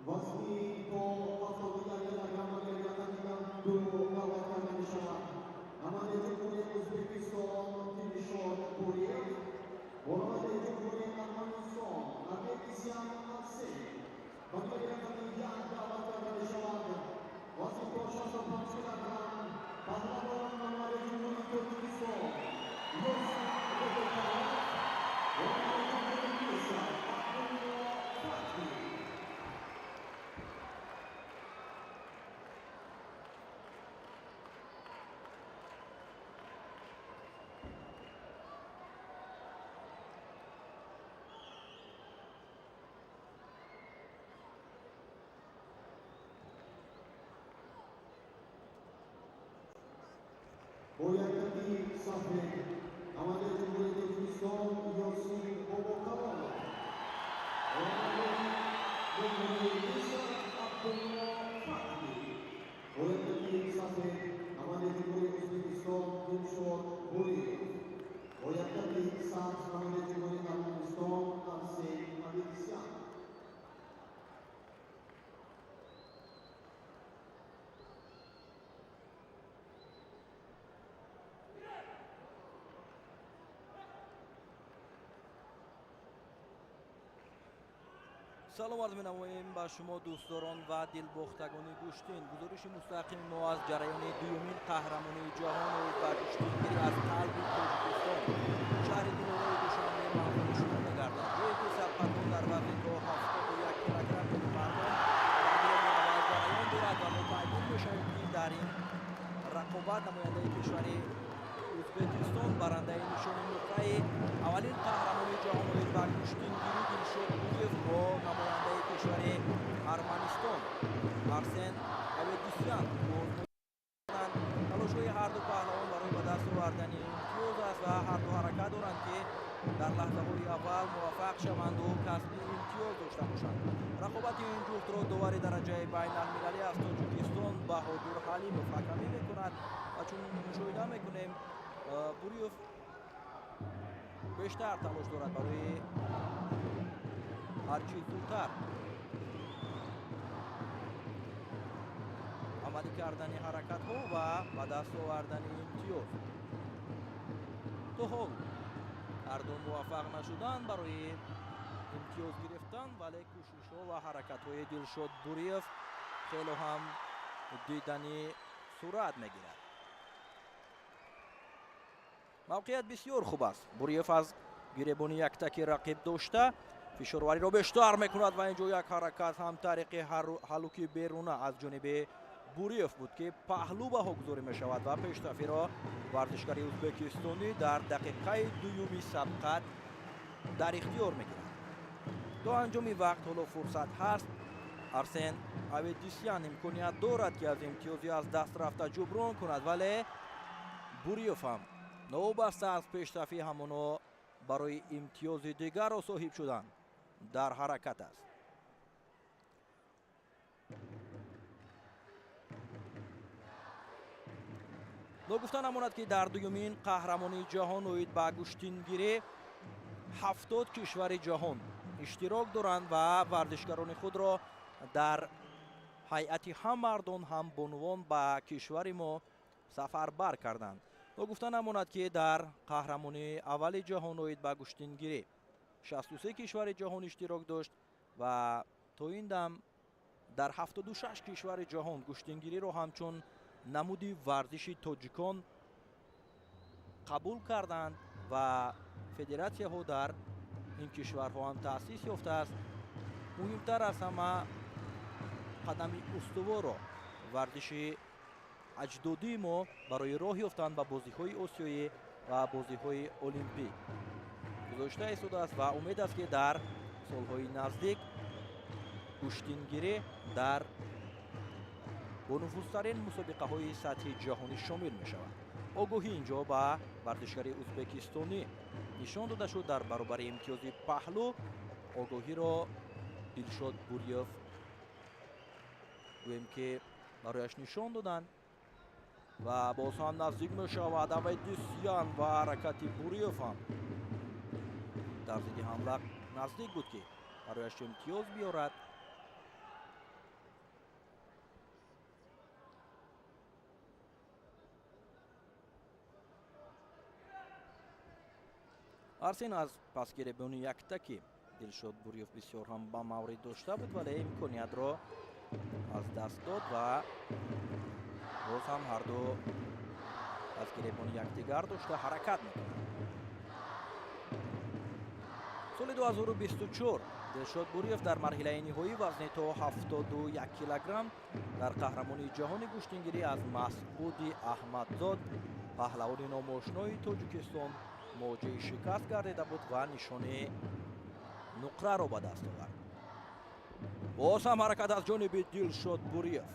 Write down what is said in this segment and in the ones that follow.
وزنی با افغانیت نگرمانی دو نوکر میشود. আমাদের জমهুরিয়ে উজবেকিস্তান টিভিশন কোরিয়া আমাদের জমহুরিয়ে আফগানিস্তান আফগানিস্তান আছে বাংলাদেশ ইন্ডিয়া বাংলাদেশ ওয়াসি প্রশাসন পঞ্চলাগ্রাম বাংলাদেশ আমাদের জমহুরিয়ে উজবেকিস্তান Oyakati Safri, আমাদের জমহুরিয়ে উজবেকিস্তান ইয়সি ওবোকাওয়া আমাদের জমহুরিয়ে ইসলাম আব্দুল্লাহ ফাতহি Oyakati Safri, আমাদের জমহুরিয়ে উজবেকিস্তান দিলশদ বুরিয়েভ Oyakati Saf, আমাদের জমহুরিয়ে আফগানিস্তান আরসেন আবিদসিয়ান салом арз менамоем ба шумо дӯстдорон ва дилбохтагони гӯштин. гузориши мустақими мо аз ҷараёни дуюмин қаҳрамонии ҷаҳон ба гӯштингирӣ аз қалби тоҷикистон шаҳри дилораи душанбе маъмул шумо мегардад. ҷое ки сабқатон дар вақти то 71 килограмми мардон дар ҷараён дорад ва мутаъин мешавем ки дар ин рақобат намояндаи кишвари узбекистон барандаи нишони нуқраи аввалин қаҳрамони ҷаҳон ба гӯштингирӣ дилшод гӯев бо намояндаи кишвари арманистон арсен аведисян талошҳои ҳарду паҳлавон барои ба даст овардани имтиёз аст ва ҳарду ҳаракат доранд ки дар лаҳзаҳои аввал муваффақ шаванду касби имтиёз дошта бошанд. рақобати ин ҷуфтро довари дараҷаи байналмилалӣ аз тоҷикистон баҳодур ҳалимов ҳакамӣ мекунад ва чун мушоҳида мекунем буриёв бештар талош дорад барои ҳарчи зудтар амалӣ кардани ҳаракатҳо ва ба даст овардани имтиёз. то ҳол ҳарду муваффақ нашуданд барои имтиёз гирифтан, вале кӯшишҳо ва ҳаракатҳои дилшод буриев хело ҳам дидани сурат мегирад. мавқеият бисёр хуб аст. буриев аз гиребони яктаки рақиб дошта фишорвариро бештар мекунад ва инҷо як ҳаракат ҳам тариқи ҳалуки беруна аз ҷониби буриев буд ки паҳлӯ баҳо гузорӣ мешавад ва пештафиро варзишгари ӯзбекистонӣ дар дақиқаи дуюми сабқат дар ихтиёр мегирад. то анҷоми вақт ҳоло фурсат ҳаст. арсен аведисян имконият дорад ки аз имтиёзи аз даст рафта ҷуброн кунад, вале буриев ҳам новобаста аз пештафӣ ҳамоно барои имтиёзи дигарро соҳиб шудан дар ҳаракат аст. ногуфта намонад ки дар дуюмин қаҳрамонии ҷаҳон оид ба гӯштингирӣ 70 кишвари ҷаҳон иштирок доранд ва варзишгарони худро дар ҳайати ҳам мардон ҳам бонувон ба кишвари мо сафарбар карданд. ногуфта намонад ки дар қаҳрамонии аввали ҷаҳон оид ба гӯштингирӣ 63 кишвари ҷаҳон иштирок дошт ва то ин дам дар 76 кишвари ҷаҳон гӯштингириро ҳамчун намуди варзиши тоҷикон қабул карданд ва федератсияҳо дар ин кишварҳо ҳам таъсис ёфтааст. муҳимтар аз ҳама қадами устуворо варзиши аҷдодии мо барои роҳ ёфтан ба бозиҳои осиёӣ ва бозиҳои олимпӣ гузошта истодааст ва умед аст ки дар солҳои наздик гӯштингирӣ дар бонуфузтарин мусобиқаҳои сатҳи ҷаҳонӣ шомил мешавад. огоҳӣ инҷо ба варзишгари ӯзбекистонӣ нишон дода шуд. дар баробари имтиёзи паҳлӯ огоҳиро дилшод буриев гӯем ки барояш нишон доданд ва боз ҳам наздик мешавад. аведисян ва ҳаракати буриев ҳам дар зидди ҳамла наздик буд ки барояш имтиёз биёрад. арсен аз пасгиребони яктаки дилшод буриев бисёр ҳам ба маврид дошта буд, вале имкониятро аз даст дод ва боз ҳам ҳарду пасгиребони якдигар дошта ҳаракат мекунад. соли 2024 дилшод буриев дар марҳилаи ниҳоӣ вазни то 71 килограмм дар қаҳрамонии ҷаҳони гӯштингирӣ аз масъуди аҳмадзод паҳлавони номошнои тоҷикистон мувоҷиҳи шикаст гардида буд ва нишони нуқраро ба даст овард. боз ҳам ҳаракат аз ҷониби дилшод буриев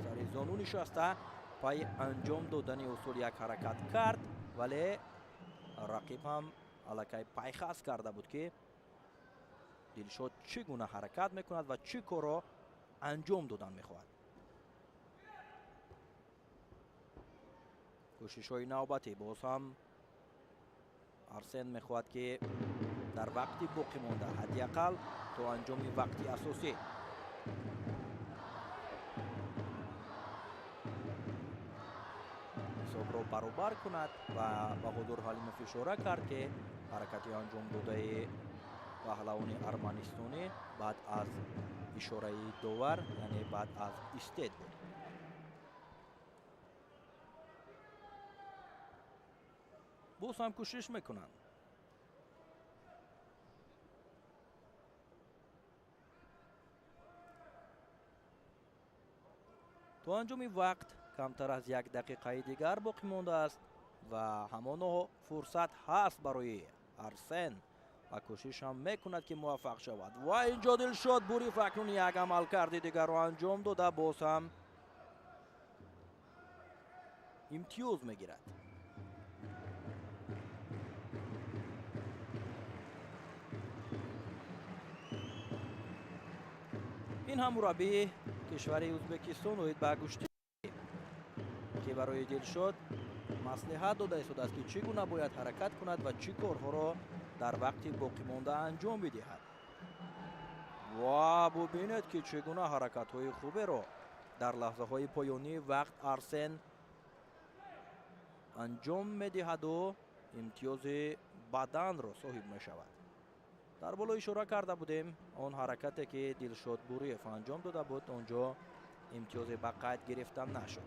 сари зону нишаста пайи анҷом додани усул як ҳаракат кард, вале рақиб ҳам аллакай пайхас карда буд ки дилшод чӣ гуна ҳаракат мекунад ва чӣ корро анҷом додан мехоҳад. кӯшишҳои навбатӣ боз ҳам арсен мехоҳад ки дар вақти боқӣ монда ҳадди ақал то анҷоми вақти асосӣ ҳисобро баробар кунад ва Баҳодур Ҳалимов ишора кард ки ҳаракати анҷом додаи паҳлавони арманистонӣ баъд аз ишораи довар, яъне баъд аз истед буд. боз ҳам кӯшиш мекунанд. то анҷоми вақт камтар аз 1 дақиқаи дигар боқӣ мондааст ва ҳамоно фурсат ҳаст барои арсен ва кӯшиш ҳам мекунад ки муваффақ шавад. ва инҷо дилшод буриев акнун як амалкарди дигарро анҷом дода боз ҳам имтиёз мегирад. ин ҳам мураббии кишвари ӯзбекистон Оид Багушти ки барои Дилшод маслиҳат дода истодааст ки чӣ гуна бояд ҳаракат кунад ва чӣ корҳоро дар вақти боқимонда анҷом бидиҳад. ва бубинед ки чӣ гуна ҳаракатҳои хуберо дар лаҳзаҳои поёнии вақт арсен анҷом медиҳаду имтиёзи баданро соҳиб мешавад. дар боло ишора карда будем он ҳаракате ки Дилшод Буриев анҷом дода буд, онҷо имтиёзе ба қайд гирифта нашуд.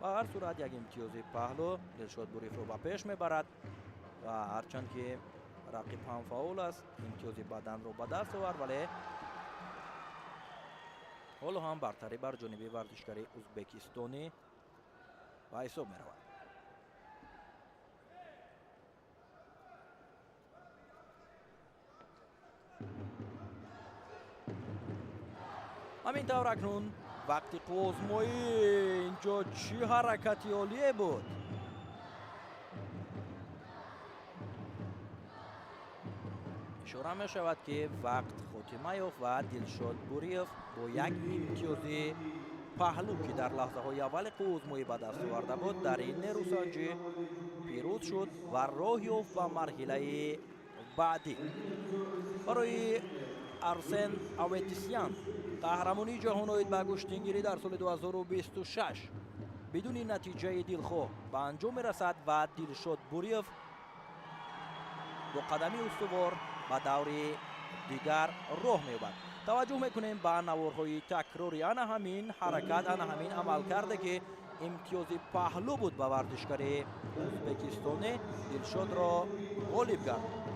ба ҳар сурат як имтиёзи паҳлу Дилшод Буриевро ба пеш мебарад ва ҳарчанд ки рақиб ҳам фаъол аст, имтиёзи баданро ба даст овард, вале ҳоло ҳам бартарӣ бар ҷониби варзишгари ӯзбекистонӣ ба ҳисоб меравад. ҳамин тавр акнун вақти қозмоӣ, инҷо чӣ ҳаракати олие буд. ишора мешавад ки вақт хотима ёфт ва Дилшод Буриев бо як имтиёзи паҳлӯ ки дар лаҳзаҳои аввали қозмоӣ ба даст оварда буд, дар ин нерӯсанҷӣ пирӯз шуд ва роҳ ёфт ба марҳилаи баъдӣ. барои Арсен Аветисян қаҳрамонии ҷаҳоноид ба гӯштингирӣ дар соли 2026 бидуни натиҷаи дилхоҳ ба анҷом мерасад ва Дилшод Буриев бо қадами устувор ба даври дигар роҳ меёбад. таваҷҷӯҳ мекунем ба наворҳои такрори ана ҳамин ҳаракат, ана ҳамин амалкарде ки имтиёзи паҳлӯ буд ба варзишгари ӯзбекистонӣ Дилшодро ғолиб гардид.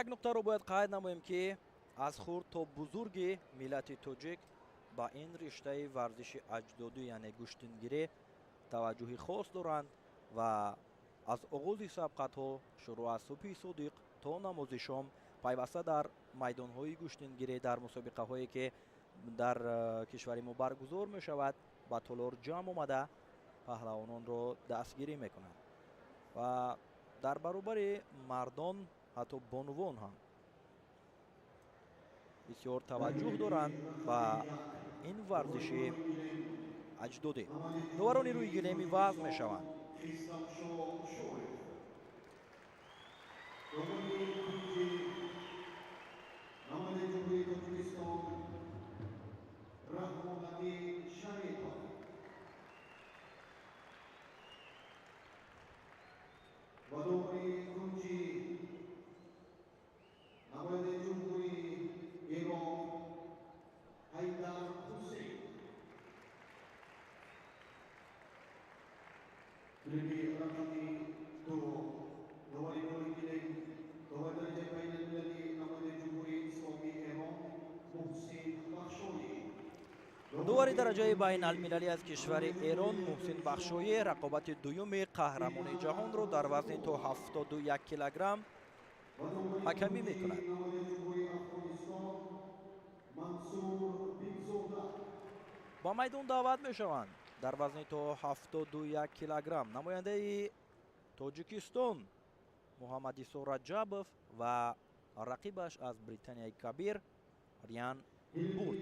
як нуқтаро бояд қайд намоем ки аз хурд то бузурги миллати тоҷик ба ин риштаи варзиши аҷдодӣ, яъне гӯштингирӣ таваҷҷӯҳи хос доранд ва аз оғози сабқатҳо шурӯъ аз субҳи содиқ то намози шом пайваста дар майдонҳои гӯштингирӣ дар мусобиқаҳое ки дар кишвари мо баргузор мешавад ба толор ҷамъ омада паҳлавононро дастгирӣ мекунад ва дар баробари мардон ҳатто бонувон ҳам бисёр таваҷҷӯҳ доранд ба ин варзиши аҷдодӣ. доварони рӯи гилеми вазн мешаванд. довари дараҷаи байналмилалӣ аз кишвари Эрон Муҳсин Бахшоӣ рақобати дуюми қаҳрамони ҷаҳонро дар вазни то 71 килограмм ҳакамӣ мекунад. ба майдон даъват мешаванд дар вазни то 71 килограмм намояндаи Тоҷикистон Муҳаммадисо Раҷабов ва рақибаш аз Британияи Кабир Риян Бурд.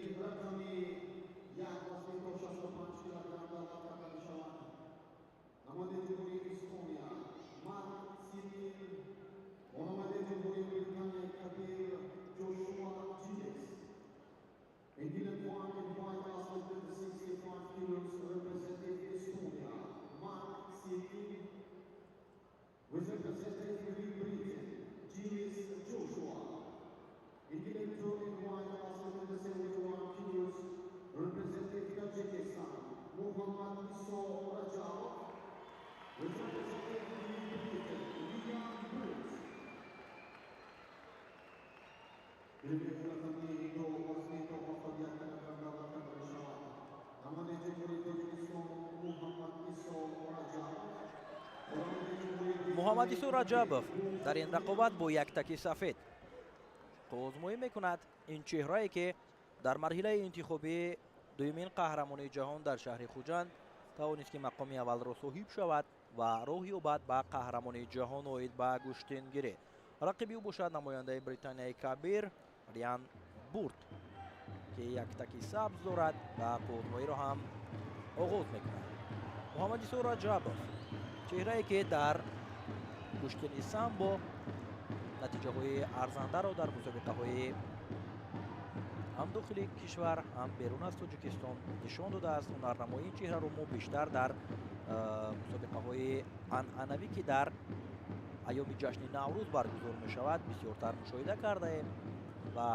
Муҳаммадисо Раҷабов дар ин рақобат бо як таки сафед қозмоӣ мекунад. ин чеҳрае ки дар марҳилаи интихобии дуюмин қаҳрамонии ҷаҳон дар шаҳри Хуҷанд тавонист ки мақоми аввалро соҳиб шавад ва роҳ ёбад ба қаҳрамонии ҷаҳон оид ба гӯштингирӣ. рақиби ӯ бошад намояндаи Британияи Кабир Риян Бурд ки як таки сабз дорад ва қозмоиро ҳам оғоз мекунад. Муҳаммадисо Раҷабов чеҳрае ки дар куштини самбо натиҷаҳои арзандаро дар мусобиқаҳои ҳам дохили кишвар ҳам берун аз Тоҷикистон нишон додааст. ҳунарнамоии ин чеҳраро мо бештар дар мусобиқаҳои анъанавӣ ки дар айёми ҷашни Наврӯз баргузор мешавад бисёртар мушоҳида кардаем ва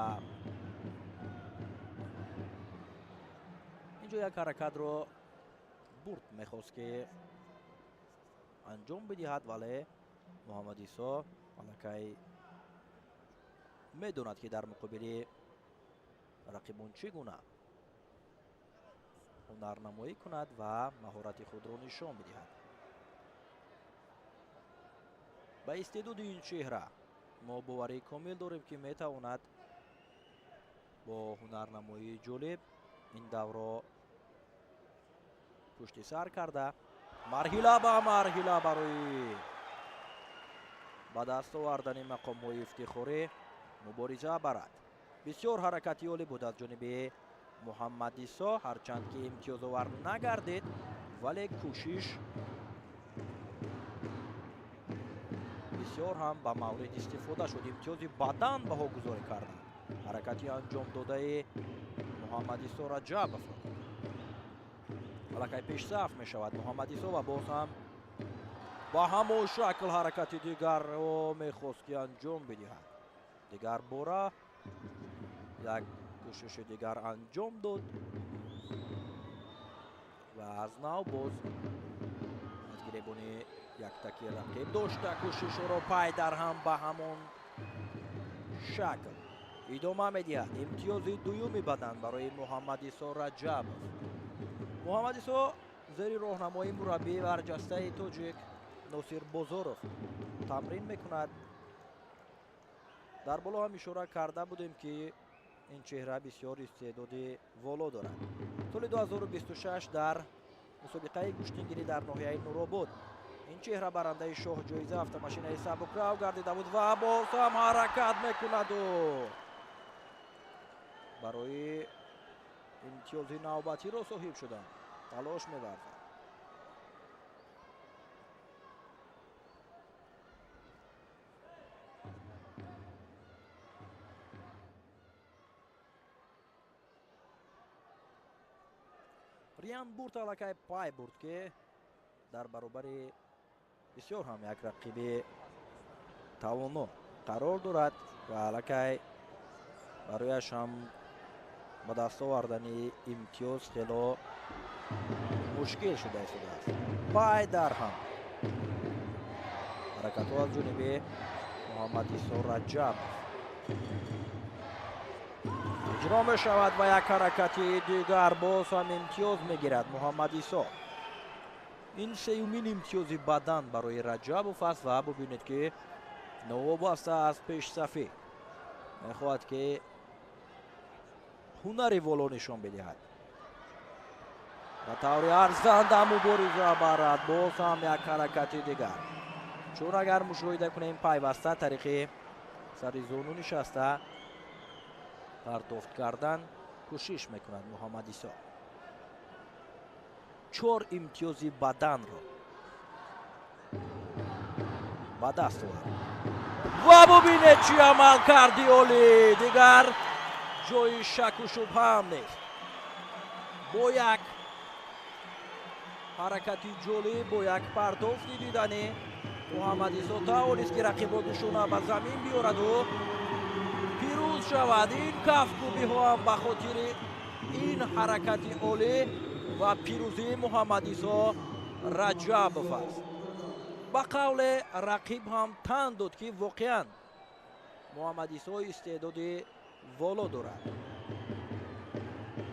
инҷо як ҳаракатро Бурд мехост ки анҷом бидиҳад, вале Муҳаммадисо аллакай медонад ки дар муқобили рақибон чӣ гуна ҳунарнамоӣ кунад ва маҳорати худро нишон бидиҳад. ба истеъдоди ин чеҳра мо боварии комил дорем ки метавонад бо ҳунарнамоии ҷолиб ин давро пушти сар карда марҳила ба марҳила барои ба даст овардани мақомҳои ифтихорӣ мубориза барад. бисёр ҳаракати олӣ буд аз ҷониби Муҳаммадисо, ҳарчанд ки имтиёзовар нагардид, вале кӯшиш бисёр ҳам ба маврид истифода шуд. имтиёзи бадан баҳогузорӣ карда ҳаракати анҷом додаи Муҳаммадисо Раҷабов аллакай пешсаф мешавад. Муҳаммадисо ва боз ҳам ба ҳамон шакл ҳаракати дигарро мехост ки анҷом бидиҳад. дигар бора як кӯшиши дигар анҷом дод ва аз нав боз аз гиребони яктаки рақиб дошта кӯшишро пайдар ҳам ба ҳамон шакл идома медиҳад. имтиёзи дуюми бадан барои Муҳаммадисо Раҷабов. Муҳаммадисо зери роҳнамоии мураббии барҷастаи тоҷик ناصر بازارов تمرین میکند. در بالا هم اشاره کرده بودیم که این چهره بسیار استعداد والا دارد. سال 2026 در مسابقه گشتنگیری در ناحیه نورآباد این چهره برنده شاه جایزه автомашинаи سبکرو گردیده بود و باز هم حرکت میکند و برای امتیاز نوبتی را صاحب شدن تلاش می‌ورزد. ریان بورت алакай пай бурд ки дар баробари бисёр ҳам як рақиби тавоно қарор дорад ва алакай барояш ҳам ба даст овардани имтиёз хело мушкил шуда истодааст. пай дар ҳам ҳаракатҳо аз ҷониби муҳаммад исо раҷабов اجرا می شود و یک حرکتی دیگر باز هم امتیاز می گیرد محمد ایسا. این سیومین امتیازی بدن برای رجبوف است و ببینید که نوابسته از پیش صفی می خواهد که هنری والا نشان بدهد و طوری ارزنده مبارزه برد. باز هم یک حرکتی دیگر چون اگر مشاهده کنیم پیوسته طریق سری زانو نشسته پرداخت کردن کوشش میکند محمد ایسا. 4 امتیازی بدن را با دست آورد و ببینید چی عمل کردی اولی. دیگر جای شک و شبهه هم نیست. با یک حرکتی جولی با یک پرداختی دیدنی محمد ایسا توانست که رقیبانشون را به زمین بیارد و پیروز شود. این کفگوبی ها هم به خاطر این حرکتی اولی و پیروزی محمد ایسا رجبوف است. با قول رقیب هم تن داد که واقعا محمد ایسا استعداد والا دارد.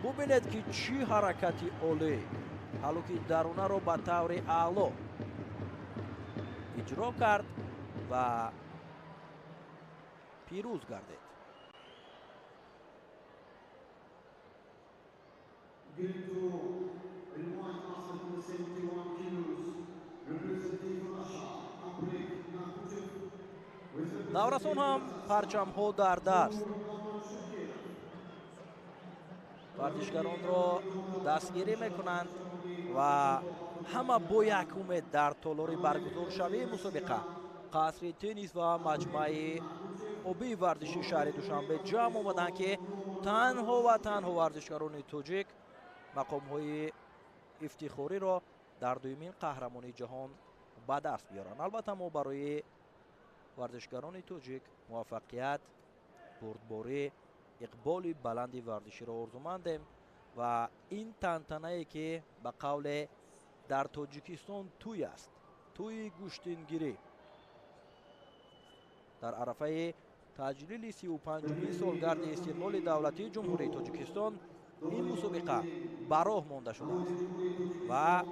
ببینید که چی حرکتی اولی حالا که درونه را به طور اعلا اجرا کرد و پیروز گردید. نورسان هم پرچم ها در دست ورزشکاران را دستگیری میکنند و همه با یک امید در تالار برگزار شوی مسابقه قصر تنیس و مجمع آبی ورزشی شهر دوشنبه جمع آمدند که تنها ورزشکاران تاجیک مقام های افتخاری را در دومین قهرمانی جهان به دست بیارند. البته ما برای ورزشکاران تاجیک موفقیت، بردباری، اقبال بلند ورزشی را آرزومندیم و این تنتنه‌ای که به قول در تاجیکستان توی است، توی گشتنگیری در عرفه تجلیل 35مین سالگرد استقلال دولتی جمهوری تاجیکستان این مسابقه به راه مانده شده است و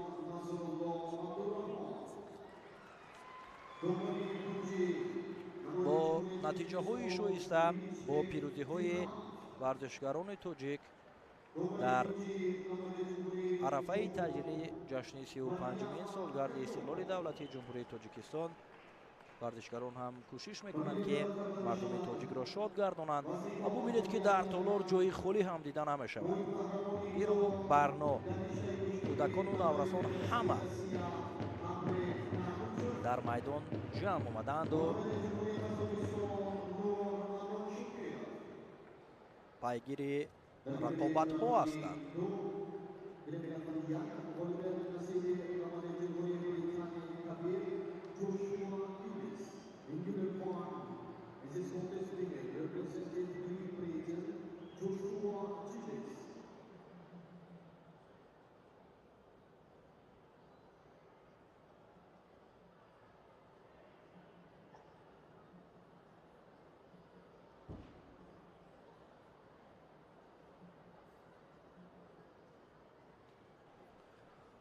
با نتیجه های شایسته با پیروزی های ورزشکاران تاجیک در عرفه تجلیل جشن 35مین سالگرد استقلال دولتی جمهوری تاجیکستان ورزشکاران هم کوشش میکنند که مردم تاجیک را شاد گردانند و ببینید که در تالار جای خالی هم دیده نمیشود. پیرو برنا کودکان و نورسان همه در میدان جمع آمدند و پیگیر رقابت ها هستند.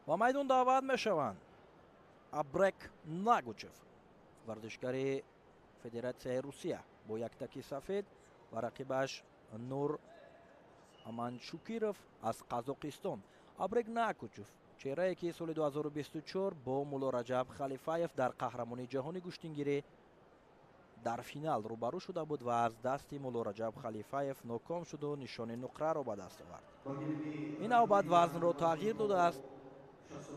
و میدان دعوت می شوند абрек нагучев, варзишгари федератсияи русия, бо як таки сафед ва рақибаш нур аманшукиров аз қазоқистон. абрек нагучев чеҳрае ки соли 2024 бо мулло раҷаб халифаев дар қаҳрамонии ҷаҳони гӯштингирӣ дар финал рӯбарӯ шуда буд ва аз дасти мулло раҷаб халифаев ноком шуду нишони нуқраро ба даст овард. ин навбат вазнро тағйир додааст,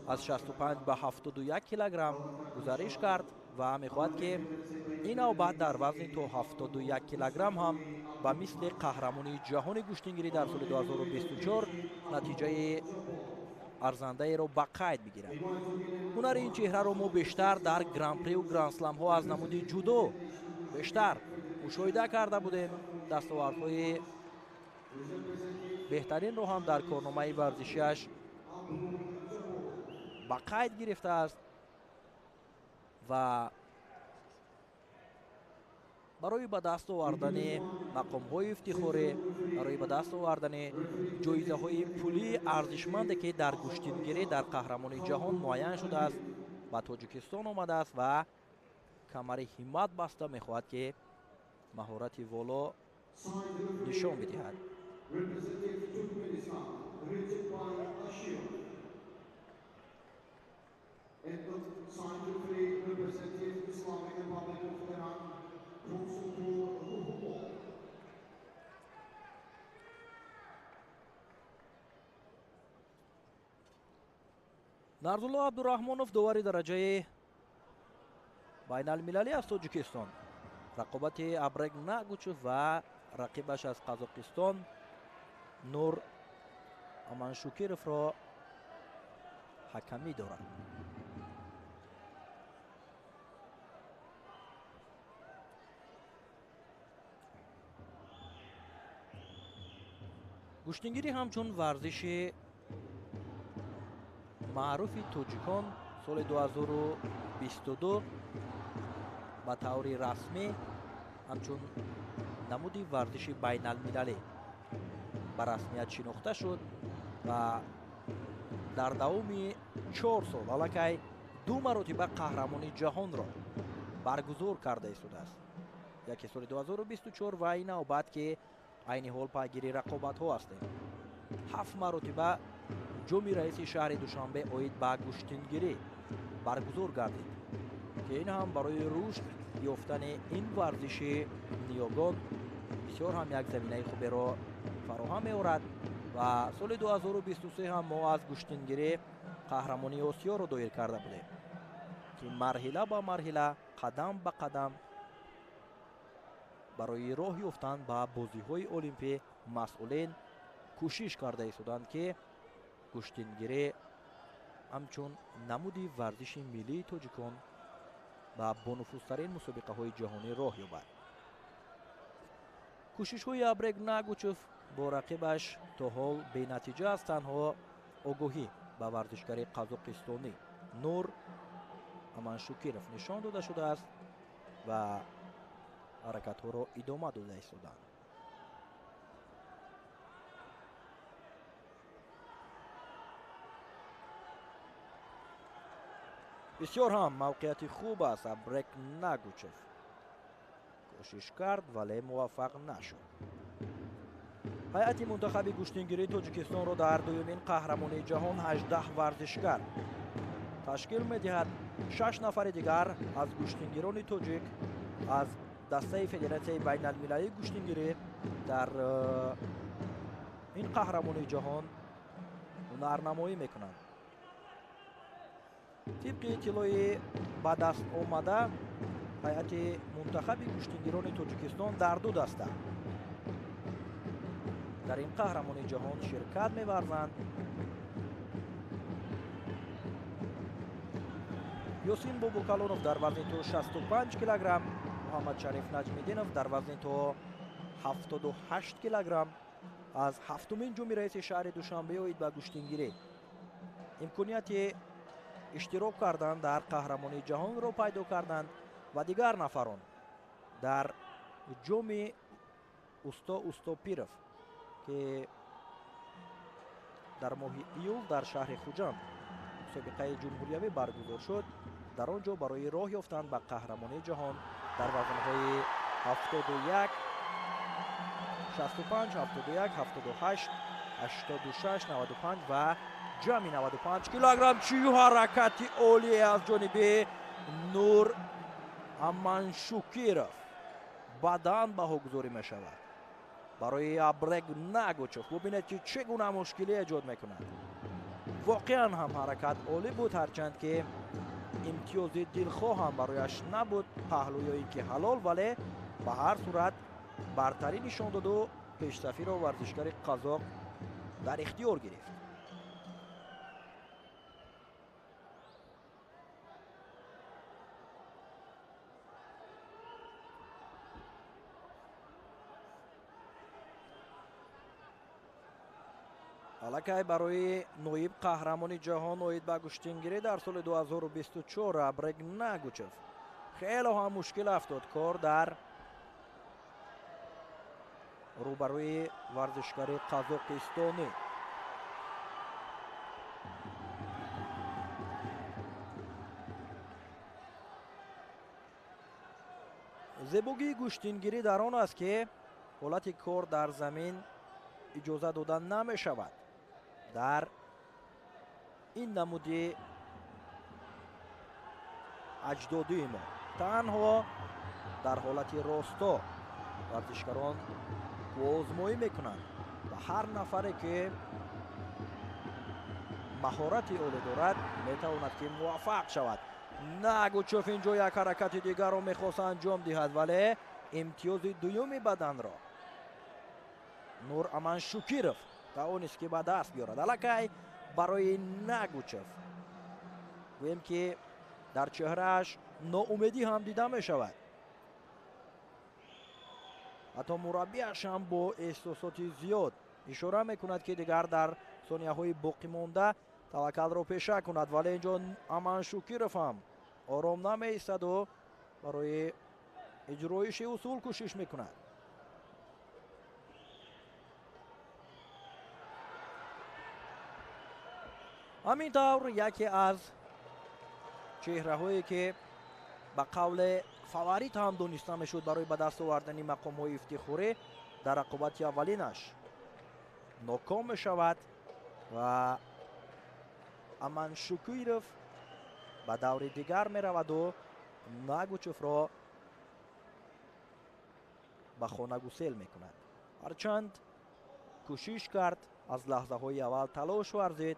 аз 65 ба 71 килограмм гузариш кард ва мехоҳад ки ин навбат дар вазни то 71 килограмм ҳам ба мисли қаҳрамонии ҷаҳони гӯштингирӣ дар соли 2024 натиҷаи арзандаеро ба қайд бигирад. ҳунари ин чеҳраро мо бештар дар гран-прию грансламҳо аз намуди ҷудо бештар мушоҳида карда будем. дастовардҳои беҳтаринро ҳам дар корномаи варзишиаш ба қайд гирифтааст ва барои ба даст овардани мақомҳои ифтихорӣ, барои ба даст овардани ҷоизаҳои пулии арзишманде ки дар гӯштингирӣ дар қаҳрамонии ҷаҳон муайян шудааст, ба тоҷикистон омадааст ва камари ҳиммат баста мехоҳад ки маҳорати воло нишон бидиҳад. нарзулло абдураҳмонов довари дараҷаи байналмилалӣ аз тоҷикистон. рақобати абрек нагучев ва рақибаш аз қазоқистон нур аманшукировро ҳакамӣ дорад. гӯштингирӣ ҳамчун варзиши маъруфи тоҷикон соли 2022 ба таври расмӣ ҳамчун намуди варзиши байналмилалӣ ба расмият шинохта шуд ва дар давоми 4 сол аллакай 2 маротиба қаҳрамонии ҷаҳонро баргузор карда истодааст. яке соли 2024 ва ин навбат ки айни ҳол пайгири рақобатҳо ҳастем. 7 маротиба ҷоми раиси шаҳри душанбе оид ба гӯштингирӣ баргузор гардид ки ин ҳам барои рушд ёфтани ин варзиши ниёгон бисёр ҳам як заминаи хуберо фароҳам меорад ва соли 2023 ҳам мо аз гӯштингирӣ қаҳрамонии осиёро доир карда будем ки марҳила ба марҳила, қадам ба қадам барои роҳ ёфтан ба бозиҳои олимпӣ масъулин кӯшиш карда истоданд ки гӯштингирӣ ҳамчун намуди варзиши миллии тоҷикон ба бонуфузтарин мусобиқаҳои ҷаҳонӣ роҳ ёбад. кӯшишҳои абрек нагучев бо рақибаш то ҳол бенатиҷа аз танҳо огоҳӣ ба варзишгари қазоқистонӣ нур аманшукиров нишон дода шудааст ва ҳаракатҳоро идома дода истоданд. бисёр ҳам мавқеияти хуб аст. абрек нагучев кӯшиш кард вале муваффақ нашуд. ҳайати мунтахаби гӯштингирии тоҷикистонро дар дуюмин қаҳрамонии ҷаҳон 18 варзишгар ташкил медиҳад. 6 нафари дигар аз гӯштингирони тоҷик аз дастаи федератсияи байналмилалии гӯштингирӣ дар ин қаҳрамонии ҷаҳон ҳунарнамоӣ мекунанд. тибқи иттилои ба даст омада ҳайати мунтахаби гӯштингирони тоҷикистон дар ду даста дар ин қаҳрамонии ҷаҳон ширкат меварзанд. ёсин бобукалонов дар вазни то 65 килограмм, муҳаммадшариф наҷмиддинов дар вазни то 78 килограмм аз ҳафтумин ҷоми раиси шаҳри душанбе оид ба гӯштингирӣ имконияти иштирок кардан дар қаҳрамонии ҷаҳонро пайдо карданд ва дигар нафарон дар ҷоми усто устопиров ки дар моҳи июл дар шаҳри хуҷанд мусобиқаи ҷумҳуриявӣ баргузор шуд дар он ҷо барои роҳ ёфтан ба қаҳрамонии ҷаҳон дар вазнҳои 71 65 71 78 86 95 ва ҷамъи 95 килограмм. чӣ ҳаракати олие аз ҷониби Нур Аманшукиров бадан баҳогузорӣ мешавад барои Абрег Нагучев. бубинед ки чӣ гуна мушкилӣ эҷод мекунад. воқеан ҳам ҳаракат олӣ буд, ҳарчанд ки имтиёзи дилхоҳ ҳам барояш набуд, паҳлӯ ё ин ки ҳалол, вале ба ҳар сурат бартарӣ нишон доду пешсафиро варзишгари қазоқ дар ихтиёр гирифт. аллакай барои ноиб қаҳрамони ҷаҳон оид ба куштингирӣ дар соли 2024 Абрег Нагучев хело ҳам мушкил афтод кор дар рӯбарӯи варзишгари қазоқистонӣ. зебогии куштингирӣ дар он аст ки ҳолати кор дар замин иҷоза дода намешавад. дар ин намуди аҷдодии мо танҳо дар ҳолати росто варзишгарон озмоӣ мекунанд ва ҳар нафаре ки маҳорати олӣ дорад метавонад ки муваффақ шавад. Нагучев ин ҷо як ҳаракати дигарро мехост анҷом диҳад, вале имтиёзи дуюми баданро Нур Аманшукиров тавонист ки ба даст биёрад. аллакай барои Нагучев гӯем ки дар чеҳрааш ноумедӣ ҳам дида мешавад. ҳатто мураббиаш ҳам бо эҳсосоти зиёд ишора мекунад ки дигар дар сонияҳои боқимонда таваккалро пеша кунад, вале инҷо Аманшукиров ҳам ором намеистаду барои иҷроиши усул кӯшиш мекунад. ҳамин тавр яке аз чеҳраҳое ки ба қавле фаворит ҳам дониста мешуд барои ба даст овардани мақомҳои ифтихорӣ дар рақобати аввалинаш ноком мешавад ва Аманшукиров ба даври дигар мераваду Нагучевро ба хона гусел мекунад. ҳарчанд кӯшиш кард, аз лаҳзаҳои аввал талош варзид,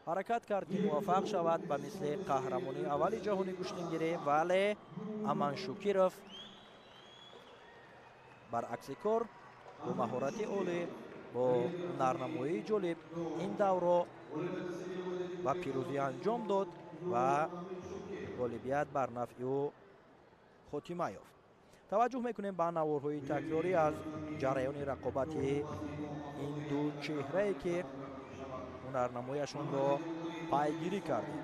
ҳаракат кард ки муваффақ шавад ба мисли қаҳрамони аввали ҷаҳони куштингирӣ, вале Аманшукиров баръакси кор бо маҳорати олӣ, бо ҳунарнамоии ҷолиб ин давро ба пирӯзӣ анҷом дод ва ғолибият бар нафъи ӯ хотима ёфт. таваҷҷӯҳ мекунем ба наворҳои такрорӣ аз ҷараёни рақобати ин ду чеҳрае ки ҳунарнамояшонро пайгирӣ кардем.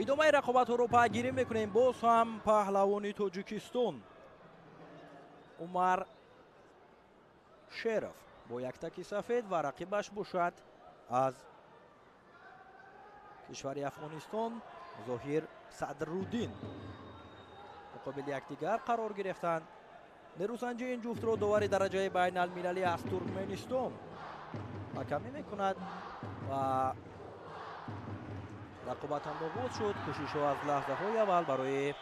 идомаи рақобатҳоро пайгирӣ мекунем. боз ҳам паҳлавони тоҷикистон умар шеров бо яктаки сафед ва рақибаш бошад аз кишвари афғонистон зоҳир садруддин муқобили якдигар қарор гирифтанд. нерӯсанҷи ин ҷуфтро довари дараҷаи байналмилалӣ аз туркменистон ҳакамӣ мекунад ва рақобатам оғоз шуд. кӯшишҳо аз лаҳзаҳои аввал барои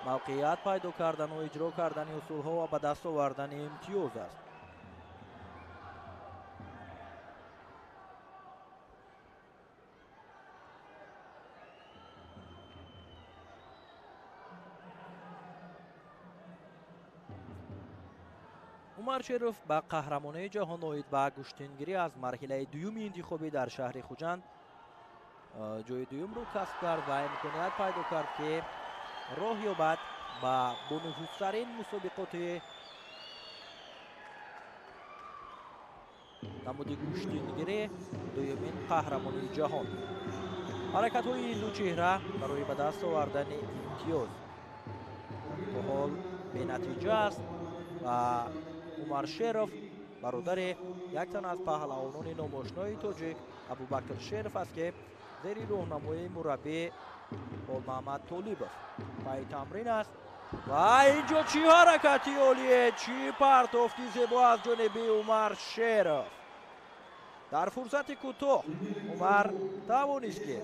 мавқеият пайдо кардану иҷро кардани усулҳо ва ба даст овардани имтиёз аст. умар шеров ба қаҳрамонаи ҷаҳон оид ба куштингирӣ аз марҳилаи дуюми интихобӣ дар шаҳри хуҷанд ҷои дуюмро касб кард ва имконият пайдо кард ки роҳ ёбад ба бонуфузтарин мусобиқоти намуди куштингирӣ дуюмин қаҳрамонии ҷаҳон. ҳаракатҳои ин ду чеҳра барои ба даст овардани имтиёз то ҳол бенатиҷа аст ва умар шеров бародари яктан аз паҳлавонони номошнои тоҷик абубакр шеров аст ки зери роҳнамоии мураббӣ холмаҳмад толибов пай тамрин аст. ва инҷо чӣ ҳаракати олие, чӣ партофти зебо аз ҷониби умар шеров. дар фурсати кӯтоҳ умар тавонист ки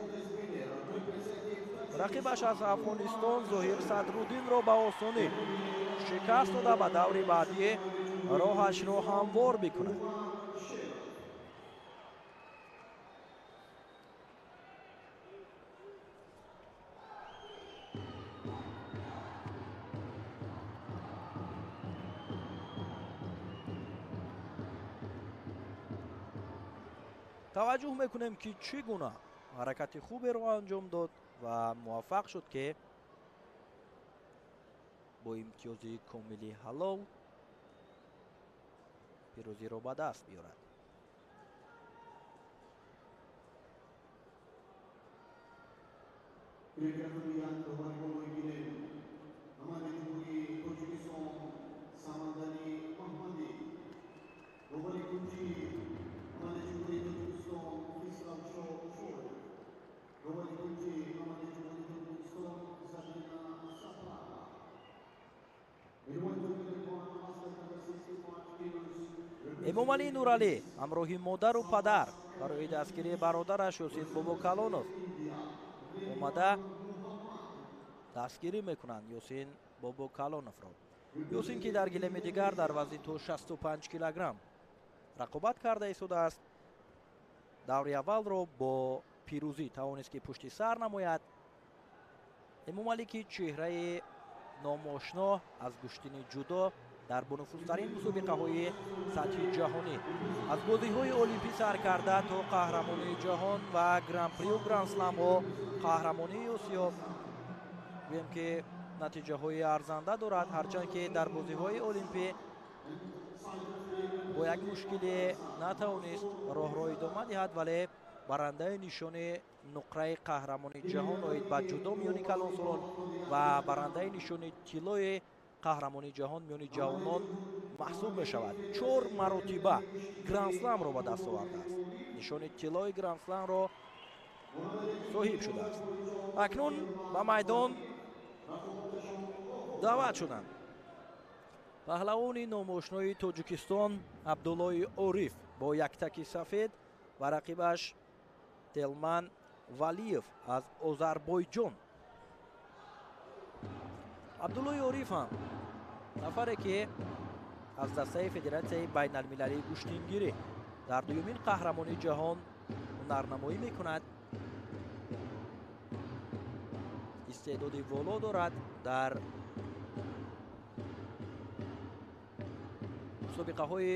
рақибаш аз афғонистон зоҳир садруддинро ба осонӣ шикаст дода ба даври баъдӣ роҳашро ҳамвор бикунад. таваҷҷӯҳ мекунем ки чӣ гуна ҳаракати хуберо анҷом дод ва муваффақ шуд ки бо имтиёзи комили ҳалол пирӯзиро ба даст биёрад. эмомалӣ нуралӣ ҳамроҳи модару падар барои дастгирии бародараш ёсин бобокалонов омада дастгирӣ мекунанд ёсин бобокалоновро. ёсин ки дар гилеми дигар дар вазни то 65 килограмм рақобат карда истодааст. даври аввалро бо пирӯзӣ тавонист ки пушти сар намояд. эмомалӣ ки чеҳраи номошно аз гӯштини ҷудо дар бонуфузтарин мусобиқаҳои сатҳи ҷаҳонӣ аз бозиҳои олимпӣ сар карда то қаҳрамонии ҷаҳон ва гран-приу гранд-сламҳо қаҳрамонии осиё гӯем ки натиҷаҳои арзанда дорад. ҳарчанд ки дар бозиҳои олимпӣ бо як мушкиле натавонист роҳро идома диҳад, вале барандаи нишони нуқраи қаҳрамони ҷаҳон оид ба ҷудо миёни калонсолон ва барандаи нишони тиллои қаҳрамони ҷаҳон миёни ҷавонон маҳсуб мешавад. 4 маротиба гранд-сламро ба даст овардааст. нишони тиллои гранд-сламро соҳиб шудааст. акнун ба майдон даъват шуданд паҳлавони номошнои тоҷикистон абдуллои ориф бо яктаки сафед ва рақибаш телман валиев аз озарбойҷон. абдуллои ориф ҳам нафаре ки аз дастаи федератсияи байналмилалии куштингирӣ дар дуюмин қаҳрамонии ҷаҳон ҳунарнамоӣ мекунад. истеъдоди воло дорад дар мусобиқаҳои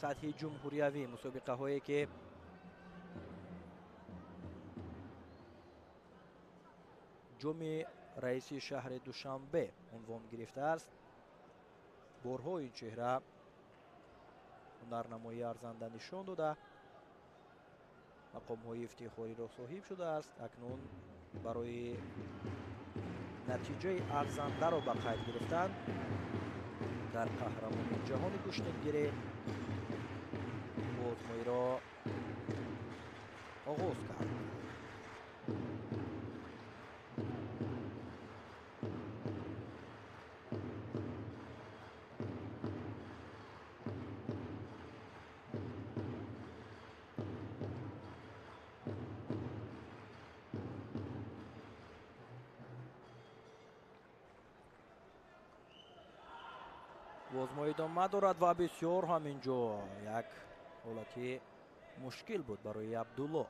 сатҳи ҷумҳуриявӣ, мусобиқаҳое ки ҷоми раиси шаҳри душанбе унвон гирифтааст. борҳо ин чеҳра ҳунарнамоии арзанда нишон дода мақомҳои ифтихориро соҳиб шудааст. акнун барои натиҷаи арзандаро ба қайд гирифтанд дар қаҳрамонии ҷаҳони куштингирӣ озмоиро оғоз кард. озмои идома дорад ва бисёр ҳаминҷо як ҳолати мушкил буд барои абдулло,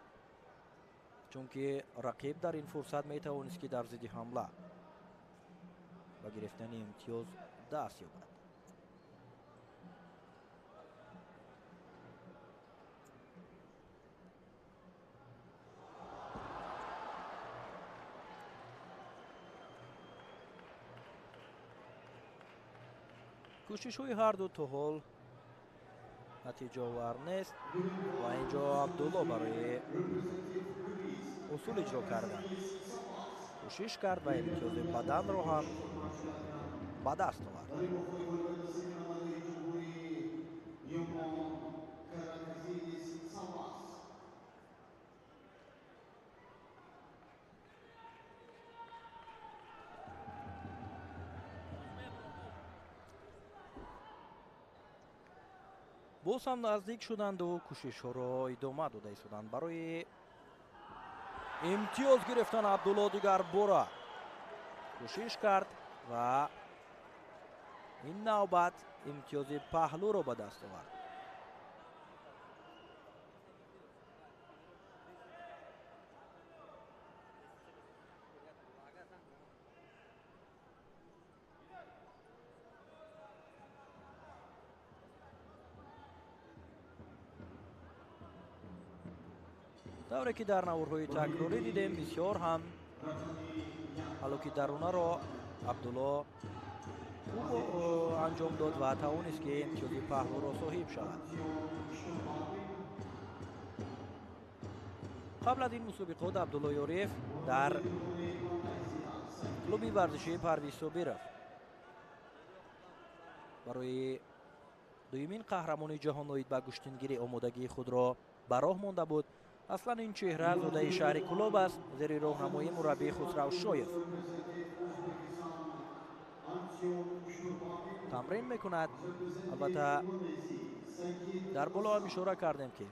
чунки рақиб дар ин фурсат метавонист ки дар зидди ҳамла ба гирифтани имтиёз даст ёбад. кӯшишҳои ҳарду то ҳол натиҷаовар нест ва инҷо абдулло барои усул иҷро кардан кӯшиш кард ва имтиёзи баданро ҳам ба даст овард. боз ҳам наздик шуданду кӯшишҳоро идома дода истоданд барои имтиёз гирифтан. абдулло дигар бора кӯшиш кард ва ин навбат имтиёзи паҳлӯро ба даст овард. давре ки дар наврҳои такрорӣ дидем бисёр ҳам ҳалоки дарунаро абдулло хуб анҷом дод ва тавонист ки имтиёзи паҳлӯро соҳиб шавад. қабл аз ин мусобиқот абдулло ёрев дар клуби варзишии Парвиз Собиров барои дуюмин қаҳрамони ҷаҳон оид ба куштингирӣ омодагии худро ба роҳ монда буд. аслан ин чеҳра зодаи шаҳри Кӯлоб аст, зери роҳнамоии мураббии Хусрав Шоев тамрин мекунад. албатта дар боло ҳам ишора кардем ки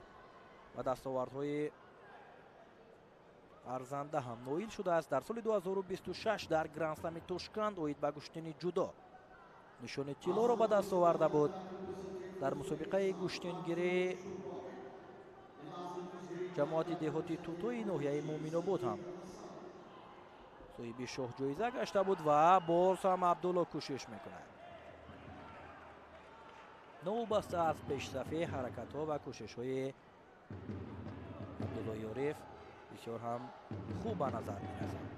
ба дастовардҳои арзанда ҳам ноил шудааст. дар соли 2026 дар гранд-слами Тошканд оид ба куштини ҷудо нишони тиллоро ба даст оварда буд. дар мусобиқаи куштингирӣ ҷамоати деҳоти тутои ноҳияи Муъминобод ҳам соҳиби шоҳҷоиза гашта буд ва боз ҳам абдулло кӯшиш мекунад. новобаста аз пешсафи ҳаракатҳо ва кӯшишҳои абдулло ёрев бисёр ҳам хуб ба назар мерасад.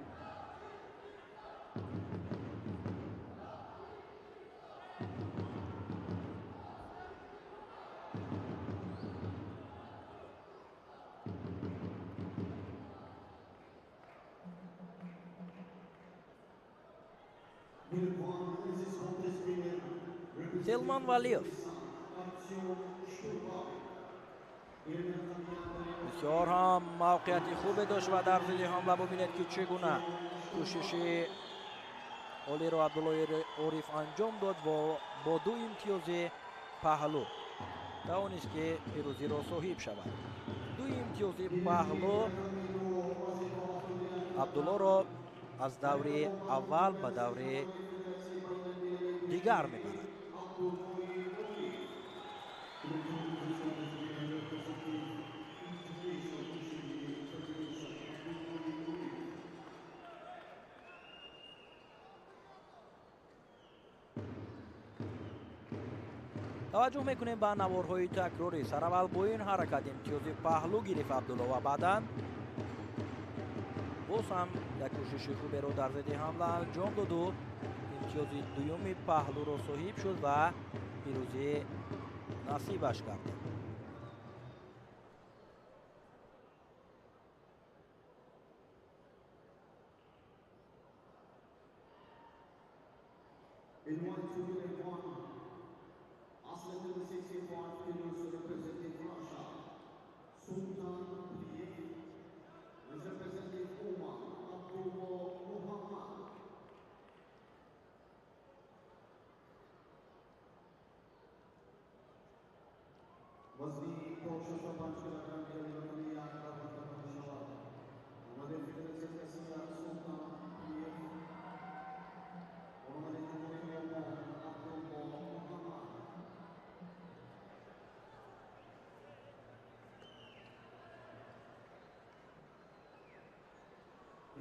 Телман Валиев бисёр ҳам мавқеияти хубе дошт ва дар зидди ҳамла бубинед ки чӣ гуна кӯшиши олиро Абдулло Ориф анҷом дод ва бо ду имтиёзи паҳлӯ тавонист ки пирӯзиро соҳиб шавад. ду имтиёзи паҳлӯ Абдуллоро аз даври аввал ба даври дигар мебарад. توجه میکنیم به نوارهای تکراری. سراول با این حرکت امتیازی پهلو گرفت عبدالله و بعداً باز هم یک کوشش خوبی رو در ضد حمله انجام داد و امتیازی دوم پهلو رو صاحب شد و پیروزی نصیبش کرد. In 1-2-1, Aslan number 65 kilos representing Russia. Sultan Aliyev is representing Oman. Abdullah Muhammad. वज़नी कोशिश का 5 किलोग्राम के लिए याद रखना पड़ेगा। हमारे फिटनेस से सियार सुल्तान ये और हमारे जो अब्दुल्ला मुहम्मद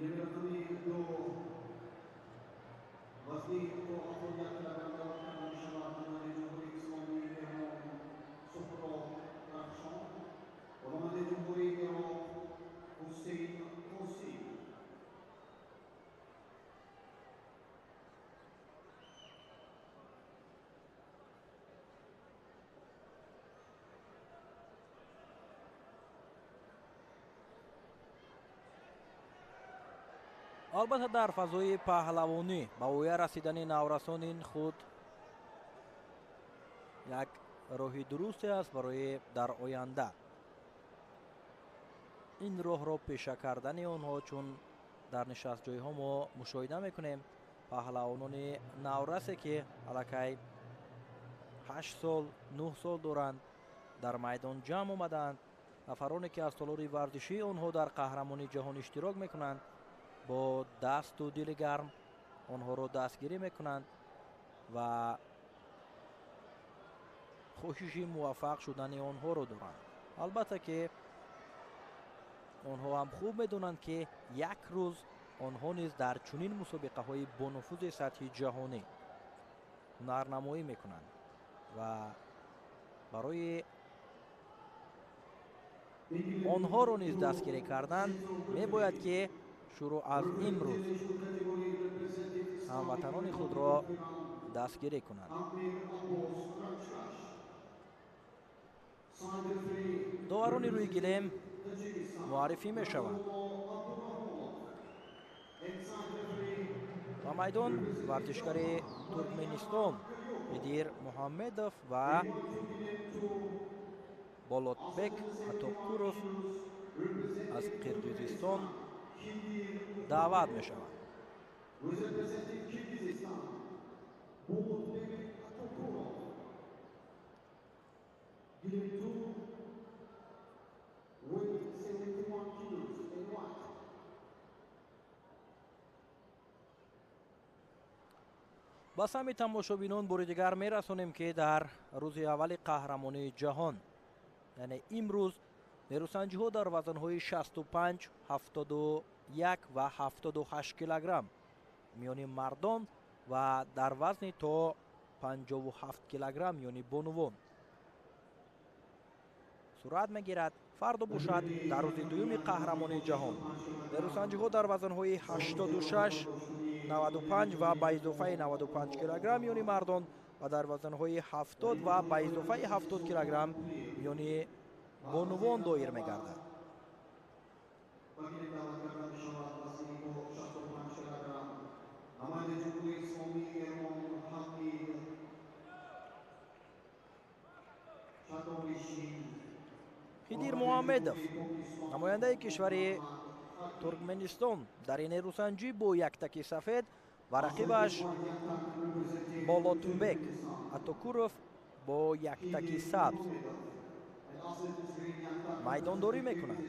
ये रकमी जो वज़नी को अफोया किलोग्राम का इंशाल्लाह हमारे जो इस्लामी सुप्रो रक्षण और हमारे जो हुसैन हुसैन البته در فضای پهلوانی با اوی رسیدن نورسان خود یک راهی درستی است برای در آینده این راه را پیشه کردن آنها، چون در نشست جای ها ما مشاهده میکنیم پهلوانان نورسی که علاکه 8 سال 9 سال دارند در میدان جمع آمدند. نفرانی که از تالار ورزشی آنها در قهرمانی جهان اشتراک میکنند با دست و دل گرم آنها را دستگیری میکنند و کوشش موفق شدن آنها را دارند. البته که آنها هم خوب میدونند که یک روز آنها نیز در چنین مسابقه های با نفوذ سطحی جهانی هنرنمایی میکنند و برای آنها را نیز دستگیری کردن میباید که شروع از امروز هموطنان خود را دستگیری کنند. داوران روی گلیم معرفی می شوند. و میدان ورزشکار ترکمنستان هدیر محمدوف و болотбек атокуров از قرقیزستان دعوت می شوند. با سمی تماشابینان بار دیگر می رسانیم که در روز اول قهرمانی جهان یعنی امروز نیروسنجی ها در وزن های 65 71 و 78 کیلوگرم میان مردان و در وزن تا 57 کیلوگرم یعنی بانوان صورت میگیرد. فردا باشد در روز دوم قهرمانی جهان نیروسنجی ها در وزن های 86 95 و به اضافه 95 کیلوگرم یعنی مردان و در وزن های 70 و به اضافه 70 کیلوگرم یعنی بانوان دایر میگردد. هدیر محمدوف نماینده کشور ترکمنستان در این نیروسنجی با یک تکی سفید و رقیبش болотбек атокуров با یک تکی سبز میدانداری میکنند.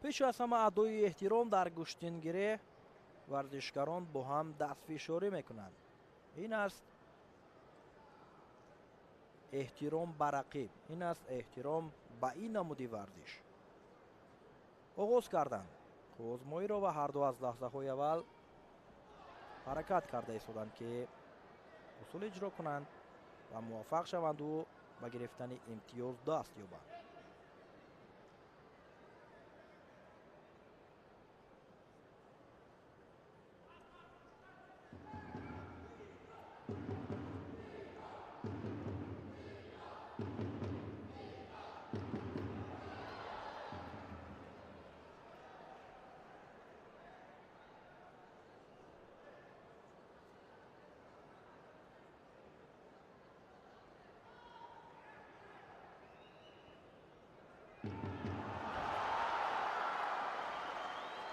پیش از همه ادای احترام در گشتنگیری ورزشکاران با هم دستفشاری میکنند. این است احترام به رقیب، این است احترام به این نمودی ورزش. آغاز کردند. озмоиро ва ҳарду аз лаҳзаҳои аввал ҳаракат карда истоданд ки усул иҷро кунанд ва муваффақ шаванду ба гирифтани имтиёз даст ёбанд.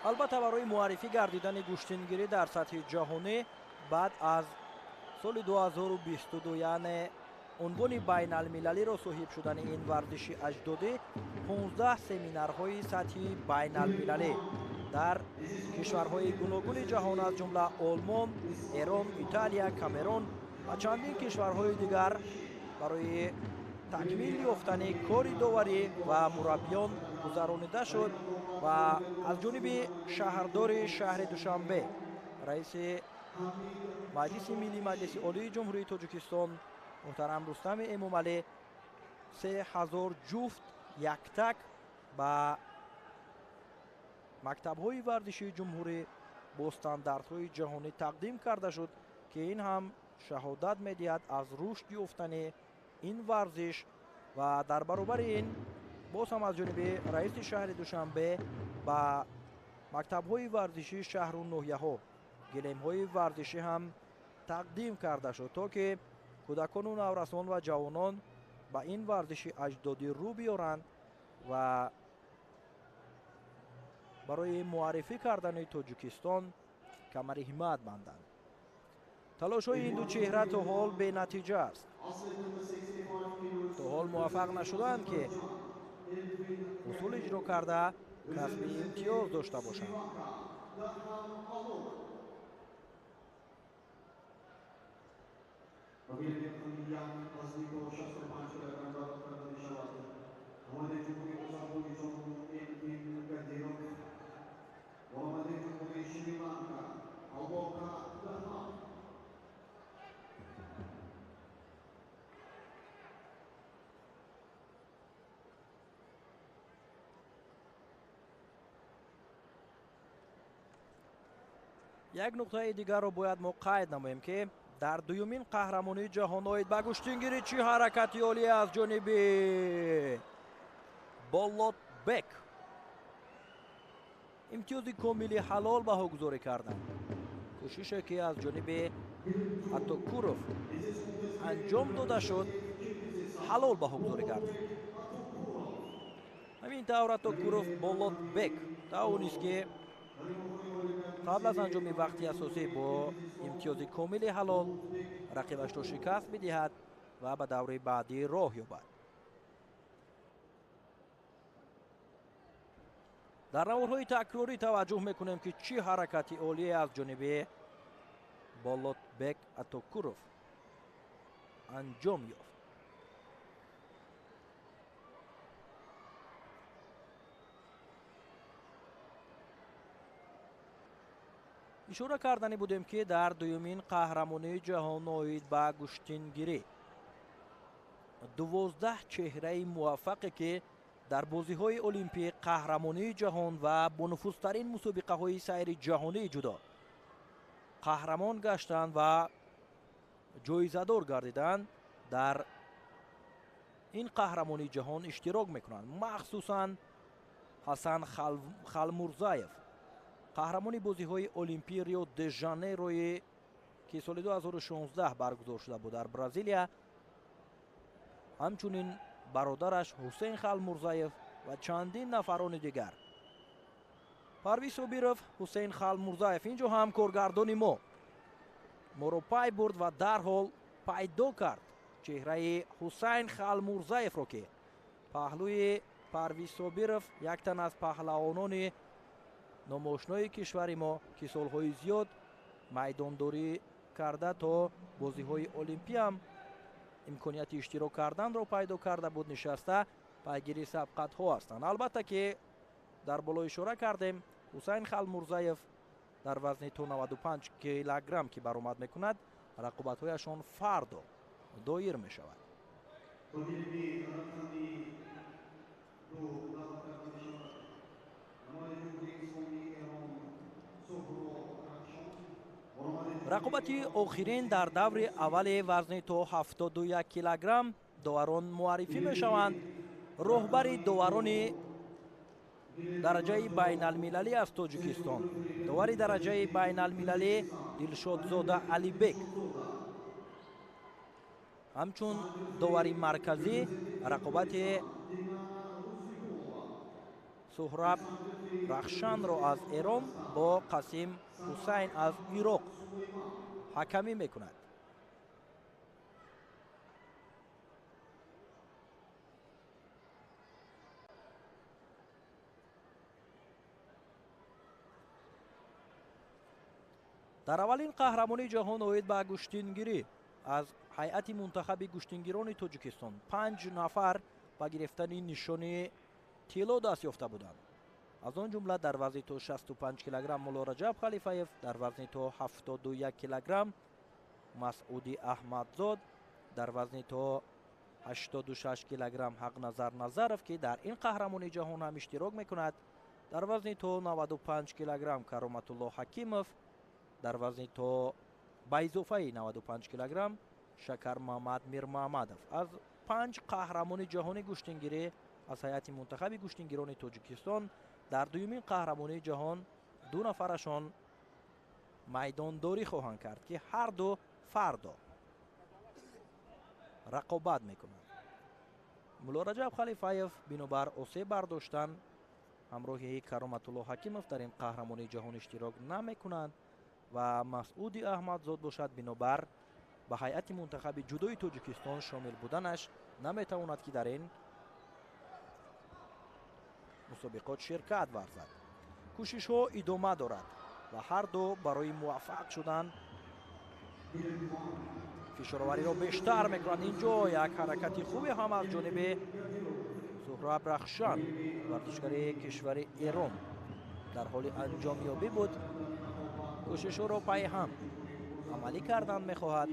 албатта барои муаррифӣ гардидани гӯштингирӣ дар сатҳи ҷаҳонӣ баъд аз соли 2022 яъне унвони байналмилалиро соҳиб шудани ин варзиши аҷдодӣ 15 семинарҳои сатҳи байналмилалӣ дар кишварҳои гуногуни ҷаҳон аз ҷумла олмон, эрон, италия, камерун ва чандин кишварҳои дигар барои такмил ёфтани кори доварӣ ва мураббиён гузаронида шуд ва аз ҷониби шаҳрдори шаҳри Душанбе раиси маҷлиси миллии маҷлиси олии ҷумҳурии Тоҷикистон муҳтарам Рустами Эмомалӣ 3000 ҷуфт яктак ба мактабҳои варзишии ҷумҳурӣ бо стандартҳои ҷаҳонӣ тақдим карда шуд ки ин ҳам шаҳодат медиҳад аз рушд ёфтани ин варзиш ва дар баробари ин боз ҳам аз ҷониби раиси шаҳри Душанбе ба мактабҳои варзишии шаҳру ноҳияҳо гилемҳои варзишӣ ҳам тақдим карда шуд то ки кӯдакону наврасон ва ҷавонон ба ин варзиши аҷдодӣ рӯ биёранд ва барои муаррифӣ кардани Тоҷикистон камари ҳиммат банданд. талошҳои ин ду чеҳра то ҳол бенатиҷа аст. то ҳол муваффақ нашуданд ки усул иҷро карда касби имтиёз дошта бошанд. як нуқтаи дигарро бояд мо қайд намоем ки дар дуюмин қаҳрамонии ҷаҳон оид ба гӯштингирӣ чӣ ҳаракати олие аз ҷониби Болотбек имтиёзи комили ҳалол баҳогузорӣ карданд. кӯшише ки аз ҷониби Атокуров анҷом дода шуд ҳалол баҳогузорӣ гардид. ҳамин тавр Атокуров Болотбек тавонист ки қабл аз анҷоми вақти асосӣ бо имтиёзи комили ҳалол рақибашро шикаст бидиҳад ва ба давраи баъдӣ роҳ ёбад. дар наворҳои такрорӣ таваҷҷӯҳ мекунем ки чӣ ҳаракати олие аз ҷониби Болотбек Атокуров анҷом ёфт. ишора кардани будем ки дар дуюмин қаҳрамонии ҷаҳон оид ба гӯштингирӣ 12 чеҳраи муваффақе ки дар бозиҳои олимпии қаҳрамонии ҷаҳон ва бо нуфузтарин мусобиқаҳои сайри ҷаҳонии ҷудо қаҳрамон гаштанд ва ҷоизадор гардиданд дар ин қаҳрамонии ҷаҳон иштирок мекунанд. махсусан Ҳасан Халмурзаев қаҳрамони бозиҳои олимпии Рио де Жанейрои ки соли 2016 баргузор шуда буд дар Бразилия, ҳамчунин бародараш Ҳусейн Халмурзаев ва чандин нафарони дигар. Парвиз Собиров, Ҳусейн Халмурзаев инҷо ҳам коргардони моро пай бурд ва дарҳол пайдо кард чеҳраи Ҳусейн Халмурзаевро ки паҳлӯи Парвиз Собиров як тан аз паҳлавонони номошнои кишвари мо ки солҳои зиёд майдондорӣ карда то бозиҳои олимпиам имконияти иштирок карданро пайдо карда буд, нишаста пайгири сабқатҳо ҳастанд. албатта ки дар боло ишора кардем ҳусайн халмурзаев дар вазни то 95 килограмм ки баромад мекунад, рақобатҳояшон фардо доир мешавад. рақобати охирин дар даври аввали вазни то 71 килограмм доварон муаррифӣ мешаванд. роҳбари доварони дараҷаи байналмилалӣ аз тоҷикистон, довари дараҷаи байналмилалӣ Дилшодзода Алибек, ҳамчун довари марказӣ рақобати Суҳраб Рахшанро аз Эрон бо Қасим Ҳусайн аз Ироқ ҳакамӣ мекунад. дар аввалин қаҳрамонии ҷаҳон оид ба гӯштингирӣ аз ҳайати мунтахаби гӯштингирони Тоҷикистон 5 нафар ба гирифтани нишони тилло даст ёфта буданд. аз он ҷумла дар вазни то 65 килограмм Мулло Раҷаб Халифаев, дар вазни то 71 килограмм Масъуди Аҳмадзод, дар вазни то 86 килограмм Ҳақназар Назаров ки дар ин қаҳрамонии ҷаҳон ҳам иштирок мекунад, дар вазни то 95 килограмм Кароматулло Ҳакимов, дар вазни то ба изофаи 95 килограмм Шакар Маҳмад Мирмаҳмадов. аз 5 қаҳрамони ҷаҳони гӯштингирӣ аз ҳайати мунтахаби гӯштингирони Тоҷикистон дар дуюмин қаҳрамонии ҷаҳон 2 нафарашон майдондорӣ хоҳанд кард ки ҳарду фардо рақобат мекунанд. Мулло Раҷаб Халифаев бинобар осеб бардоштан ҳамроҳи Кароматулло Ҳакимов дар ин қаҳрамонии ҷаҳон иштирок намекунанд ва Масъуди Аҳмадзод бошад бинобар ба ҳайати мунтахаби ҷудои Тоҷикистон шомил буданаш наметавонад ки дар ин мусобиқот ширкат варзад. кӯшишҳо идома дорад ва ҳарду барои муваффақ шудан фишоровариро бештар мекунанд. инҷо як ҳаракати хубе ҳам аз ҷониби Суҳраб Рахшан, варзишгари кишвари Эрон, дар ҳоли анҷомёбӣ буд. кӯшишҳоро пайҳам амалӣ кардан мехоҳад,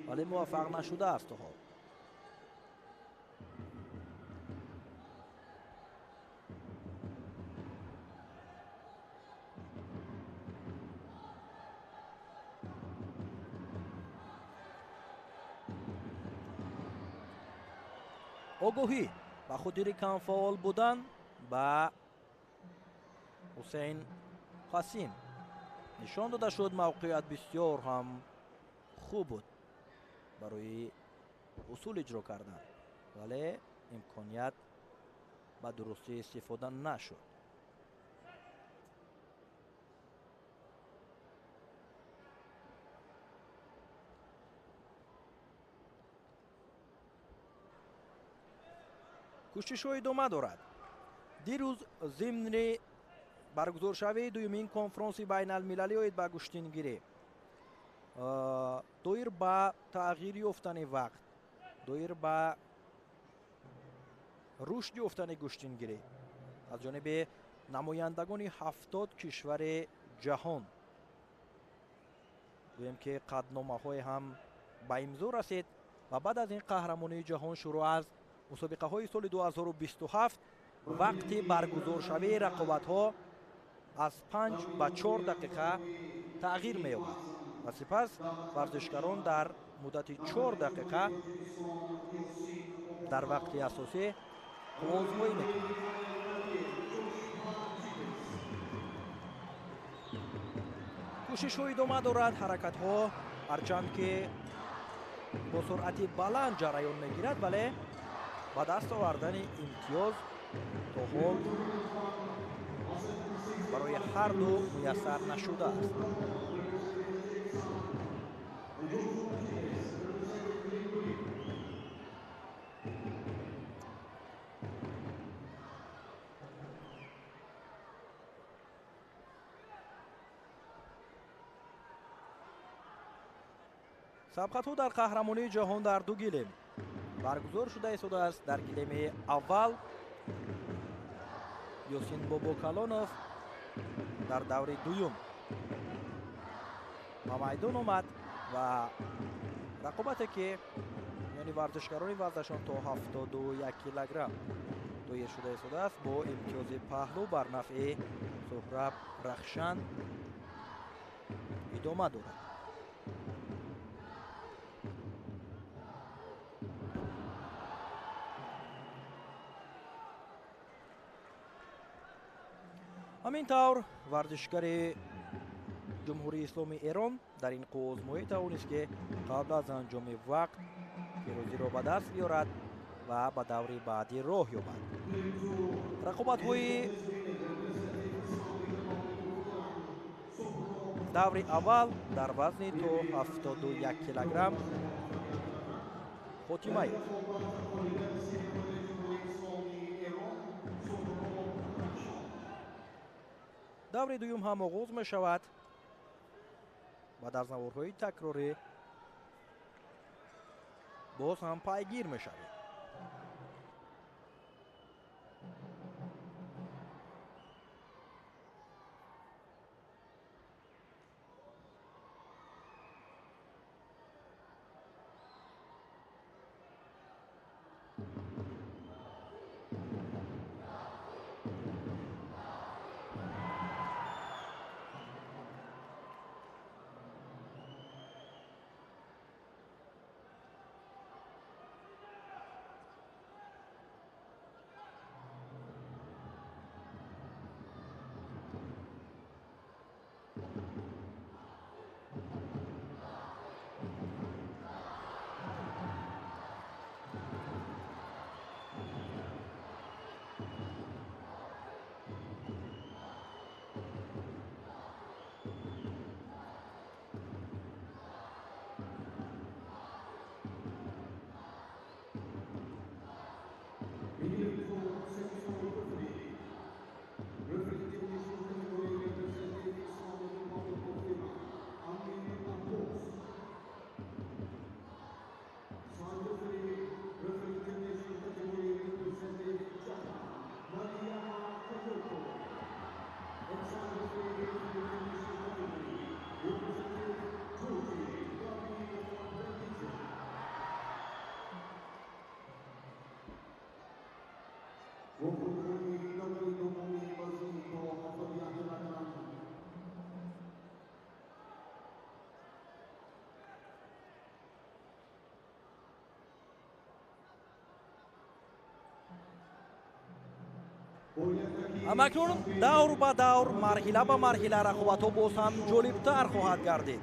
вале муваффақ нашудааст то ҳол. огоҳӣ ба худири камфаъол будан ба ҳусейн қасим нишон дода шуд. мавқеият бисёр ҳам хуб буд барои усул иҷро кардан, вале имконият ба дурустӣ истифода нашуд. кӯшишҳо идома дорад. дирӯз зимни баргузоршавии дуюмин конфронси байналмилалӣ оид ба гӯштингирӣ доир ба тағйир ёфтани вақт, доир ба рушд ёфтани гӯштингирӣ аз ҷониби намояндагони 70 кишвари ҷаҳон. гӯем ки қадномаҳое ҳам ба имзо расид ва баъд аз ин қаҳрамонии ҷаҳон шуруъ аз мусобиқаҳои соли 2027 вақти баргузоршавии рақобатҳо аз 5 ба 4 дақиқа тағйир меёбад ва сипас варзишгарон дар муддати 4 дақиқа дар вақти асосӣ овозҳоӣ мекунанд. кӯшишҳо идома дорад. ҳаракатҳо ҳарчанд ки бо суръати баланд ҷараён мегирад, вале ба даст овардани имтиёз то ҳол барои ҳарду муяссар нашудааст. сабқатҳо дар қаҳрамонии ҷаҳон дар ду гилем баргузор шуда истодааст. дар гилеми аввал Ёсин Бобокалонов дар даври дуюм ба майдон омад ва рақобате ки яъни варзишгарони вазнашон то 71 килограмм доир шуда истодааст бо имтиёзи паҳлӯ бар нафъи Суҳраб Рахшан идома дорад. ҳамин тавр варзишгари ҷумҳурии исломии Эрон дар ин қувозмоӣ тавонист ки қабл аз анҷоми вақт пирӯзиро ба даст биёрад ва ба даври баъдӣ роҳ ёбад. рақобатҳои даври аввал дар вазни то 71 килограмм хотима ёфт. даври дуюм ҳам оғоз мешавад ва дар заворҳои такрорӣ боз ҳам пайгир мешавем. ҳамакнун давр ба давр, марҳила ба марҳила рақобатҳо боз ҳам ҷолибтар хоҳад гардид.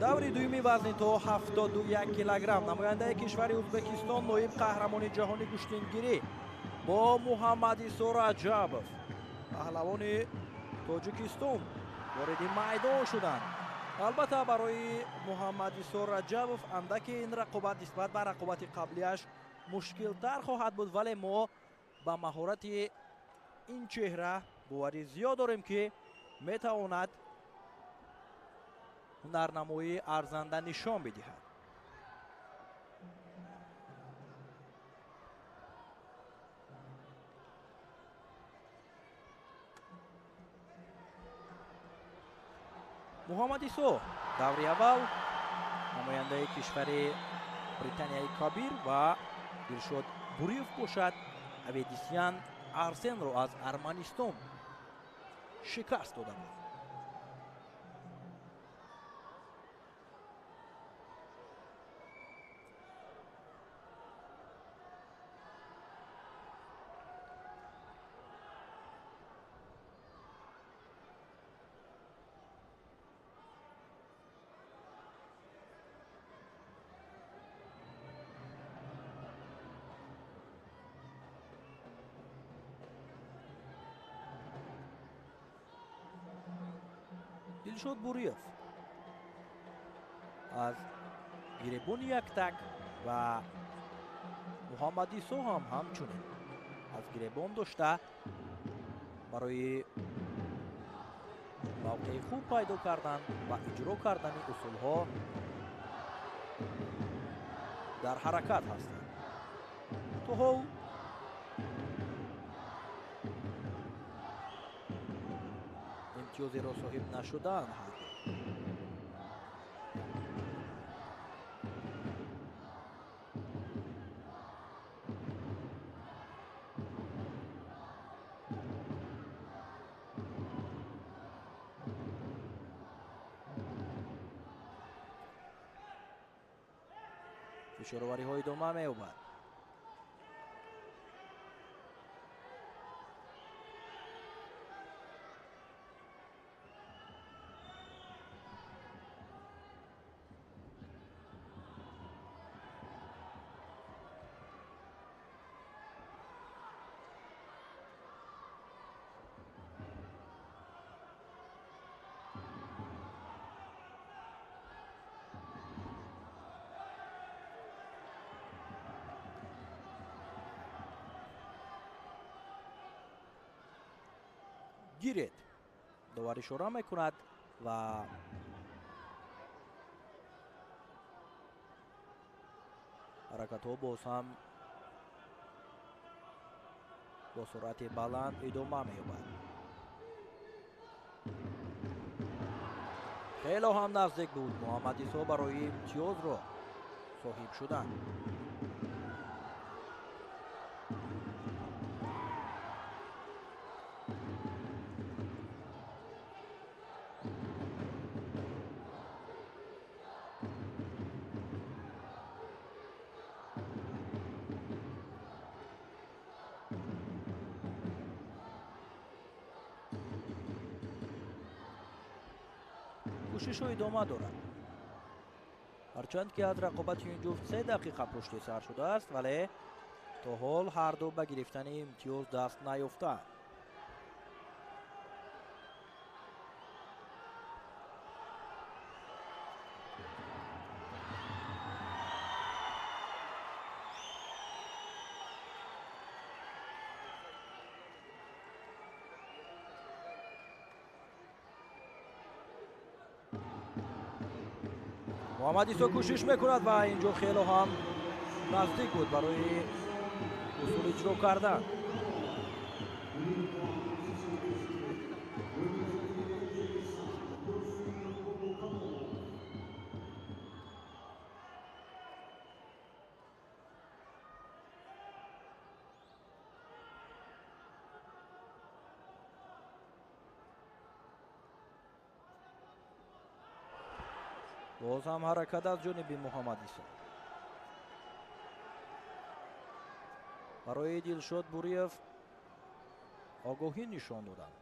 даври дуюми вазни то 71 килограмм намояндаи кишвари Ӯзбекистон ноиб қаҳрамони ҷаҳони куштингирӣ бо Муҳаммадисо Раҷабов паҳлавони Тоҷикистон вориди майдон шуданд. албатта барои Муҳаммадисо Раҷабов андаке ин рақобат нисбат ба рақобати қаблияш мушкилтар хоҳад буд, вале мо ба маҳорати ин чеҳра боварӣ зиёд дорем ки метавонад ҳунарнамоии арзанда нишон бидиҳад. муҳаммадисо даври аввал намояндаи кишвари Британияи Кабир ва Дилшод Буриев бошад, Аведисян Арсенро аз Арманистон шикаст дода буд. Дилшод Буриев аз гиребони яктак ва Муҳаммадисо ҳам ҳамчунин аз гиребон дошта барои мавқеи хуб пайдо кардан ва иҷро кардани усулҳо дар ҳаракат ҳастанд. то ҳол امتیازی را صاحب نشدند هر دو. فشارآوری های ادامه می‌یابد. گیرید داور اشاره میکند و حرکت ها باز هم با سرعت بلند ادامه می‌یابد. خیلی هم نزدیک بود محمد عیسی برای امتیاز را صاحب شدن. کوشش رو ادامه دارد. هرچند که از رقابت این جفت 3 دقیقه پشت سر شده است ولی تا حال هر دو به گرفتن امتیاز دست نیافتند. محمد عیسی کوشش میکند و اینجا خیلی هم نزدیک بود برای اصول اجرا کردن. باز هم حرکت از جانب محمد عیسی برای دلشاد بوریف آگاهی نشان دادند.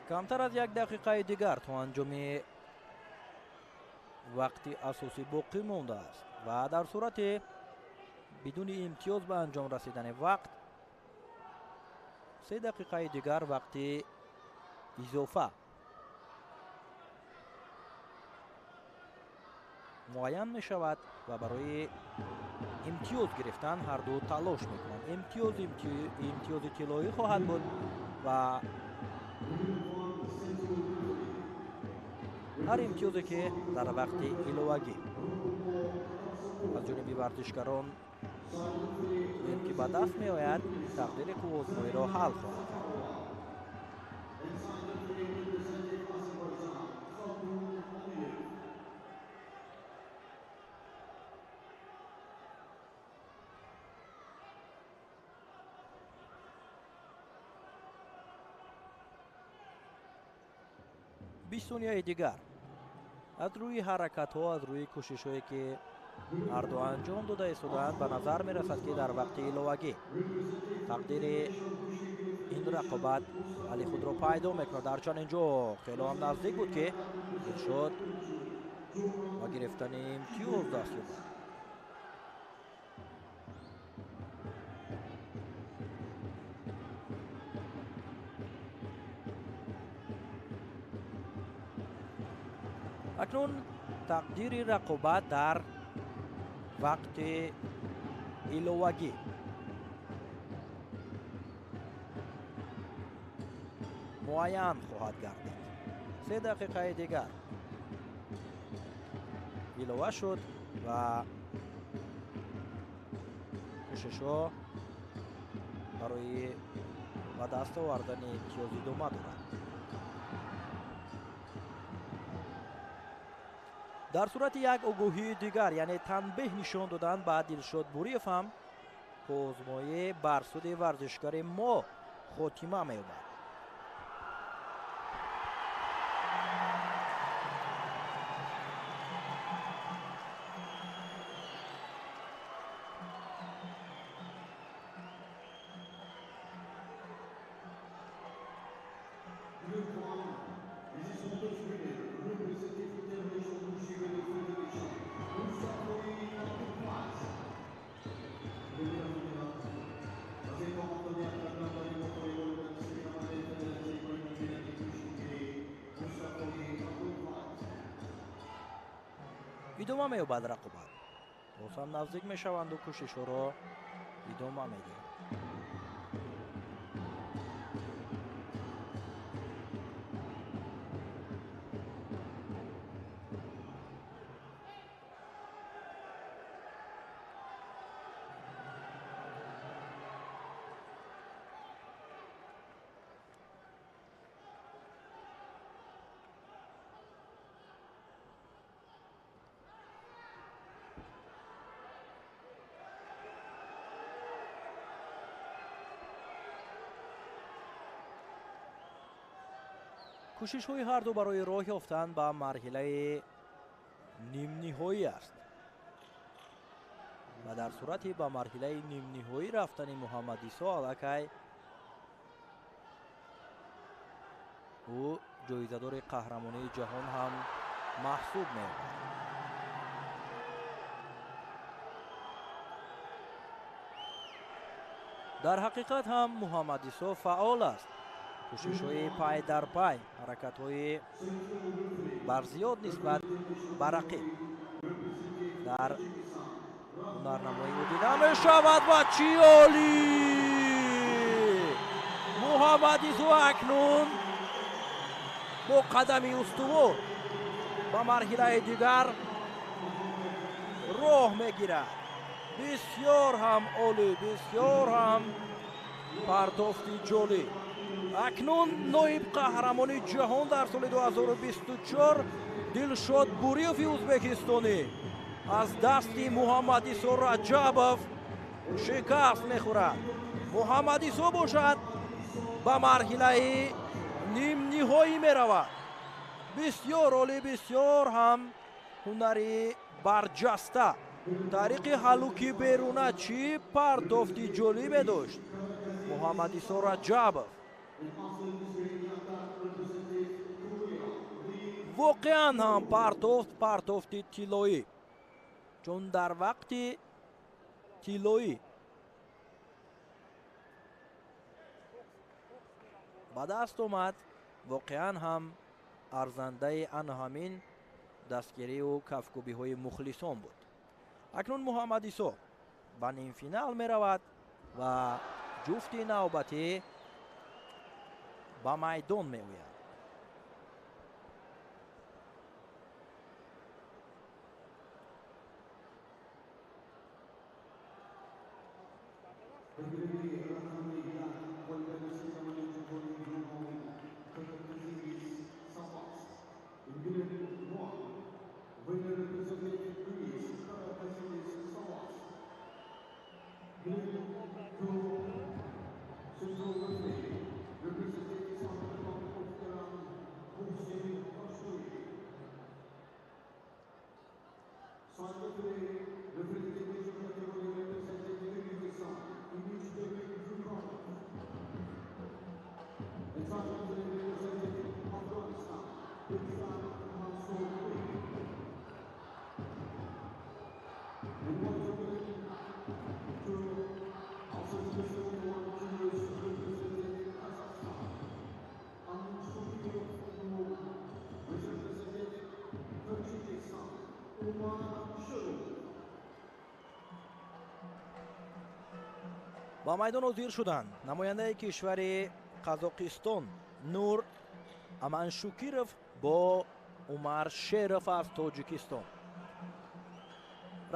کمتر از 1 دقیقه دیگر تا انجام وقتی اساسی باقی مانده است و در صورت بدون امتیاز به انجام رسیدن وقت 3 دقیقه دیگر وقتی اضافه معین می شود و برای امتیاز گرفتن هر دو تلاش می کنند. امتیاز طلایی خواهد بود و هر امتیازی که در وقت ایلوگی از جانب ورزشکاران که به دست می آید تقدیر قوازمایی را حل خواهد کرد. بیست ثانیه دیگر از روی حرکت ها، از روی کوشش هایی که هر دو انجام داده ایستادند به نظر می رسد که در وقت ایلوگی تقدیر این رقابت علی خود را پیدا میکند. درچند اینجا خیلی هم نزدیک بود که دلشاد و گرفتن امتیاز دست یابد. اکنون تقدیر رقابت در وقت ایلوگی муайян хоҳад гардид. 3 дақиқаи дигар илова шуд ва кӯшишҳо барои ба даст овардани имтиёз идома дорад. дар сурати як огоҳии дигар, яъне танбеҳ нишон додан ба Дилшод Буриев ҳам озмоӣ бар суди варзишгари мо хотима меёбад. идома меёбад рақобат. боз ҳам наздик мешаванду кӯшишҳоро идома медиҳанд. кӯшишҳои ҳарду барои роҳ ёфтан ба марҳилаи нимниҳоӣ аст ва дар сурати ба марҳилаи нимниҳоӣ рафтани Муҳаммад Исо аллакай ӯ ҷоизадори қаҳрамонии ҷаҳон ҳам маҳсуб меёбад. дар ҳақиқат ҳам Муҳаммад Исо фаъол аст. кӯшишҳои пай дар пай, ҳаракатҳои барзиёд нисбат ба рақиб дар ҳунарнамоӣ ӯ дида мешавад ва чӣ олӣ! Муҳаммад Исо акнун бо қадами устувор ба марҳилаи дигар роҳ мегирад. бисёр ҳам олӣ, бисёр ҳам партофти ҷолӣ. акнун ноиб қаҳрамони ҷаҳон дар соли 2024 Дилшод Буриёви ӯзбекистонӣ аз дасти Муҳаммад Исо Раҷабов шикаст мехӯрад. Муҳаммад Исо бошад ба марҳилаи нимниҳоӣ меравад. бисёр олӣ, бисёр ҳам ҳунари барҷаста. тариқи ҳалуки беруна чӣ партофти ҷолибе дошт Муҳаммад Исо Раҷабов. воқеан ҳам партофти тиллоӣ, чун дар вақти тиллоӣ ба даст омад, воқеан ҳам арзандаи ана ҳамин дастгирию кафкӯбиҳои мухлисон буд. акнун Муҳаммад Исо ба нимфинал меравад ва ҷуфти навбатӣ ба майдон меояд. ба майдон ҳозир шуданд намояндаи кишвари Қазоқистон нур аманшукиров бо умар шеров аз тоҷикистон.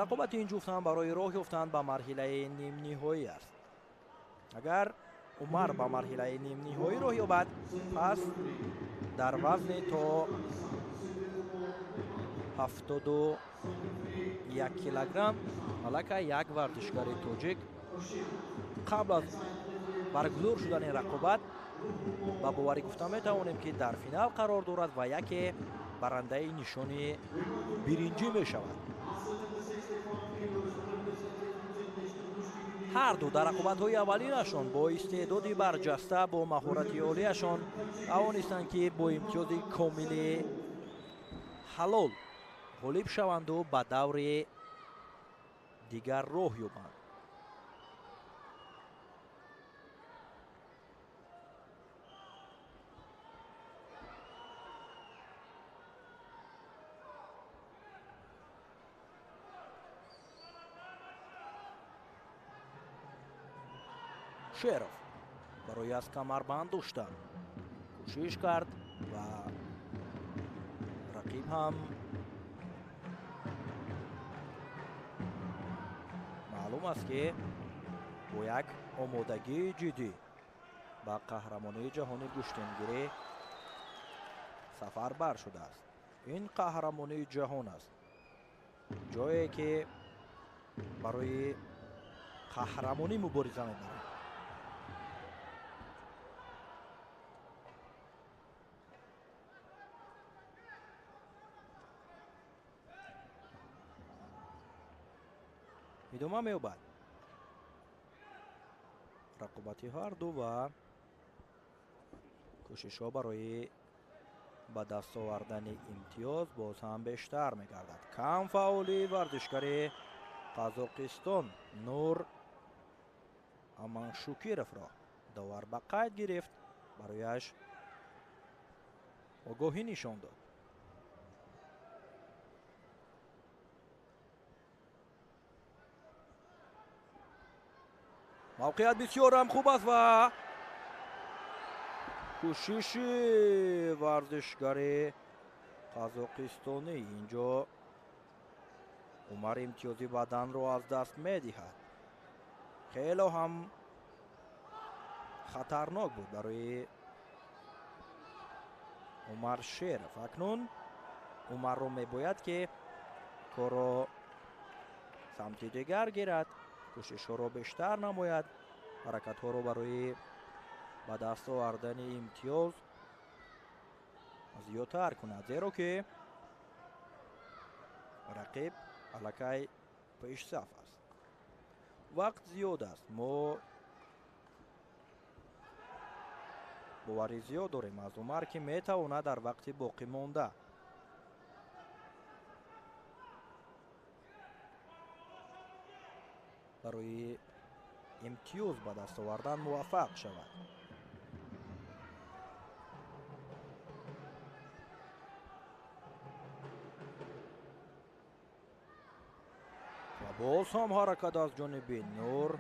рақобати ин ҷуфтан барои роҳ ёфтан ба марҳилаи нимниҳоӣ аст. агар умар ба марҳилаи нимниҳоӣ роҳ ёбад, пас дар вазни то 71 килограмм аллакай як варзишгари тоҷик қабл аз баргузор шудани рақобат ба боварӣ гуфта метавонем ки дар финал қарор дорад ва яке барандаи нишони биринҷӣ мешавад. ҳар ду дар рақобатҳои аввалинашон бо истеъдоди барҷаста, бо маҳорати олияшон тавонистанд ки бо имтиёзи комили ҳалол ғолиб шаванду ба даври дигар роҳ ёбанд. шеров барои аз камарбанд доштан кӯшиш кард ва рақиб ҳам маълум аст ки бо як омодагии ҷиддӣ ба қаҳрамонии ҷаҳони гӯштангирӣ сафарбар шудааст. ин қаҳрамонии ҷаҳон аст, ҷое ки барои қаҳрамонӣ мубориза мебарад. идома меёбад рақобати ҳарду ва кӯшишҳо барои ба даст овардани имтиёз боз ҳам бештар мегардад. камфаъоли варзишгари қазоқистон нур аманшукировро довар ба қайд гирифт, барояш огоҳӣ нишон дод. мавқеият бисёрам хуб аст ва кӯшиши варзишгари қазоқистонӣ инҷо умар имтиёзи баданро аз даст медиҳад. хело ҳам хатарнок буд барои умар шеров. акнун умарро мебояд ки корро самти дигар гирад, кӯшишҳоро бештар намояд, ҳаракатҳоро барои ба даст овардани имтиёз зиёдтар кунад, зеро ки рақиб аллакай пешсаф аст. вақт зиёд аст, мо боварӣ зиёд дорем аз умар ки метавонад дар вақти боқимонда барои имтиёз ба даст овардан муваффақ шавад. ва боз ҳам ҳаракат аз ҷониби нур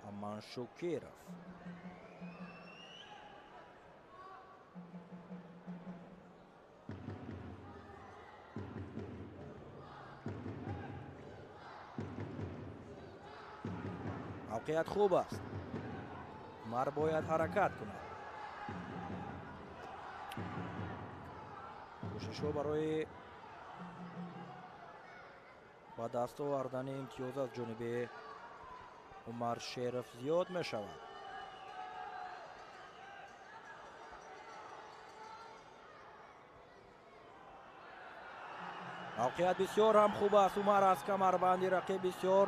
аманшукиров. мавқеият хуб аст, умар бояд ҳаракат кунад. кӯшишҳо барои ба даст овардани имтиёз аз ҷониби умар шеров зиёд мешавад. мавқеият бисёр ҳам хуб аст. умар аз камарбанди рақиб бисёр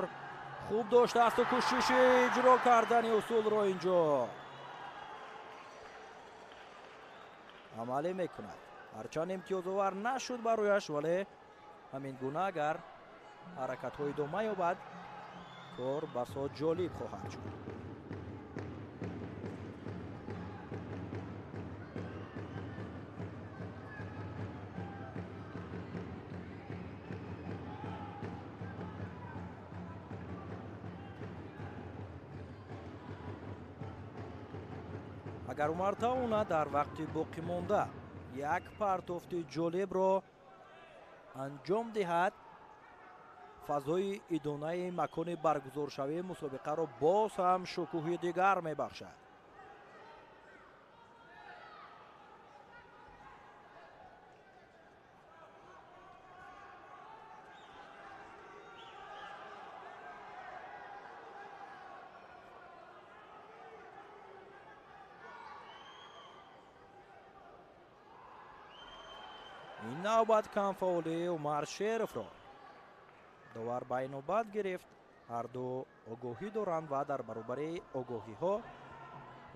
хуб доштааст ва кӯшиши иҷро кардани усулро инҷо амалӣ мекунад. ҳарчанд имтиёзовар нашуд барояш, вале ҳамин гуна агар ҳаракатҳо идома ёбад, кор басод ҷолиб хоҳад шуд. агар Умар тавонад дар вақти боқӣ монда як партофти ҷолибро анҷом диҳад, фазои идонаи макони баргузоршавии мусобиқаро боз ҳам шукӯҳи дигар мебахшад. ин навбат камфаъолии Умар Шеровро довар ба инобат гирифт. ҳарду огоҳӣ доранд ва дар баробари огоҳиҳо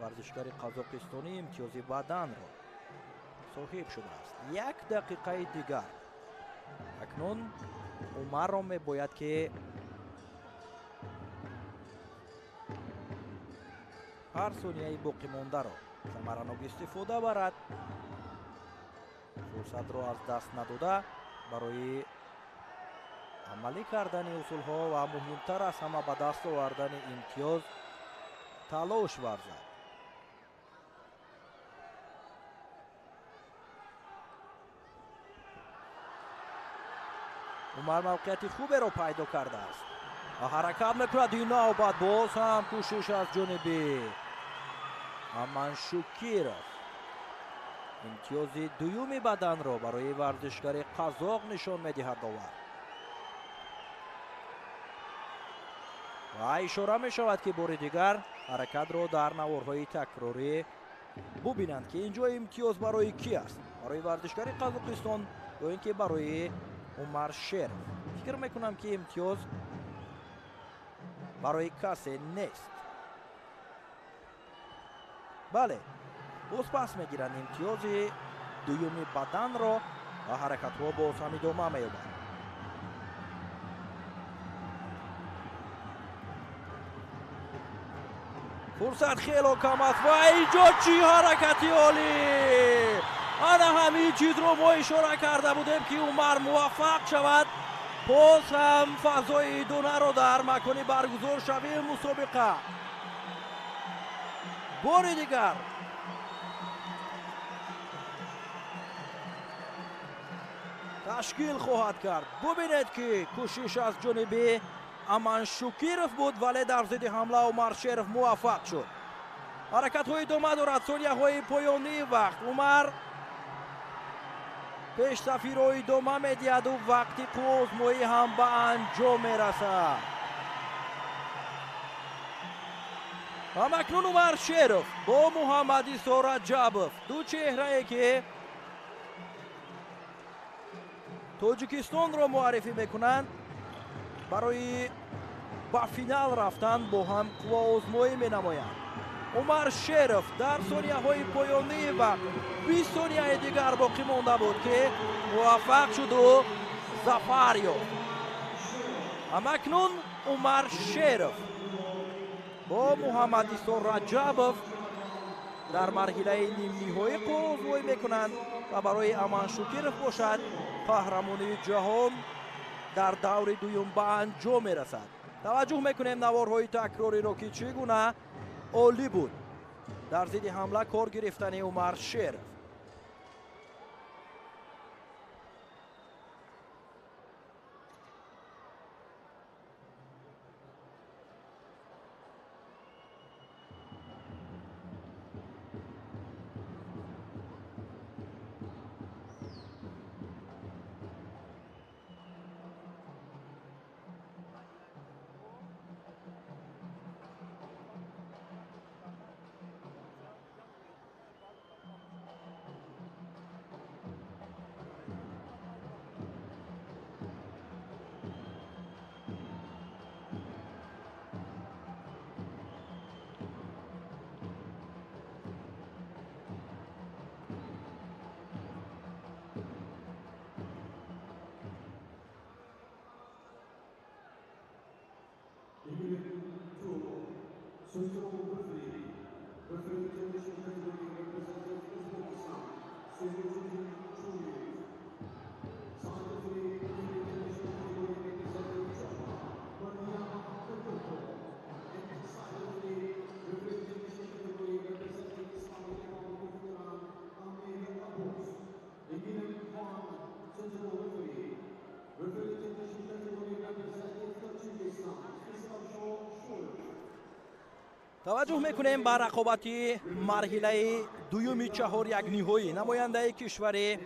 варзишгари қазоқистонӣ имтиёзи баданро соҳиб шудааст. 1 дақиқаи дигар акнун Умарро мебояд ки ҳар сонияи боқимондаро самаранок истифода барад, фурсатро аз даст надода барои амалӣ кардани усулҳо ва муҳимтар аз ҳама ба даст овардани имтиёз талош варзад. Умар мавқеияти хуберо пайдо кардааст ва ҳаракат мекунад. ин навбат боз ҳам кӯшиш аз ҷониби Аманшукиров имтиёзи дуюми баданро барои варзишгари қазоқ нишон медиҳад довар. ва ишора мешавад ки бори дигар ҳаракатро дар наворҳои такрорӣ бубинанд ки инҷо имтиёз барои ки аст, барои варзишгари Қазоқистон ё ин ки барои Умар Шеров. фикр мекунам ки имтиёз барои касе нест. бале, боз пас мегиранд имтиёзи дуюми баданро ва ҳаракатҳо боз ҳам идома меёбанд. фурсат хело кам аст ва инҷо чӣ ҳаракати олӣ! ана ҳамин чизро мо ишора карда будем ки Умар муваффақ шавад. боз ҳам фазои идонаро дар макони баргузоршавии мусобиқа бори дигар ташкил хоҳад кард. бубинед ки кӯшиш аз ҷониби Аманшукиров буд, вале дар зидди ҳамла Умар Шеров муваффақ шуд. ҳаракатҳо идома дорад. сонияҳои поёнии вақт. Умар пешсафиро идома медиҳаду вақти қувозмоӣ ҳам ба анҷом мерасад. ҳамакнун Умар Шеров бо Муҳаммадисо Раҷабов ду чеҳрае ки Тоҷикистонро муаррифӣ мекунанд, барои ба финал рафтан бо ҳам қувваозмоӣ менамоянд. Умар Шеров дар сонияҳои поёнии вақт 20 сонияи дигар боқӣ монда буд ки муваффақ шуду зафар ёфт. ҳамакнун Умар Шеров бо Муҳаммадисо Раҷабов дар марҳилаи нимниҳоӣ қувваозмоӣ мекунанд ва барои Аманшукиров бошад қаҳрамонии ҷаҳон дар даври дуюм ба анҷом мерасад. таваҷҷӯҳ мекунем наворҳои такрориро ки чӣ гуна олӣ буд дар зидди ҳамла кор гирифтани Умар Шеров. توجه میکنیم به رقابتی مرحله دویمی چهار یک نهایی نماینده کشور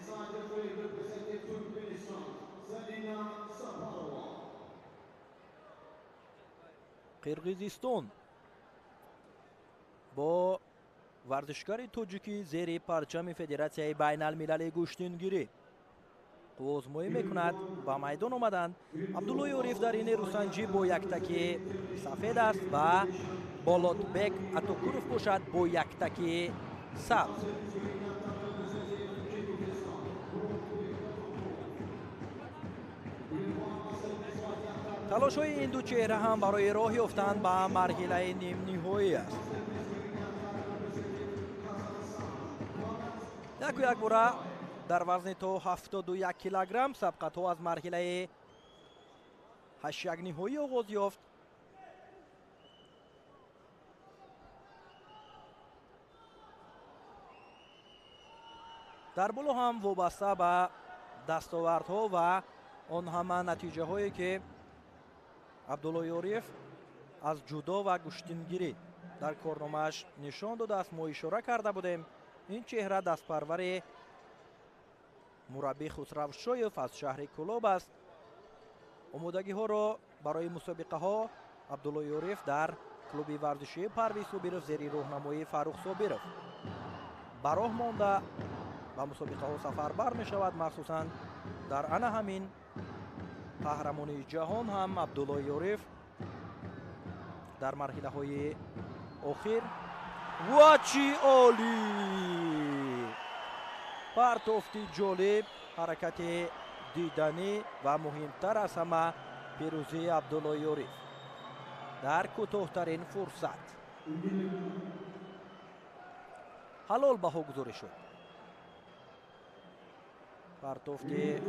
قرقیزستان با ورزشکار توجیکی زیر پرچم فدراسیون بین المللی گشتنگیری آزمایی میکند. با میدان آمدند. عبدالله یوریف در این روسنجی با یک تکی سفید است و بالاتبک اتوکوروف باشد با یک تکی سبز. تلاش های این دو چهره هم برای راه یافتن به مرحله نیم نهایی است. یک باره در وزن تا 71 کیلوگرم سبقت ها از مرحله 8 یک نهایی آغاز یافت. در بالا هم وابسته به دستاوردها و آن همه نتیجه هایی که عبدالله یوریف از جودو و گشتنگیری در کارنامه‌اش نشان داده است. ما اشاره کرده بودیم این چهره دستپرور مربی خسرو شایف از شهر کلاب است. آمادگی ها را برای مسابقه ها عبدالله یوریف در کلوب ورزشی پرویز صابرов زیر راهنمایی فاروق صابرов براه مانده و مسابقه ها سفر بر می شود. مخصوصا در آن همین قهرمانی جهان هم عبدالله یوریف در مرحله های آخر و چی عالی پرتافتی جالب، حرکت دیدنی و مهمتر از همه پیروزی عبدالله یوریف در کوتاه‌ترین فرصت حلال بها گذاری شد. پرتافتی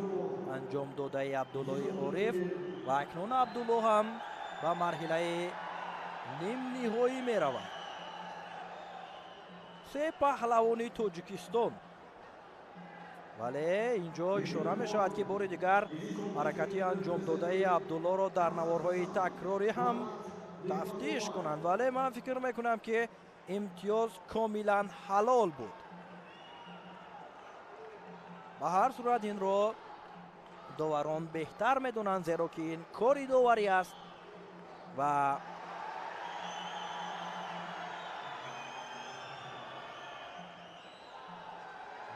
انجام داده عبدالله یوریف و اکنون عبدالله هم به مرحله نیم نهایی می رود. سه پهلوانی توجیکستان، ولی اینجا اشاره می شود که بار دیگر حرکتی انجام داده عبدالله را در نوارهای تکراری هم تفتیش کنند، ولی من فکر می کنم که امتیاز کاملا حلال بود. به هر صورت این را داوران بهتر می دونند، زیرا که این کاری داوری است و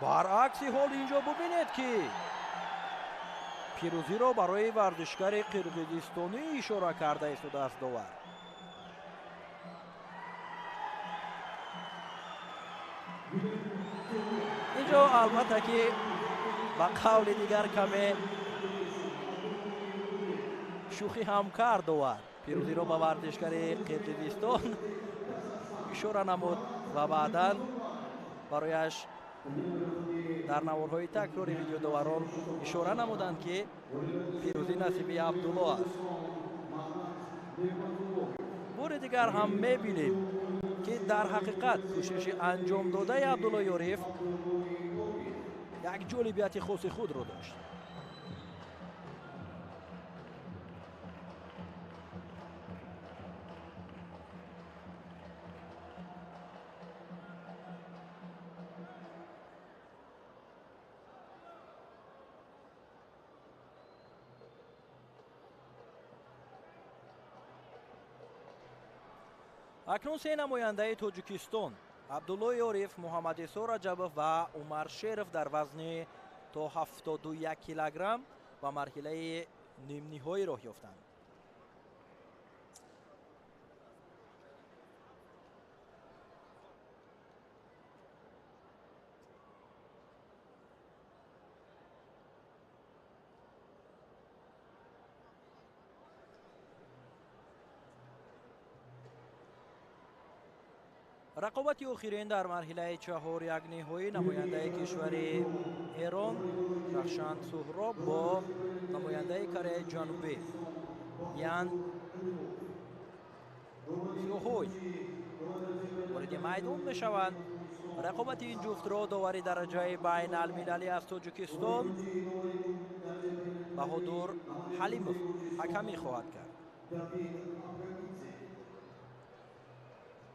برعکس حال اینجا ببینید که پیروزی را برای ورزشکار قرقیزستانی اشاره کرده است دست داور. اینجا البته که با قول دیگر کمی شوخی هم کرد داور. پیروزی را به ورزشکار قرقیزستان اشاره نمود و بعدا برایش در نوارهای تکراری ویدیو داوران اشاره نمودند که پیروزی نصیب عبدالله است. بار دیگر هم میبینیم که در حقیقت کوشش انجام داده عبدالله یوریف یک جالبیت خاص خود را داشت. اکنون سه نماینده توجیکستان عبدالله یوریف، محمد عیسی رجبov و عمر شریف در وزن تا 71 کیلوگرم و مرحله نیم نهایی راه یافتند. رقابت آخرین در مرحله چهار یک نهایی نماینده کشور ایران رخشان سهراب با نماینده کره جنوبی یان سیوهوی وارد میدان می شوند. رقابت این جفت را داوری درجه بین المللی از توجیکستان بهادر حلیموف حکمی خواهد کرد.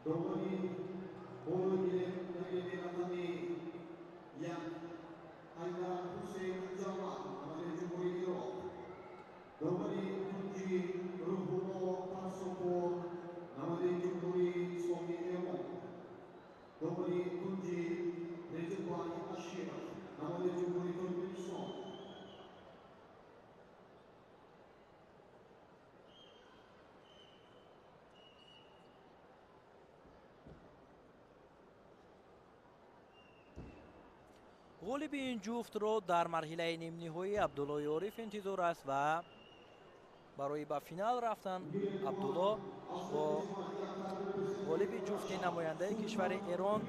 Domani Boyle Nagini yang Haidar Hussein Jawan Namanya Jumhuri Iraq Domani Kunji Ruhumo Pasopor Namanya Jumhuri Suami Emon Domani Kunji Rejepai Ashir Namanya Jumhuri Turkmenistan غالب این جفت رو در مرحله نیم نهایی عبدالله عارف انتظار است و برای به فینال رفتن عبدالله با غالب جفت نماینده کشور ایران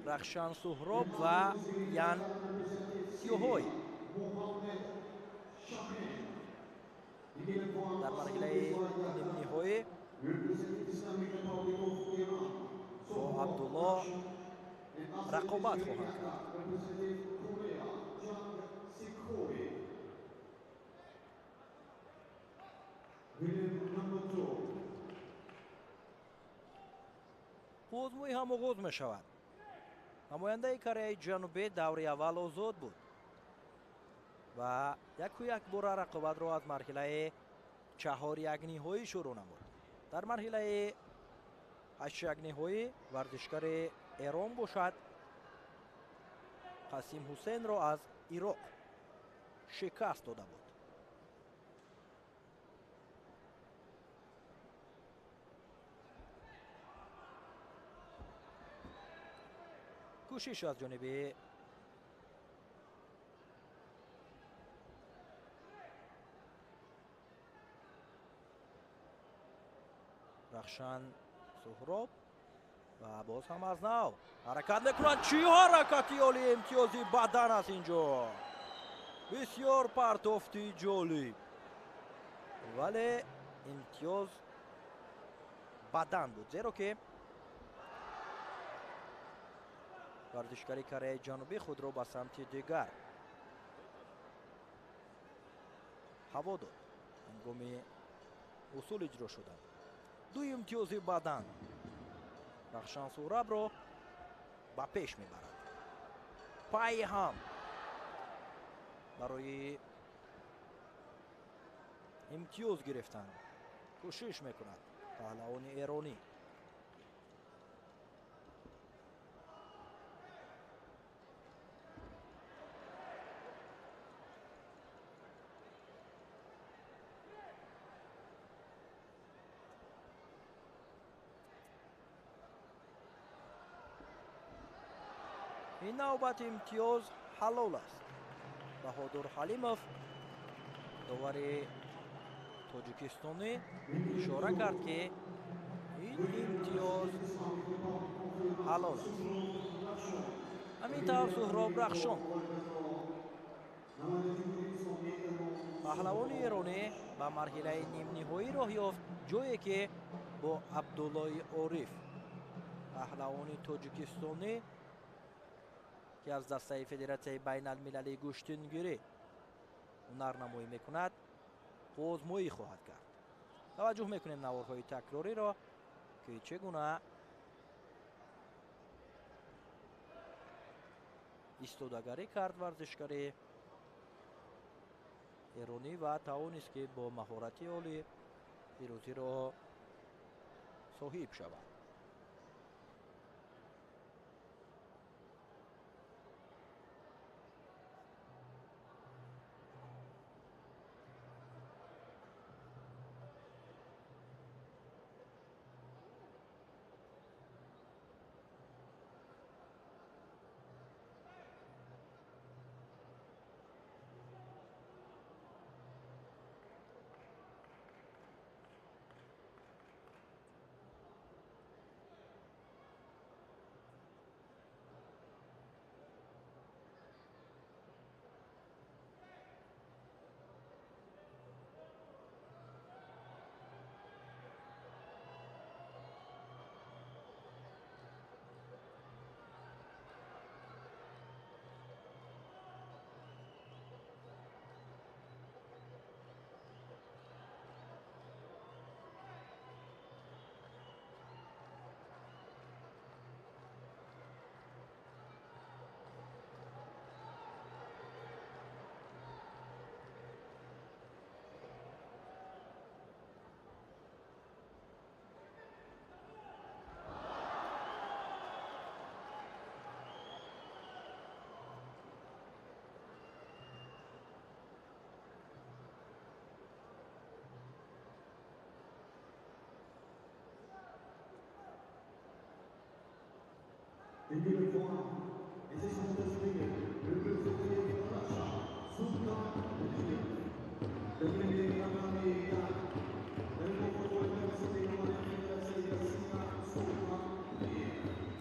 رخشان سهراب و یان تیوهوی در مرحله نیم نهایی با عبدالله رقابت خواهند کرد. قوزموی هم آغاز می شود. نماینده کره جنوبی دوره اول آزاد بود و یک بار رقابت را از مرحله چهار یک نهایی شروع نمود. در مرحله 8 یک نهایی ورزشکار ایران باشد قاسم حسین را از عراق شکست داده بود. کوشش از جانب رخشان سهراب و باز هم از نو حرکت میکنند. چی حرکتی عالی امتیازی بدن است اینجا، بسیار پرتافتی جالب، ولی امتیاز بدن بود، زیرا که ورزشکاری کره جنوبی خود را به سمت دیگر هوا داد. هنگام اصول اجرا شدن دو امتیازی بدن رخشان سهراب را به پیش میبرد. پای هم برای امتیاز گرفتن کوشش میکند پهلوان ایرانی. این نوبت امتیاز حلال است. بهادر حلیمов داور تاجیکستانی اشاره کرد که این امتیاز حلال است. همینطور سهراب رخشان پهلوان ایرانی به مرحله نیم نهایی راه یافت، جایی که با عبدالله عارف پهلوان تاجیکستانی که از دسته فدراسیون بین المللی گشتنگیری هنرنمایی میکند آزمایی خواهد کرد. توجه میکنیم نوارهای تکراری را که چگونه ایستادگری کرد ورزشکار ایرانی و توانست که با مهارت عالی پیروزی را صاحب شود.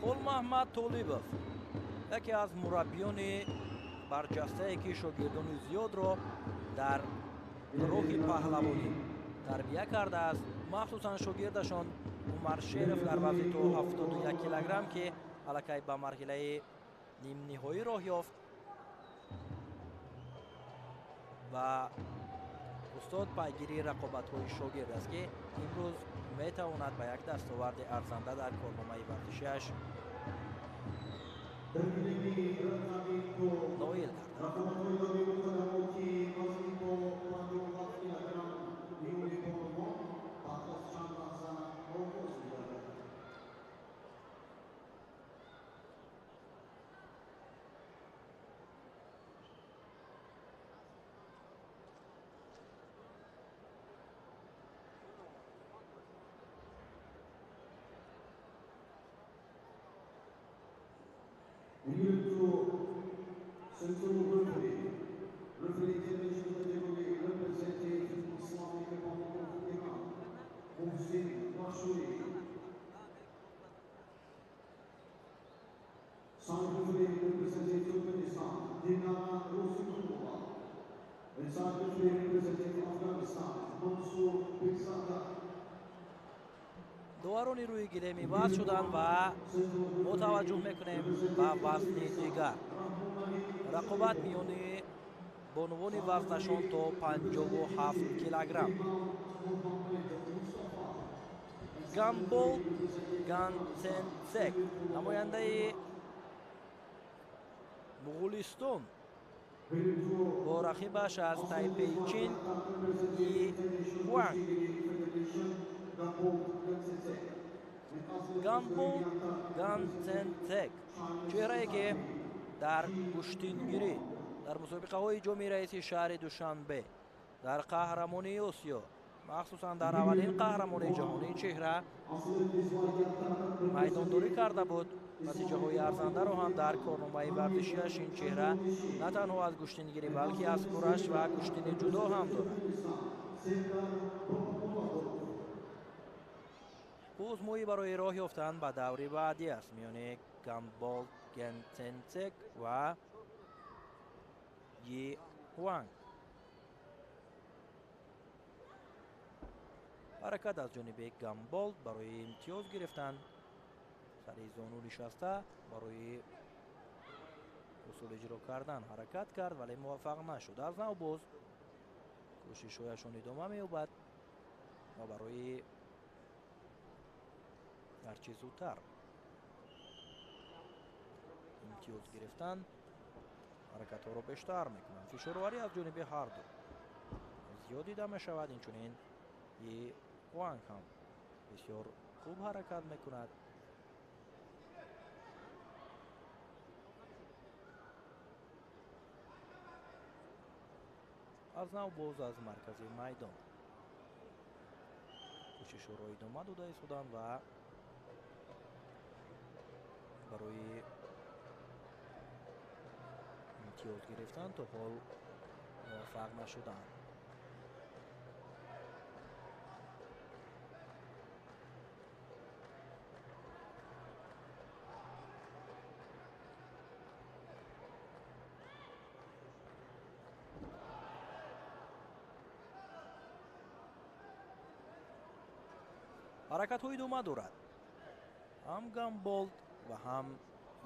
Гулмаҳмад Толибов яке аз мураббиёни барҷастае ки шогирдони зиёдро дар роҳи паҳлавонӣ тарбия кардааст, махсусан шогирдашон Умар Шеров дар вазни то 71 килограмм ки аллакай ба марҳилаи нимниҳоӣ роҳ ёфт ва устод пайгири рақобатҳои шогирд аст ки имрӯз метавонад ба як дастоварди арзанда дар корномаи варзишиаш ноил гардад. доварони рӯи гиле меваз шуданд ва мо таваҷҷӯҳ мекунем ба вазни дигар. Рақобат миёни бонувони вазнашон то 57 килограмм. Гамбол Гансенсек намояндаи Муғулистон бо рақибаш аз Тайпейчин Йихуан. Гамбол Гансенсек чеҳрае ки дар куштингирӣ дар мусобиқаҳои ҷоми раиси шаҳри Душанбе дар қаҳрамонии Осиё, махсусан дар аввалин қаҳрамонии ҷаҳон ин чеҳра майдондорӣ карда буд. натиҷаҳои арзандаро ҳам дар корномаи варзишиаш ин чеҳра на танҳо аз куштингирӣ балки аз кураш ва куштини ҷудо ҳам дорад. узмӯӣ барои роҳ ёфтан ба даври баъдӣ аст миёни Гамбол Гансенсек ва Йихуан. ҳаракат аз ҷониби Гамбол барои имтиёз гирифтан сари зону нишаста барои усул иҷро кардан ҳаракат кард, вале муваффақ нашуд. аз нав боз кӯшишҳояшон идома меёбад ва барои ҳарчи зудтар имтиёз гирифтан ҳаракатҳоро бештар мекунанд. фишороварӣ аз ҷониби ҳарду зиёд дида мешавад. инчунин Йихуан ҳам бисёр хуб ҳаракат мекунад. аз нав боз аз маркази майдон кӯшишҳоро идома дода истоданд ва барои имтиёз гирифтан то ҳол муваффақ нашуданд. ҳаракатҳо идома дорад. ҳам Гамболд ва ҳам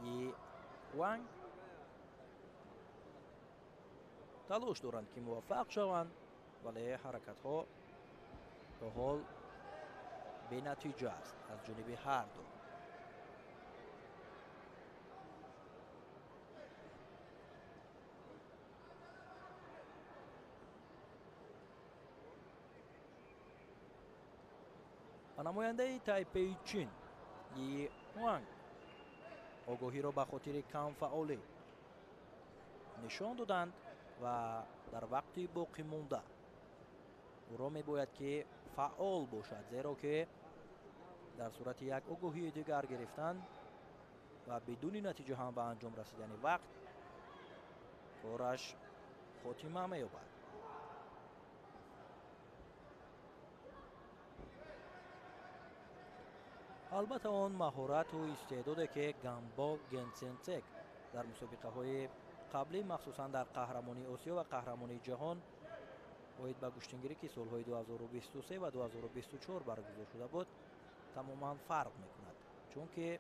Йихуан талош доранд ки муваффақ шаванд, вале ҳаракатҳо то ҳол бенатиҷа аст аз ҷониби ҳарду. ва намояндаи Тайпейчин Йихуан огоҳиро ба хотири камфаъолӣ нишон доданд ва дар вақти боқимонда ӯро мебояд ки фаъол бошад, зеро ки дар сурати як огоҳии дигар гирифтан و بدون نتیجه هم به انجام رسیدن وقت کارش خاتمه می‌یابد. البته آن مهارت و استعدادی که گامبول گنسنسک در مسابقه‌های قبلی مخصوصا در قهرمانی آسیا و قهرمانی جهان اوید به گشتنگیری که سالهای 2023 و 2024 برگزار شده بود تماما فرق میکند، چون که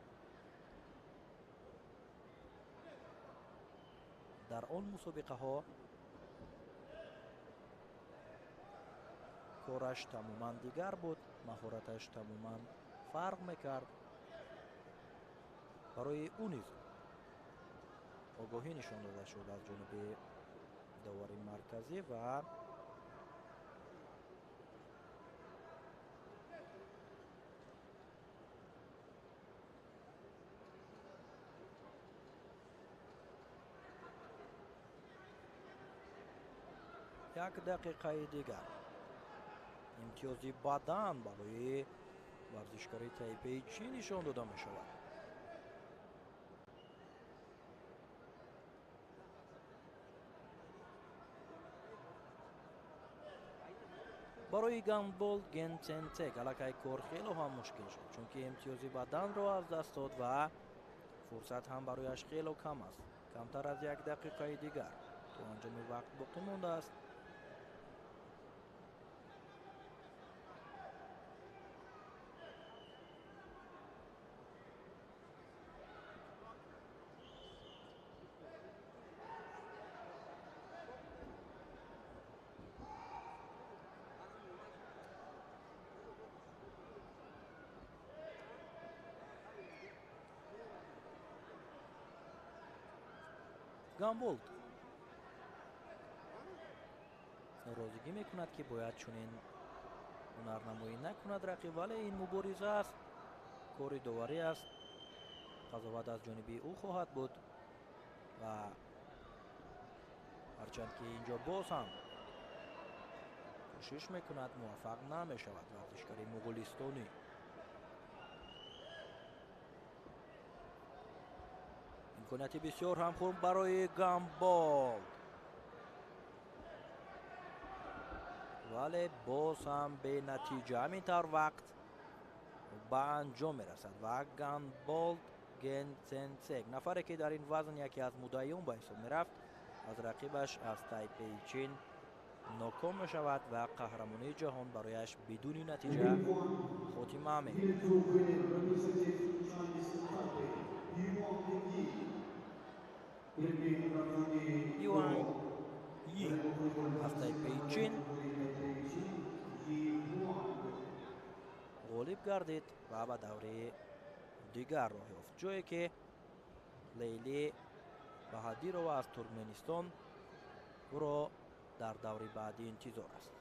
در آن مسابقه ها کارش تماما دیگر بود، مهارتش تماما فرق میکرد. برای او نیز آگاهی نشان داده شد از جانب داور مرکزی و یک دقیقه دیگر امتیازی بدن برای ورزشکاری تایپه چین نشان داده می شود. برای گامبول گنسنسک الکی کار خیلی هم مشکل شد، چون که امتیازی بدن را از دست داد و فرصت هم برایش خیلی کم است. کمتر از یک دقیقه دیگر تا انجام وقت باقی مانده است. گامبول ناراضگی میکند که باید چنین هنرنمایی نکند رقیب، ولی این مبارزه است، کار داوری است، قضاوت از جانب او خواهد بود و هرچند که اینجا باز هم کوشش میکند موفق نمیشود ورزشکار مغولستانی. امکانیت بسیار هم خوب برای گامبول، ولی باز هم به نتیجه همینطور وقت به انجام میرسد و گامبول گنسنسک نفری که در این وزن یکی از مدعیان به حساب میرفت از رقیبش از تایپه چین ناکام می شود و قهرمانی جهان برایش بدون نتیجه خاتمه می‌یابد. یوان یی از تایپه چین غالب گردید و به دوره دیگر راه یافت، جایی که لیلی بهادی رو از ترکمنستان او را در دوره بعدی انتظار است.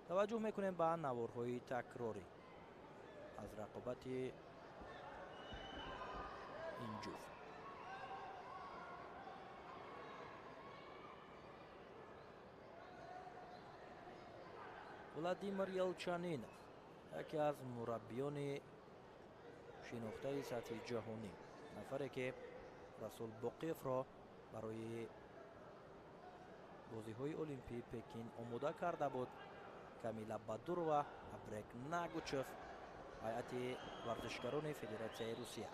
توجه میکنیم به نوارهای تکراری از رقابت این جفت. ولادیمیر یلچنین یکی از مربیان شناخته سطح جهانی، نفری که رسول باقیف را برای بازی‌های المپیک پکین آماده کرده بود. کامیلا بادوروا، ابرک ناگوچف، هیئت ورزشکاران فدراسیون روسیه.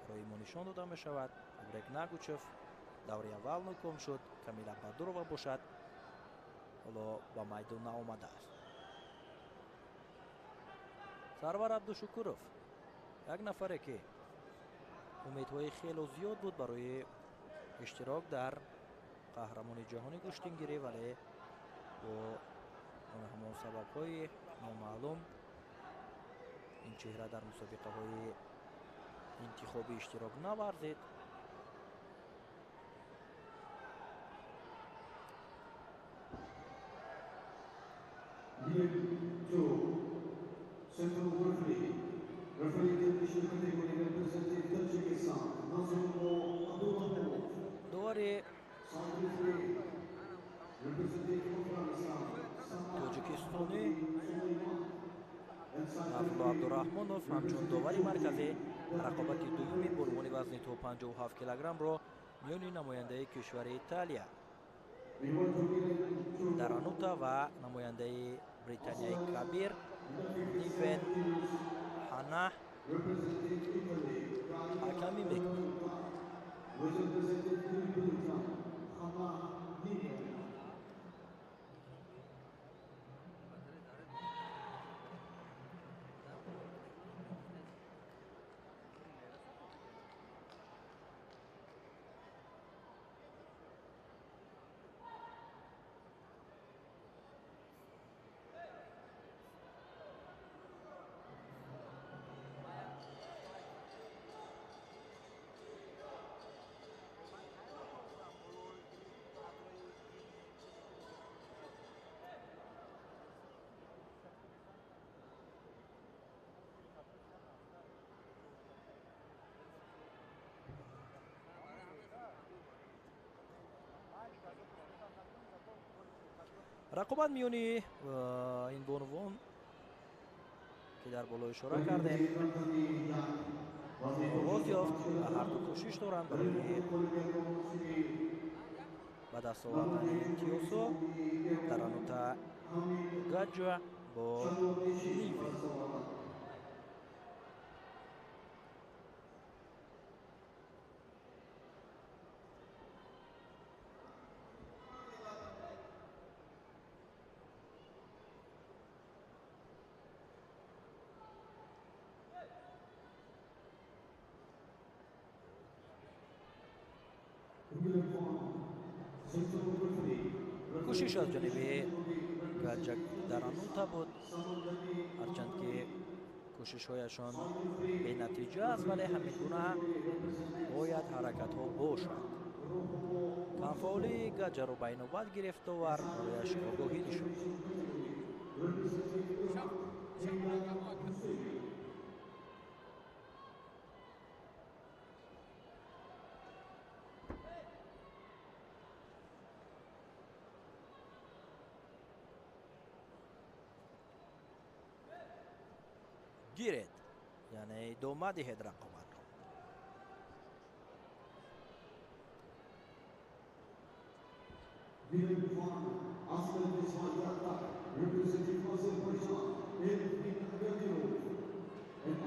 برای ما نشان داده می شود ابرک ناگوچف دوره اول ناکام شد، کامیلا بادوروا باشد حالا با میدان نآمده است. سرور عبدالشکورов یک نفره که امیدهای خیلی زیاد بود برای اشتراک در قهرمانی جهانی گشتنگیری، ولی با همان سبب‌های نامعلوم این چهره در مسابقه‌های انتخابی اشتراک نورزید. داور تاجیکستانی نازل عبدالرحمانوف همچون داوری مرکزی رقابت دومی بانوان وزن تا 57 کیلوگرم میان نماینده کشور ایتالیا درانوتا و نماینده بریتانیای کبیر نیون هانه حکمی میکنند. رقابت میونی این بانوان که در بالا اشاره کردیم آغاز یافت و هر دو کوشش دارند برای به دست آوردن امتیاز درانوتا گاجا با نیوی. کوشش از جانب گاجا درانوتا بود، هرچند که کوشش هایشان به نتیجه است، ولی همین گونه باید حرکت ها باشد. کمفاولی گاجا رو به نوبت گرفت و برایش آگاهی نشد. گیرد یعنی دومه دهد رقابت رو.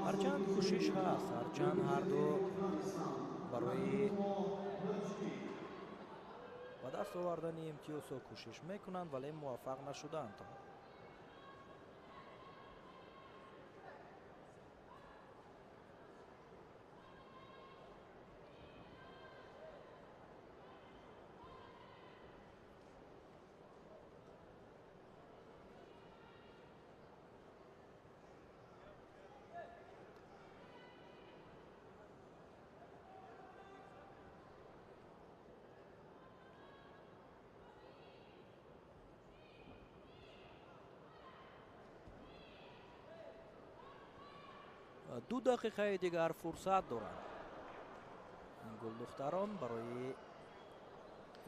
هرچند کوشش هست، هرچند هر دو برای به دست آوردن امتیاز کوشش میکنند ولی موفق نشدند. دو دقیقه دیگر فرصت دارند این گل دختران برای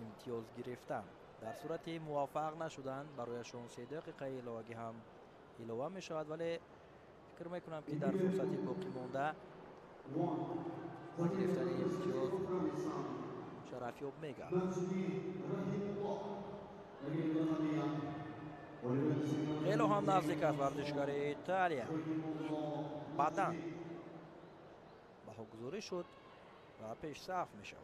امتیاز گرفتن. در صورت موفق نشدن برایشان 3 دقیقه علاوه هم علاوه می شود، ولی فکر میکنم که در فرصت باقی مانده با گرفتن امتیاز شرفیاب میگردد. خیلی هم نزدیک است ورزشکار ایتالیا، بدن بهاگذاری شد و پیش صف می شود.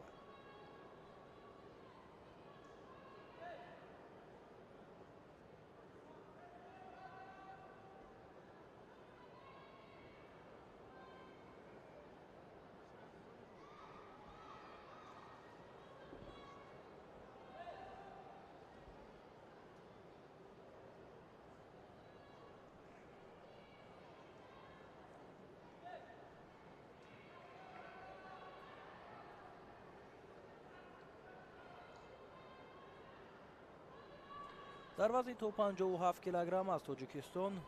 در وزن تا 57 کیلوگرم از تاجیکستان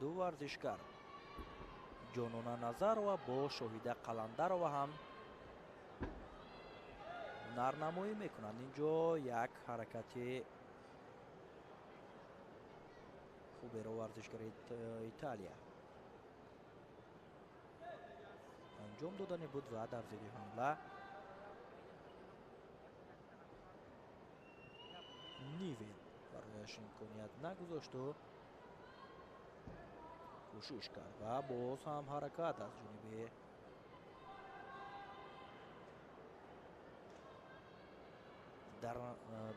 دو ورزشکار جانانه نظرова با شاهیده قلندرова هم نرنمایی میکنند. اینجا یک حرکت خوبی را ورزشکار ایتالیا انجام دادنی بود و در زیر حمله نیوین برایش امکانیت نگذاشت و کوشش کرد و باز هم حرکت از جانب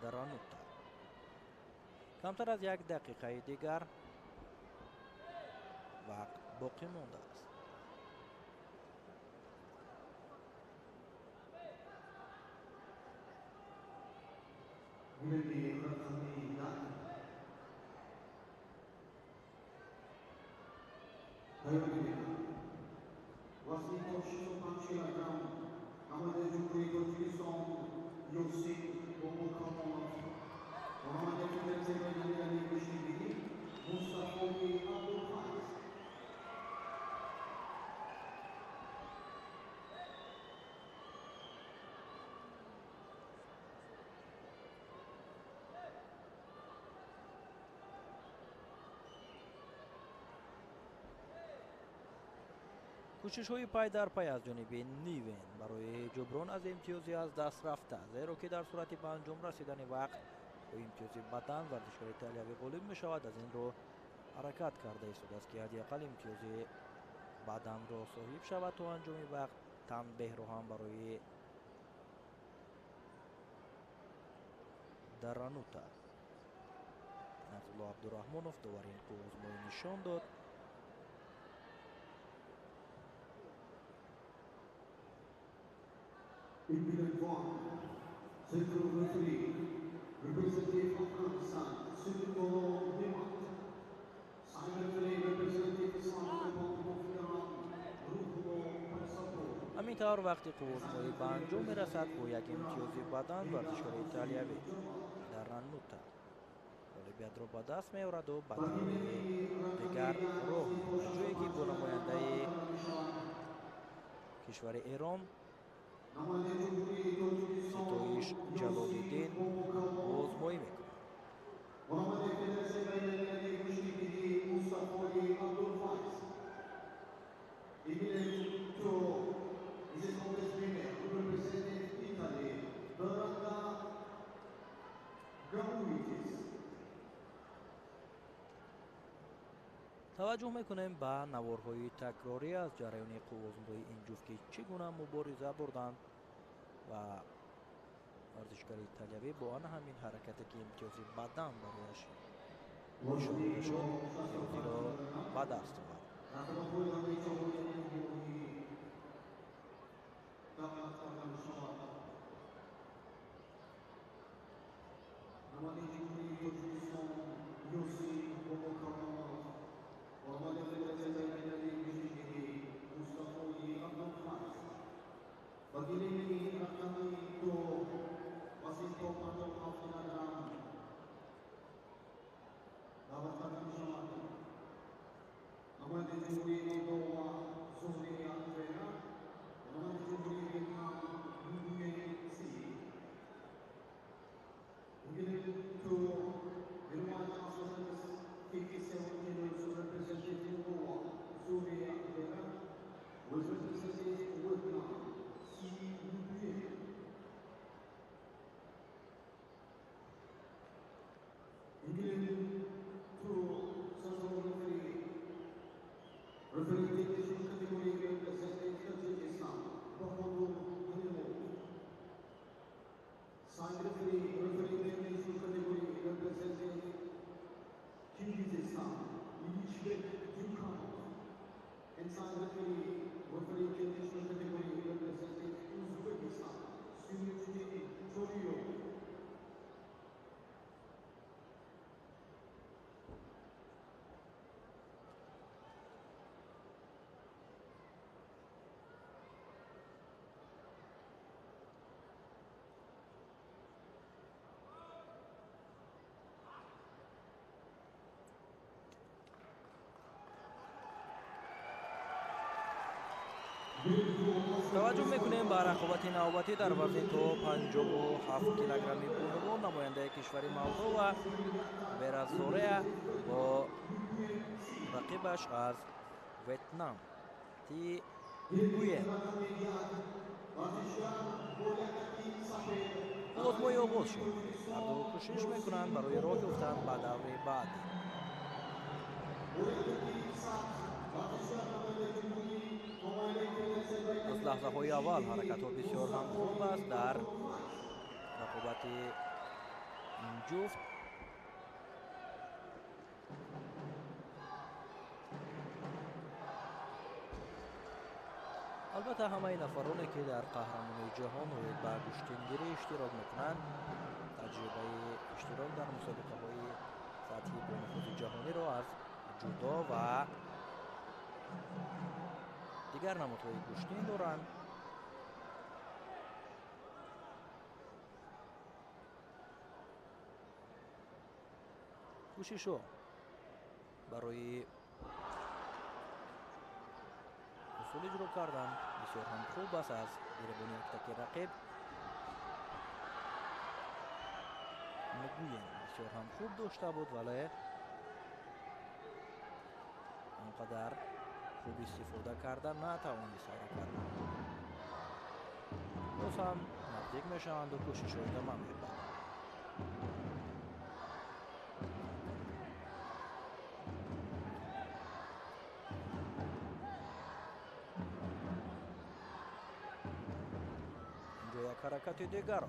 درانوتا. کمتر از یک دقیقه دیگر وقت باقی مانده است. کوشش های پای در پای از جانب نیوین برای جبران از امتیازی از دست رفته، زیرا که در صورت به انجام رسیدن وقت با امتیازی بدن ورزشکار ایتالیایی غالب می شود. از این رو حرکت کرده است که حداقل امتیازی بدن را صاحب شود تا انجام وقت. تنبیه رو هم برای درانوتا نصرالله عبدالرحمنوف داورین قوزمایی نشان داد. Implement 1, Central Referee, Representative of Kyrgyzstan, Sukolo Nemat. Side Referee, Representative South Republic of Iran, Ruhulo Persapo. همینطور وقتی قوزمایی به انجام می رسد با یک امتیازی بدن ورزشکار ایتالیایی درانوتا غالبیت را به دست می آورد و به طرف دیگر راه می جایی که با نماینده کشور ایران ستایش جلال‌الدین قوزمایی میکنه. توجه میکنیم به نوارهای تکراری از جریان قوزمایی این جفت که چگونه مبارزه بردند و ورزشکار ایتالیایی با آن همین حرکتی که امتیازی بدن برایش نشانده شد امتیازی را به دست آورد. توجه میکنیم به رقابت نوبتی در وزن تا 57 کیلوگرمی بانوان نماینده کشور مولداوا ویرا زوریا با رقیبش از ویتنام تی Nguyen. آزمایی آغاز شد. هر دو کوشش میکنند برای راه یافتن به دور بعدی. از لحظه های اول حرکت ها بسیار هم خوب است در رقابت این جفت. البته همه نفرانی که در قهرمانی جهان و به کشتیگیری اشتراک میکنند تجربه اشتراک در مسابقه های سطحی با نفوذ جهانی را از جودو و دیگر نمادهای کشتی دارند. کوشش‌ها برای اصول اجرا کردن بسیار هم خوب است از گرفتن یک رقیب. نگوین بسیار هم خوب داشته بود ولی آنقدر خوب استفاده کردن نتوانید سر کردن. باز هم نزدیک میشوند و کوشش های ادامه می‌دهند. اینجا یک حرکت دیگر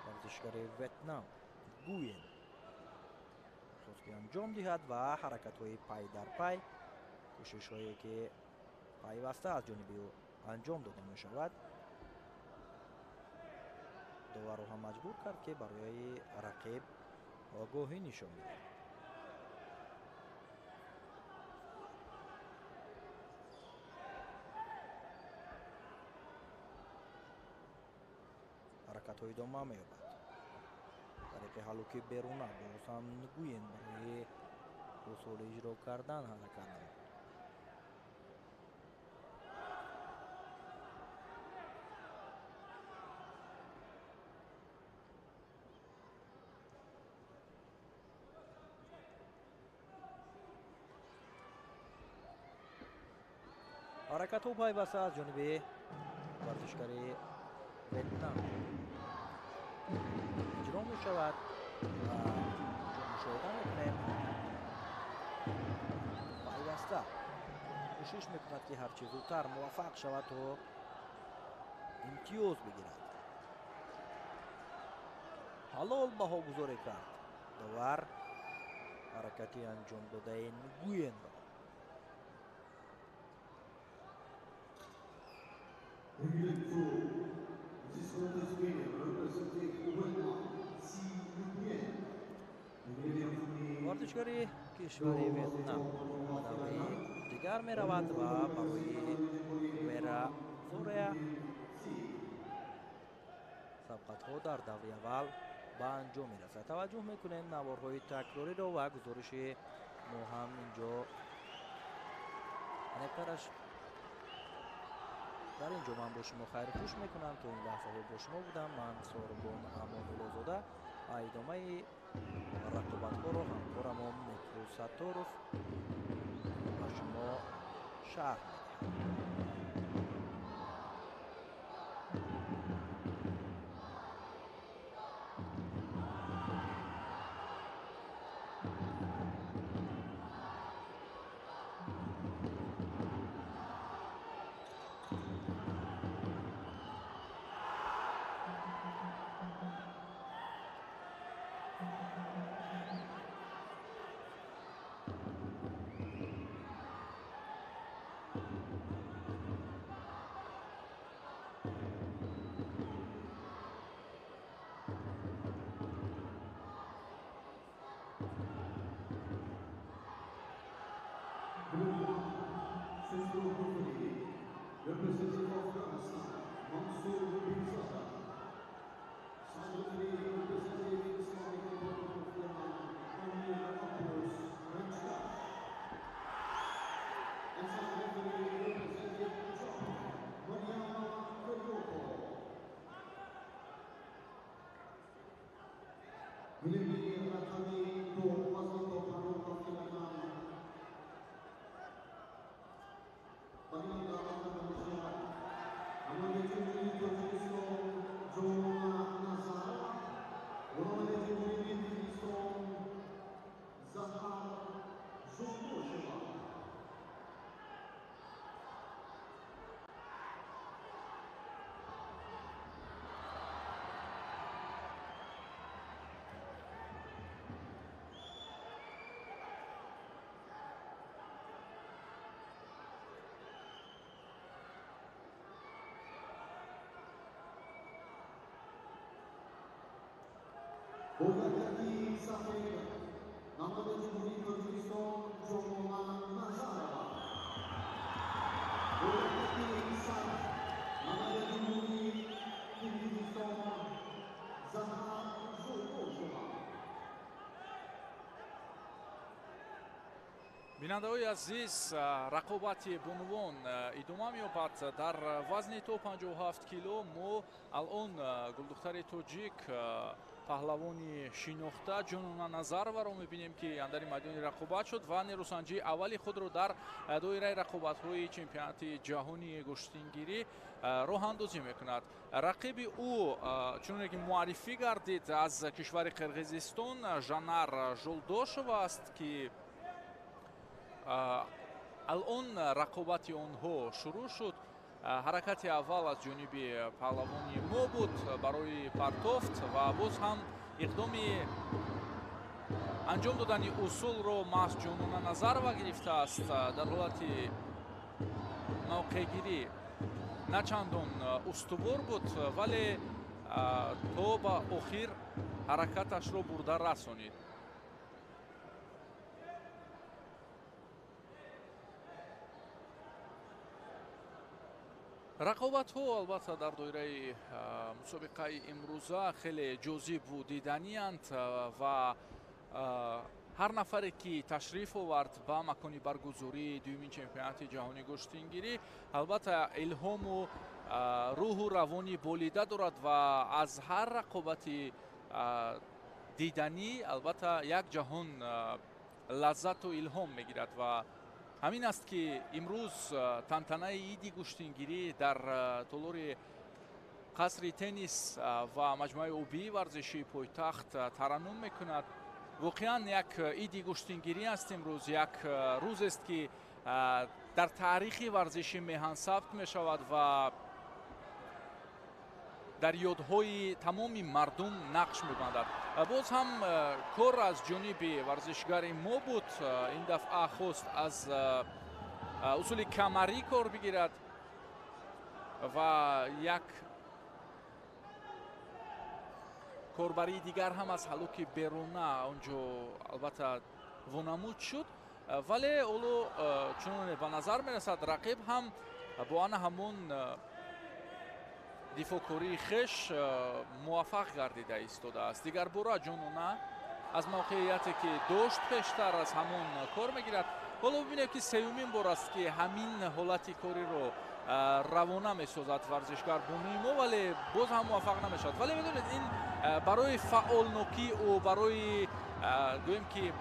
ورزشگر ویتنام گوین خواست که انجام دهد و حرکت های پای در پای، کوشش هایی که پیوسته از جانب او انجام داده می شود. داور رو هم مجبور کرد که برای رقیب آگاهی نشان دهد. حرکت های ادامه می یابد. طریق حلوکی بیرونه باز هم نگوین برای اصول اجرا کردن حرکت نمود. حرکت ها پیوسته از جانب ورزشگر ویتنام اجرا می شود و مشاهده میکنیم پیوسته کوشش میکند که هرچه زودتر موفق شود و امتیاز بگیرد. حلال بها گذاری کرد داور حرکتی انجام داده نگوین را. ورزشگری کشور ویتنام به دوره دیگر می رود و برای ویرا زوریا سبقت ها در دوره اول به انجام می رسد. توجه میکنین نوارهای تکراری را و گزارش ما هم اینجا نکرش. در اینجا من با شما خیر خوش میکنم تا این لحظه ها با شما بودم. من ساربان امان الله زاده ادامه رقابت ها رو همکارم میکرو ساتوروف با شما شرح میدهد. Representative of France, Mansour Binsada. Silently representing Islamic Republic of Yemen, Amir Abdus Ranchka. And silently representing Japan, Mariana Koyoko. Wilimi Ratani do Wazito Panok of Yemen. Mariana Abdus Bugatti Safed, Namada Jumhuri Kyrgyzstan, Jomoman Nazarova. Bugatti Safed, Namada Jumhuri Kyrgyzstan, Zahra Zulkoshova. бинандаҳои азиз, рақобати бунвон идома меёбад. дар вазни то 57 кило мо алон гулдухтари тоҷик паҳлавони шинохта Ҷонона Назароваро мебинем, ки андари майдони рақобат шуд ва нерӯсанҷии аввали худро дар доираи рақобатҳои чемпионати ҷаҳони гӯштингирӣ роҳандозӣ мекунад. рақиби ӯ чуноне ки муаррифӣ гардид аз кишвари Қирғизистон Жанар Жолдошова аст, ки алон рақобати онҳо шурӯъ шуд. ҳаракати аввал аз ҷониби паҳлавони мо буд барои партофт ва боз ҳам иқдоми анҷом додани усулро маҳз Ҷонона Назарова гирифтааст. дар ҳолати мавқеъгирӣ на чандон устувор буд, вале то ба охир ҳаракаташро бурда расонид. рақобатҳо албатта дар доираи мусобиқаи имрӯза хеле ҷозибу диданиянд ва ҳар нафаре ки ташриф овард ба макони баргузории дуюмин чемпионати ҷаҳони гӯштингирӣ албатта илҳому рӯҳу равони болида дорад ва аз ҳар рақобати диданӣ албатта як ҷаҳон лаззату илҳом мегирад. ва ҳамин аст ки имрӯз тантанаи иди гӯштингирӣ дар толори қасри теннис ва маҷмӯаи обии варзишии пойтахт тараннум мекунад. воқеан як иди гӯштингирӣ аст имрӯз, як рӯзест ки дар таърихи варзиши меҳан сабт мешавад ва дар ёдҳои тамоми мардум нақш мебандад. боз ҳам кор аз ҷониби варзишгари мо буд. ин дафъа хост аз усули камарӣ кор бигирад ва як корбарии дигар ҳам аз ҳалоки берона онҷо албатта вонамуд шуд. вале оло чуноне ба назар мерасад рақиб ҳам бо ана ҳамон дифоъкории хеш муваффақ гардида истодааст. дигарбора Ҷонона аз мавқеияте ки дошт пештар аз ҳамон кор мегирад. ҳоло бибинем ки сеюмин бор аст ки ҳамин ҳолати кориро равона месозад варзишгар бонуи мо, вале боз ҳам муваффақ намешавад. вале медонед ин барои фаъолнокии ӯ, барои гӯем ки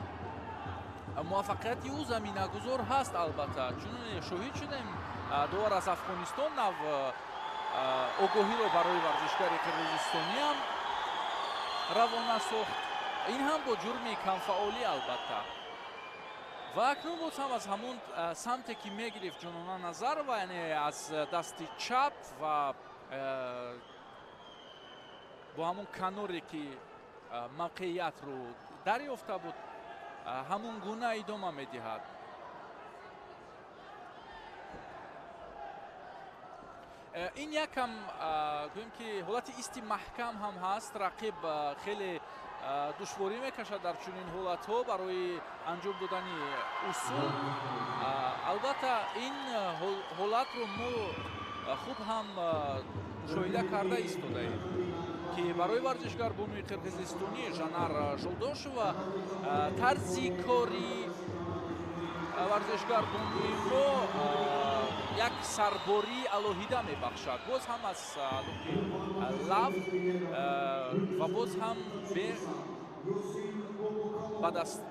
муваффақияти ӯ заминагузор ҳаст. албатта чуноне шоҳид шудем довар аз Афғонистон нав огоҳиро барои варзишгари қирғизистониам равона сохт. ин ҳам бо ҷурми камфаъолӣ албатта. ва акнун боз ҳам аз ҳамон самте ки мегирифт Ҷонона Назарова, яъне аз дасти чап ва бо ҳамон каноре ки мавқеиятро дарёфта буд ҳамон гуна идома медиҳад. ин якам гӯем ки ҳолати исти маҳкам ҳам ҳаст. рақиб хеле душворӣ мекашад дар чунин ҳолатҳо барои анҷом додани усул. албатта ин ҳолатро мо хуб ҳам мушоҳида карда истодаем, ки барои варзишгарбонуи қирғизистонӣ Жанар Жолдошова тарзи кори варзишгарбонуи мо як сарбории алоҳида мебахшад. боз ҳам аз алоқи лав ва боз ҳам ба даст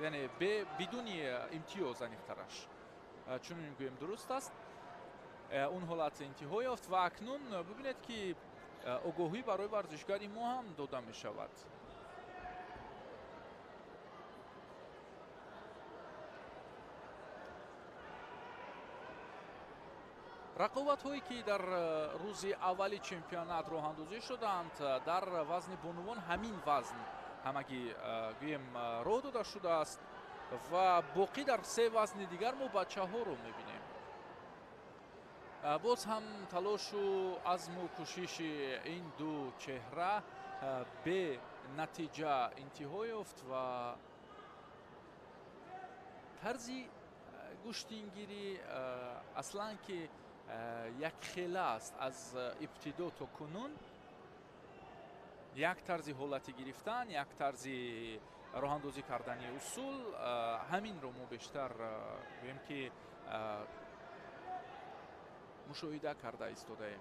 яъне бидуни имтиёз аниқтараш, чунин гӯем дуруст аст. он ҳолат интиҳо ёфт ва акнун бибинед ки огоҳӣ барои варзишгари мо ҳам дода мешавад. рақобатҳое ки дар рӯзи аввали чемпионат роҳандозӣ шуданд дар вазни бонувон ҳамин вазн ҳамагӣ гӯем роҳ дода шудааст ва боқӣ дар се вазни дигар мо бачаҳоро мебинем. боз ҳам талошу азму кӯшиши ин ду чеҳра бе натиҷа интиҳо ёфт ва тарзи гӯштингирӣ аслан ки якхела аст аз ибтидо то кунун. як тарзи ҳолати гирифтан, як тарзи роҳандозӣ кардани усул, ҳаминро мо бештар гӯем ки мушоҳида карда истодаем.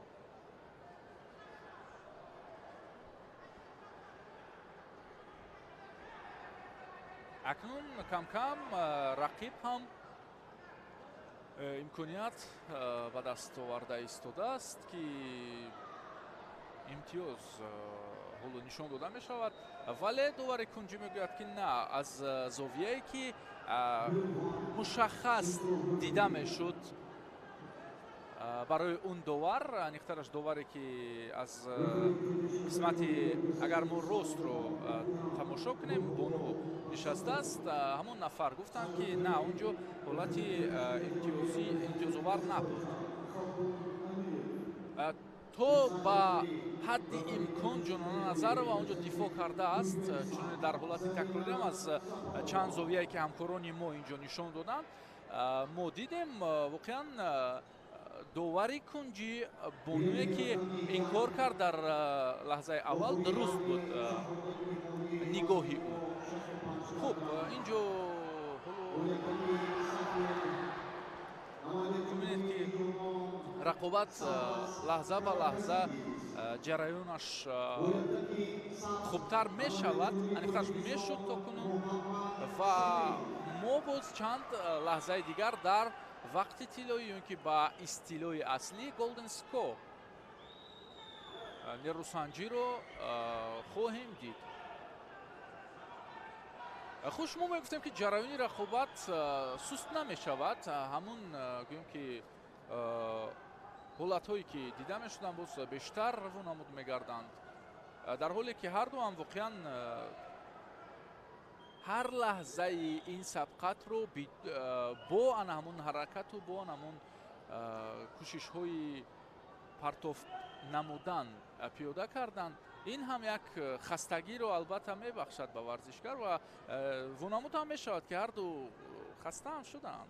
акнун кам-кам рақиб ҳам имконият ба даст оварда истодааст ки имтиёз ҳоло нишон дода мешавад, вале довари кунҷӣ мегӯяд ки на, аз зовияе ки мушаххас дида мешуд барои он довар, аниқтараш доваре ки аз қисмати агар мо ростро тамошо кунем, бону нишастааст, ҳамон нафар гуфтанд ки на, онҷо ҳолати имтиёзовар набуд. то ба ҳадди имкон ҷонона Назарова онҷо дифоъ кардааст, чунин дар ҳолати такрориам аз чанд зовияе ки ҳамкорони мо инҷо нишон доданд, мо дидем воқеан довари кунҷи бонуе ки инкор кард дар лаҳзаи аввал дуруст буд нигоҳи ӯ. хуб, инҷо мебинед ки рақобат лаҳза ба лаҳза ҷараёнаш хубтар мешавад, аниқтараш мешуд то кунун, ва мо боз чанд лаҳзаи дигар дар вақти тиллоӣ ё ки ба истилои аслӣ Golden Score нерӯсанҷиро хоҳем дид. худ шумо мегуфтем ки ҷараёни рақобат суст намешавад, ҳамун гӯем ки ҳолатҳое ки дида мешуданд боз бештар равонамуд мегарданд, дар ҳоле ки ҳардуам воқеан ҳар лаҳзаи ин сабқатро бо ана ҳамун ҳаракату бо ана ҳамун кӯшишҳои партоф намудан пиёда карданд. ин ҳам як хастагиро албатта мебахшад ба варзишгар ва вонамуд ҳам мешавад ки ҳарду хаста ҳам шуданд,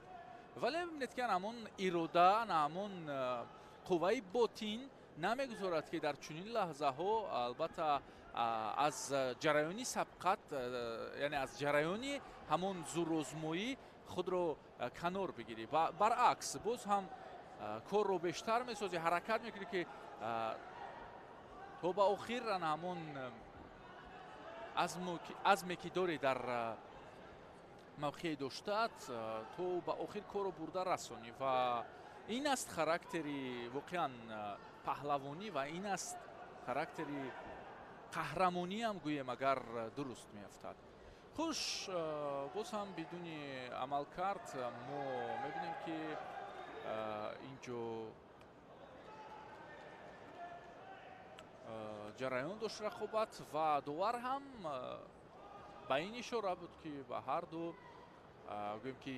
вале мебинед ки ана ҳамун ирода, ана ҳамун қувваи ботин намегузорад ки дар чунин лаҳзаҳо албатта аз ҷараёни сабқат, яъне аз ҷараёни ҳамон зурозмоӣ худро канор бигирӣ. баръакс боз ҳам корро бештар месозӣ, ҳаракат мекунӣ ки то ба охир ана ҳамон азме ки дорӣ дар мавқеи доштаат, то ба охир корро бурда расонӣ ва ин аст характери воқеан паҳлавонӣ ва ин аст характери қаҳрамониам гӯем агар дуруст меафтад. хуш, боз ҳам бидуни амалкард мо мебинем ки инҷо ҷараён дошт рақобат ва довар ҳам ба ин ишора буд ки ба ҳарду гӯем ки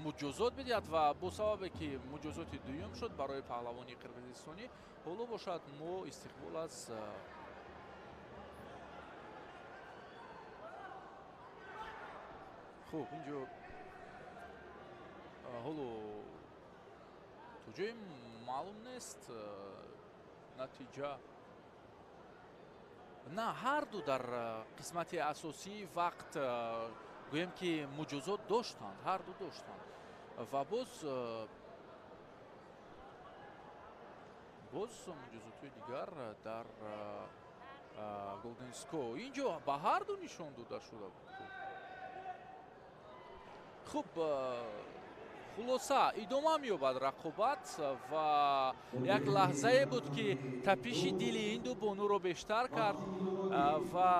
муҷозот бидиҳад ва бо сабабе ки муҷозоти дуюм шуд барои паҳлавони қирғизистонӣ, ҳоло бошад мо истиқбол аз хуб, инҷо ҳоло то ҷои маълум нест натиҷа. на, ҳарду дар қисмати асосии вақт гӯем ки муҷозот доштанд, ҳарду доштанд ва боз муҷозотҳои дигар дар Golden Score инҷо ба ҳарду нишон дода шуда буд. хуб, хулоса идома меёбад рақобат ва як лаҳзае буд ки тапиши дили ин ду бонуро бештар кард ва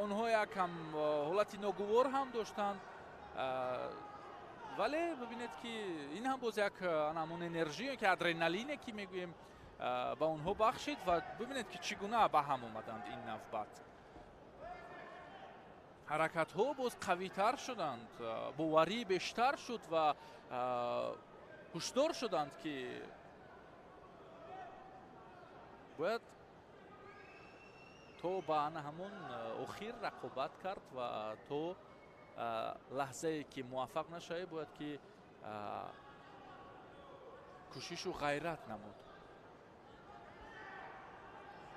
онҳо якам ҳолати ногувор ҳам доштанд, вале бибинед ки ин ҳам боз як ҳамон энержие ки адреналине ки мегӯем ба онҳо бахшид ва бибинед ки чӣ гуна ба ҳам омаданд ин навбат. ҳаракатҳо боз қавитар шуданд, боварӣ бештар шуд ва ҳушдор шуданд ки бояд то ба ана ҳамон охир рақобат кард ва то лаҳзае ки муваффақ нашавӣ бояд ки кӯшишу ғайрат намуд.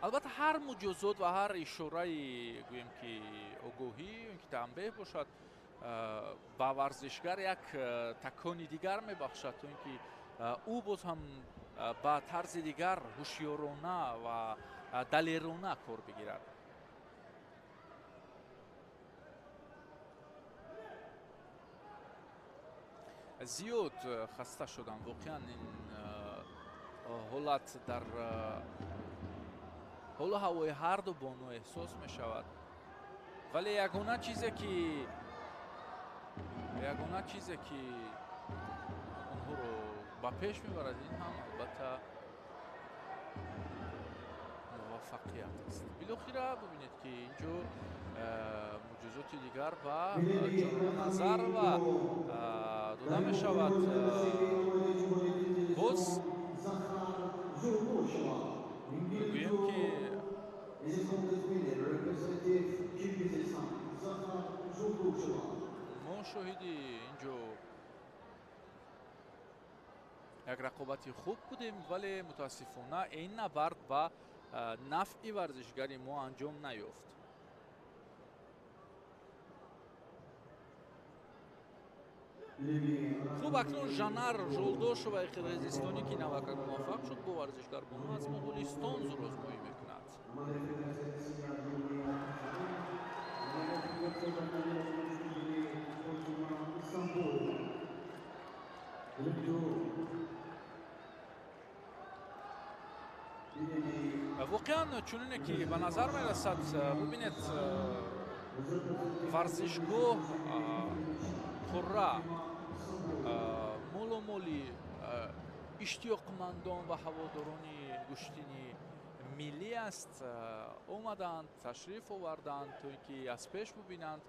албатта ҳар муҷозот ва ҳар ишораи гӯем ки огоҳӣ ё ки танбеҳ бошад ба варзишгар як такони дигар мебахшад, то ин ки ӯ боз ҳам ба тарзи дигар ҳушёрона ва далерона кор бигирад. зиёд хаста шудам воқеан ин ҳолат дар ҳолу ҳавои ҳарду бону эҳсос мешавад, вале ягона чизе ки онҳоро ба пеш мебарад ин ҳам албатта муваффақият аст. билохира бубинед ки инҷо муҷозоти дигар ба ҷононазар ва дода мешавад. боз гӯем ки мо шоҳиди инҷо як рақобати хуб будем, вале мутаассифона ин набард ба нафъи варзишгари мо анҷом наёфт. хуб, акнун Жанар Жолдошоваи қирғизистонӣ ки навакак муваффақ шуд бо варзишгарбону аз Моғулистон зӯрозмоӣ мекунад. воқеан чунине ки ба назар мерасад, бубинед варзишгоҳ пурра моломоли иштиёқмандон ва ҳаводорони гӯштини миллӣ аст. омаданд, ташриф оварданд то ин ки аз пеш бубинанд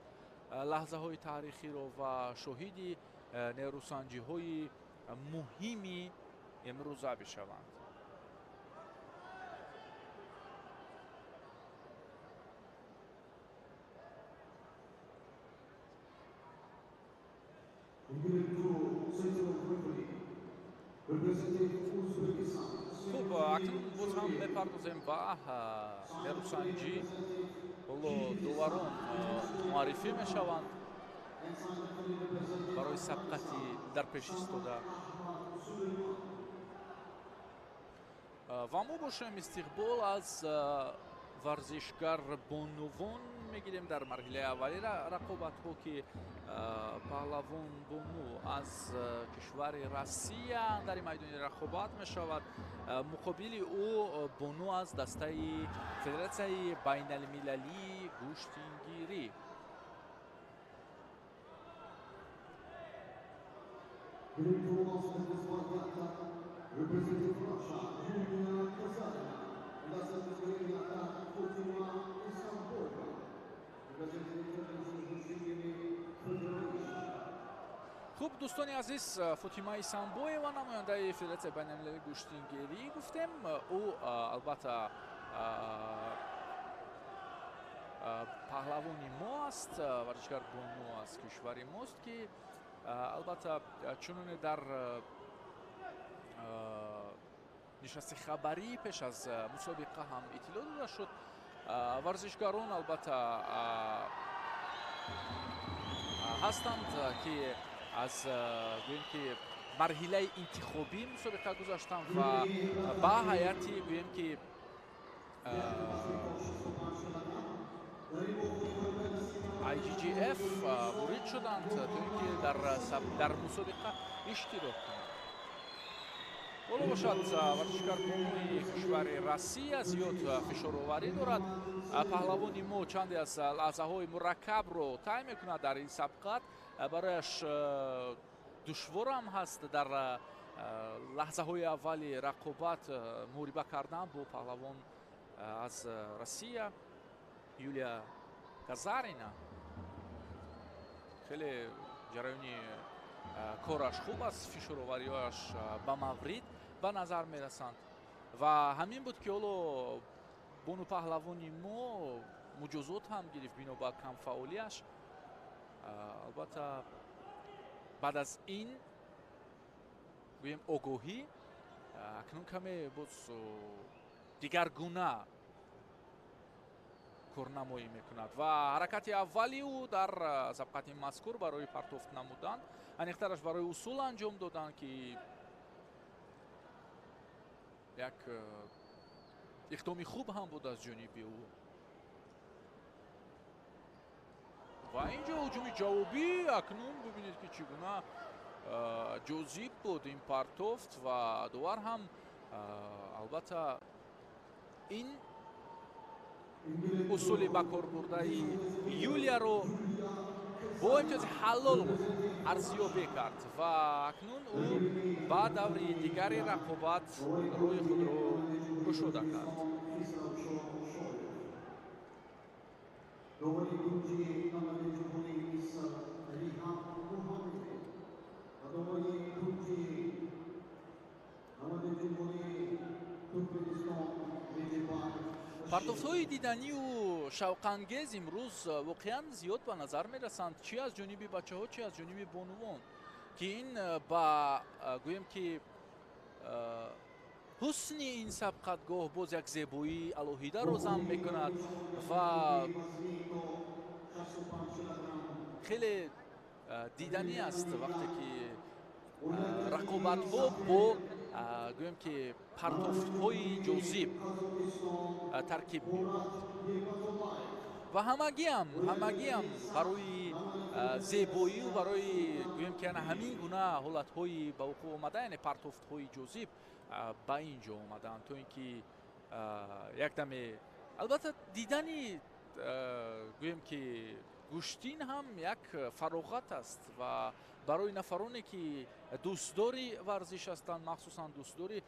лаҳзаҳои таърихиро ва шоҳиди нерӯсанҷиҳои муҳими имрӯза бишаванд. хуб, акнун боз ҳам мепардозем ба нерӯсанҷӣ. ҳоло доварон муаррифӣ мешаванд барои сабқати дар пеш истода ва мо бошем истиқбол аз варзишгарбонувон мегирем дар марҳилаи аввалии рақобатҳо ки паҳлавон бону аз кишвари Россия дар майдони рақобат мешавад. муқобили ӯ бону аз дастаи Федератсияи байналмилалии гӯштингирӣ. хуб, дӯстони азиз, Фотима Исанбоева намояндаи Федератсияи байналмилалии гӯштингирӣ гуфтем. ӯ албатта паҳлавони мо аст, варзишгарбону аз кишвари мост ки албатта чуноне дар нишасти хабарӣ пеш аз мусобиқа ҳам иттилоъ дода шуд. варзишгарон албатта ҳастанд ки аз гӯем ки марҳилаи интихобӣ мусобиқа гузаштанд ва ба ҳайати гӯем ки IGGF ворид шуданд то ин ки дар мусобиқа иштирок кунанд. ҳоло бошад, варзишгарбонуи кишвари Россия зиёд фишороварӣ дорад. паҳлавони мо чанде аз лаҳзаҳои мураккабро тай мекунад дар ин сабқат. барояш душворам ҳаст дар лаҳзаҳои аввали рақобат муҳориба кардан бо паҳлавон аз Россия Юлия Газарина. хеле ҷараёни кораш хуб аст, фишуровариҳояш ба маврид ба назар мерасанд ва ҳамин буд ки ҳоло бону паҳлавони мо муҷозот ҳам гирифт бино ба камфаъолияш. албатта баъд аз ин гӯем огоҳӣ акнун каме боз дигаргуна корнамоӣ мекунад ва ҳаракати аввали ӯ дар сабқати мазкур барои партофт намудан, аниқтараш барои усул анҷом додан ки як иқдоми хуб ҳам буд аз ҷониби ӯ. ва инҷо ҳуҷуми ҷавобӣ акнун бибинед ки чӣ гуна ҷозиб буд ин партофт ва довар ҳам албатта ин усули ба корбурдаи Юлияро бо имтиёзи ҳалол арзёбӣ кард ва акнун ӯ ба даври дигари рақобат рӯи худро кушода кард. партофтҳои диданию шавқангез имрӯз воқеан зиёд ба назар мерасанд, чӣ аз ҷониби бачаҳо, чӣ аз ҷониби бонувон, ки ин ба гӯем ки ҳусни ин сабқатгоҳ боз як зебоии алоҳидаро замм мекунад ва хеле диданӣ аст вақте ки рақобатҳо бо гӯем ки партофтҳои ҷозиб таркиб меёбад ва ҳамагиам барои зебоию барои гӯем ки ана ҳамин гуна ҳолатҳои ба вуқӯъ омада, яъне партофтҳои ҷозиб ба ин ҷо омаданд, то ин ки якдаме албатта дидани гӯем ки гӯштин ҳам як фароғат аст ва барои нафароне ки дӯстдори варзиш ҳастанд, махсусан дӯстдори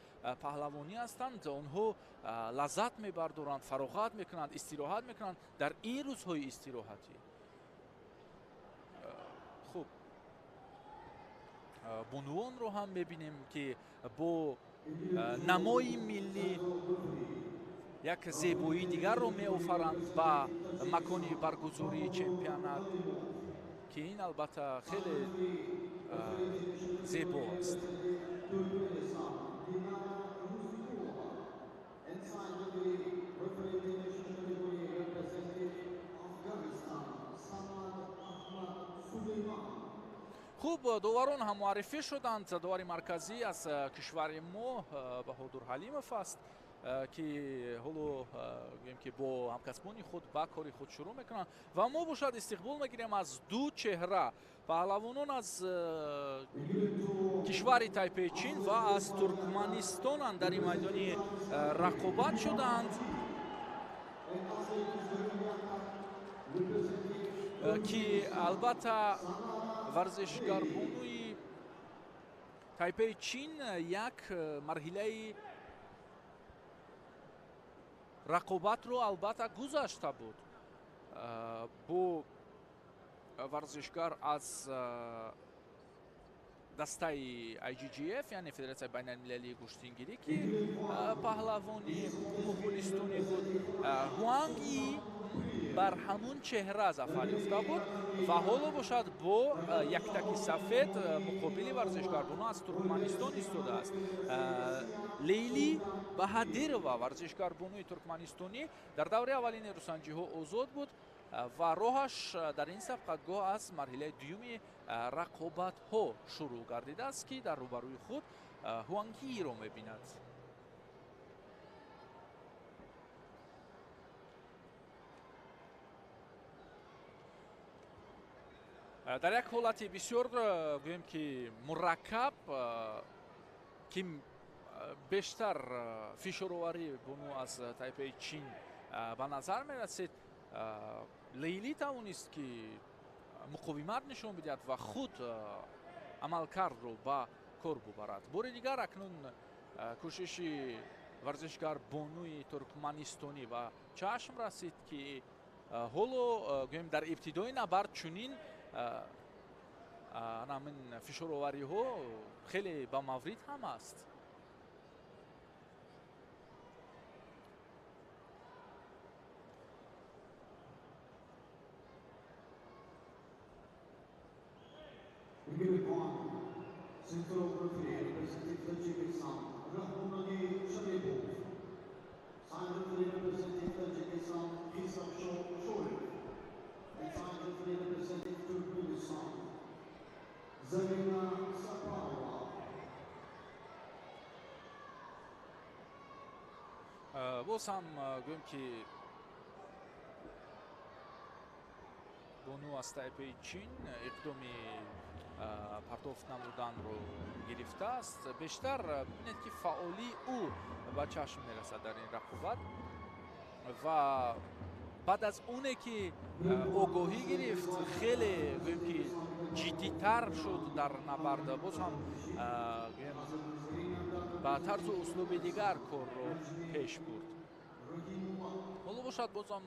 паҳлавонӣ ҳастанд, онҳо лаззат мебардоранд, фароғат мекунанд, истироҳат мекунанд дар ин рӯзҳои истироҳатӣ. хуб, бонувонро ҳам мебинем ки бо намои миллӣ як зебоии дигарро меофаранд ба макони баргузории чемпионат, ки ин албатта хеле зебо аст. хуб, доварон ҳам муаррифӣ шуданд. довари марказӣ аз кишвари мо Баҳодур Ҳалимов аст ки ҳоло гӯем ки бо ҳамкасбони худ ба кори худ шурӯъ мекунанд ва мо бошад истиқбол мегирем аз ду чеҳра, паҳлавонон аз кишвари Тайпейчин ва аз Туркманистонанд дар ин майдони рақобат шуданд ки албатта варзишгарбонуи Тайпейчин як марҳилаи рақобатро албатта гузашта буд. бо варзишгар аз дастаи IGGF, яъне Федератсияи байналмилалии гӯштингирӣ, ки паҳлавони моғулистонӣ буд, Ҳуанги бар ҳамун чеҳра зафар ёфта буд ва ҳоло бошад бо яктаки сафед муқобили варзишгарбоно аз Туркманистон истодааст. Лейли Баҳадирова, варзишгарбонуи туркманистонӣ, дар даври аввалини рӯсанҷиҳо озод буд ва роҳаш дар ин сабқатгоҳ аз марҳилаи дуюми рақобатҳо шурӯъ гардидааст, ки дар рӯбарӯи худ Ҳуангиро мебинад. дар як ҳолати бисёр гӯем ки мураккаб, ки бештар фишороварӣ бону аз Тайпейчин ба назар мерасид, Лейли тавонист ки муқовимат нишон бидиҳад ва худ амалкардро ба кор бубарад. бори дигар акнун кӯшиши варзишгарбонуи туркманистонӣ ва чашм расид ки ҳоло гӯем дар ибтидои набард чунин همین فشاروری ها خیلی با مورد هم است. Central referee representing Tajikistan, Rahmonali Sharipov. Side referee representing Tajikistan, Hisam Shoaib. And side referee representing Turkmenistan, Zarina Saparova. باز هم گویم که بونو از تایپه چین اقدامی پرداخت نمودن رو گرفته است. بیشتر ببینید که فعالی او به چشم میرسد در این رقابت و بعد از اونه که آگاهی گرفت خیلی گویم که جدی‌تر شد در نبرد. باز هم با طرز و اسلوب دیگر کار رو پیش برد. حالا باشد بازم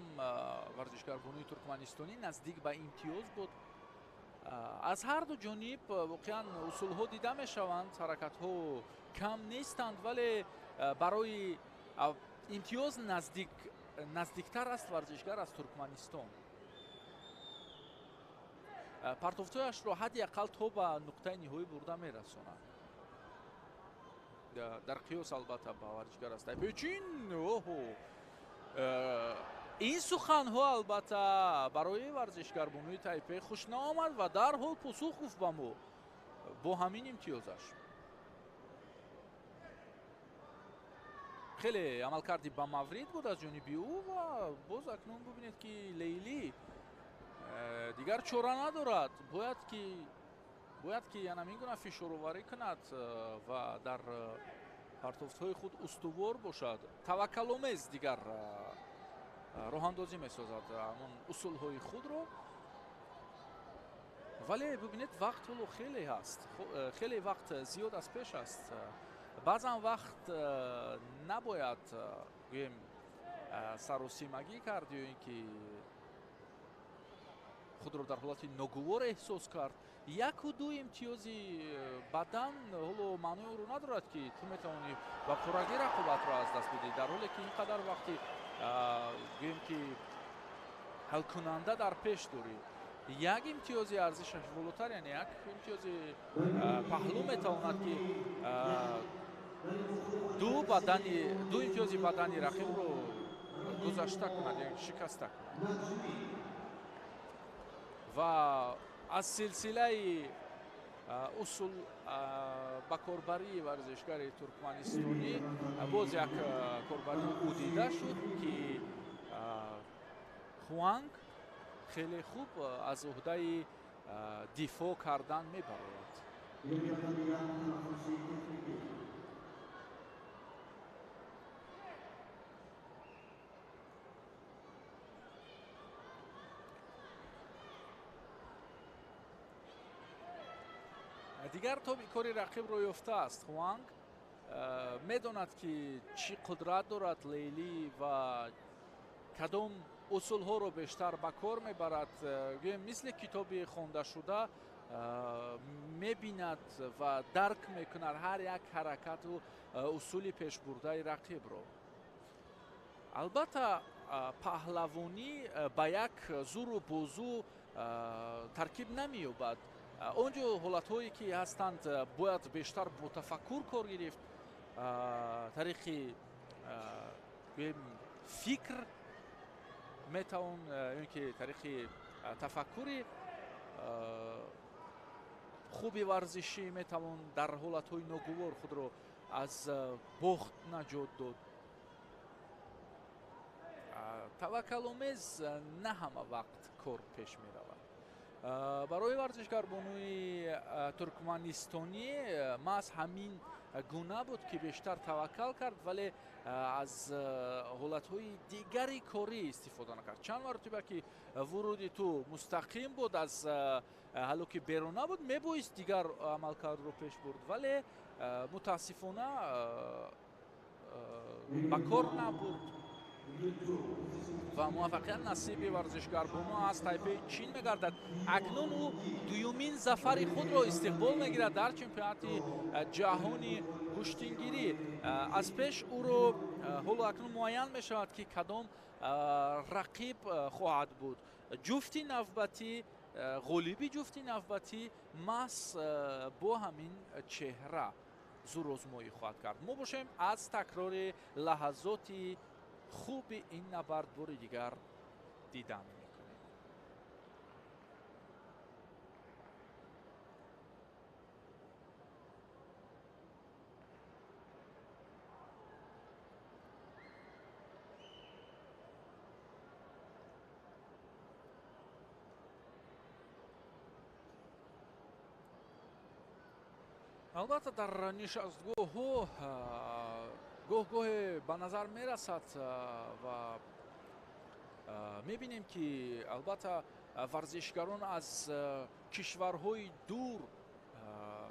ورزشگر بانوی ترکمنستانی نزدیک به امتیاز بود. از هر دو جانب واقعا اصول ها دیده می شوند، حرکت ها کم نیستند، ولی برای امتیاز نزدیکتر است ورزشگر از ترکمنستان. پرتافتایش را حداقل تا به نقطه نهایی برده می رساند. در قیاس البته با ورزشگر است تایپه چین. این سخن ها البته برای ورزشگر بانوی تایپه خوش نآمد و در حال پاسخ گفت به ما با همین امتیازش. خیلی عمل کردی با مورد بود از جانب او و باز اکنون ببینید که لیلی دیگر چاره ندارد، باید که یعنی گونه فشاروری کند و در پرتافت های خود استوار باشد. توکل آمیز دیگر راه اندازی می سازد همون اصول های خود رو. ولی ببینید وقت ولو خیلی هست، خیلی وقت زیاد از پیش است. بعضا وقت نباید گویم سراسیمگی کرد یا اینکه خود رو در حالت ناگوار احساس کرد. یک و دو امتیازی بدن حالا معنی رو ندارد که تو میتوانی با پرگی رقابت را از دست بدی، در حالی که اینقدر وقتی گویم که حل کننده در پیش داری. یک امتیازی ارزشش بالاتر، یعنی یک امتیازی پهلو میتواند که دو امتیازی بدنی رقیب رو گذشته کند، یعنی شکسته کند. و از سلسله اصول با کاربری ورزشگر ترکمنستانی باز یک کاربری او دیده شد که خوانگ خیلی خوب از عهده دفاع کردن میبرد. دیگر تا کاری رقیب رو یافته است. خوانگ میداند که چی قدرت دارد لیلی و کدام اصول ها رو بیشتر به کار میبرد. مثل کتابی خوانده شده میبیند و درک میکند هر یک حرکت و اصول پیش برده رقیب رو. البته پهلوانی با یک زور و بازو ترکیب نمییابد. اونجا حالت هایی که هستند باید بیشتر با تفکر کار گرفت. طریقی فکر میتوان اینکه طریقی تفکری خوبی ورزشی میتوان در حالت های ناگوار خود رو از باخت نجات داد. توکل آمیز نه همه وقت کار پیش می رود. برای ورزشگر بانوی ترکمنستانی ما از همین گونه بود که بیشتر توکل کرد، ولی از حالتهای دیگری کاری استفاده نکرد. چند مرتبه که ورودی تو مستقیم بود از حالا که بیرونه بود میبایست دیگر عملکرد رو پیش برد، ولی متاسفانه با کار نبرد و موفقیت نصیب ورزشکار بونو از تایپه چین میگردد. اکنون او دومین ظفر خود را استقبال میگیرد در چمپیونات جهانی کشتیگیری. از پیش او رو حالا اکنون معین میشود که کدام رقیب خواهد بود. جفتی نوبتی غالبی جفتی نوبتی مس با همین چهره زور آزمایی خواهد کرد. ما باشیم از تکرار لحظات خوب این نبرد بار دیگر دیدن میکنیم. البته در نشستگاه ها گاه به نظر می رسد و میبینیم که البته ورزشکاران از کشورهای دور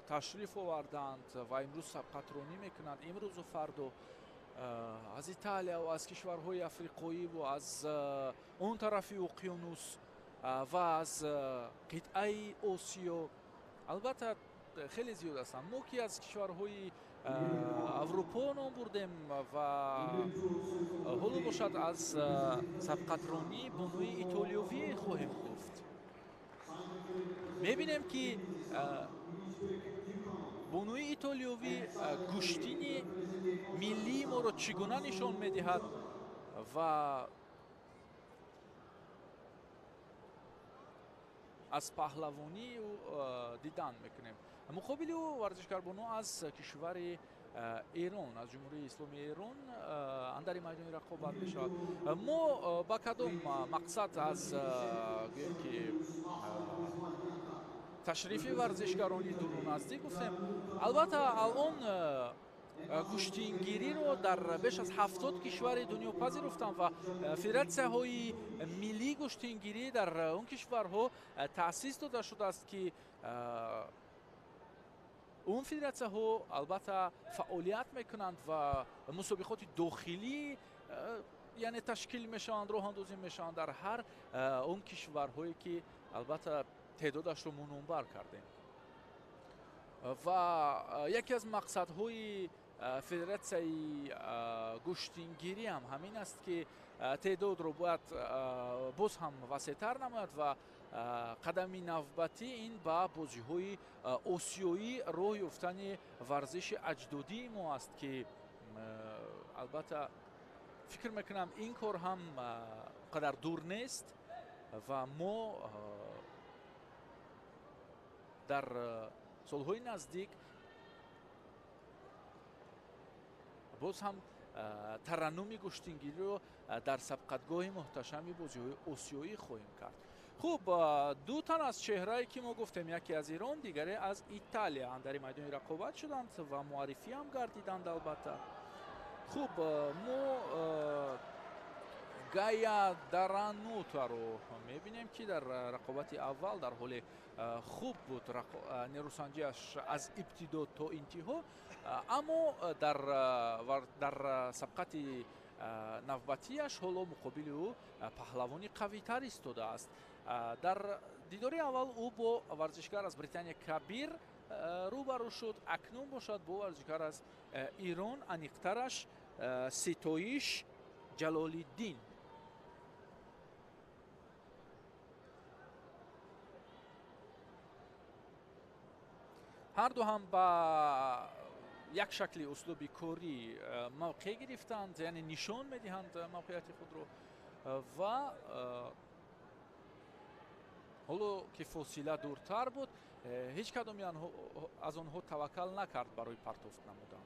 تشریف آوردند و امروز سبقترانی میکنند. امروز و فردا از ایتالیا و از کشورهای افریقایی و از اون طرف اقیانوس و از قطعه آسیا البته خیلی زیاد هستند. ما که از کشورهای اروپا نام بردیم و حالا باشد از سبقترانی بانوی ایتالیایی خواهیم گفت. میبینیم که بانوی ایتالیایی گوشتین ملی ما را چگونه نشان میدهد و از پهلوانی دیدن میکنیم. مقابل او ورزشکار بانو از کشور ایران، از جمهوری اسلامی ایران اندر میدان رقابت میشود. ما با کدام مقصد از که تشریفی ورزشکارانی دور و نزدیک گفتیم. البته الان گوشتینگیری رو در بیش از 70 کشور دنیا پذیرفتند و فدراسیون‌های ملی گوشتینگیری در اون کشورها تأسیس داده شده است که اون فدراسیون‌ها البته فعالیت میکنند و مسابقات داخلی یعنی تشکیل میشوند، راه اندازی میشوند در هر اون کشورهایی که البته تعدادش رو منبر کردیم. و یکی از مقصدهای فدراسیون گوشتینگیری هم همین است که تعداد رو باید باز هم وسیع‌تر نماید و قدمی نوبتی این با بازی‌های آسیایی راه یافتن ورزش اجدادی ما است که البته فکر میکنم این کار هم قدر دور نیست و ما در سالهای نزدیک باز هم ترنم گوشتینگیری رو در سبقتگاه محتشم بازی‌های آسیایی خواهیم کرد. خوب، دو تن از چهرهایی که ما گفتیم، یکی از ایران دیگری از ایتالیا در میدان رقابت شدند و معرفی هم گردیدند. البته خوب، ما گایا درانوتا رو میبینیم که در رقابت اول در حال خوب بود نیروسنجیش از ابتدا تا انتها، اما در سبقت نوبتیش حالا مقابل او پهلوانی قوی تر ایستاده است. در دیداری اول او با ورزشکار از بریتانیا کبیر روبرو شد، اکنون باشد با ورزشکار از ایران انیقترش ستایش جلالی‌الدین. هر دو هم با یک شکل اسلوبی کاری موقع گرفتند، یعنی نشان میدهند موقعیت خود رو و حالا که فاصله دورتر بود هیچ کدام از آنها توکل نکرد برای پرتافت نمودن.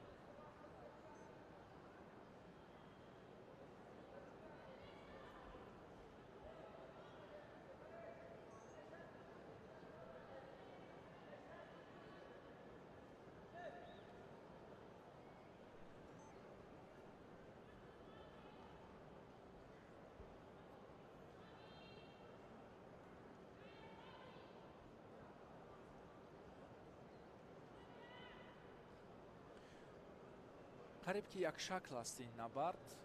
قریب که یک شکل است این نبرد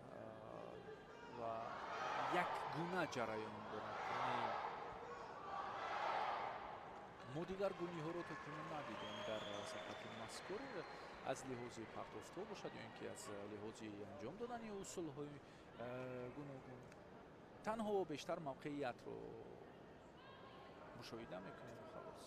ва якгуна ҷараён дорад. мо дигар гуниҳоро то кунун надидем дар сафҳати мазкур аз лиҳози партофтҳо бошад ё ин ки аз лиҳози анҷом додани усулҳои гуногун. танҳо бештар мавқеиятро мушоҳида мекунем халос.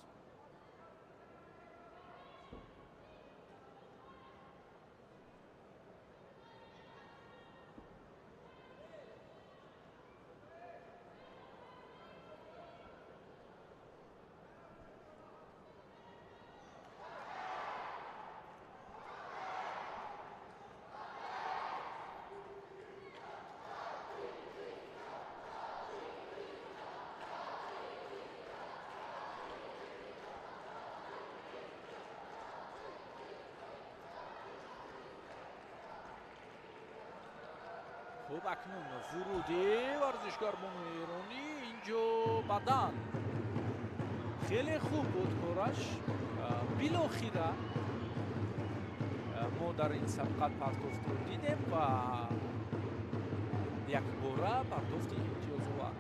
خب اکنون ورودی ورزشکار بانوی ایرانی اینجا بدن خیلی خوب بود کارش. بالاخره ما در این سبقت پرتافت رو دیدیم و یک باره پرتافت امتیازآور.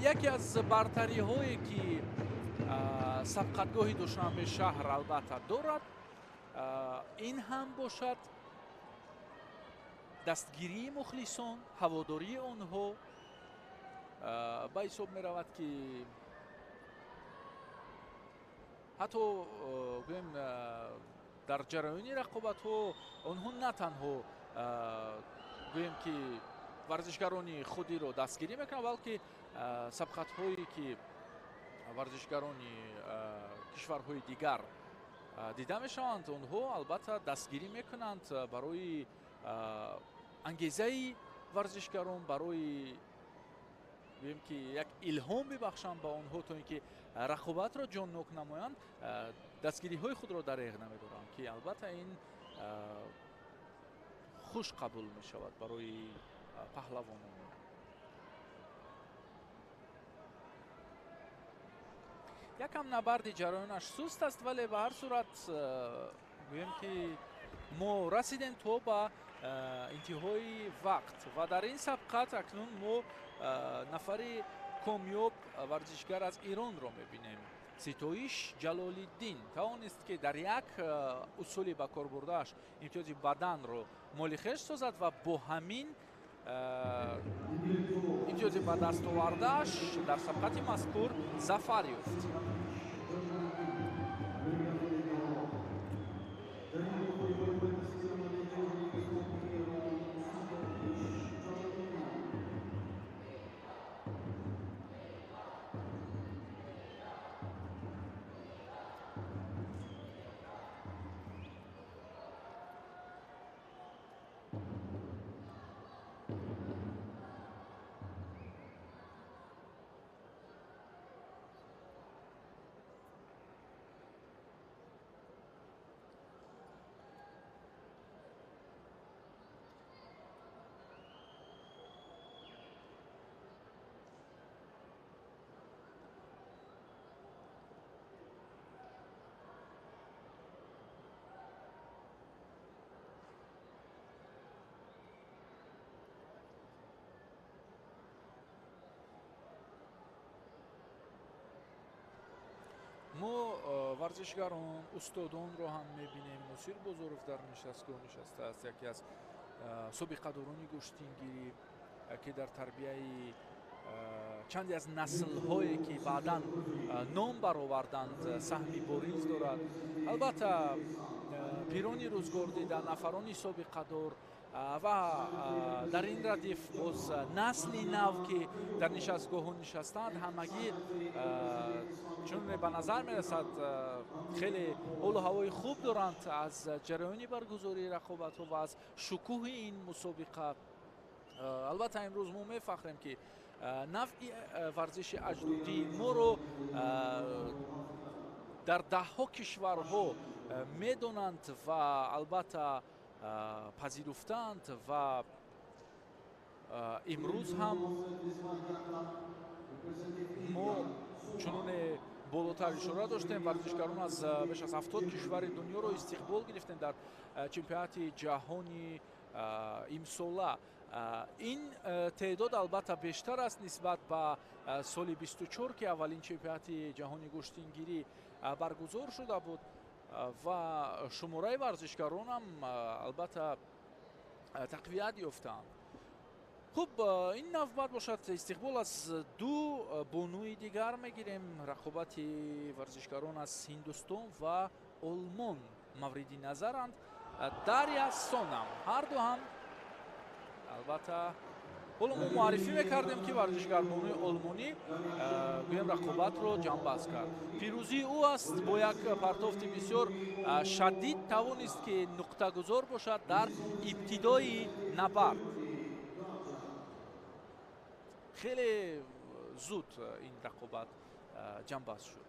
یکی از برتری هایی که سبقتگاه دوشنبه شهر البته دارد این هم باشد دستگیری مخلصان، هواداری آنها. به حساب می رود که حتی گویم در جریان رقابت ها آنها نه تنها گویم که ورزشکاران خودی را دستگیری میکنند بلکه سبقت هایی که ورزشکاران کشورهای دیگر دیده میشوند آنها البته دستگیری میکنند برای انگیزه ورزشکاران، برای بگیم که یک الهام ببخشند به آنها تا اینکه رقابت را جانناک نمایند. دستگیری های خود را دریغ نمیدارند که البته این خوش قبول می شود برای پهلوانان. یکم نبرد جریانش سست است ولی به هر صورت بگیم که ما رسیدیم تا به انتهای وقت و در این سبقت اکنون ما نفر کامیاب ورزشگر از ایران را میبینیم. ستایش جلال‌الدین توانست که در یک اصول به کار برده‌اش امتیاز بدن را مال خویش سازد و با همین امتیاز به دست آورده‌اش در سبقت مذکور ظفر یافت. ما ورزشگران استادان رو هم میبینیم. نصیر بزرگ در نشستگاه نشسته است، یکی از سابقه‌داران گشتینگیری که در تربیه چندی از نسل‌هایی که بعداً نام برآوردند سهمی بارز دارد. البته پیرانی روزگار دیده، نفرانی سابقه‌دار و در این ردیف باز نسلی نو که در نشستگاه ها نشستند همگی چون به نظر می رسد خیلی حال و هوای خوب دارند از جریان برگزاری رقابت ها و از شکوه این مسابقه. البته امروز ما می فخریم که نوع ورزش اجدادی ما رو در ده ها کشورها می دانند و البته پذیرفتند و امروز هم ما چنون بالاتر اشاره داشتیم ورزشکاران از بیش از 70 کشور دنیا رو استقبال گرفتیم در چمپیونات جهانی امساله. ин теъдод албатта бештар аст нисбат ба соли 24 ки аввалин чемпионати ҷаҳони гӯштингирӣ баргузор шуда буд ва шумораи варзишгарон ҳам албатта тақвият ёфтаанд. хуб, ин навбат бошад истиқбол аз ду бонуи дигар мегирем. рақобати варзишгарон аз Ҳиндустон ва Олмон мавриди назаранд. Дарья Сонам ҳарду ҳам албатта ҳоло мо муаррифӣ мекардем ки варзишгарбонуи олмонӣ гӯем рақобатро ҷамъбаст кард. пирӯзии ӯ аст бо як партофти бисёр шадид тавонист ки нуқтагузор бошад дар ибтидои набард. хеле зуд ин рақобат ҷамъбаст шуд.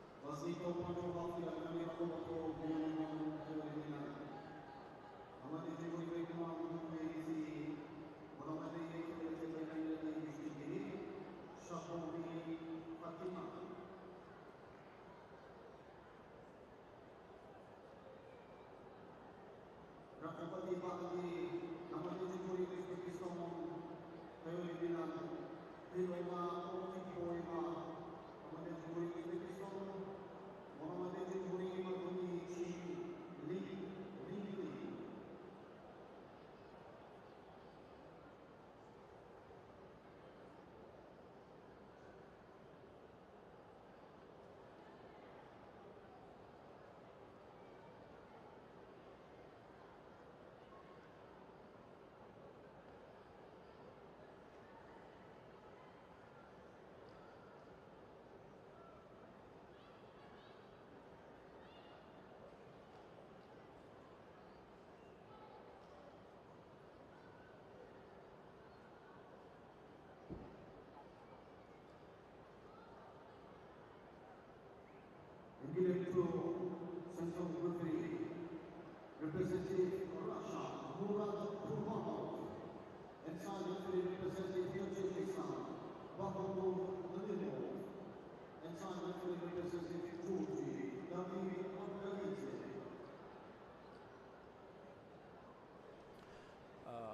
Central referee, representing Russia, Murad Kurbanov, and side referee representing Tajikistan, Babadur Nalimov, and side referee representing Georgia, David Abdelaziz.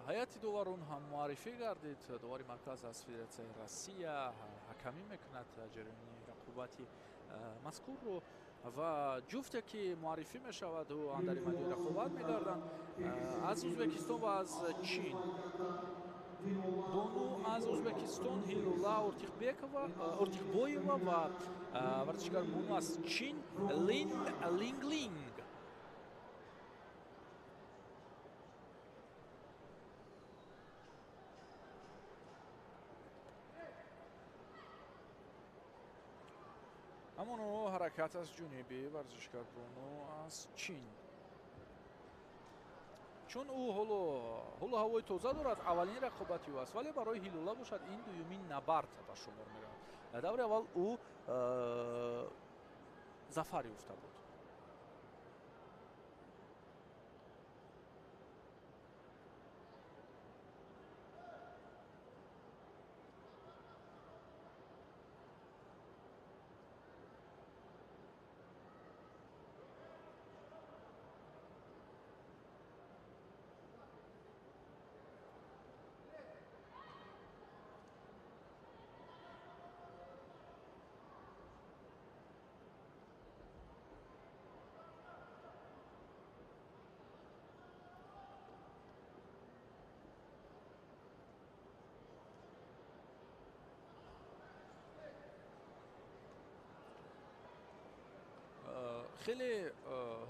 ҳайати доварон ҳам муаррифӣ гардид. довари марказ аз Федератсияи Россия ҳакамӣ мекунад ҷараёни рақобати мазкурро ва ҷуфте ки муаррифӣ мешавад ӯ андари майдони рақобат мегарданд аз Ӯзбекистон ва аз Чин. бону аз Ӯзбекистон Ҳилула Ортиқбоева ва варзишгар бону аз Чин Лин Линглинг. ҳамоно ҳаракат аз ҷониби варзишгарбону аз Чин. чун ӯ ҳоло ҳавои тоза дорад, аввалин рақобати ӯ аст, вале барои Ҳилула бошад ин дуюмин набард ба шумор меравад. даври аввал ӯ зафар ёфта буд. хеле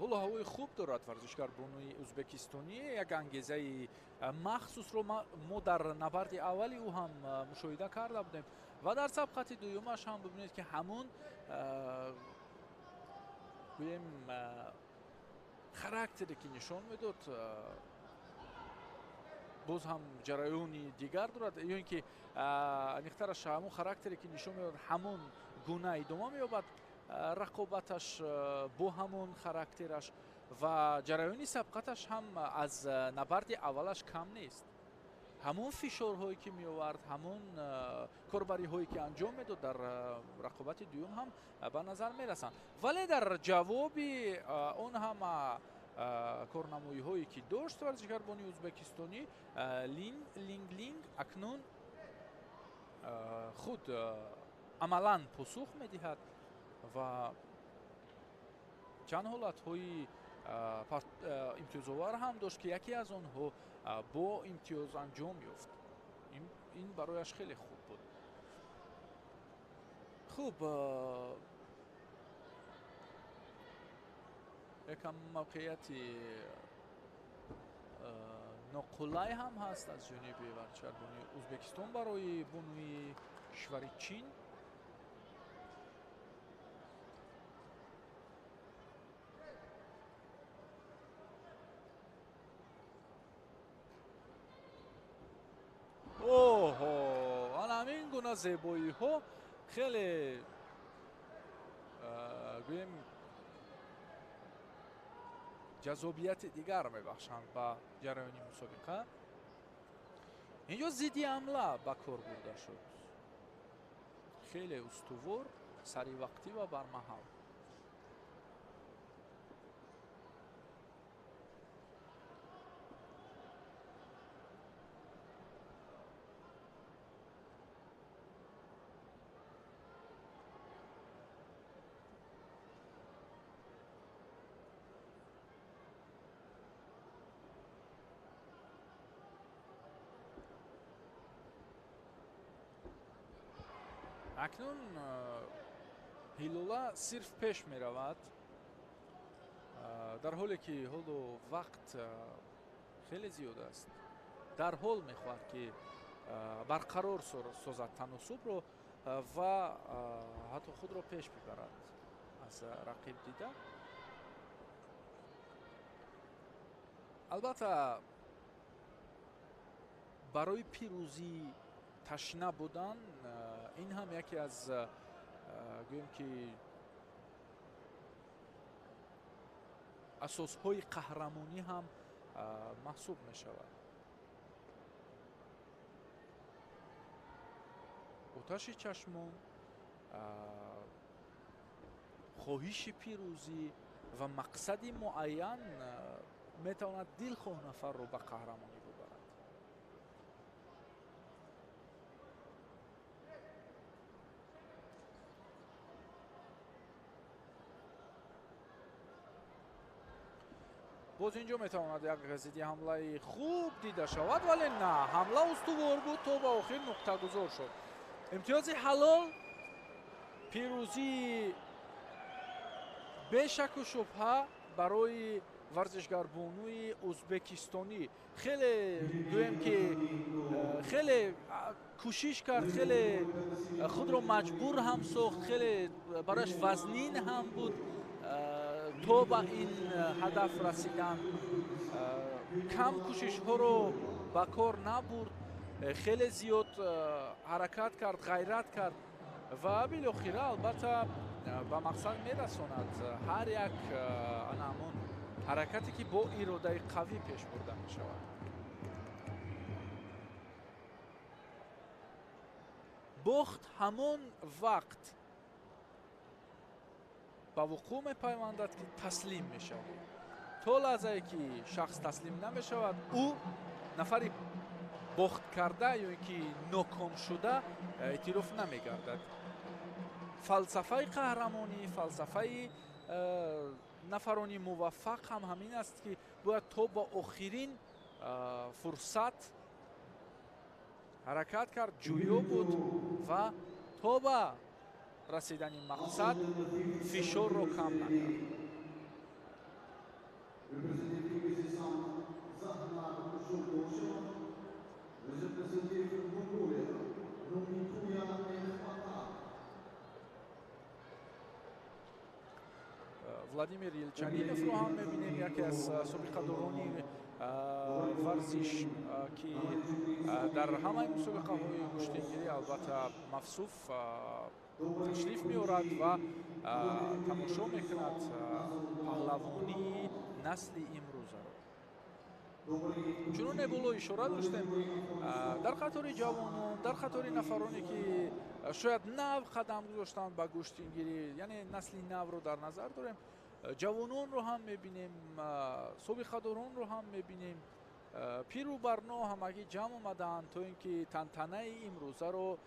ҳоло ҳавои хуб дорад варзишгарбонуи ӯзбекистонӣ. як ангезаи махсусро мо дар набарди аввали ӯ ҳам мушоҳида карда будем ва дар сабқати дуюмаш ҳам бибинед ки ҳамон гӯем характере ки нишон медод боз ҳам ҷараёни дигар дорад, ё ин ки аниқтараш ҳамон характере ки нишон медод ҳамон гуна идома меёбад рақобаташ бо ҳамон характераш ва ҷараёни сабқаташ ҳам аз набарди аввалаш кам нест. ҳамон фишорҳое ки меовард, ҳамон корбариҳое ки анҷом медод дар рақобати дуюм ҳам ба назар мерасанд. вале дар ҷавоби он ҳама корнамоиҳое ки дошт варзишгарбони ӯзбекистонӣ, линг акнун худ амалан посух медиҳад ва чанд ҳолатҳои имтиёзовар ҳам дошт ки яке аз онҳо бо имтиёз анҷом ёфт. ин барояш хеле хуб буд. хуб, якам мавқеияти ноқулай ҳам ҳаст аз ҷониби варзишгарбони ӯзбекистон барои бонуи кишвари чин. оҳо, ана ҳамин гуна зебоиҳо хеле гӯем ҷазобияти дигар мебахшанд ба ҷараёни мусобиқа. инҷо зидди ҳамла ба кор бурда шуд. хеле устувор, саривақтӣ ва бармаҳал. акнун ҳилола сирф пеш меравад, дар ҳоле ки ҳоло вақт хеле зиёд аст. дар ҳол мехоҳад ки барқарор созад таносубро ва ҳатто худро пеш бибарад аз рақиб дида. албатта барои пирӯзӣ ташна будан ин ҳам яке аз гӯем ки асосҳои қаҳрамонӣ ҳам маҳсуб мешавад. оташи чашмон, хоҳиши пирӯзӣ ва мақсади муайян метавонад дилхоҳ нафарро ба қаҳрамонӣ бибарад. боз инҷо метавонад як зидди ҳамлаи хуб дида шавад, вале на, ҳамла устувор буд то ба охир нуқтагузор шуд. имтиёзи ҳалол, пирӯзии бешаку шубҳа барои варзишгарбонуи ӯзбекистонӣ. хеле гӯем ки хеле кӯшиш кард, хеле худро маҷбур ҳам сохт, хеле барояш вазнин ҳам буд то ба ин ҳадаф расидан. кам кӯшишҳоро ба кор набурд, хеле зиёд ҳаракат кард, ғайрат кард ва билохира албатта ба мақсад мерасонад ҳар як ана ҳамон ҳаракате ки бо иродаи қавӣ пеш бурда мешавад. бохт ҳамон вақт ба вуқӯъ мепайвандад ки таслим мешавад. то лаҳзае ки шахс таслим намешавад, ӯ нафари бохт карда ё ин ки ноком шуда эътироф намегардад. фалсафаи қаҳрамонӣ, фалсафаи нафарони муваффақ ҳам ҳамин аст ки бояд то ба охирин фурсат ҳаракат кард, ҷӯё буд ва то ба расидани мақсад фишорро кам накард. владимир елчаниневро ҳам мебинем, яке аз собиқадорони варзиш ки дар ҳамаи мусобиқаҳои куштигирӣ албатта мафсуф ташлиф меорад ва тамошо мекунад паҳлавонии насли имрӯзаро. чунон эболо ишора доштем, дар қатори ҷавонон, дар қатори нафароне ки шояд нав қадам гузоштанд ба гӯштингирӣ, яъне насли навро дар назар дорем, جوانان رو هم میبینیم، سابقه‌داران رو هم میبینیم. پیر و برنا همگی جمع آمدن تا اینکه تنتنه امروزه رو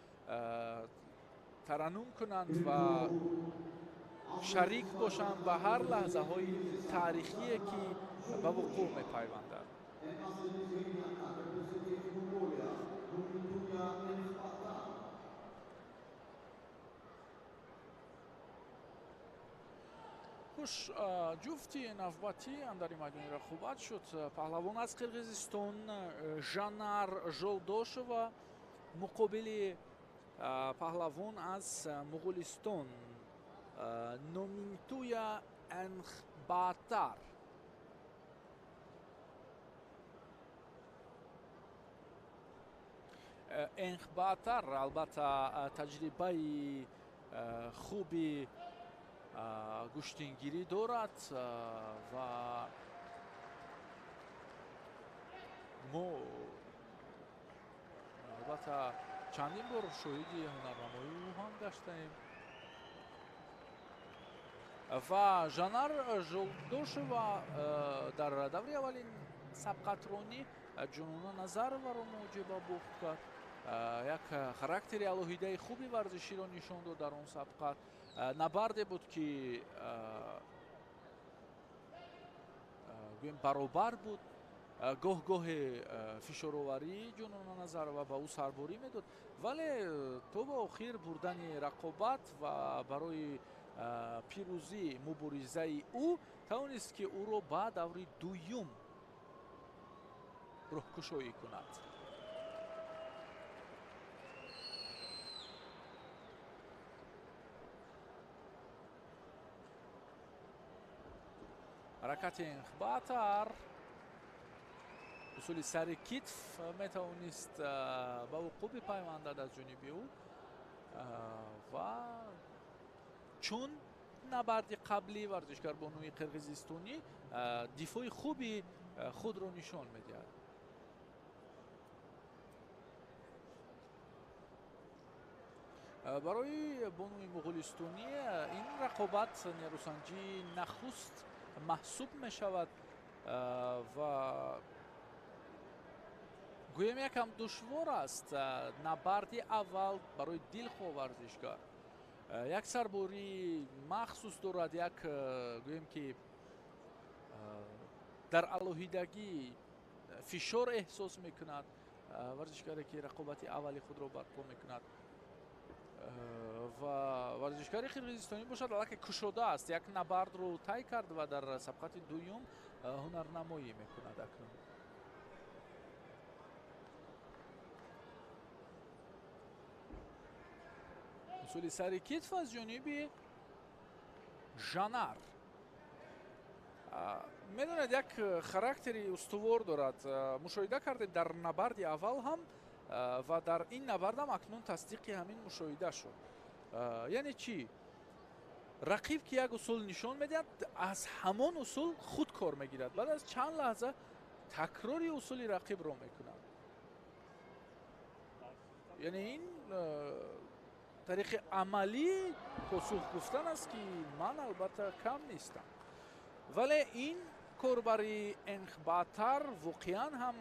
ترنم کنند و شریک باشند به هر لحظه های تاریخی که به وقوع میپیوندد. En caso di Svignana, representative Mongolia, Dunya El Fatah. خوش، جفتی نوبتی اندر میدان رقابت شد. پهلوان از قرقیزستان ژانار ژولدوشوا مقابل پهلوان از مغولستان نومینتویا انخباتار. انخباتار البته تجربه خوبی گوشتینگیری دارد و ما البته چندین بار شاهدی هنرنمایی او هم گشتیم و ژانار ژولدوشوا در دوره اولین سبقترانی جنون نظر و رو موجب بخت کرد. یک خاراکتری الوهیده خوبی ورزشی را نشان داد در اون سبقت. نبرده بود که گویم برابر بود، گاه گاه فشاروری جنون نظر و به او سرباری میداد، ولی تو به آخر بردن رقابت و برای پیروزی مبارزه او توانست که او را به دور دوم راهگشایی کند. حرکت انخباتار اصولی سر کتف میتوانست به وقوع بپیوندد از جانب او و چون نبرد قبلی ورزشکار بانوی قرقیزستانی دفاع خوبی خود را نشان میدهد. برای بانوی مغولستانی این رقابت نیروسنجی نخست محسوب می شود و گویم یکم دشوار است. نبرد اول برای دلخواه ورزشکار یک سرباری مخصوص دارد، یک گویم که در الوهیدگی فشار احساس میکند ورزشکاری که رقابت اولی خود را برپا میکند و ورزشکاری قرقیزستانی باشد البته کشوده است، یک نبرد رو طی کرد و در سبقت دوم هنرنمایی میکند. اکنون اصولی سر کتف از جانب ژانار. میدونید یک خاراکتری استوار دارد. مشاهده کردید در نبرد اول هم و در این نبرد هم اکنون تصدیق همین مشاهده شد. یعنی چی؟ رقیب که یک اصول نشان میدهد از همان اصول خود کار میگیرد، بعد از چند لحظه تکراری اصول رقیب را میکند. یعنی این طریق عملی پاسخ گفتن است که من البته کم نیستم، ولی این کار برای انخباتار واقعا هم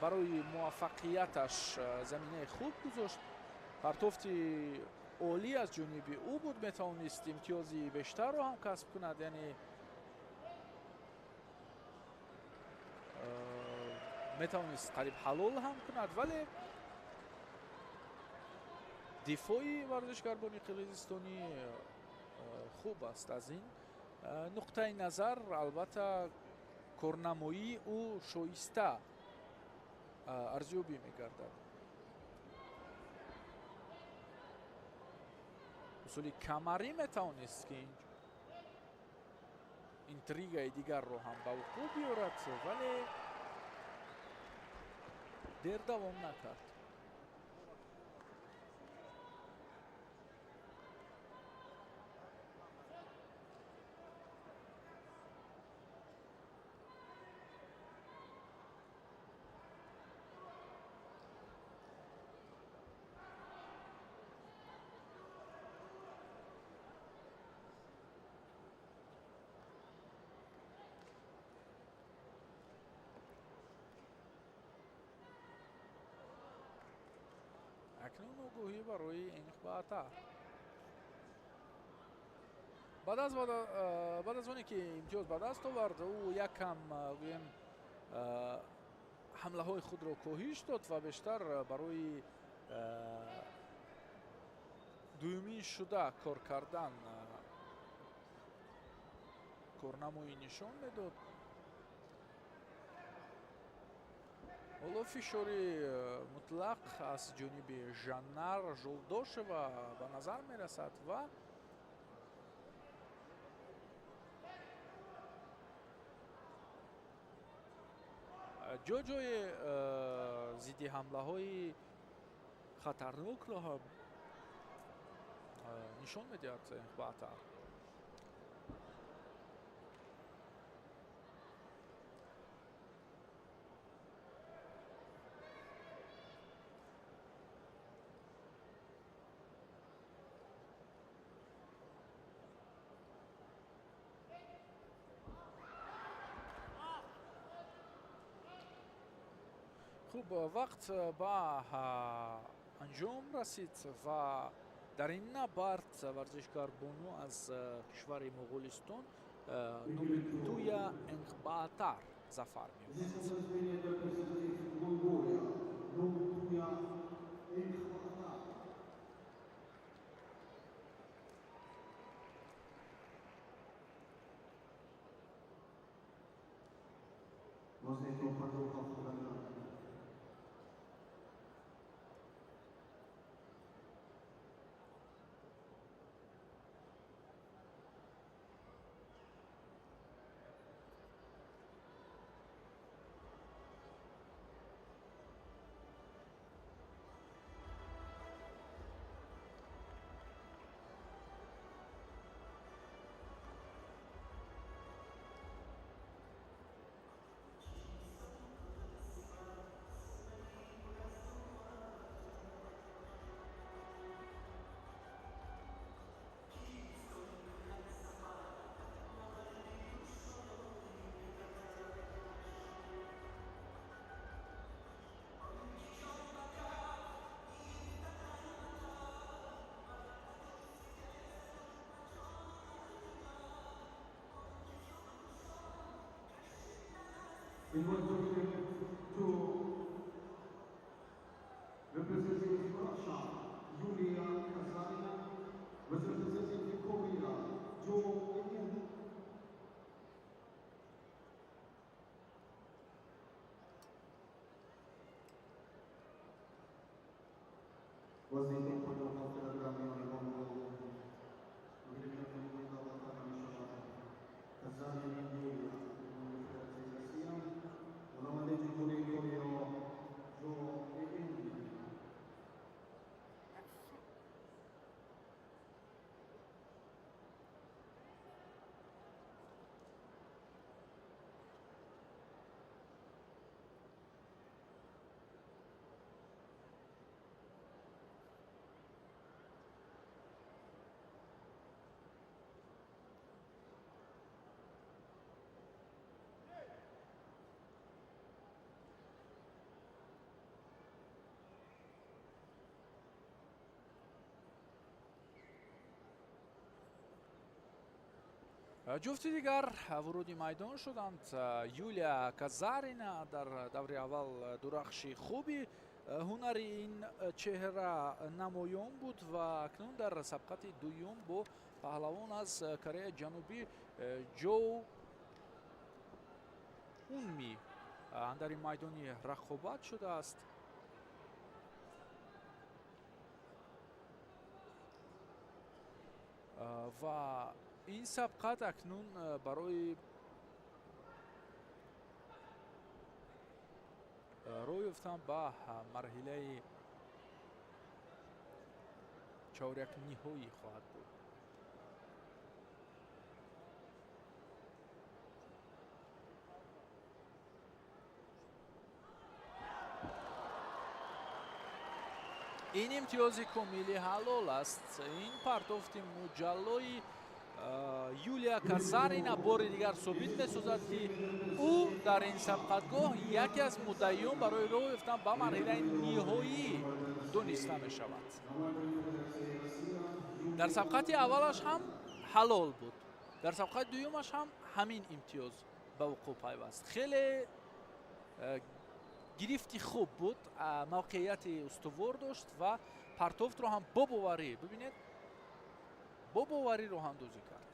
برای موفقیتش زمینه خوب گذاشت. پرتفت عالی از جانب او بود، میتوانست امتیازی بیشتر رو هم کسب کند، یعنی میتوانست قریب حلال هم کند، ولی دفاعی ورزشکار بانوی قرقیزستانی خوب است. از این نقطه نظر البته کارنمایی او شایسته ارزیابی میگردد. اصولی کمری میتوانست که اینتریگ دیگر رو هم به وقوع بیارد، ولی دیر دوام نکرد. акнун огоҳӣ барои инқбаътар. баъд аз оне ки имтиёз ба даст овард, ӯ якам гӯем ҳамлаҳои худро коҳиш дод ва бештар барои дуюмин шуда кор кардан корнамоӣ нишон медод. ҳоло фишори мутлақ аз ҷониби Жаннар Жолдошева ба назар мерасад ва ҷоҷои зидди ҳамлаҳои хатарнокро ҳам нишон медиҳад инқбаътар. хуб, вақт ба анҷом расид ва дар ин набард варзишгар-бону аз кишвари Моғолистон Нумитуя Инқбаътар зафар меёбад. In to representing Russia, Yulia Kazarina, representing Korea, Joe Ingen. Was the input of the Grammy on the Congo? Kazarina Yulia. ҷуфти дигар вуруди майдон шуданд. Юлия Казарина дар даври аввал дурахши хуби ҳунари ин чеҳра намоён буд ва акнун дар сабқати дуюм бо паҳлавон аз Кореяи Ҷанубӣ Ҷо Унми андари майдони рақобат шудааст. ва ин сабқат акнун барои роҳ ёфтан ба марҳилаи чорякниҳоӣ хоҳад буд. ин имтиёзи комили ҳалол аст. ин партофти муҷаллои юлия казарина бори дигар собит месозад ки ӯ дар ин сабқатгоҳ яке аз муддаиён барои роҳ ёфтан ба марҳилаи ниҳоӣ дониста мешавад. дар сабқати аввалаш ҳам ҳалол буд, дар сабқати дуюмаш ҳам ҳамин имтиёз ба вуқӯъ пайваст. хеле гирифти хуб буд, мавқеияти устувор дошт ва партофтро ҳам бо боварӣ, бибинед, бо боварӣ роҳандозӣ кард.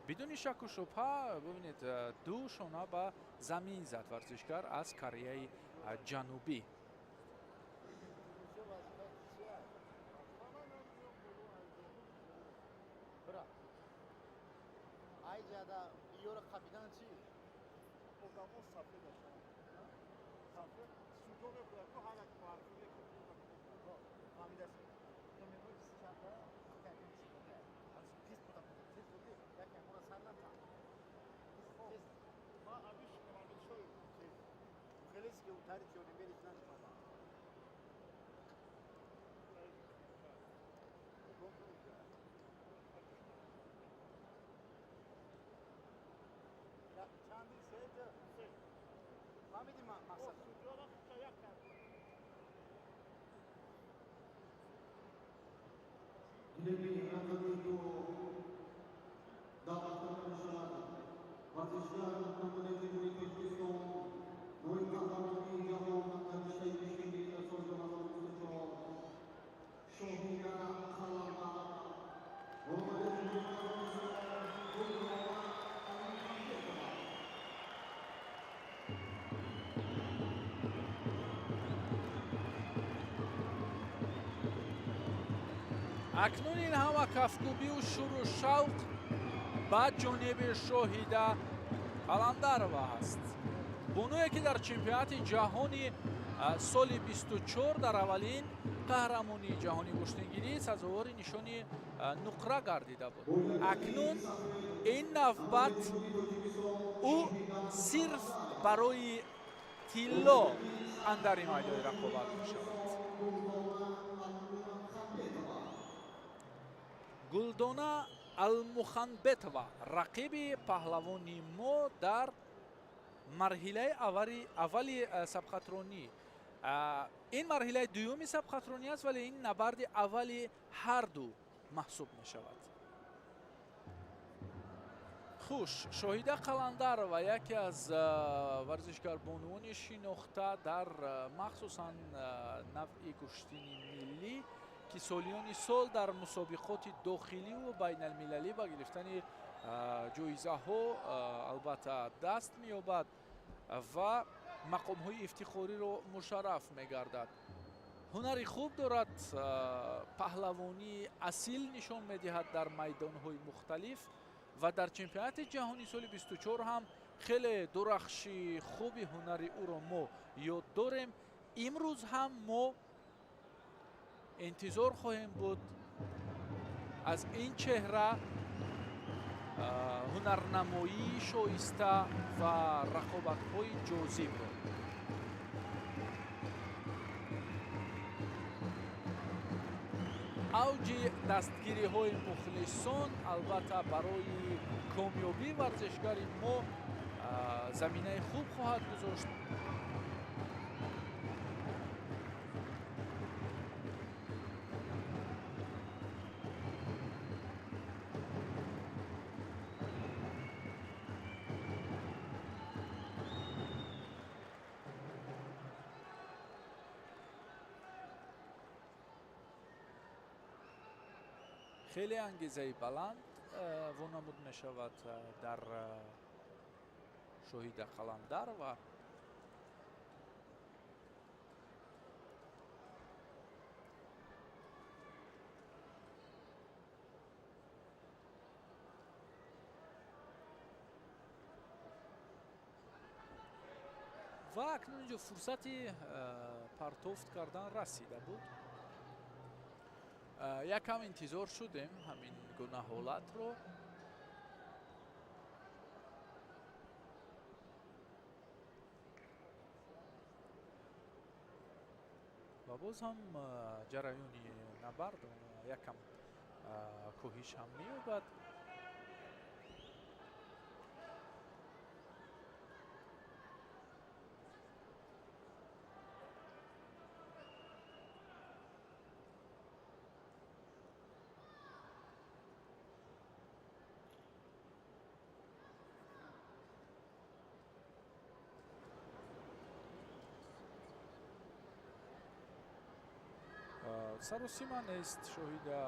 бидуни шаку шубҳа бибинед, ду шона ба замин зад варзишгар аз Кореяи ҷанубӣ. Ini akan itu dapat terlaksana. Partisipan akan menuju Uzbekistan. Noi kahraman jahon akan disajikan di atas zaman musuh. Shohida Khalama. акнун ин ҳама кафкӯбию шуру шавқ ба ҷониби Шоҳида Қаландарова ҳаст. бонуе ки дар чемпионати ҷаҳони соли 24 дар аввалин қаҳрамонии ҷаҳони гӯштангирӣ сазовори нишони нуқра гардида буд. акнун ин навбат ӯ сирф барои тилло андари майдони рақобат мешавад. Гулдона Алмуханбетова рақиби паҳлавони мо дар марҳилаи аввали сабқатронӣ. ин марҳилаи дуюми сабқатронӣ аст, вале ин набарди аввали ҳарду маҳсуб мешавад. хуш, Шоҳида Қаландарова яке аз варзишгарбонуони шинохта дар махсусан навъи куштини миллӣ ки солиёни сол дар мусобиқоти дохиливу байналмилалӣ ба гирифтани ҷоизаҳо албатта даст меёбад ва мақомҳои ифтихориро мушарраф мегардад. ҳунари хуб дорад, паҳлавонӣ асил нишон медиҳад дар майдонҳои мухталиф ва дар чемпионати ҷаҳони соли 24 ҳам хеле дурахши хуби ҳунари ӯро мо ёд дорем. имрӯз ҳам мо интизор хоҳем буд аз ин чеҳра ҳунарнамоии шоиста ва рақобатҳои ҷозибро. авҷи дастгириҳои мухлисон албатта барои комёбии варзишгари мо заминаи хуб хоҳад гузошт. хеле ангезаи баланд вонамуд мешавад дар Шоҳида Қаландарова. ва акнун инҷо фурсати партофт кардан расида буд. якам интизор шудем ҳамин гуна ҳолатро. ва боз ҳам ҷараёни набард якам коҳиш ҳам меёбад. саросима нест, шоҳида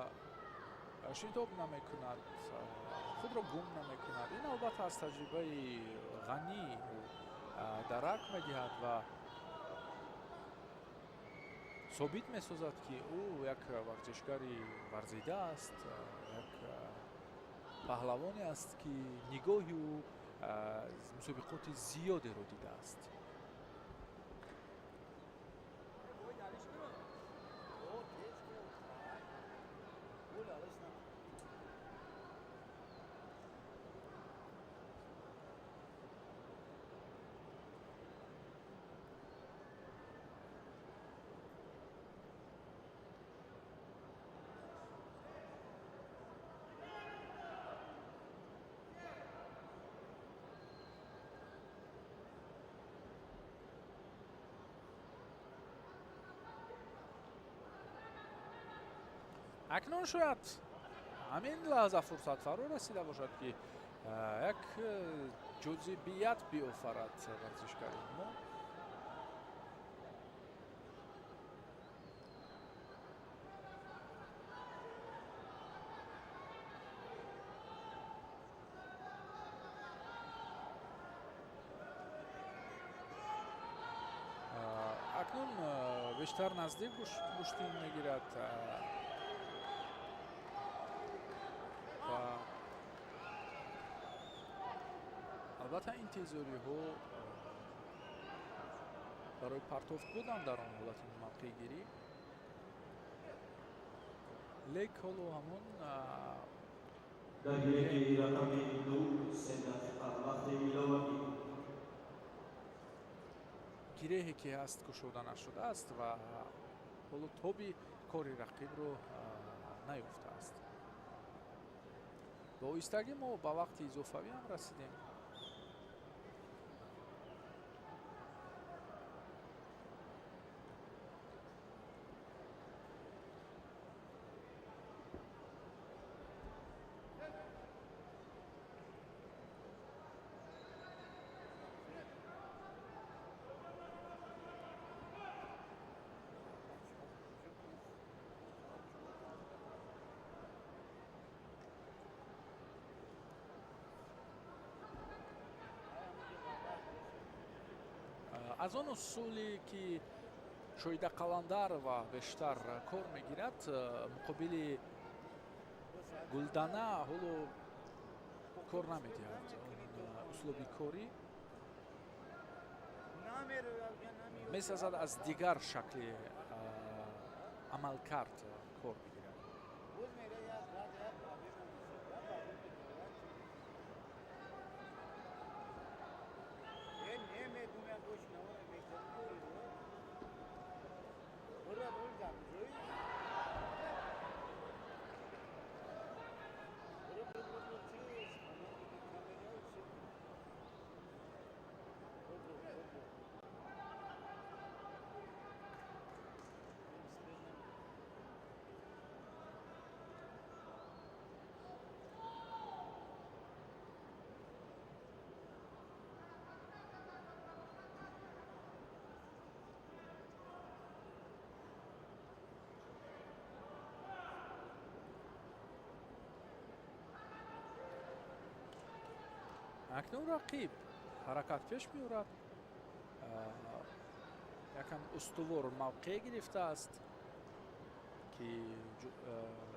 шитоб намекунад, худро гум намекунад. Ин албатта аз таҷрибаи ғанӣ дарак медиҳад ва собит месозад, ки ӯ як варзишгари варзида аст, як паҳлавоне аст, ки нигоҳи ӯ мусобиқоти зиёдеро дидааст. акнун шояд ҳамин лаҳза фурсат фаро расида бошад, ки як ҷозибият биёфарад варзишгари мо. акнун бештар наздик гӯштин мегирад ва албатта интизориҳо барои партофт буданд дар он ҳолати мавқеъгирӣ, лек ҳоло ҳамон Dargiyeki rakami 2 Sedat Ahmadi Ilowagi. гиреҳе ки ҳаст кушода нашудааст ва ҳоло тоби кори рақибро наёфтааст. با ایستگی ما با وقت اضافی هم رسیدیم. از آن اصولی که شویده قلندر و بیشتر کار میگیرد، مقابل گلدانه هلو کار نمیدهد. اسلوبی کاری میسازد از دیگر شکل عمل کرد کار میگیرد. اکنون رقیب حرکت پیش می‌برد، یکم استوار موقع گرفته است که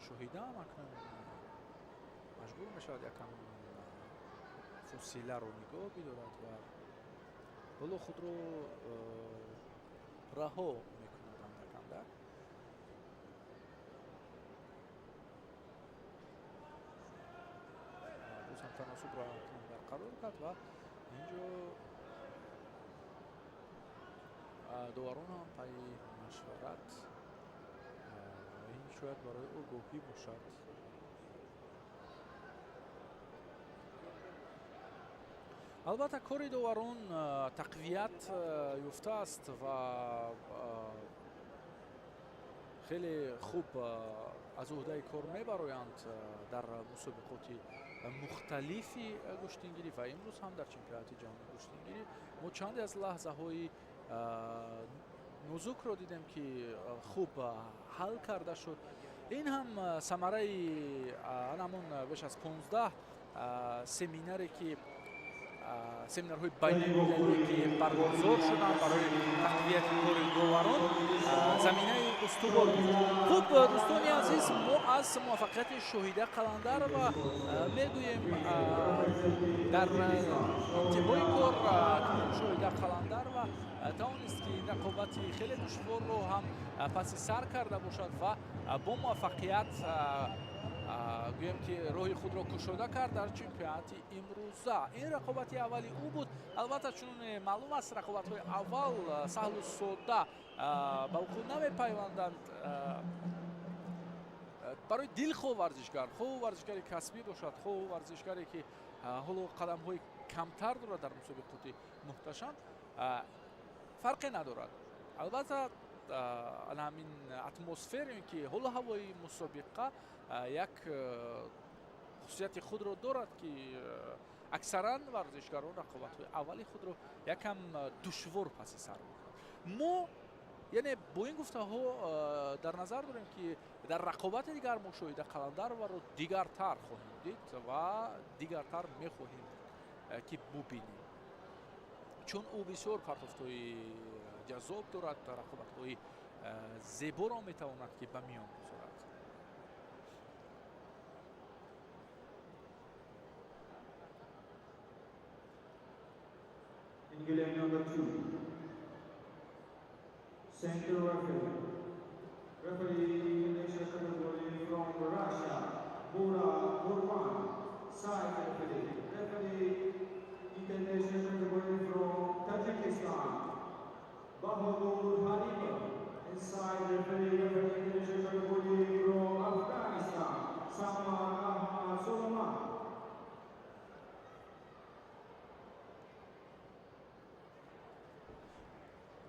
شاهده هم اکنون مجبور میشود یکم فاصله رو نگاه بدارد و بالا خود رو رها میکند اندک. دوست هم تناسب را برقرار کرد و اینجا دوران هم پای مشورت این شاید برای آگاهی باشد. البته کاری دوران تقویت یافته است و خیلی خوب از عهده کار میبرایند در مسابقات مختلفی گشتنگیری و امروز هم در چمپیونات جهانی گشتنگیری ما چند از لحظه های نوزوک رو دیدیم که خوب حل کرده شد. این هم ثمره همون بیش از 15 سمیناری که سمینارهای بین‌المللی که برگزار شدن برای تقویت کار داوران زمینه استوار بود. خوب دوستان عزیز، ما از موفقیت شاهده قلندر و میگوییم در انتهای کار شاهده قلندر و توانست که رقابت خیلی دشوار رو هم پس سر کرده باشد و با موفقیت گویم که روی خود را کشوده کرد در چمپیونات امروزه. این رقابت اولی او بود. البته چون معلوم است رقابت های اول سهل و ساده به وقوع نمیپیوندند. برای دلخواه ورزشکار، خواه ورزشکاری کسبی باشد، خواه ورزشکاری که حالا قدم های کمتر دارد در مسابقات محتشم، فرقی ندارد. البته همین اتمسفری که حال هوای مسابقه یک خصوصیت خود را دارد که اکثرا ورزشکاران رقابت‌های اولی خود را یکم دشوار پس سر می‌کنند. ما یعنی با این گفته ها در نظر داریم که در رقابت دیگر مشاهده قلندر و رو دیگرتر خواهیم دید و دیگرتر می‌خواهیم که ببینیم، چون او بسیار پرتافت‌های جذاب دارد، رقابت‌های زیبا را می‌تواند که به میان بگذارد. In game number 2, center referee. Referee in the category from Russia, Bora Gurman. Side referee. Referee international category from Tajikistan, Bahadur Halima. Inside referee international category from Afghanistan, Samar Ahmad Solomon.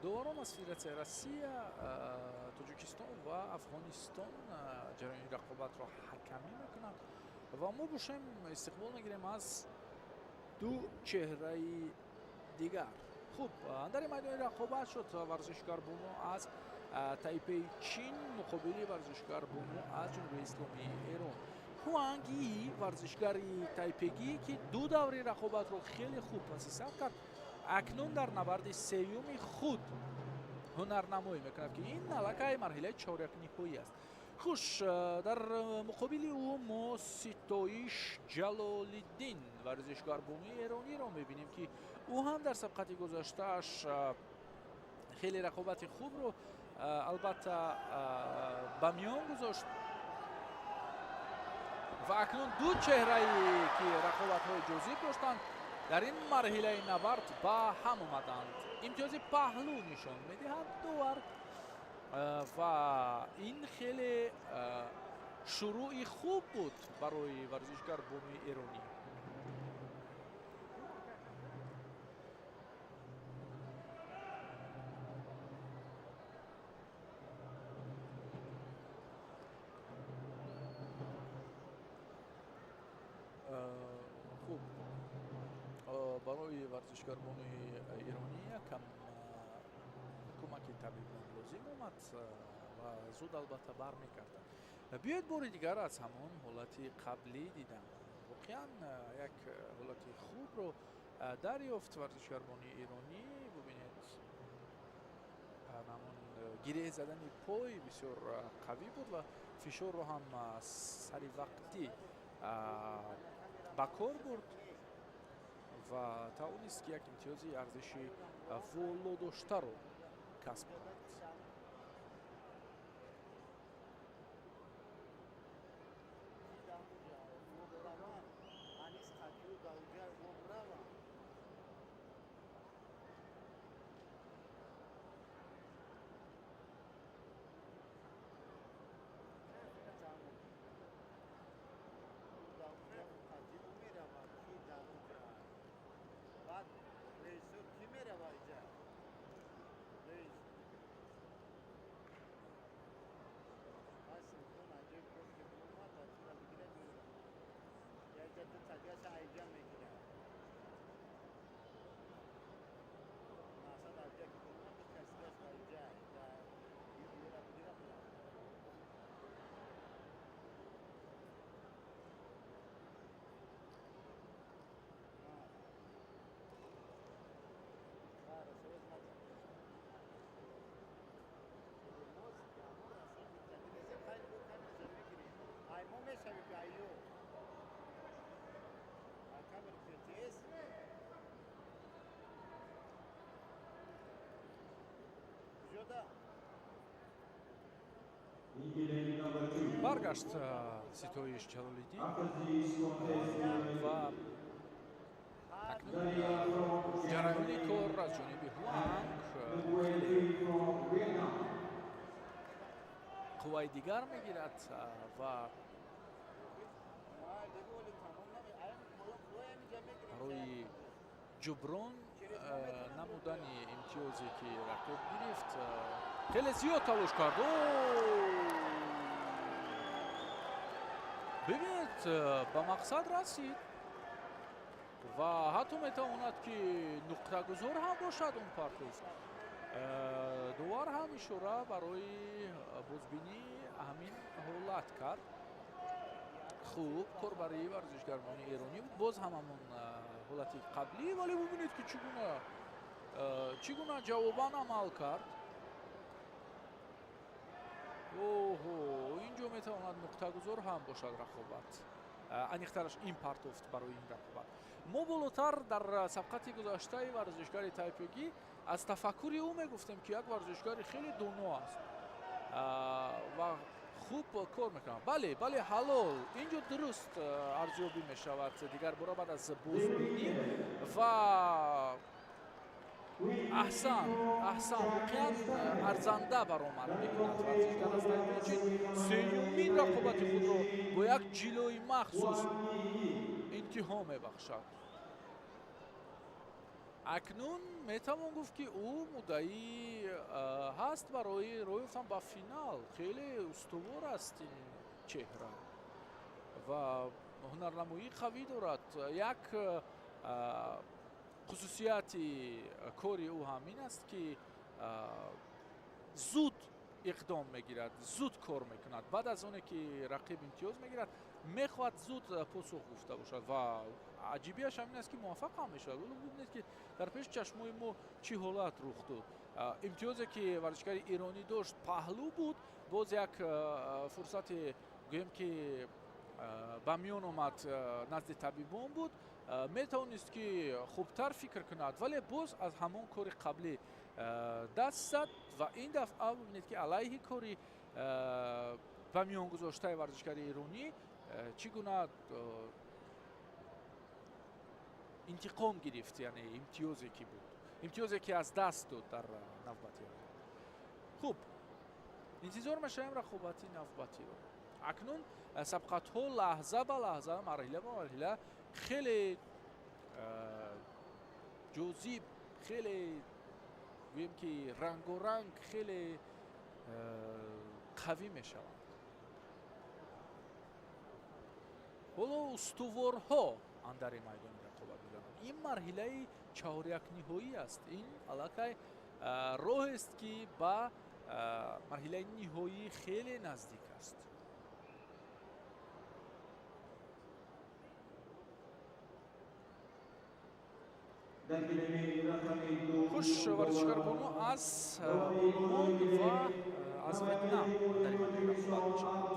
داوران از فدراسیون روسیه، تاجیکستان و افغانستان جریان رقابت را حکمی میکنند و ما باشیم استقبال میگیریم از دو چهره دیگر. خوب، در میدان رقابت شد ورزشکار بومو از تایپی چین مقابل ورزشکار بومو از جمهوری اسلامی ایران. هوانگی ورزشکاری تایپگی که دو دوره رقابت را خیلی خوب پس سر کرد، اکنون در نبرد سوم خود هنرنمایی میکند که این نلکه مرحله چهارک نهایی است. خوش، در مقابل او ما ستایش جلال‌الدین ورزشکار بومی ایرانی را میبینیم که او هم در سبقت گذشتهش خیلی رقابت خوب رو البته به میان گذاشت و اکنون دو چهره که رقابت های جزئی داشتند در این مرحله نبرد به هم آمدند. امتیاز پهلو نشان میدهند داور و این خیلی شروع خوب بود برای ورزشکار بومی ایرانی. خوب، برای ورزشکار بومی ایرانی یکم کمک طبیبی لازم اومد و زود البته برمیگردد. بیاید بار دیگر از همون حالت قبلی دیدم. واقعا یک حالت خوب رو دریافت ورزشکار بومی ایرانی. ببینید همون گیره زدن پای بسیار قوی بود و فشار رو هم سری وقتی بکار برد و توانست که یک امتیازی ارزشی والا داشته رو کسب کند. баргашт Ситоиш Ҷалолиддин ва акнун ҷараёни кор аз ҷониби Ҳуанг хеле қувваи дигар мегирад ва барои ҷуброн намудани имтиёзе ки рақиб гирифт хеле зиёд талош кард. бибинед ба мақсад расид ва ҳатто метавонад ки нуқтагузор ҳам бошад он партофт. довар ҳам ишора барои бозбинӣ ҳамин ҳолат кард. хуб корбарии варзишгарони эронӣ буд, боз ҳам ҳамон ҳолати қаблӣ, вале бибинед ки чӣ гуна ҷавобан амал кард. инҷо метавонад нуқтагузор ҳам бошад рақобат, аниқтараш ин партофт барои ин рақобат. мо болотар дар сабқати гузаштаи варзишгари тайпегӣ аз тафаккури ӯ мегуфтем ки як варзишгари хеле доно аст ва хуб кор мекунад. бале ҳалол инҷо дуруст арзёбӣ мешавад дигар бора баъд аз бозбинӣ ва аҳсан воқеан арзанда баромад мекунад варзишгар аз тайпеҷи сеюмин рақобати худро бо як ҷилои махсус интиҳо мебахшад. акнун метавон гуфт ки ӯ муддаӣ ҳаст барои роҳ ёфтан ба финал. хеле устувор аст ин чеҳра ва ҳунарнамоии қавӣ дорад. як хусусияти кори ӯ ҳамин аст ки зуд иқдом мегирад, зуд кор мекунад. баъд аз оне ки рақиб имтиёз мегирад мехоҳад зуд посух гуфта бошад ва аҷибияш ҳамин аст ки муваффақ ҳам мешавад. бибинед ки дар пеши чашмои мо чӣ ҳолат рух дод. имтиёзе ки варзишгари эронӣ дошт паҳлӯ буд, боз як фурсате гӯем ки ба миён омад назди табибон буд, метавонист ки хубтар фикр кунад, вале боз аз ҳамон кори қаблӣ даст зад ва ин дафъа бибинед ки алайҳи кори ба миён гузоштаи варзишгари эронӣ чӣ гуна интиқом гирифт, яъне имтиёзе ки буд, имтиёзе ки аз даст дод дар навбати аввал. хуб интизор мешавем рақобати навбатиро. акнун сабқатҳо лаҳза ба лаҳза, марҳила ба марҳила хеле ҷозиб, хеле гӯем ки рангоранг, хеле қавӣ мешаванд. ҳоло устуворҳо андари майдони рақобат мезананд. ин марҳилаи чаҳорякниҳоӣ аст. ин аллакай роҳест ки ба марҳилаи ниҳоӣ хеле наздик аст. хуш варзишгарбону аз олмон ва аз ветнам андари майдони рақобат мешаванд.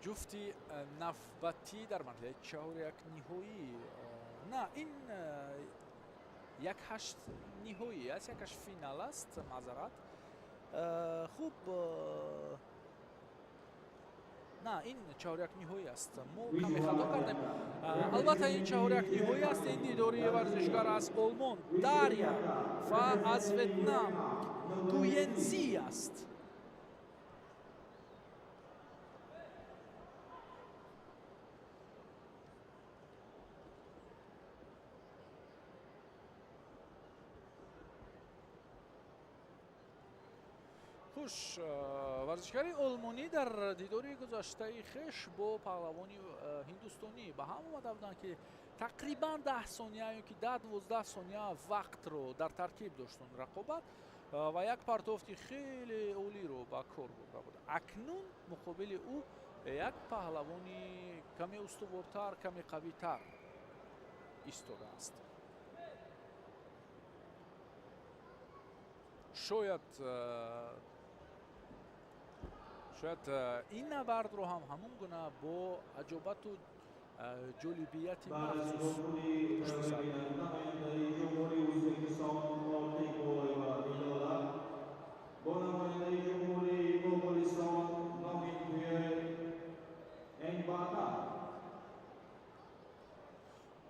ҷуфти навбатӣ дар марҳилаи чаҳорякниҳоӣ, на ин як ҳашт ниҳоӣ аст, як ҳашт финал аст, маъзарат. хуб на ин чаҳорякниҳоӣ аст. мо каме хато кардем. албатта ин чаҳорякниҳоӣ аст. ин дидори варзишгар аз олмон Дарья ва аз ветнам Гуензи аст. خوش ورزشکاری آلمانی در دیداری گذشته خش با پهلوانی هندوستانی به هم اومده بودن که تقریبا 10 ثانیه که 10-12 ثانیه وقت رو در ترکیب داشتن رقابت و یک پرتافتی خیلی عالی رو با کار برده بود. اکنون مقابل او یک پهلوانی کمی استوارتر، کمی قویتر ایستاده است. شاید این نبرد رو هم همون گونه با عجابت و جالبیت مخصوص پشت سر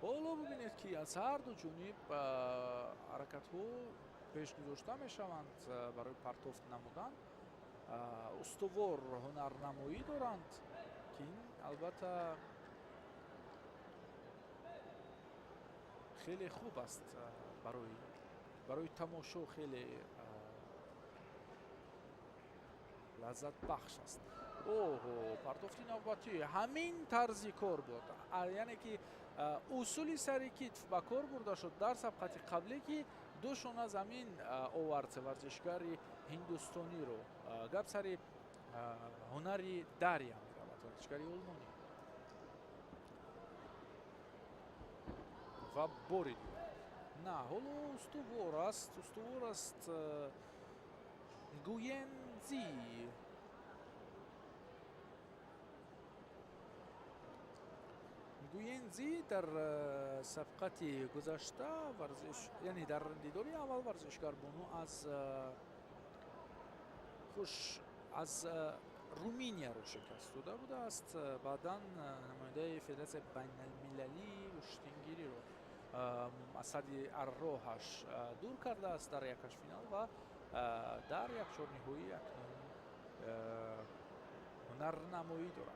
حالا ببینید که از هر دو جانب حرکت ها پیش گذاشته می شوند برای پرتافت نمودن. استوار هنرنمایی دارند که این البته خیلی خوب است برای تماشا، خیلی لذت بخش است. اوه پرتافتی نوبتی همین طرزی کار بود، یعنی که اصولی سری کتف با کار برده شد در سبقت قبلی که دو شانه زمین آورد ورزشکار هندوستانی رو. گپ سری هنری دریا می‌رود ورزشکاری آلمانی و باری نه حالا استوار است گوینزی در سبقت گذشته یعنی در دیداری اول ورزشکار بونو از رومینیا رو شکست داده بوده است. بعدا نماینده فدراسیون بین المللی کشتیگیری رو از صد راهش دور کرده است در یکش فینال و در یک چهارنهایی اکنون هنرنمایی دارد.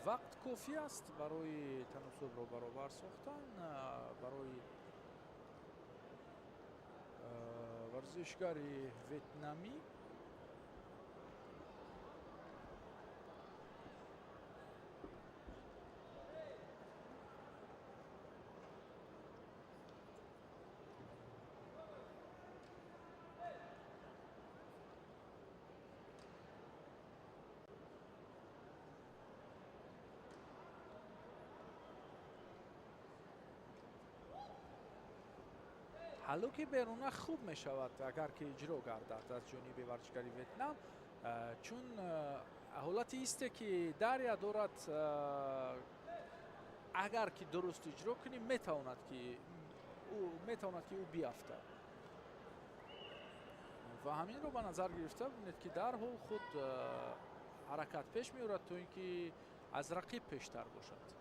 وقت کافی است برای تناسب رو برابر ساختن برای ورزشکار ویتنامی. حالا که بیرونه خوب می شود اگر که اجرا گردد از جانب ورزشکاری ویتنام، چون حالتی است که دریا دارد اگر که درست اجرا کنیم میتواند که او بیافته و همین رو به نظر گرفته ببینید که در حال خود حرکت پیش می‌آورد تا اینکه از رقیب پیشتر باشد.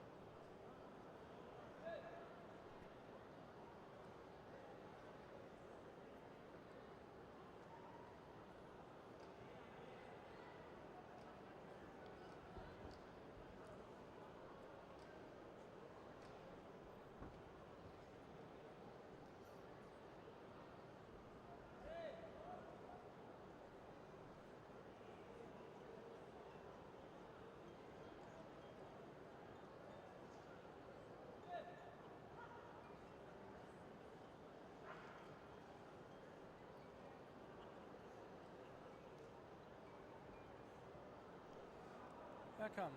یکم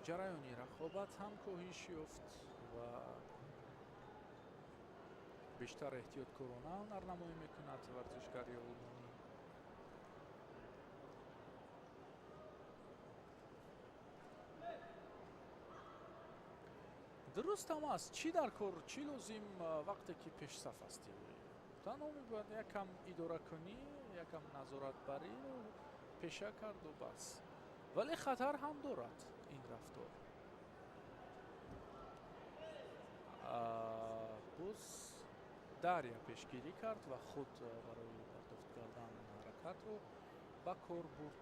جریانی رقابت هم کاهش یافت و بیشتر احتیاط کرونا هنرنمایی میکند ورزشکاری آلمانی. درست هم است چی در کار چی لازم وقتی که پیش صف هستی تنها میباید یکم اداره کنی، یکم نظارت بری رو پیشه کرد و بس. ولی خطر هم دارد این رفتار. باز دریا پیشگیری کرد و خود برای پرداخت کردن حرکت رو با کار برد.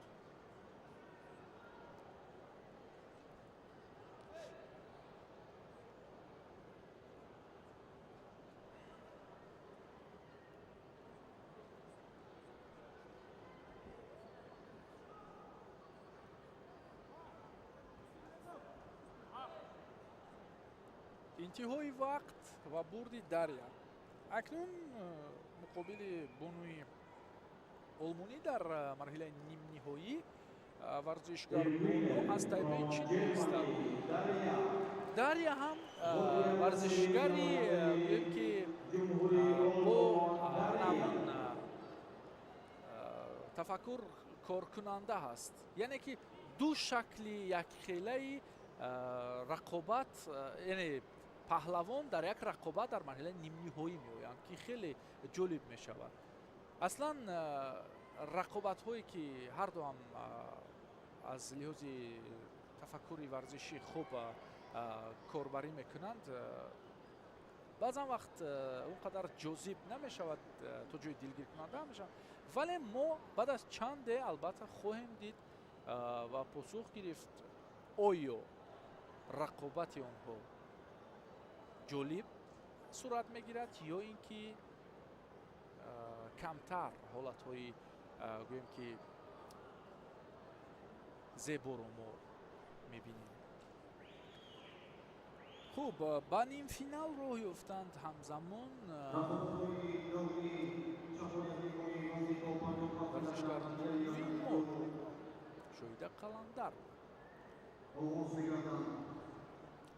انتهای وقت و برد دریا. اکنون مقابل بانوی آلمانی در مرحله نیم نهایی ورزشکار بونو از طیفه چین ایستاد. دریا هم ورزشکاری گویم که با همون تفکر کار کننده هست، یعنی که دو شکل یک خیلی رقابت، یعنی پهلوان در یک رقابت در مرحله نیم نهایی میآیند که خیلی جالب می شود. اصلا رقابت هایی که هر دو هم از لحاظ تفکری ورزشی خوب کاربری میکنند بعضا وقت اونقدر جذاب نمی شود تا جای دلگیر کننده می شود، ولی ما بعد از چند البته خواهیم دید و پاسخ گرفت آیا رقابت آنها جالب صورت میگیرد یا اینکه کمتر حالت های گویم که زیبا رو ما میبینیم. خوب، با نیم فینال راه یافتند همزمان ورزشکار نروژی مو شویده قلندر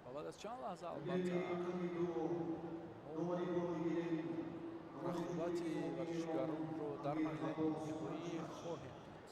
و بعد از چند لحظه البته رقابت ورزشکاران رو در مرحله نهایی خواهیم دید.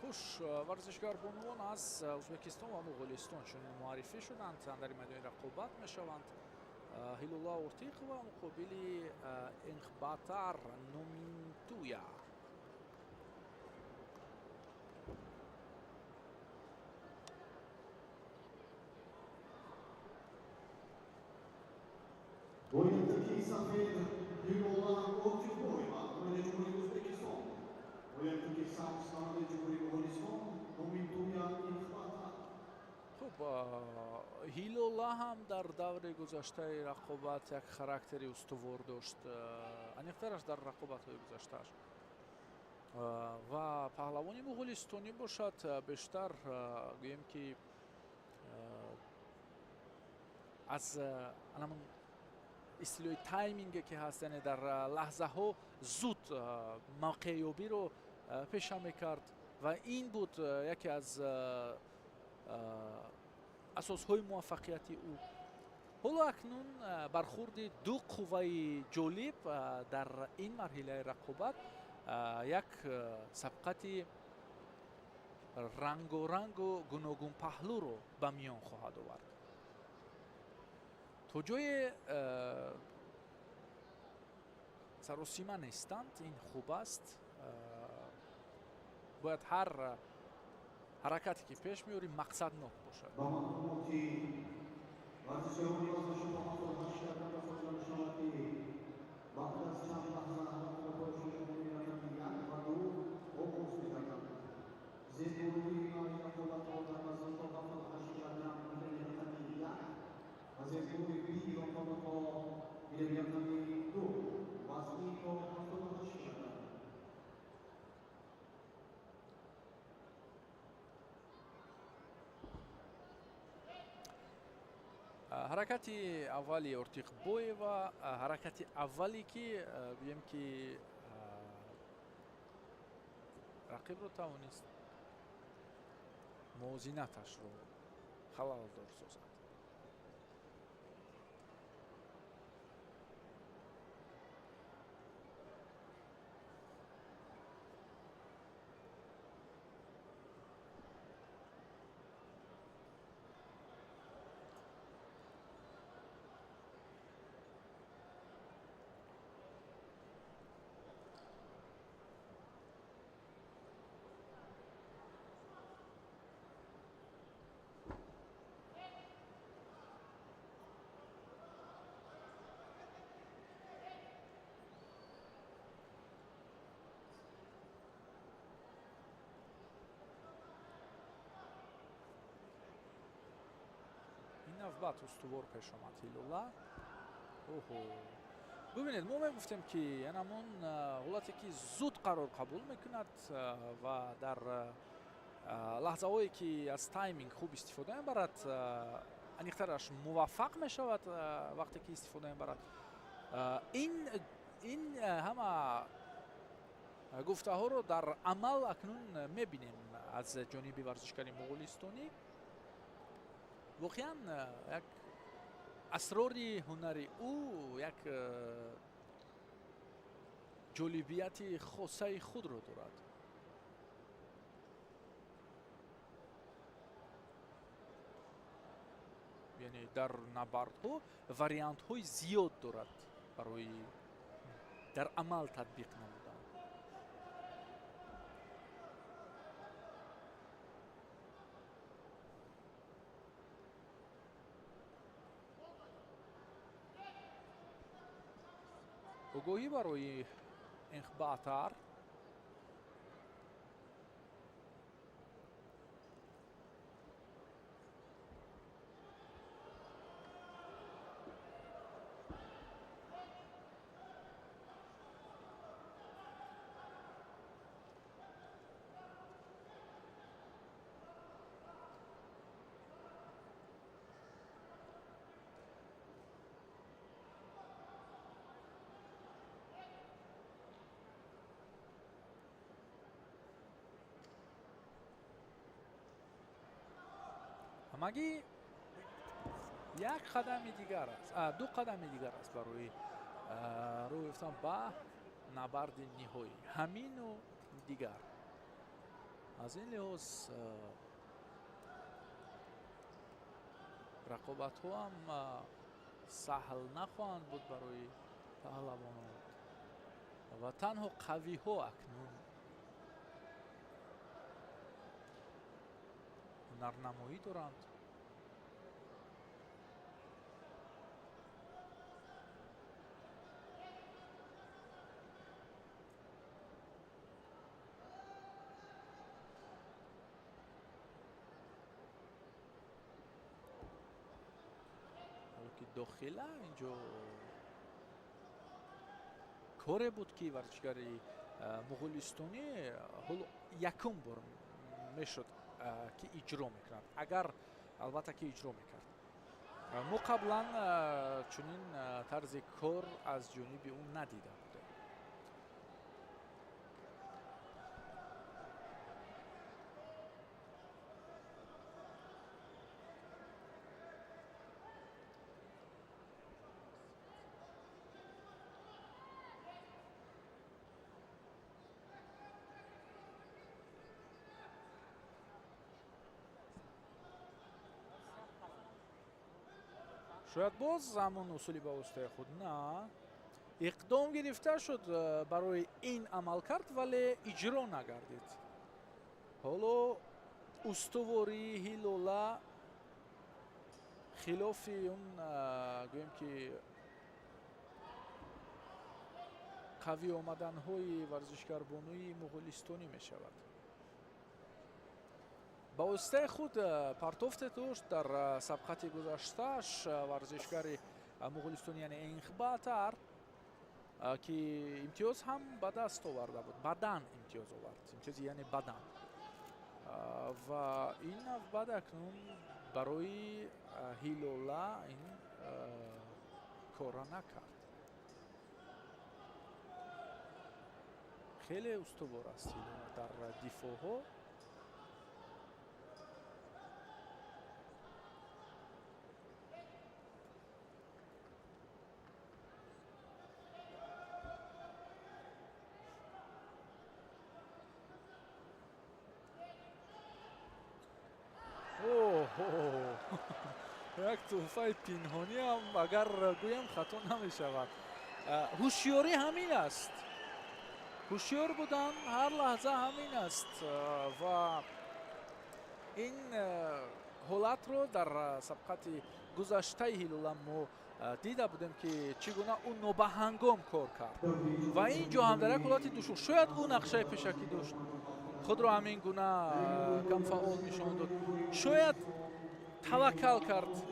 خوش، ورزشکار بانوان از ازبکستان و مغولستان چنین معرفی شدند در میدان رقابت میشوند. هیلولا اورتیق و مقابل انخباتار نومینتویا. Oyundaki Safed Hülola Ortigoyeva, Cumhuriyeti Özbekistan. Oyundaki Safstan Cumhuriyeti Moğolistan, Nomintuya İnfata. خب، هیلولا هم در دور گذشته رقابت یک خاراکتری استوار داشت، انیقترش در رقابت های گذشتهش و پهلوانی مغولستانی باشد بیشتر گویم که از همون اصطلاح تایمینگ که هست، یعنی در لحظه ها زود موقع یابی رو پیشه میکرد و این بود یکی از اساس های موفقیتی او. حالا اکنون برخورد دو قوه جالب در این مرحله رقابت یک سبقت رنگ و گوناگون پهلو رو به میان خواهد آورد. تا جای سراسیمه نیستند، این خوب است. باید هر حرکتی که پیش میاریم مقصدناک باشد. ҳаракати аввали Ортиқбоева, ҳаракати аввале ки гӯем ки рақибро тавонист мувозинаташро халалдор созад. навбат устувор пеш омад Ҳилола. бубинед, мо мегуфтем ки янамон ҳолате ки зуд қарор қабул мекунад ва дар лаҳзаҳое ки аз тайминг хуб истифода мебарад, аниқтараш муваффақ мешавад вақте ки истифода мебарад. ин ҳама гуфтаҳоро дар амал акнун мебинем аз ҷониби варзишгари муғулистонӣ. воқеан як асрори ҳунари ӯ як ҷолибияти хосаи худро дорад. яъне дар набардҳо вариантҳои зиёд дорад барои дар амал татбиқ намудан. огоҳӣ барои инхбаътар. ҳамагӣ як қадами дигар аст, ду қадами дигар аст барои рӯ ёфтан ба набарди ниҳоӣ, ҳамину дигар. аз ин лиҳоз рақобатҳо ҳам саҳл нахоҳанд буд барои паҳлавонон ва танҳо қавиҳо акнун ҳунарнамоӣ доранд. дохила инҷо коре буд ки варзишгари муғулистонӣ якум бор мешуд ки иҷро мекунад, агар албатта ки иҷро мекард. мо қаблан чунин тарзи кор аз ҷониби ӯ надида будем. шояд боз ҳамон усули ба воситаи худ на иқдом гирифта шуд барои ин амал кард, вале иҷро нагардид. ҳоло устувории Ҳилола хилофи он гӯем ки қавӣ омаданҳои варзишгарбонуи муғулистонӣ мешавад. ба воситаи худ партофте дошт дар сабқати гузаштааш варзишгари муғулистонӣ, яъне Инхбаътар, ки имтиёз ҳам ба даст оварда буд, бадан имтиёз овард, имтиёзи яъне бадан. ва ин навбат акнун барои Ҳилола ин کارا نکرد. خیلی استوار است در دفاع ها. یک توفه پنهانی هم اگر گویم خطا نمی شود. هوشیاری همین است. هوشیار بودن هر لحظه همین است و این حالت رو در سبقت گذشته هلال ما دیده بودیم که چگونه اون نوبهنگام کار کرد و اینجا هم در یک حالت دوشو شاید اون نقشه پیشکی داشت خود رو همین گونه کم فعال نشان داد، شاید توکل کرد.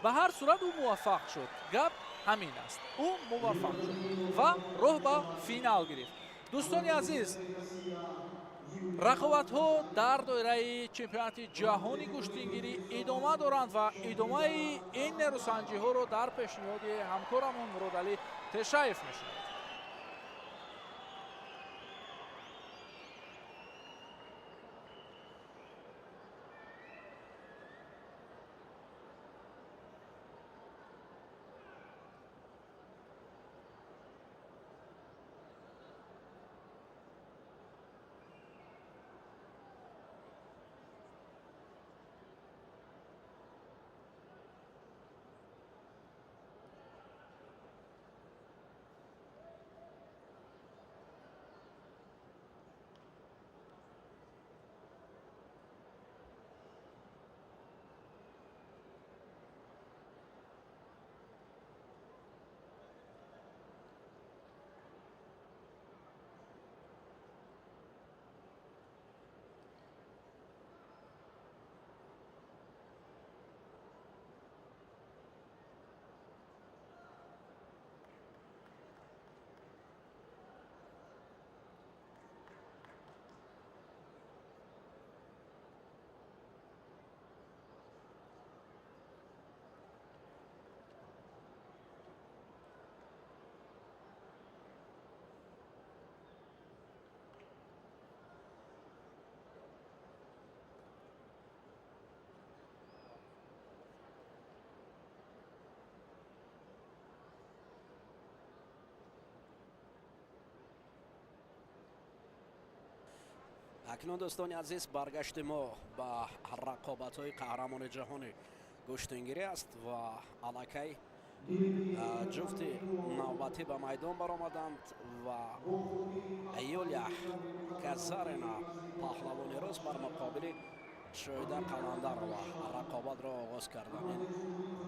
به هر صورت او موفق شد. گپ همین است، او موفق شد و راه به فینال گرفت. دوستان عزیز، رقابت ها در دایره چمپیونات جهانی گشتینگیری ادامه دارند و ادامه این نیروسنجی ها رو در پیشنهاد همکارمون مرادعلی تشریف میشنوید. اکنون دوستان عزیز برگشت ما با رقابت های قهرمان جهانی گشتنگیری است و علاکه جفت نوبتی به میدان برآمدند و یولیا کازارینا پهلوانی روز بر مقابل شویده قلندر و رقابت را آغاز کردند.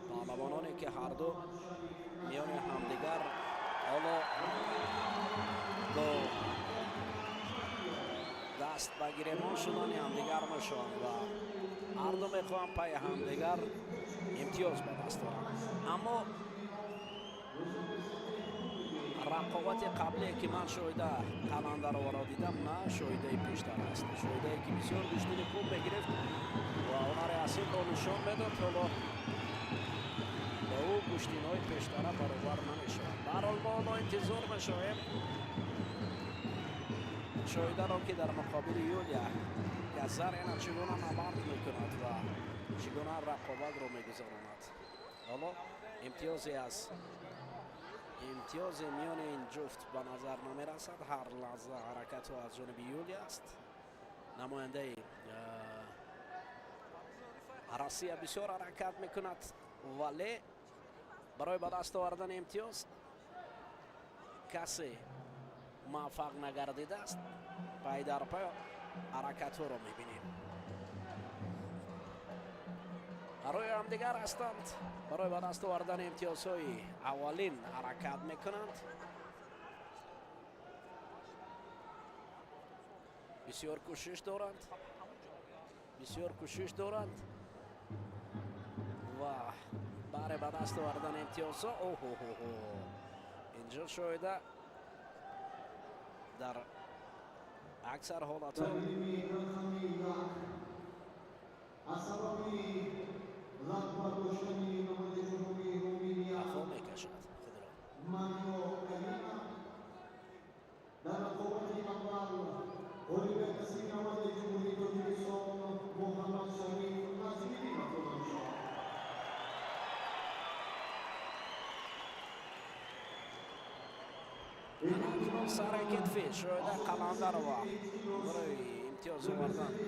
پهلوانانی که هر دو میان همدیگر حالا با دست به گریبان شدن همدیگر میشوند و هر دو میخواهند پای همدیگر امتیاز به دست آورند. اما رقابت قبلی که من شویده قلندر را دیدم نه شویده پیشتر است، شویده که بسیار گشتن خوب بگرفت و هنر اصیل را نشان میداد. حالا با او گشتن های پیشتر برابر نمیشود. در حال ما انتظار میشویم شویده را که در مقابل یولیا کازارینا چگونه نبرد میکند و چگونه رقابت را میگذراند. حالا امتیاز میان این جفت به نظر نمیرسد. هر لحظه حرکت ها از جانب یولیا است. نماینده روسیه بسیار حرکت میکند ولی برای به دست آوردن امتیاز کسی موفق نگردیده است. پای در پای حرکت ها را میبینیم. روی هم دیگر هستند. برای به دست آوردن امتیاز های اولین حرکت میکنند. بسیار کوشش دارند و برای به دست آوردن امتیاز ها اینجا شویده در اکثر حالت ها Lampa Goshani نماینده جمهوری رومانیا افا میکشد خود را. مانیو کلینا در رقابت اول الیویر کسی نماینده جمهوری تاجیکستان محمد شریف نظیری مطلوب شد. اکنون سر کتفی شده قلندر و برای امتیاز آوردن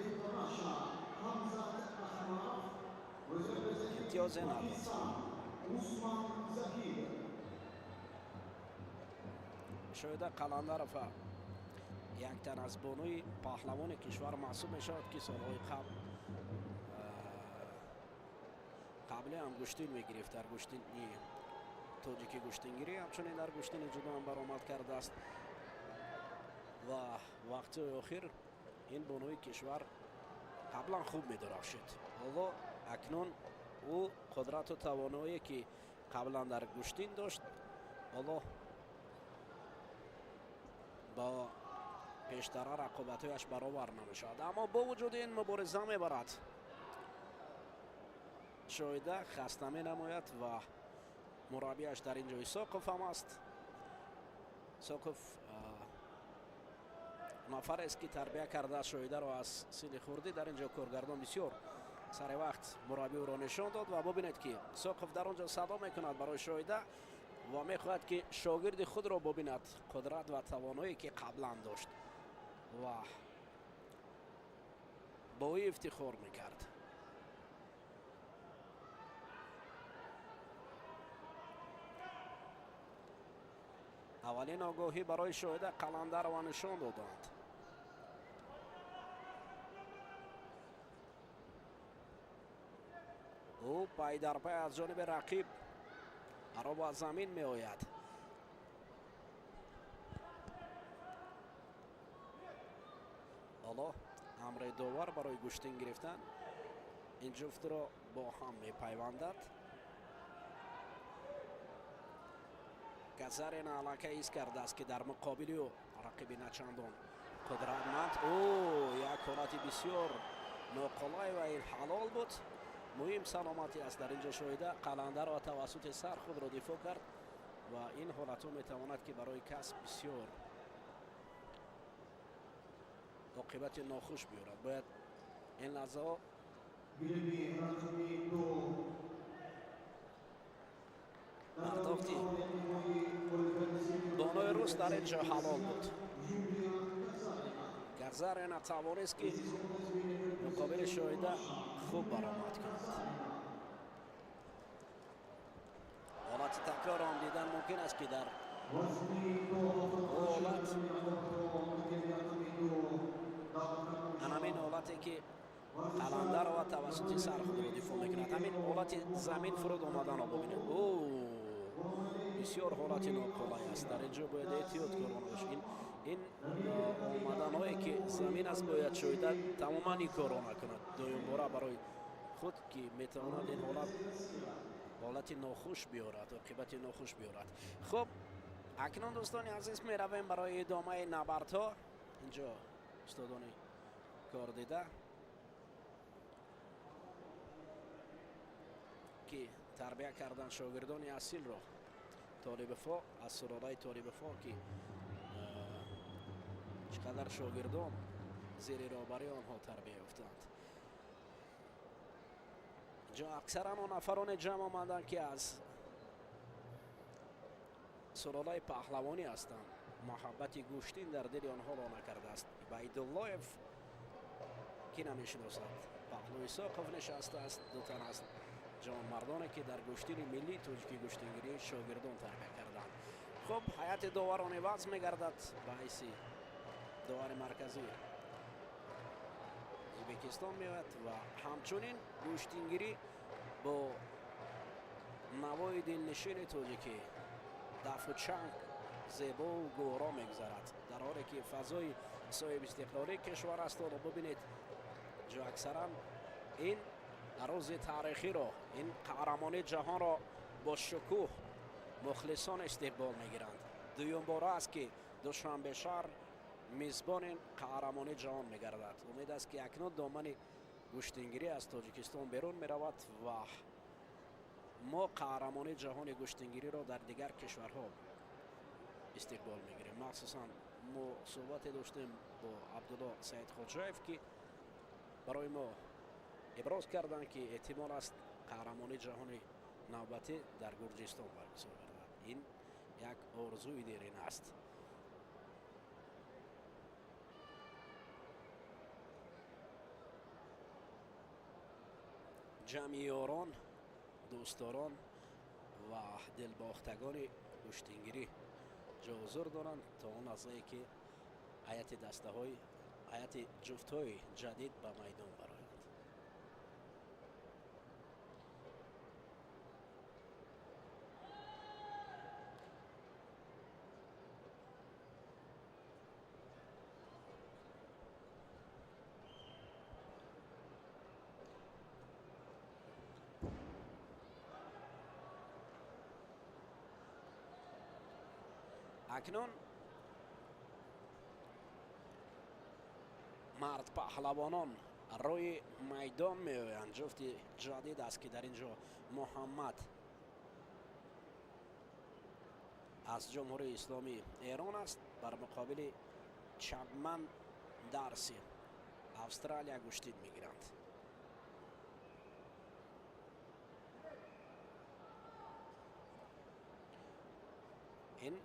امتیاز نداد. عثمان زکیر شده قلندرов یک تن از بانوی پهلوان کشور محسوب می شود که سالهای قبلی هم گشتین می گرفت. در گشتین تاجیکی گشتینگیری همچنین در گشتین جدا هم برآمد کرده است و وقت آخر این بانوی کشور قبلا خوب می درخشید. حالا اکنون او قدرت و توانایی که قبلا در گشتین داشت حالا با پیشتر رقابت‌هایش برابر نمی‌شد. اما با وجود این مبارزه می‌برد. شایده خسته می‌نماید و مربیش در اینجا ایساقوف هم است. ایساقوف نفر است که تربیت کرده شایده را از سن خردی. در اینجا کارگردان بسیار سر وقت مربی او را نشان داد و ببینید که ایساقوف در آنجا صدا می‌کند برای شایده و می‌خواهد که شاگرد خود را ببیند قدرت و توانایی که قبلا داشت و با او افتخار می‌کرد. اولین آگاهی برای شایده قلندر و نشان دادند. او پای در پای از جانب رقیب را با زمین می آید. حالا امر داور برای گشتین گرفتن این جفت را با هم می پیوندد. گذرین علاقه ایست کرده است که در مقابل او رقیب نچندان قدرتمند. یک حالت بسیار ناقلای و این حلال بود. مهم سلامتی است در اینجا شایده قلندر و توسط سر خود را دفاع کرد و این حالت ها میتواند که برای کسب بسیار عاقبت ناخوش بیارد. باید این لحظه ها پرداختی دانای روز در اینجا حلال بود. گرزر نتوانست که مقابل شایده خوب برآمد کند. حالت تکرار هم دیدن ممکن است که در حالت همین حالتی که قلندر و توسط سر خود را دفاع میکند همین حالت زمین فرود آمدن را ببینید. بسیار حالت ناقلای است. در اینجا باید احتیاط کردن باشید. این آمدن هایی که زمین از باید شایده تماما این کار را نکند. دویم باره برای خود که میتواند این حالت ناخوش بیارد، عاقبت ناخوش بیارد. خب اکنون دوستان عزیز می رویم برای ادامه نبردها. اینجا استادان کار دیده که تربیت کردن شاگردان اصیل را طالب فا از سرالای طالب فا که چقدر شاگردان زیر رهبری آنها تربیت یافتند. اینجا اکثرا آن نفران جمع آمدند که از سرالای پهلوانی هستند. محبت گوشتین در دل آنها را نکرده است. عبیدالله‌اف کی نمیشناسد. پهلو ایساقوف نشسته است. دو تن است جوان مردانی که در گشتین ملی تاجیکی گشتینگیری شاگردان تربیت کردند. خب هیئت داوران وضع می‌گردد به حیث داور مرکزی ازبکستان میاد و همچنین گشتینگیری با نوای دلنشین تاجیکی دفع چنگ زیبا و گوارا میگذرد در حالی که فضای صاحب استقلالی کشور است. و ببینید جو اکثرا این روز تاریخی را این قهرمانی جهان را با شکوه مخلصان استقبال میگیرند. دوم بار است که دوشنبه شهر میزبان قهرمانی جهان میگردد. امید است که اکنون دامن گشتنگیری از تاجیکستان بیرون می رود و ما قهرمانی جهان گشتنگیری را در دیگر کشورها استقبال میگیریم. مخصوصا ما صحبت داشتیم با عبدالله سعید خودشایف که برای ما ابراز کردند که احتمال است قهرمانی جهان نوبتی در گرجستان برگزار گردد. این یک آرزوی دیرین است. جمعی یاران، دوستداران و دلباختگان گشتنگیری جا حضور دارند تا اون لحظه‌ای که هیئت جفت‌های جدید به میدان برآید. اکنون مرد پهلوانان روی میدان می آیند. جفت جدید است که در اینجا محمد از جمهوری اسلامی ایران است بر مقابل چپمن درسی استرالیا گشتید می گیرند. این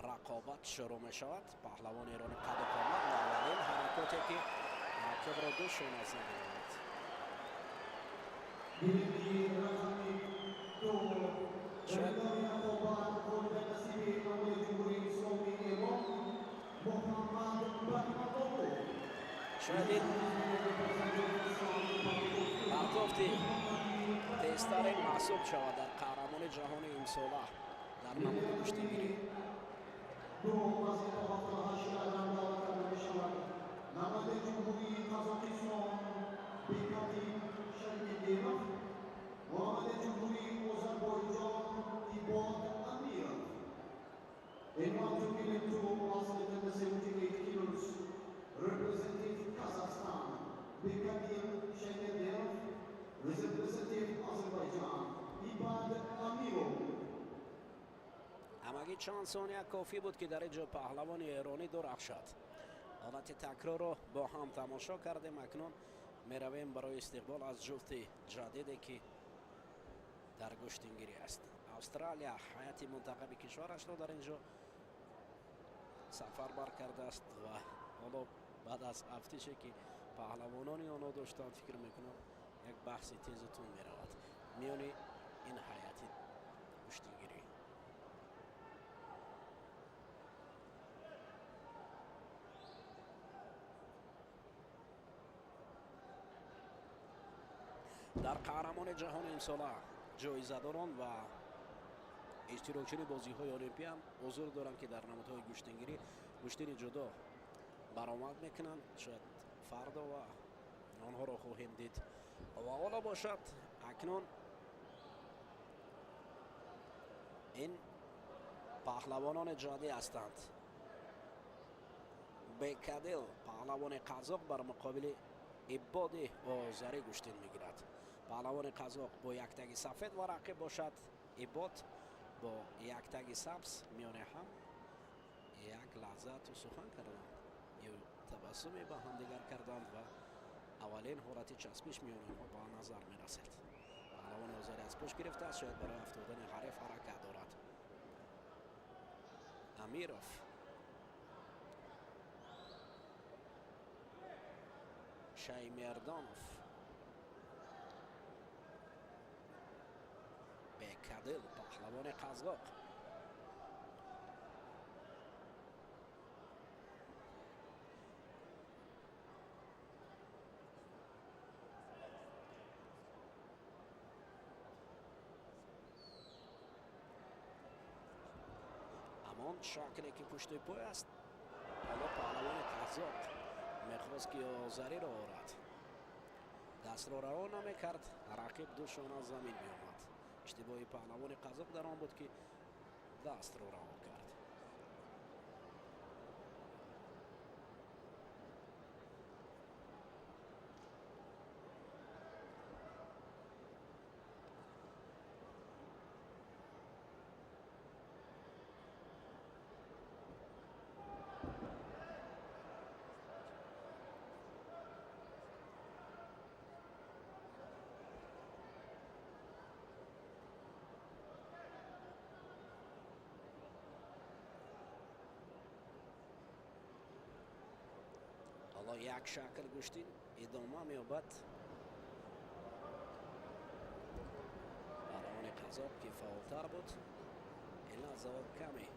رقابت شروع می شود. پهلوان ایرانی قد و قامت و اولین حرکاتی که رقیب را دو شانه زد شاید این بردافتی تیزترین محسوب شود در قهرمانی جهانی این ساله در نمود گشتگیری. Representing Kazakhstan, Bekadil Shekedev, representative Azerbaijan, Ibad Amirov. همگی چند ثانیه کافی بود که در اینجا پهلوان ایرانی درخشد. حالت تکرار را با هم تماشا کردیم. اکنون می رویم برای استقبال از جفت جدیدی که در گشتنگیری است. استرالیا هیئت منتخب کشورش را در اینجا سفر بر کرده است و حالا بعد از افتشی که پهلوانانی آنها داشتند فکر میکنم یک بحث تیزتون می رود میان این هیئت گشتنگیری. در قهرمان جهان این ساله جایزه‌داران و اشتراکچی بازی‌های المپی هم حضور دارند که در نمودهای گشتنگیری گشتن جدا برآمد میکنند. شاید فردا و آنها را خواهیم دید و حالا باشد اکنون این پهلوانان جدی هستند. بیکادل پهلوان قزاق بر مقابل عباد آذری گشتن میگیرد. پهلوان قزاق با یک تگ سفید و رقیب باشد. عباد با یک تگ سبز میانه هم یک لحظه تو سخن کردند یا تبسمی به هم دیگر کردند و اولین حالت چسبش میان آنها به نظر می رسید. پهلوان آذری از پشت گرفته است. شاید برای افتادن حریف حرکت دارد. امیروف شایمیردانوف بیکادل پهلوان قزاق همان شکلی که پشت پای است. حالا پهلوان قزاق میخواست که آذری را آورد. دست را رها نمیکرد. رقیب دو شانه زمین میآمد. اشتباه پهلوان قزاق در آن بود که دست را رها کرد. یک شکل گوشتین ادامه می‌یابد. پهلوان قزاق که فعالتر بود این لحظات کمی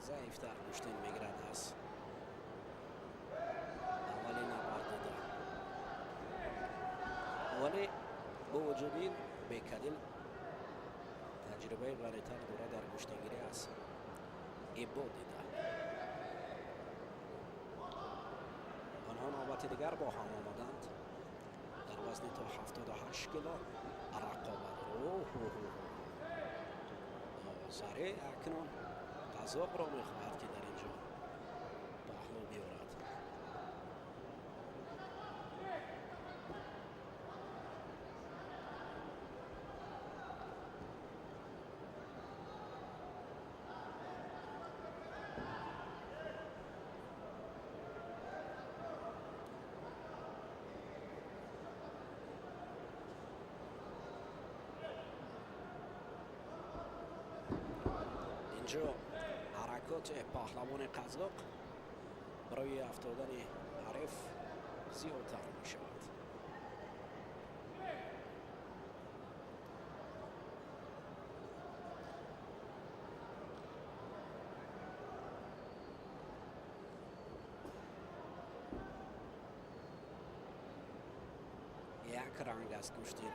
ضعیفتر گوشتین میگیرد از اولین نبرد. ولی با وجود این بیکدل تجربه غنی‌تر دارد در گوشتگیری است. ایبو دیده آنها نوبت دیگر با هم آمدند در وزن تا 78 کیلو رقابت. سریع اکنون قزاق را میخواهد که در اینجا پهلو بیارد. اینجا حرکات پهلوان قزاق برای افتادن حریف زیادتر می شود. یک رنگ است گوشتین.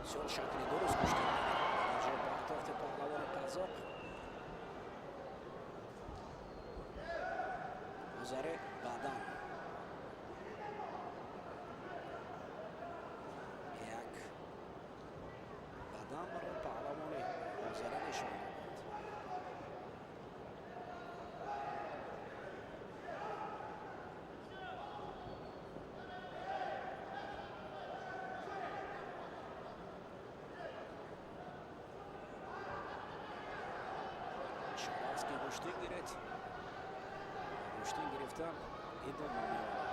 بسیار شکلی درست گوشتین. اینجا پایتخت پهلوان قزاق گذره بدن یک بدن برای پهلوان گذره نشان داد. شماسکی گوشتین گرفت. گوشتین گرفتن ادامه می‌یابد.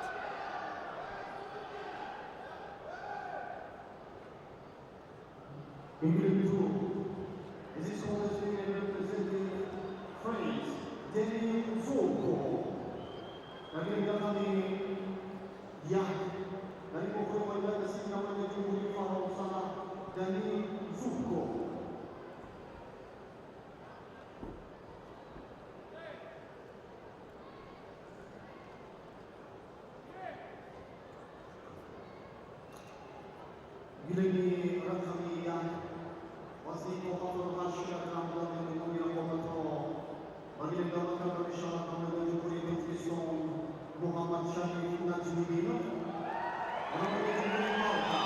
In Group 2, this is always representing France, Denis Zoko. Dari kami yang dari pokok wajah singaman yang jumlah farau sana Denis Zoko. Gileni rakami yang wasi kohor masyarakat dalam ekonomi komentar bagi dalam masyarakat dalam jumlah institusi Muhammad Syarif Najmuddin orang yang bermata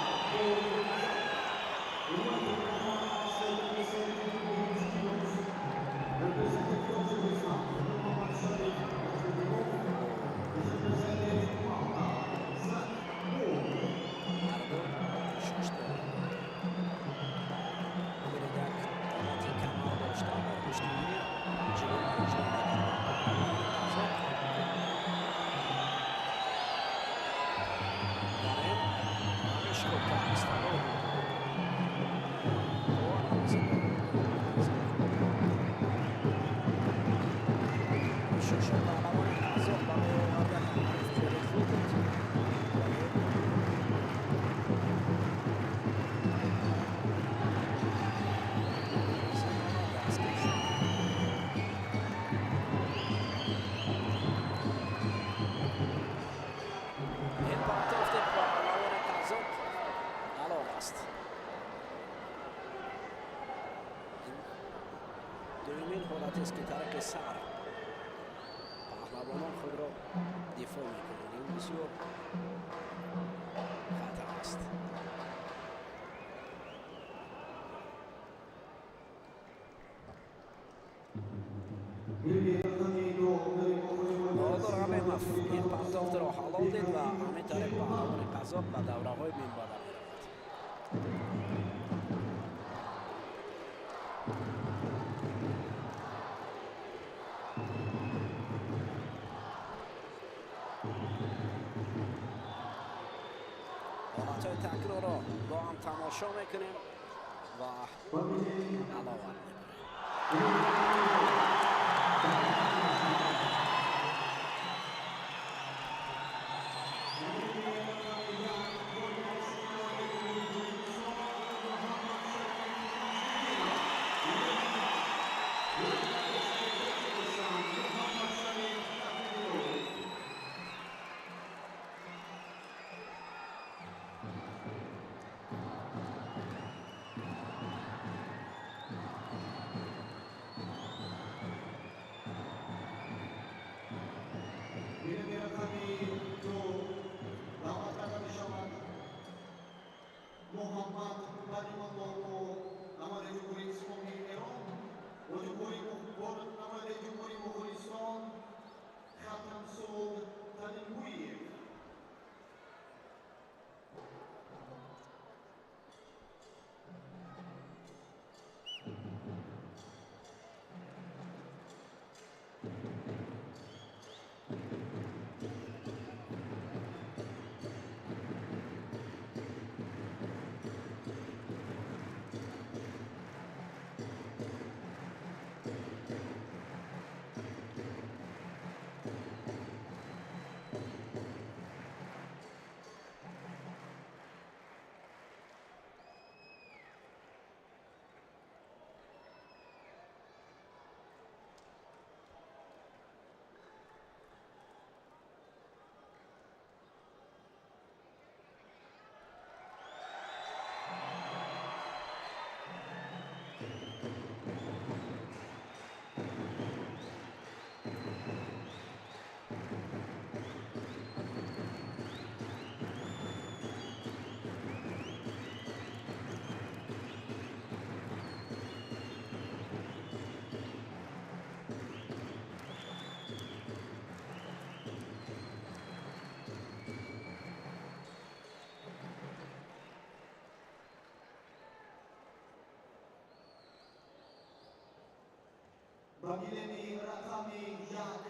دومین حالت است که طرق سر پهلوانان خود را دفاع میکنند. این بسیار خطر است. بهادر حمیمов این پرتافت را حلال دید و همین طریق پهلوان قزاق به دوره های منبادر میرود. بحث‌های تکرار رو با هم تماشا میکنیم و علاوه Bagilemi rakami yak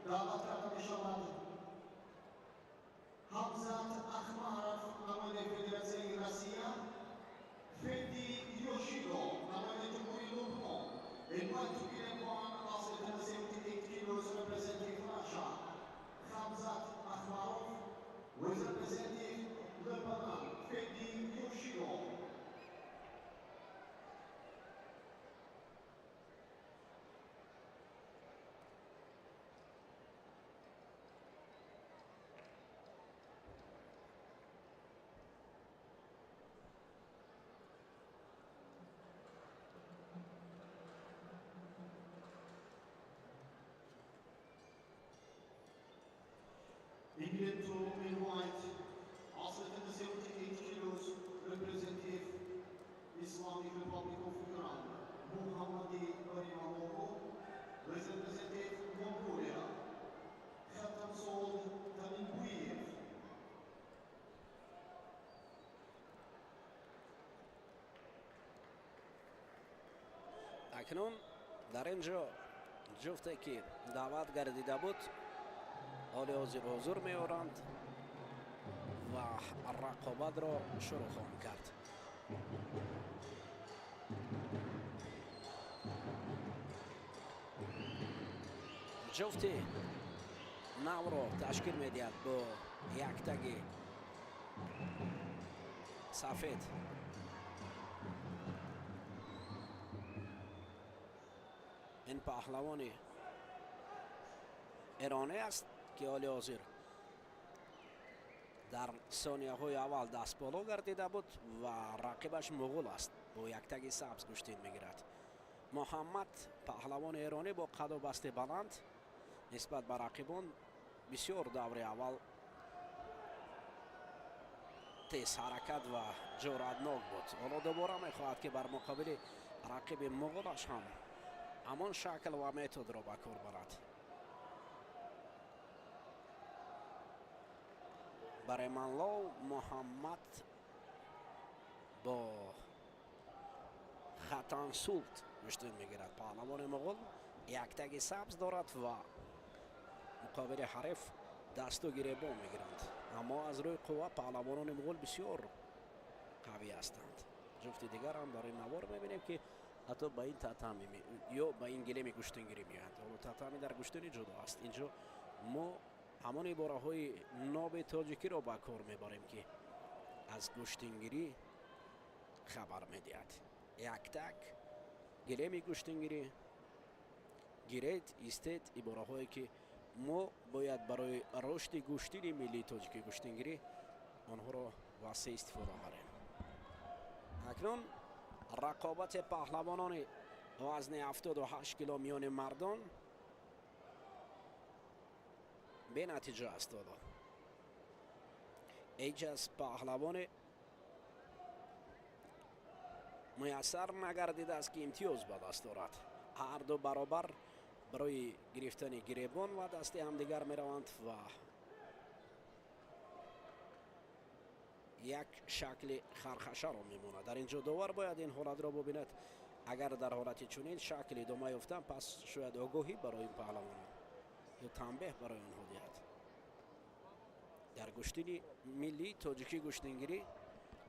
davat rakami şamat Hamzat Akhmarov namane Federasyonu Rusya Fethi Yoshiro namane Cumhuriyet Lubnan Elman Türkiye puan asrında 78 kilos reprezentatif Russia Hamzat Akhmarov was representing Lebanon Fethi Yoshiro England to in white, also at the 78 kilos, representative Islamic Republic of Iran, Muhammadi Barimamoglu, representative Mongolia, Khatam Sold Talinguyev. اکنون در اینجا جفته که دعوت گردیده بود حال حاضر حضور می آورند و رقابت را شروع خواهند کرد. جفتی نو را تشکیل می دهد با یک تگ سفید. این پهلوان ایرانی است که حال حاضر در ثانیه های اول دست بالا گردیده بود و رقیبش مغول است با یک تگ سبز گشتین میگیرد. محمد پهلوان ایرانی با قد و بست بلند نسبت به رقیبان بسیار دور اول تیز حرکت و جرأتناک بود. حالا دوباره میخواهد که بر مقابل رقیب مغولش هم همان شکل و متد را به کار برد. برای منلو محمد با خطان سولت گشتن میگیرد. پهلوان مغول یک تگ سبز دارد و مقابل حریف دست و گریبان میگیرند، اما از روی قوه پهلوانان مغول بسیار قوی هستند. جفت دیگر هم در این نوار میبینیم که حتی با این تاتامی یا با این گلیم گوشتنگیری میاند. حالا تاتامی در گوشتنی جدا است. اینجا ما همان عباره های ناب تاجیکی را با کار میبریم که از گوشتنگیری خبر میدهد. یک تک گلیم گوشتنگیری گیرید استید عباره هایی که ما باید برای رشد گوشتنی ملی تاجیکی گوشتنگیری آنها را واسه استفاده بریم. اکنون رقابت پهلوانان وزن 78 کیلو میان مردان به نتیجه است داده. هیچ از پهلوان میسر نگردیده است که امتیاز به دست دارد. هر دو برابر برای گرفتن گریبان و دست همدیگر می روند و یک شکل خرخشه را میمونه. در اینجا داور باید این حالت را ببیند. اگر در حالت چنین شکل ادامه یافتن پس شاید آگاهی برای این پهلوان یا تنبیه برای آنها دهد. در گوشتنی ملی تاجیکی گوشتنگیری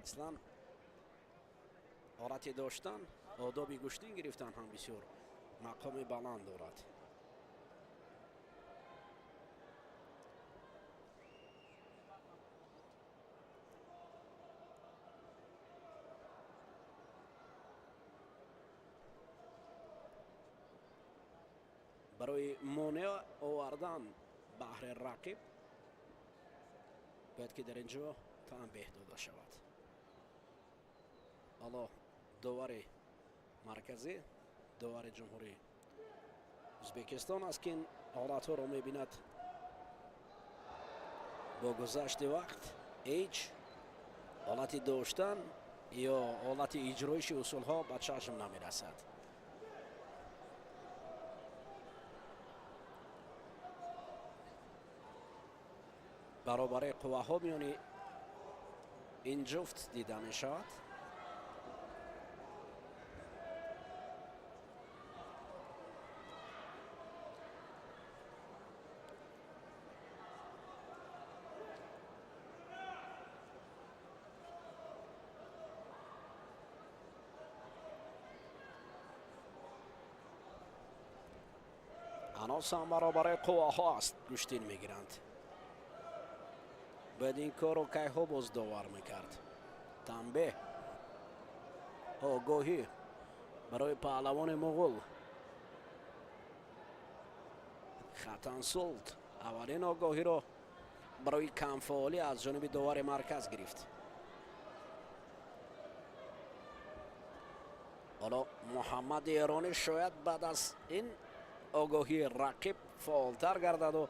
اصلا حالت داشتن آداب گوشتن گرفتن هم بسیار مقام بلند دارد. برای مانع آوردن بهر رقیب باید که در اینجا تنبیه داده شود. حالا داور مرکزی داور جمهوری ازبکستان است که این حالت ها را میبیند. با گذشت وقت هیچ حالتی داشتن یا حالت اجرایش اصول ها به چشم نمیرسد. برابر قوه ها میانی این جفت دیده می شود. هنوز هم برابر قوه ها است گوشتین میگیرند. باید این کار رو که ها باز داور میکرد. تنبیه آگاهی برای پهلوان مغول. ختن سلط اولین آگاهی را برای کمفعالی از جانب داور مرکز گرفت. حالا محمد ایرانی شاید بعد از این آگاهی رقیب فعالتر گردد و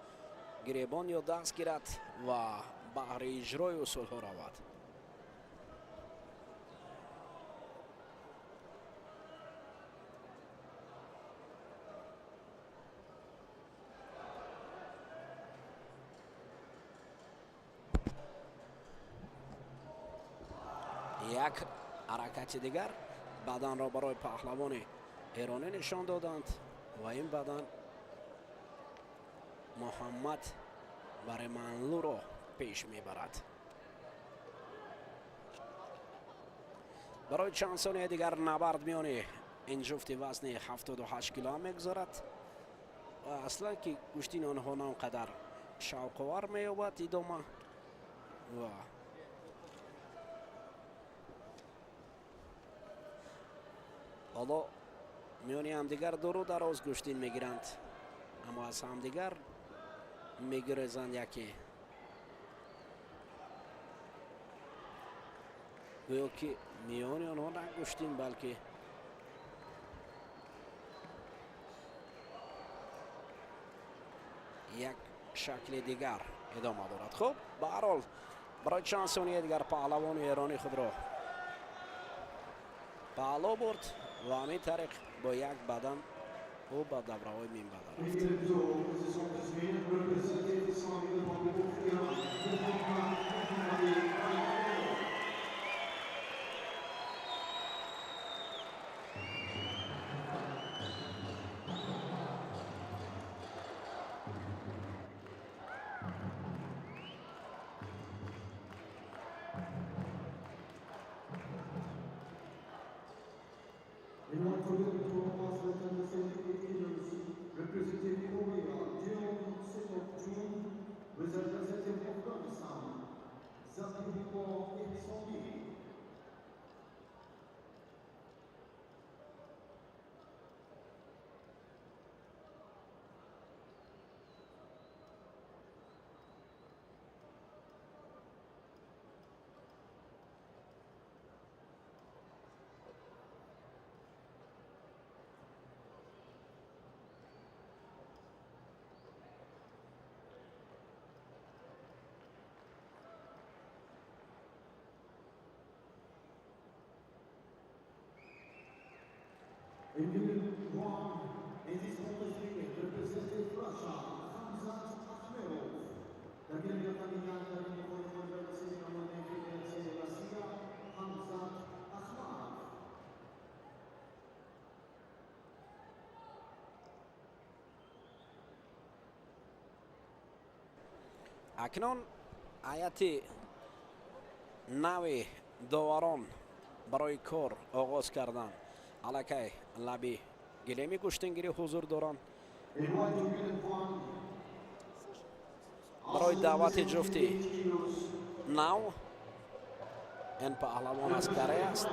گریبان یا دست گیرد و بهر اجرای اصول ها رود. یک حرکت دیگر بدن را برای پهلوان ایرانی نشان دادند و این بدن محمد برمنلو را پیش میبرد. برای چند ثانیه دیگر نبرد میان این جفت وزن 78 کیلو هم میگذارد و اصلا که گوشتین آنها نانقدر شوق‌آور مییابد ادامه و حالا میانی همدیگر دو دراز گوشتین میگیرند اما از همدیگر میگریزند. یکی گویا که میانی آنها نگوشتین بلکه یک شکل دیگر ادامه دارد. خب به هر حال برای چند ثانیه دیگر پهلوان ایرانی خود را بالا برد و همین طریق با یک بدن او به دوره‌های منبع رفت. In Group 1, in this Bundesliga, represented Russia, Hamzat Akhmerov. Dagegen Kandidat der Bundesliga Россия, Hamzat Akhmerov. اکنون آیت نوی داوران برای کار آغاز کردن. علاکه لبی گلیمی کشتنگیری حضور دارن برای دعوت جفتی نو. این پهلوان از کره است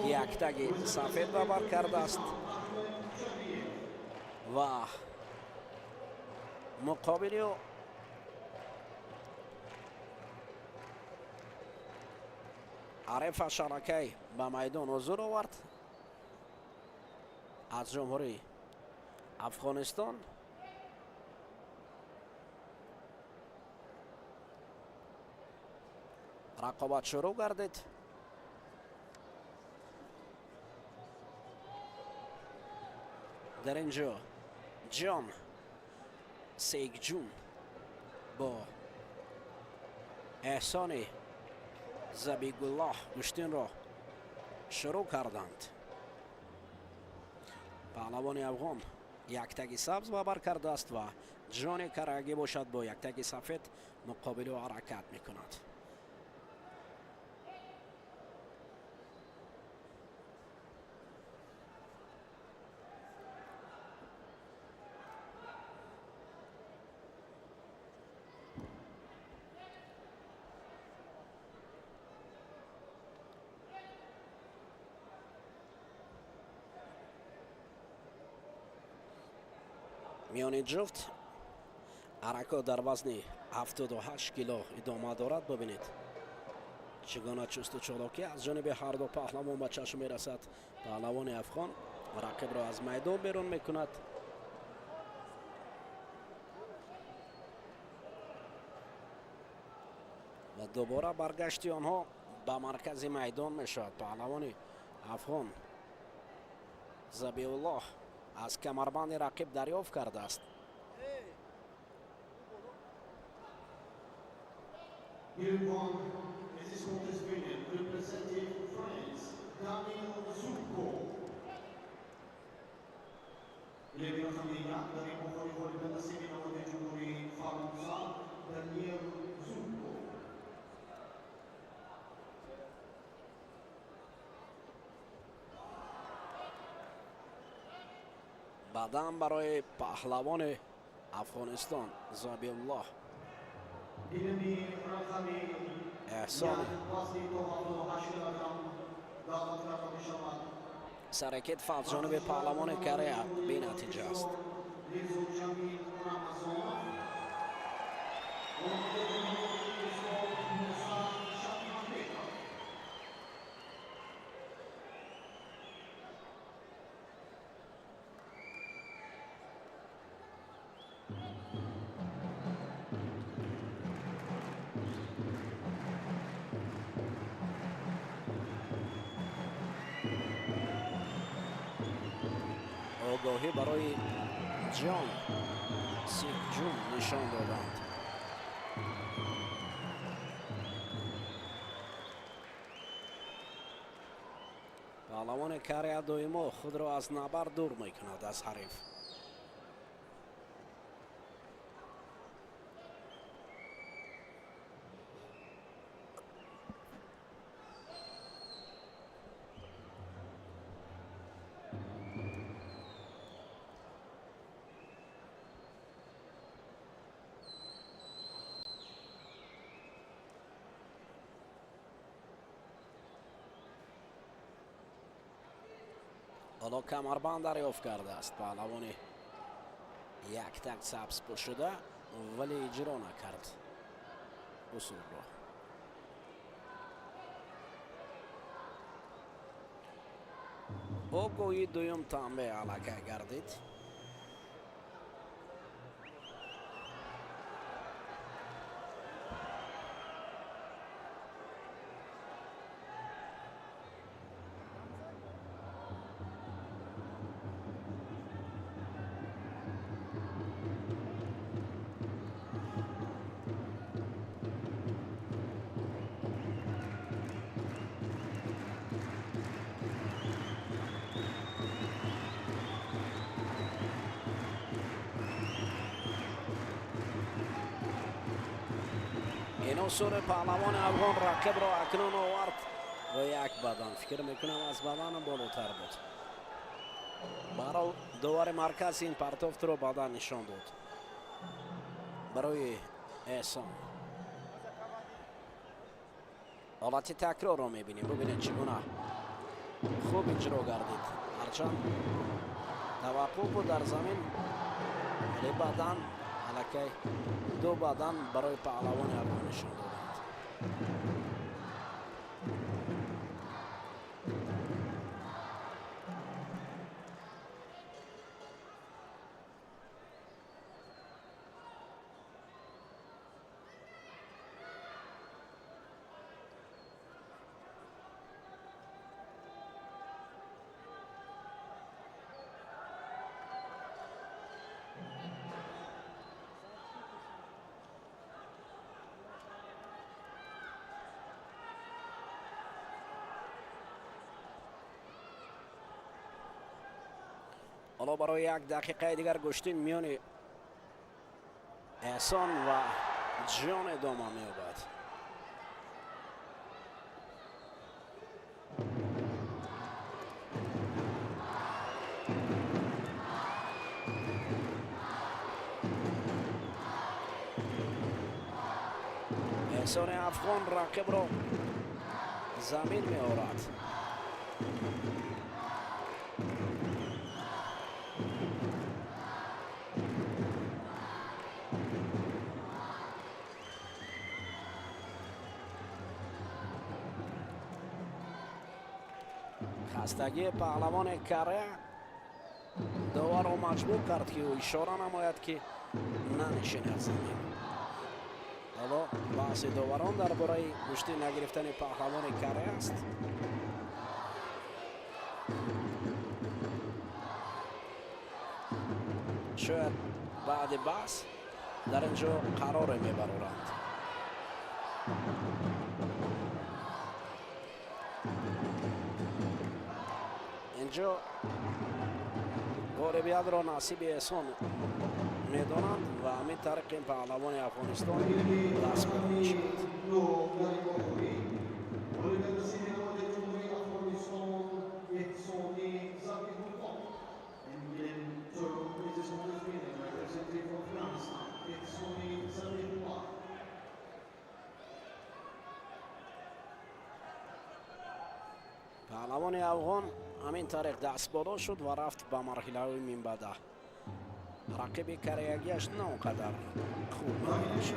که یک تگ سفید بر کرده است و مقابلی عارف شرکای به میدان حضور آورد از جمهوری افغانستان. رقابت شروع گردید. در اینجا جان سیگ جون با احسان زبیگ الله کشتن را شروع کردند. پهلوان افغان یک تگ سبز بر کرده است و جان کرگی باشد با یک تگ سفید مقابل او حرکت می کند. میان جفت حرکات در وزن 78 کیلو ادامه دارد. ببینید چگونه چست و چالاکی از جانب هر دو پهلوان به چشم می رسد. پهلوان افغان رقیب را از میدان بیرون می کند. و دوباره برگشتی آنها به مرکز میدان می شود. پهلوان افغان زبیح الله از کمربند رقیب دریافت کرده است. Group 1, in this Bundesliga, representing France, Daniel Zubko. Levier kandidat dari Bundesliga Bundesliga nomor Jumhuri Faransa, Daniel Zubko. بعدم برای پهلوان افغانستان زبیح الله Dinami Rakami, احسان Vazli Tohalo Hashiragram, Davat Rakami Shabat. سرکت از جانب پهلوان کره بی نتیجه است. Lizu Jamil Ramazanov. Musa Shahmahmedov. آگاهی برای جان سیک جون نشان دادند. پهلوان کره دائما خود را از نبرد دور می کند از حریف. حالا کمربند دریافت کرده است پهلوان. یک تک سبز پوش شده ولی اجرا نکرد اصول را. آگاهی دویم تنبه علاقه گردید. اینوسور پهلوان افغان رقیب را اکنون آورد و یک بدن. فکر میکنم از بدن بالاتر بود. برای داور مرکز این پرتافت رو بدن نشان داد برای احسان. حالت تکرار رو میبینیم. ببینید چگونه خوب اجرا گردید. هرچند توقع بود در زمین ولی بدن الکی دو بدن برای پهلوان افغان نشان دادند. حالا برای یک دقیقه دیگر گشتین میان احسان و جان ادامه می‌یابد. احسان افغان رقیب را زمین می‌آورد. خستگی پهلوان کره داور را مجبور کرد که او اشاره نماید که ننشیند زمین. حالا بحث داوران درباره گشتی نگرفتن پهلوان کره است. شاید بعد بحث در اینجا قرار میبرند. اینجا غالبیت را نصیب احسان میدانند و همین طریق این پهلوان افغانستان دست برده می‌شود. پهلوان افغان همین طریق دست بالا شد و رفت به مرحله من بعد. رقیب کریگیش نه اونقدر خوب نبوده شد.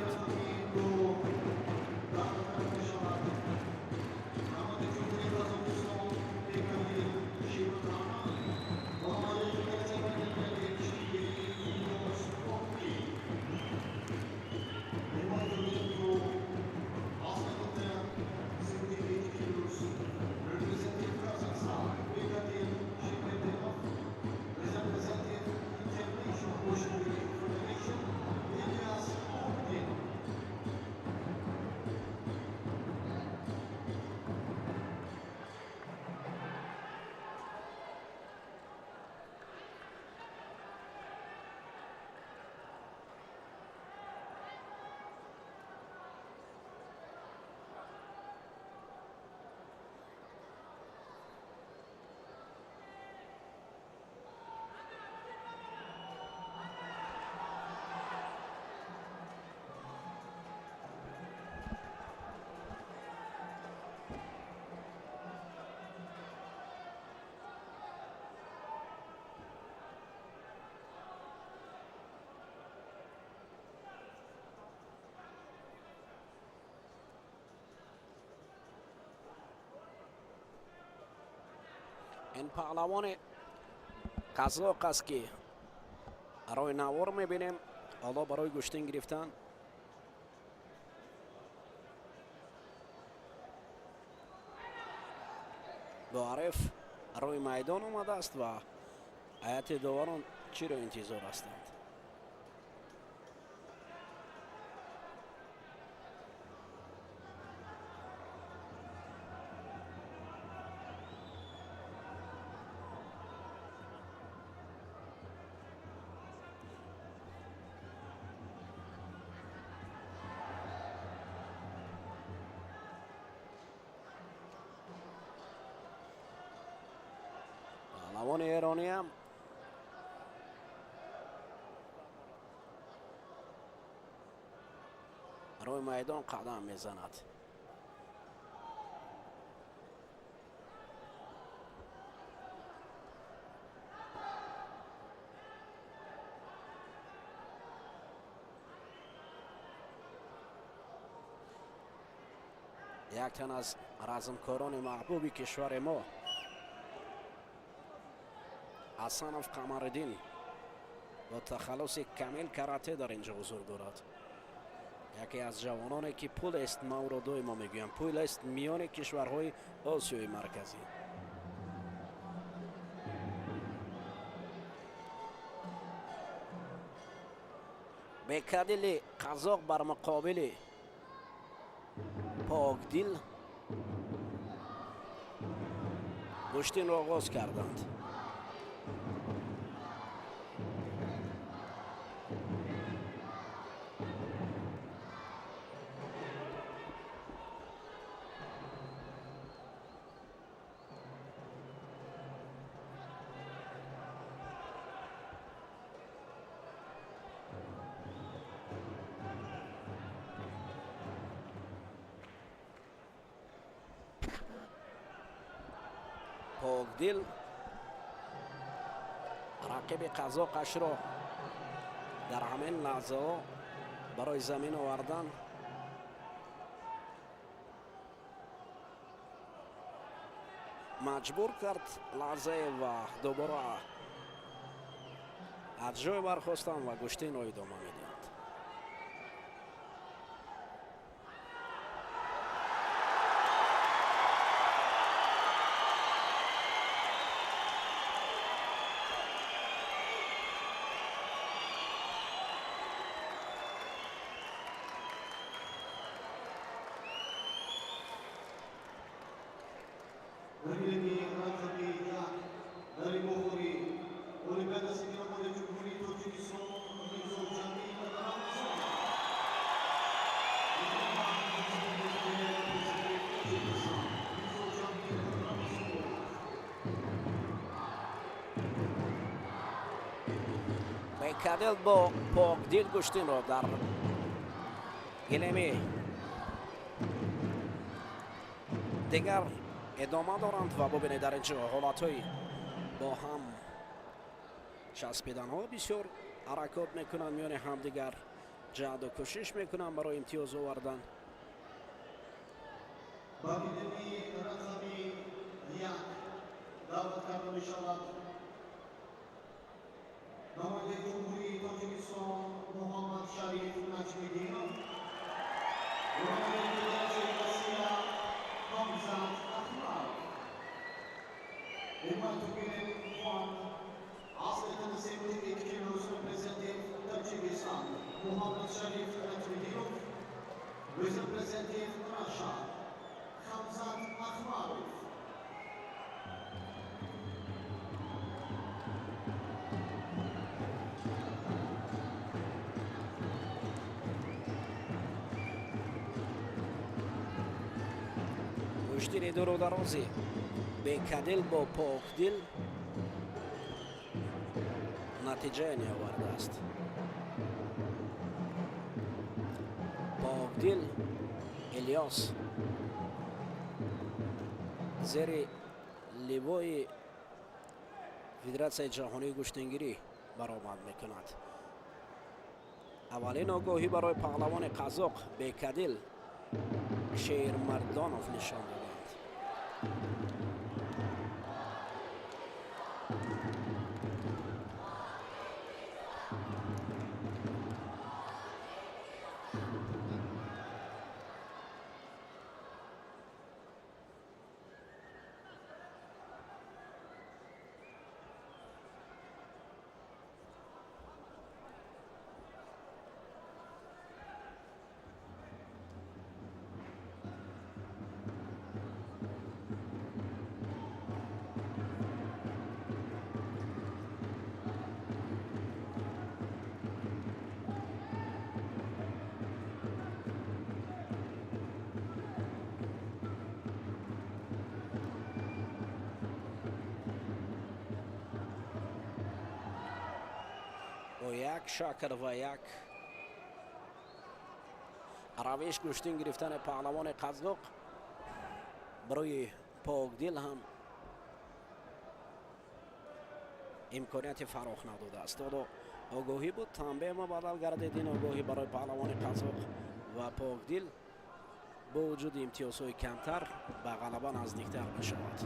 این پهلوان قزاق است که برای نوار میبینیم. حالا برای گشتن گرفتن با عرف روی میدان آمده است و هیئت داوران چی را انتظار هستند. پهلوان ایرانی هم روی میدان قدم میزند. یک تن از رزمکاران محبوب کشور ما، حسنов قمرالدین، با تخلص کامل کراته در اینجا حضور دارد. یکی از جوانانی که پول است، ما او را دویما میگویم پول است میان کشورهای آسیای مرکزی. بکدل قزاق بر مقابل پاکدل کشتن را آغاز کردند. پاکدل رقیب قزاقش را در همین لحظه ها برای زمین آوردن. مجبور کرد لحظه و دوباره از جای برخواستن و گشتن را ادامه میدهند. Dari Razabia, dari Mohori, Olimpiada Senior Mode Jumhuri Turkistan, Mizo Jamil Ramazan. بکدل با پاکدل کشتن را در گلمه دیگر ادامه دارند و ببینید در اینجا حالتهای با هم چسبیدن ها بسیار حرکات میکنند میان همدیگر، جهد و کوشش میکنند برای امتیاز آوردن. Bakidemi Razami Yak, Davat karda mi şavat. Namazı Cumhuri Turkistan, Muhammed Sharif Najmedinov. Hamzat Ahmad. Irmak Türkiye'nin puan Aslı'nın sembolik kilos reprezentatif Tajikistan, Muhammed Sharif Najmedinov. Reprezentatif Russia, Hamzat Ahmad. کشتن دور و درازی بکدل با پاکدل نتیجه نیاورده است. پاکدل الیاس زیر لیوای فدراسیون جهانی گشتنگیری برآمد میکند. اولین آگاهی برای پهلوان قزاق بکدل شیر مردانوف نشان دادند. یک شکل و یک روش کشتین گرفتن پهلوان قزاق برای پاکدل هم امکانیت فراخ نداده است. حالا آگاهی بود تنبیه ما بدل گردید، این آگاهی برای پهلوان قزاق و پاکدل با وجود امتیازهای کمتر به غلبه نزدیکتر بشود.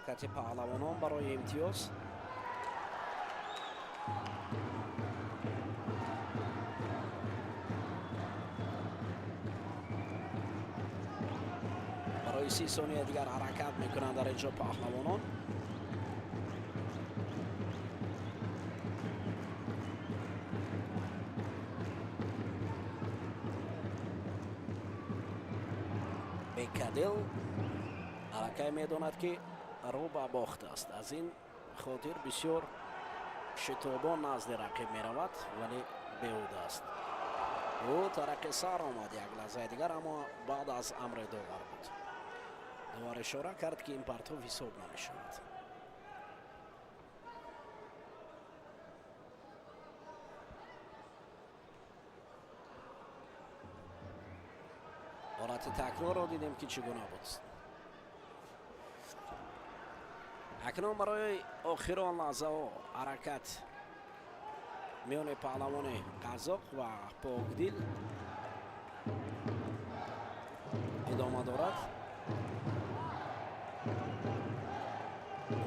حرکت پهلوانان برای امتیاز. برای 30 ثانیه دیگر حرکت میکنند در اینجا پهلوانان. بکدل حرکت میداند که رو به باخت است، از این خاطر بسیار شتابان نزد رقیب می رود ولی بیهوده است. او ترقی سر آمد یک لحظه دیگر، اما بعد از امر داور بود. داور اشاره کرد که این پرتو حساب نمی شود. حالت تکرار را دیدیم که چگونه بود. اکنون برای آخران لحظه ها حرکت میان پهلوان قزاق و پاکدل ادامه دارد.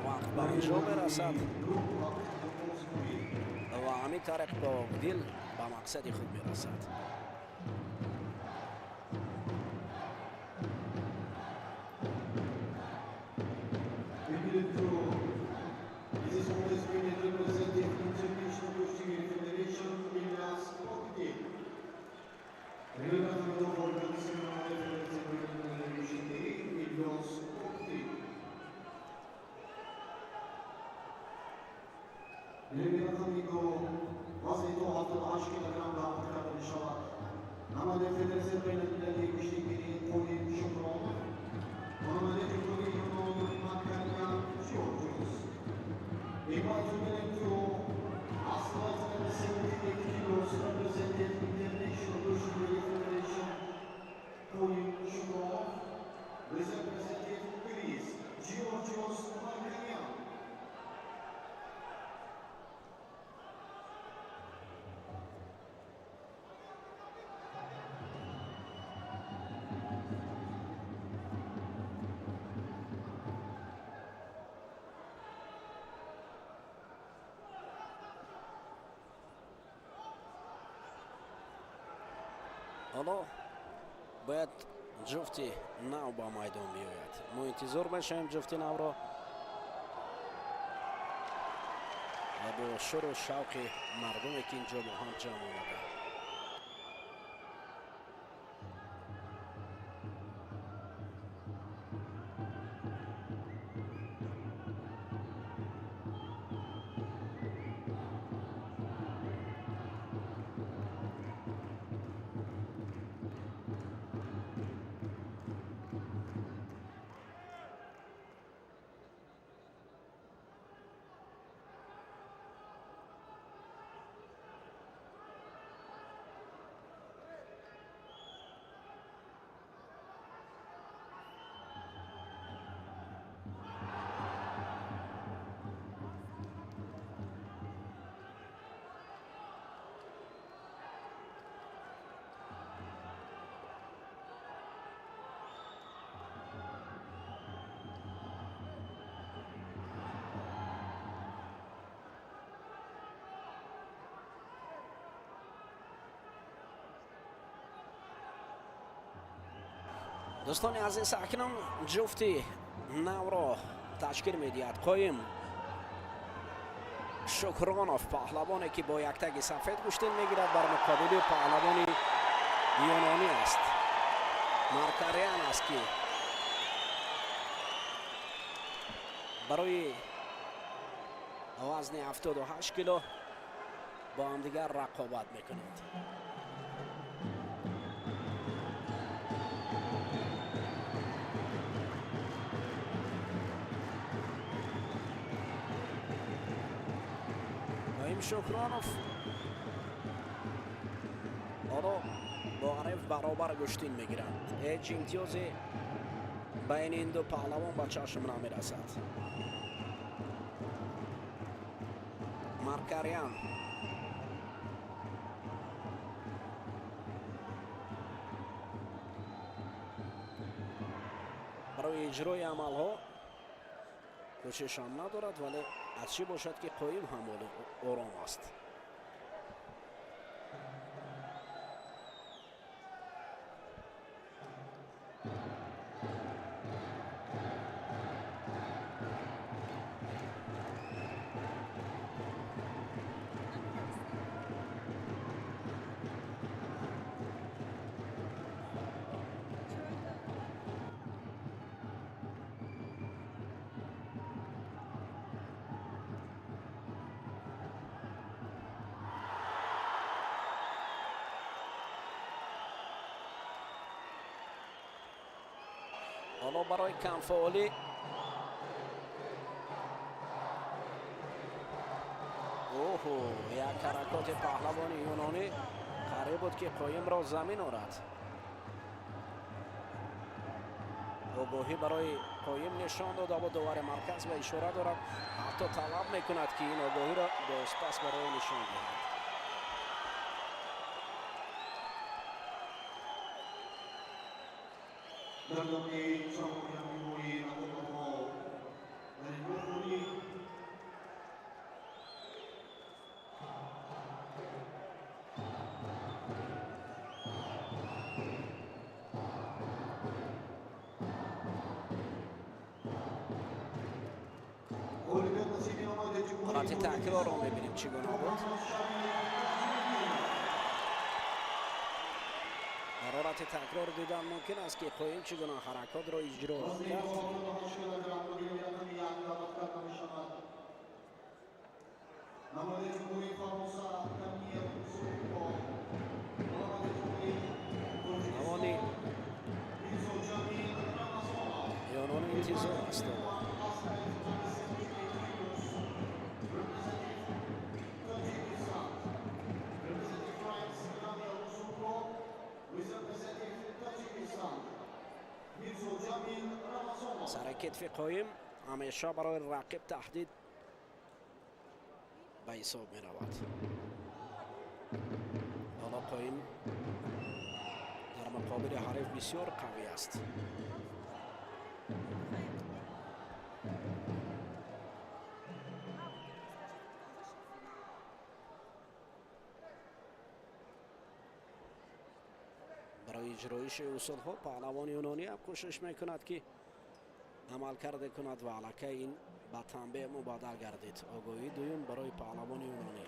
وقت به اینجا میرسد و همین طریق پاکدل به مقصد خود میرسد. حالا باید جفتی نو با میدان بیاید. ما انتظار باشیم جفتی نو را و با شور و شوق مردمی که اینجا با هم جمع آمده. دوستان عزیز، اکنون جفتی نو تشکیل میدهد. قایم شکرانوف پهلوانی که با یک تگ سفید گشتن میگیرد بر مقابل پهلوانی یونانی است. مارکاریان است که برای وزن 78 کیلو با هم دیگر رقابت میکنند. قایم شکرانوف حالا با عرف برابر گشتین میگیرند. هیچ امتیازی بین این دو پهلوان به چشم نمیرسد. مارکاریان برای اجرای عملها کوشش هم ندارد، ولی از چی باشد که قایم هم آرام است. حالا برای کمفعالی یک حرکات پهلوان یونانی قرار بود که قایم را زمین آورد. آگاهی برای قایم نشان داد، اما داور مرکز و اشاره دارد، حتی طلب میکند که این آگاهی را باز برای نشان دهد. حالت تکرار رو میبینیم چگونه بود. حرارت تکرار دیدن ممکن است که قایم چگونه حرکات را اجرا کرد. نوانی یونانی انتظار است. سر کتف قایم همیشه برای رقیب تهدید به حساب می رود. حالا قایم در مقابل حریف بسیار قوی است. برای اجرایش اصول ها پهلوان یونانی هم کوشش میکند که عمل کرده کند و علاقه این به تنبیه مبادل گردید. آگاهی دویم برای پهلوان یونانی.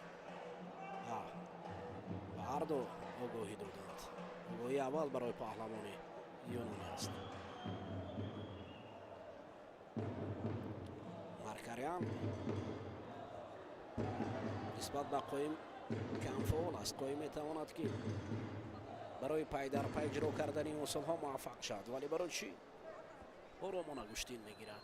هر دو آگاهی دادند. آگاهی اول برای پهلوان یونانی است. مارکاریان نسبت به قایم کم فعال است. قایم میتواند که برای پای در پای اجرا کردن این اصول ها موفق شد، ولی برای چی؟ آرامانه گشتین میگیرد.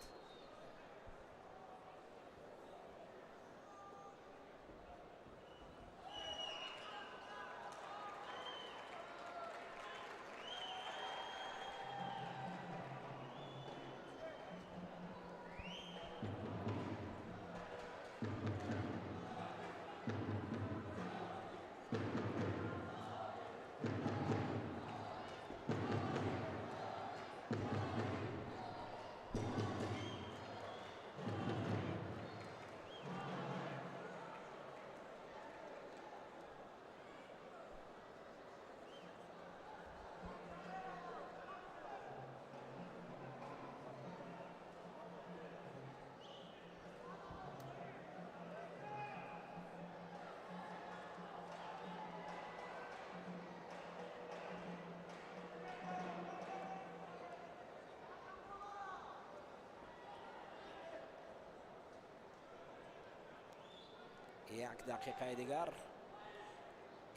یک دقیقه دیگر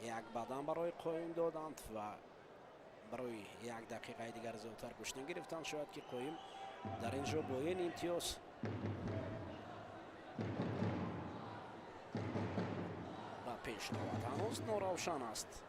یک بدن برای قایم دادند و برای یک دقیقه دیگر زودتر گشتن گرفتند. شاید که قایم در اینجا با این امتیاز و پیش رود. هنوز نوروشن است.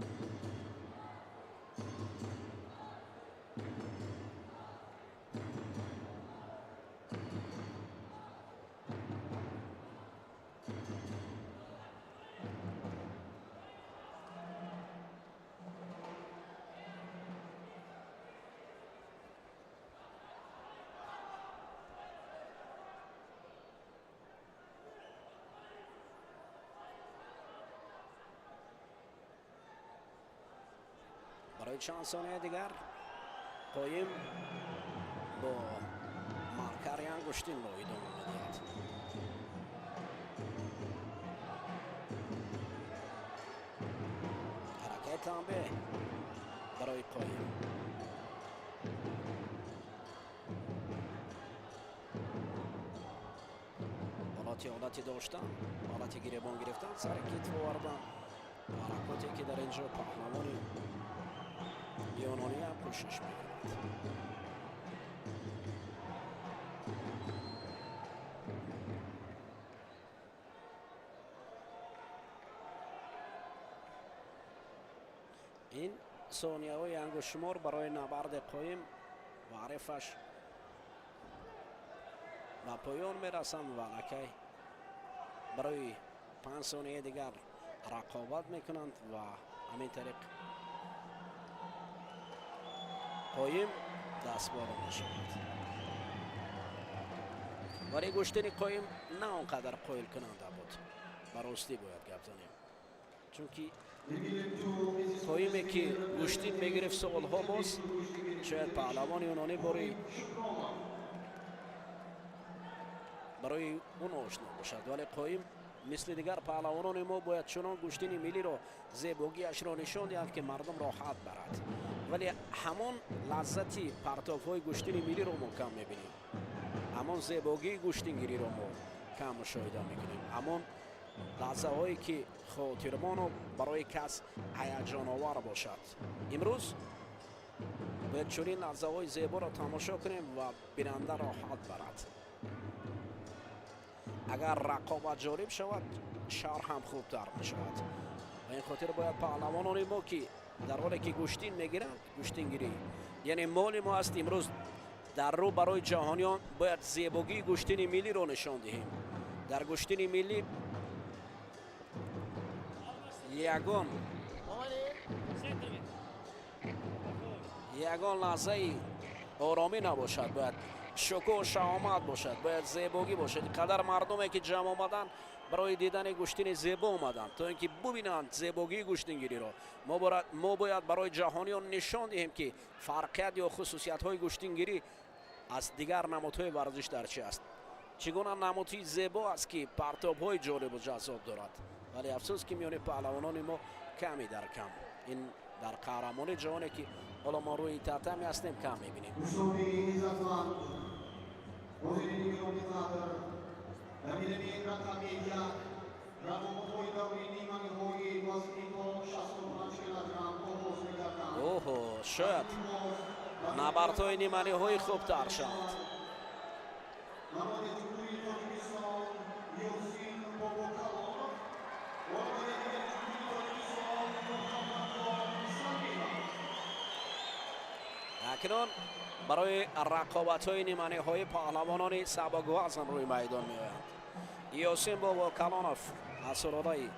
برای چند ثانیه دیگر قایم با مارکر انگشتین رو ادامه می‌دهد. حرکت تنبه برای قایم. حالتی داشتن، حالتی گریبان گرفتن، سر کتف آوردن. حرکاتی که در اینجا پهلوانی یونانی هم کوشش می‌کند. این ثانیه‌های انگشت‌شمار برای نبرد قایم و عرفش و پایان می‌رسند و لکه برای 5 ثانیه دیگر رقابت می‌کنند و همین طریق قایم دستبال می‌شود. ولی گشتن قایم نه آنقدر قایل کننده بود. براستی باید گپ زنیم. چون که قایمی که گشتین میگرفت سالها باز شاید پهلوان یونانی برای اون آشنا باشد، ولی قایم مثل دیگر پهلوانان ما باید چنان گشتن ملی را زیبایی‌اش را نشان دهد که مردم راحت برد. ولی همون لذتی پرتاب‌های گشتن ملی را ما کم می‌بینیم. همون زیبایی گشتنگیری را ما کم مشاهده می‌کنیم. همون لحظه‌هایی که خاطرمان برای کس هیجان آور باشد. امروز باید چنین لحظه‌های زیبا را تماشا کنیم و بیننده راحت برد. اگر رقابت جالب شود شهر هم خوبتر می شود و این خاطر باید پهلوانان ما که در حالی که گشتین میگیرند گشتینگیری یعنی مال ما است امروز در رو برای جهانیان باید زیبایی گشتین ملی رو نشان دهیم. در گشتین ملی یگان لحظه آرامی نباشد، باید شکوه و شهامت باشد، باید زیبایی باشد. قدر مردمی که جمع آمدن برای دیدن گشتین زیبا آمدن تا اینکه ببینند زیبایی گشتینگیری را. ما باید برای جهانیان نشان دهیم که فرقیت یا خصوصیت های گشتینگیری از دیگر نمادهای ورزش در چی است. چگونه نمادی زیبا است که پرتاب های جالب و جذاب دارد. ولی افسوس که میان پهلوانان ما کمی در کم. این در قهرمانی جهانی که حالا ما روی تاتمی هستیم کم میبینیم. اوه شاید نبردهای نیمانی های خوب تر شد. اکنون برای رقابت های نیمانی های پهلوانان سبک وزن روی میدان می آیند. یاسین بابا کلانوف اسرارای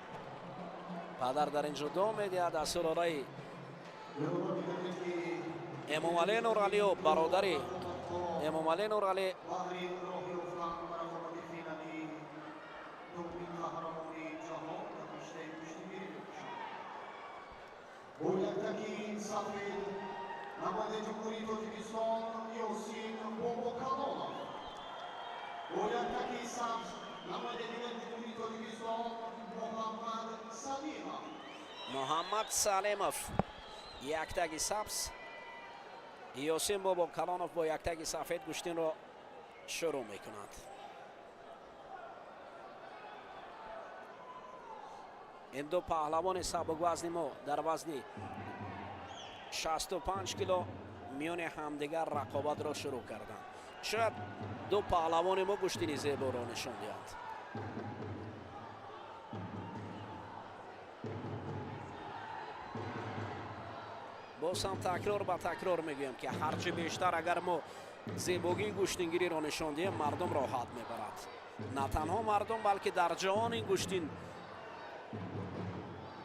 پدر در اینجا دام میدهد. اسرارای امامعلی نورعلی و برادر امامعلی نورعلی نماینده جمهوری تاجیکستان یاسین باباکالونov. گویندگی سبز نماینده جمهوری تاجیکستان محمد سلیموف یک تگ سبز. یاسین باباکالونov با یک تگ سفید گشتین را شروع میکند. این دو پهلوان سبک وزن ما در وزن 65 کیلو میان همدیگر رقابت را شروع کردند. شاید دو پهلوان ما گشتین زیبا را نشان دهند. باز هم تکرار به تکرار میگویم که هرچی بیشتر اگر ما زیبایی گوشتینگیری را نشان دهیم مردم راحت میبرد. نه تنها مردم بلکه در جهان این گوشتین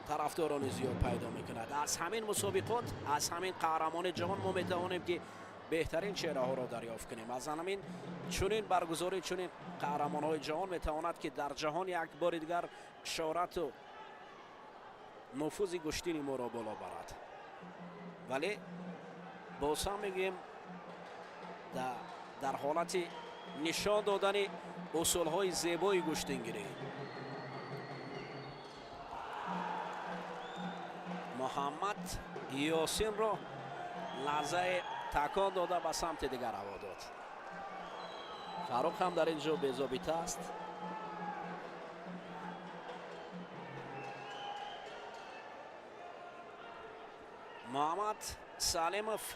طرفداران زیاد پیدا میکند. از همین مسابقات، از همین قهرمان جهان ما میتوانیم که بهترین چهره ها را دریافت کنیم. از همین چنین برگزاری چنین قهرمان های جهان میتواند که در جهان یک بار دیگر شهرت و نفوذ گوشتین ما را بالا برد. ولی باز هم میگیم در حالت نشان دادن اصول های زیبای گوشتینگیری محمد یاسین را لحظه تکان داده به سمت دیگر هوا داد. فاروق هم در اینجا بی‌ضابطه است. محمد سالموف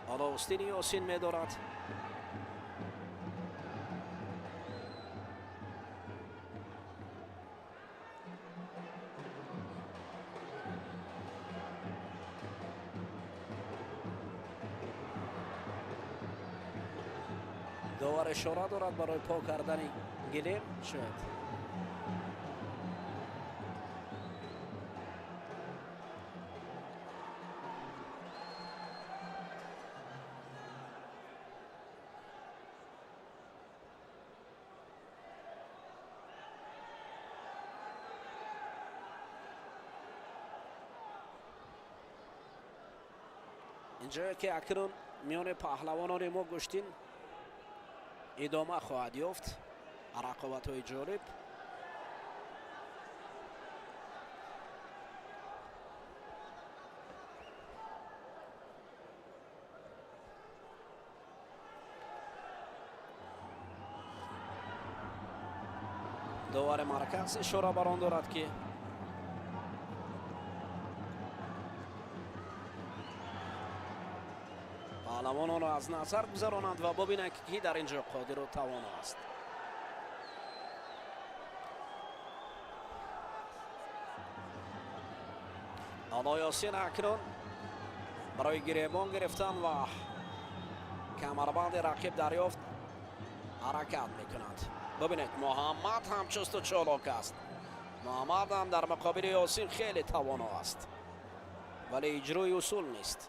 حالا استین یاسین می‌دارد. داور اشاره دارد برای پاک کردن گلیم. شاید اینجا که اکنون میان پهلوانان ما گشتین ادامه خواهد یافت. رقابت های جالب. داور مرکز اشاره بر آن دارد که پهلوانان را از نظر گذرانند و ببینند که در اینجا قادر و توانا است. حالا یاسین اکنون برای گریبان گرفتن و کمربند رقیب دریافت حرکت میکنند. ببینید محمد هم چست و چالاک است. محمد هم در مقابل یاسین خیلی توانا است ولی اجرای اصول نیست.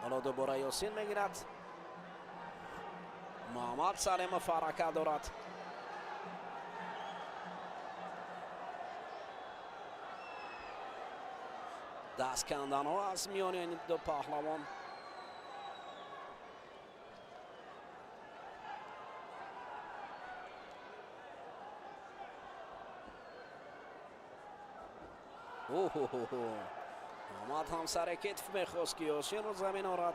حالا دوباره یاسین میگیرد. محمد سالموف حرکت دارد. دست کندن ها از میان این دو پهلوان. محمد هم سر کتف میخواست که یاسین رو زمین آرد.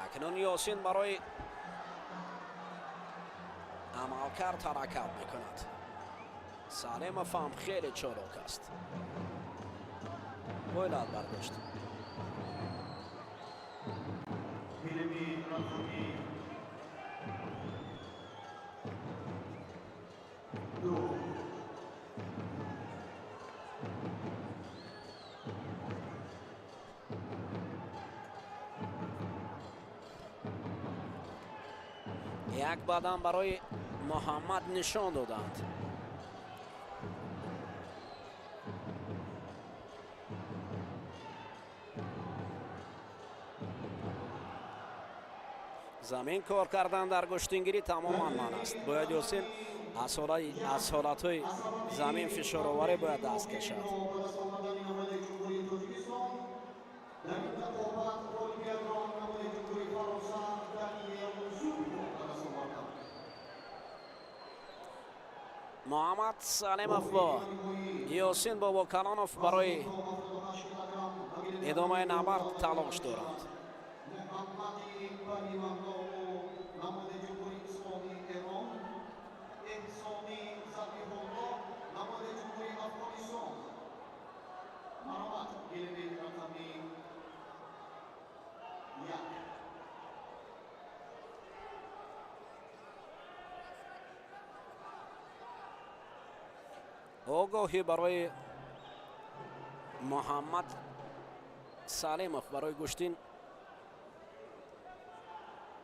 اکنون یاسین برای عملکرد حرکت میکند. سالموف هم خیلی چالاک است. باید برداشت. یک بدن برای محمد نشان دادند. زمین کار کردن در گشتینگیری تماما من است. باید یاسین از حالتهای زمین فشار آوری باید دست کشد. محمد سلیمов با یاسین بابا کلانов برای ادامه نبرد تلاش دارند. آگاهی برای محمد سلیمов برای گشتین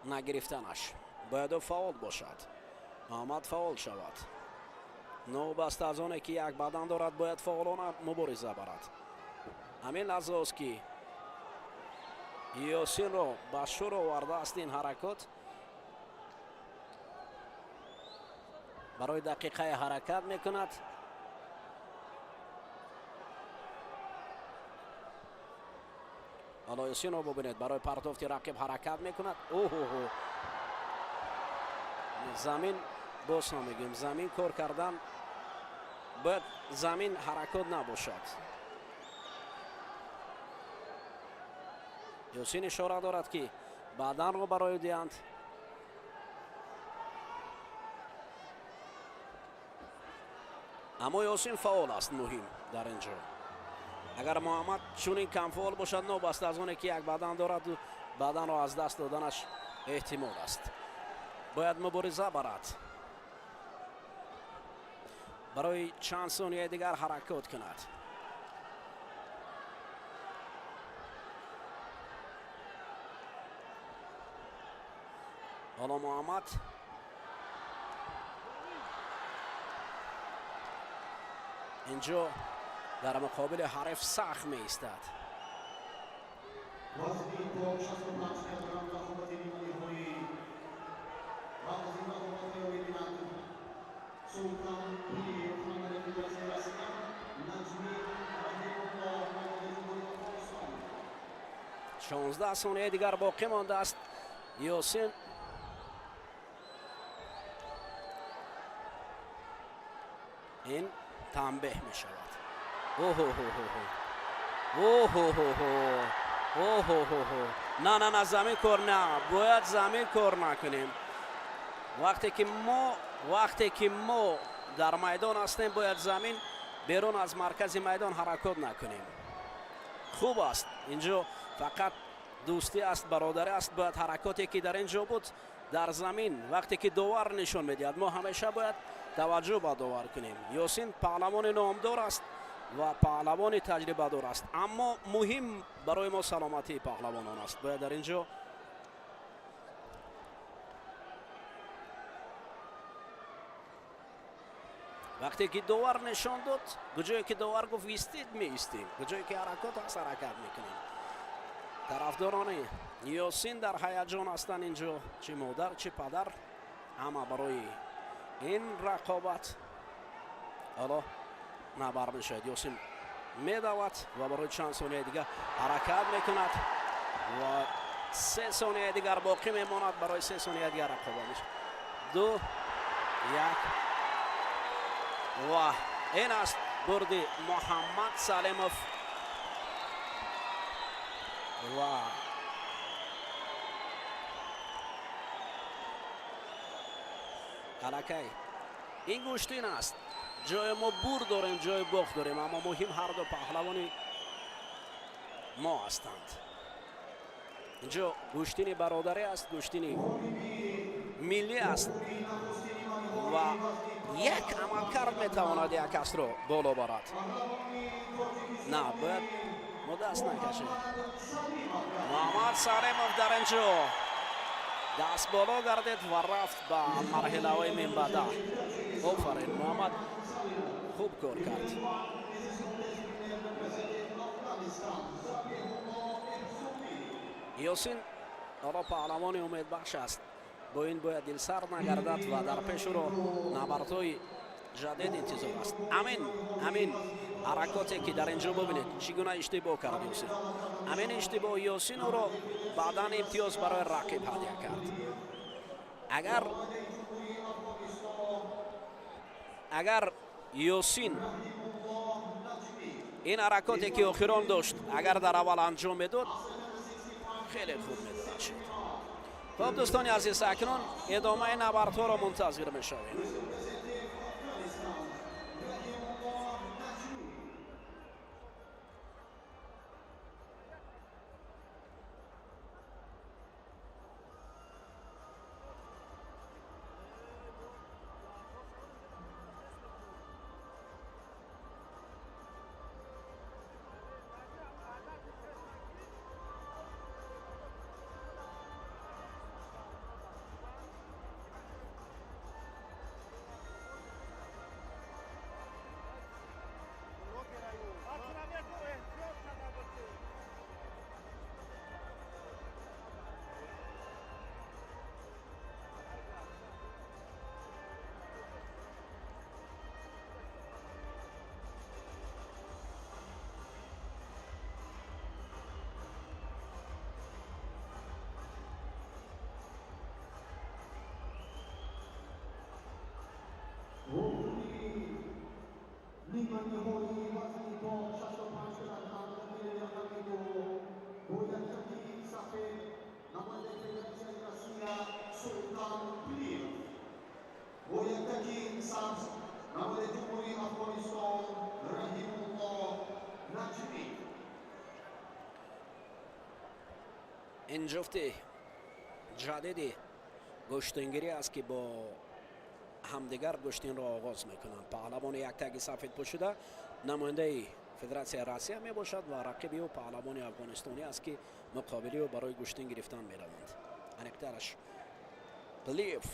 نگرفتنش باید فعال باشد. محمد فعال شود. نوبست از آنه که یک بدن دارد باید فعالانه مبارزه برد. همین لحظه است که یاسین رو به شروع آورده است این حرکات. برای دقیقه حرکت میکند. حالا یاسین رو ببینید برای پرتافت رقیب حرکت میکند. اوه زمین باز نمیگیم، زمین کار کردن باید زمین حرکات نباشد. یاسین اشاره دارد که بدن رو برای دیند. اما یاسین فعال است. مهم در اینجا اگر محمد چون کم فعال باشد نوبسته از اونه که یک بدن دارد و بدن را از دست دادنش احتمال است. باید مبارزه برد برای چند ثانیه دیگر حرکات کند. حالا محمد اینجا در مقابل حریف سخت می ایستد. شانزده ثانیه دیگر باقی مانده است. یاسین این تنبیه می شود. نه زمین کار نه، باید زمین کار نکنیم. وقتی که ما در میدان هستیم باید زمین بیرون از مرکز میدان حرکات نکنیم. خوب است اینجا فقط دوستی است، برادری است. باید حرکاتی که در اینجا بود در زمین وقتی که داور نشون میدهد ما همیشه باید توجه به داور کنیم. یاسین پهلوان نامدار است و پهلوان تجربه دار است، اما مهم برای ما سلامتی پهلوانان است. باید در اینجا وقتی که داور نشان داد بجایی که داور گفت ایستید می ایستیم، بجایی که حرکات هست حرکت میکنیم. طرفداران یاسین در هیجان هستند اینجا، چه مادر چه پدر، اما برای این رقابت حالا نبر میشد. یاسین میدود و برای چند ثانیه دیگر حرکت میکند و 3 ثانیه دیگر باقی میماند. برای 3 ثانیه دیگر رقابت میشه. 2 1 و این است برد محمد سلیمov و الکی این گشتین است. جای ما بور داریم، جای باخت داریم، اما مهم هر دو پهلوانی ما هستند. اینجا گشتین برادری است، گشتین ملی است و یک عملکرد میتواند یک کس رو بالا برد. نه باید ما دست نکشیم. محمد سلیمov در اینجا دست بالا گردید و رفت به مرحله های من بعد. آفرین محمد خوب کار کرد. یاسین حالا پهلوان امیدبخش است، با این باید دل سرد نگردد و در پیش رو نبردهای جدید انتظار است. امین حرکاتی که در اینجا ببینید چگونه اشتباه کرد یاسین. امین اشتباه یاسین رو بعداً امتیاز برای رقیب هدیه کرد. اگر یوسین این حرکاتی که اخیران داشت اگر در اول انجام میداد خیلی خوب میدرخشید. خب دوستان عزیز، اکنون ادامه نبردها را منتظر میشویم. این جفت جدید گشتنگیری است که با همدیگر گشتین را آغاز میکنند. پهلوان یک تگ سفید پوشیده نماینده فدراسیون روسیه می باشد و رقیبی و پهلوان افغانستانی است که مقابلی و برای گشتین گرفتن می روند. انکترش بلیف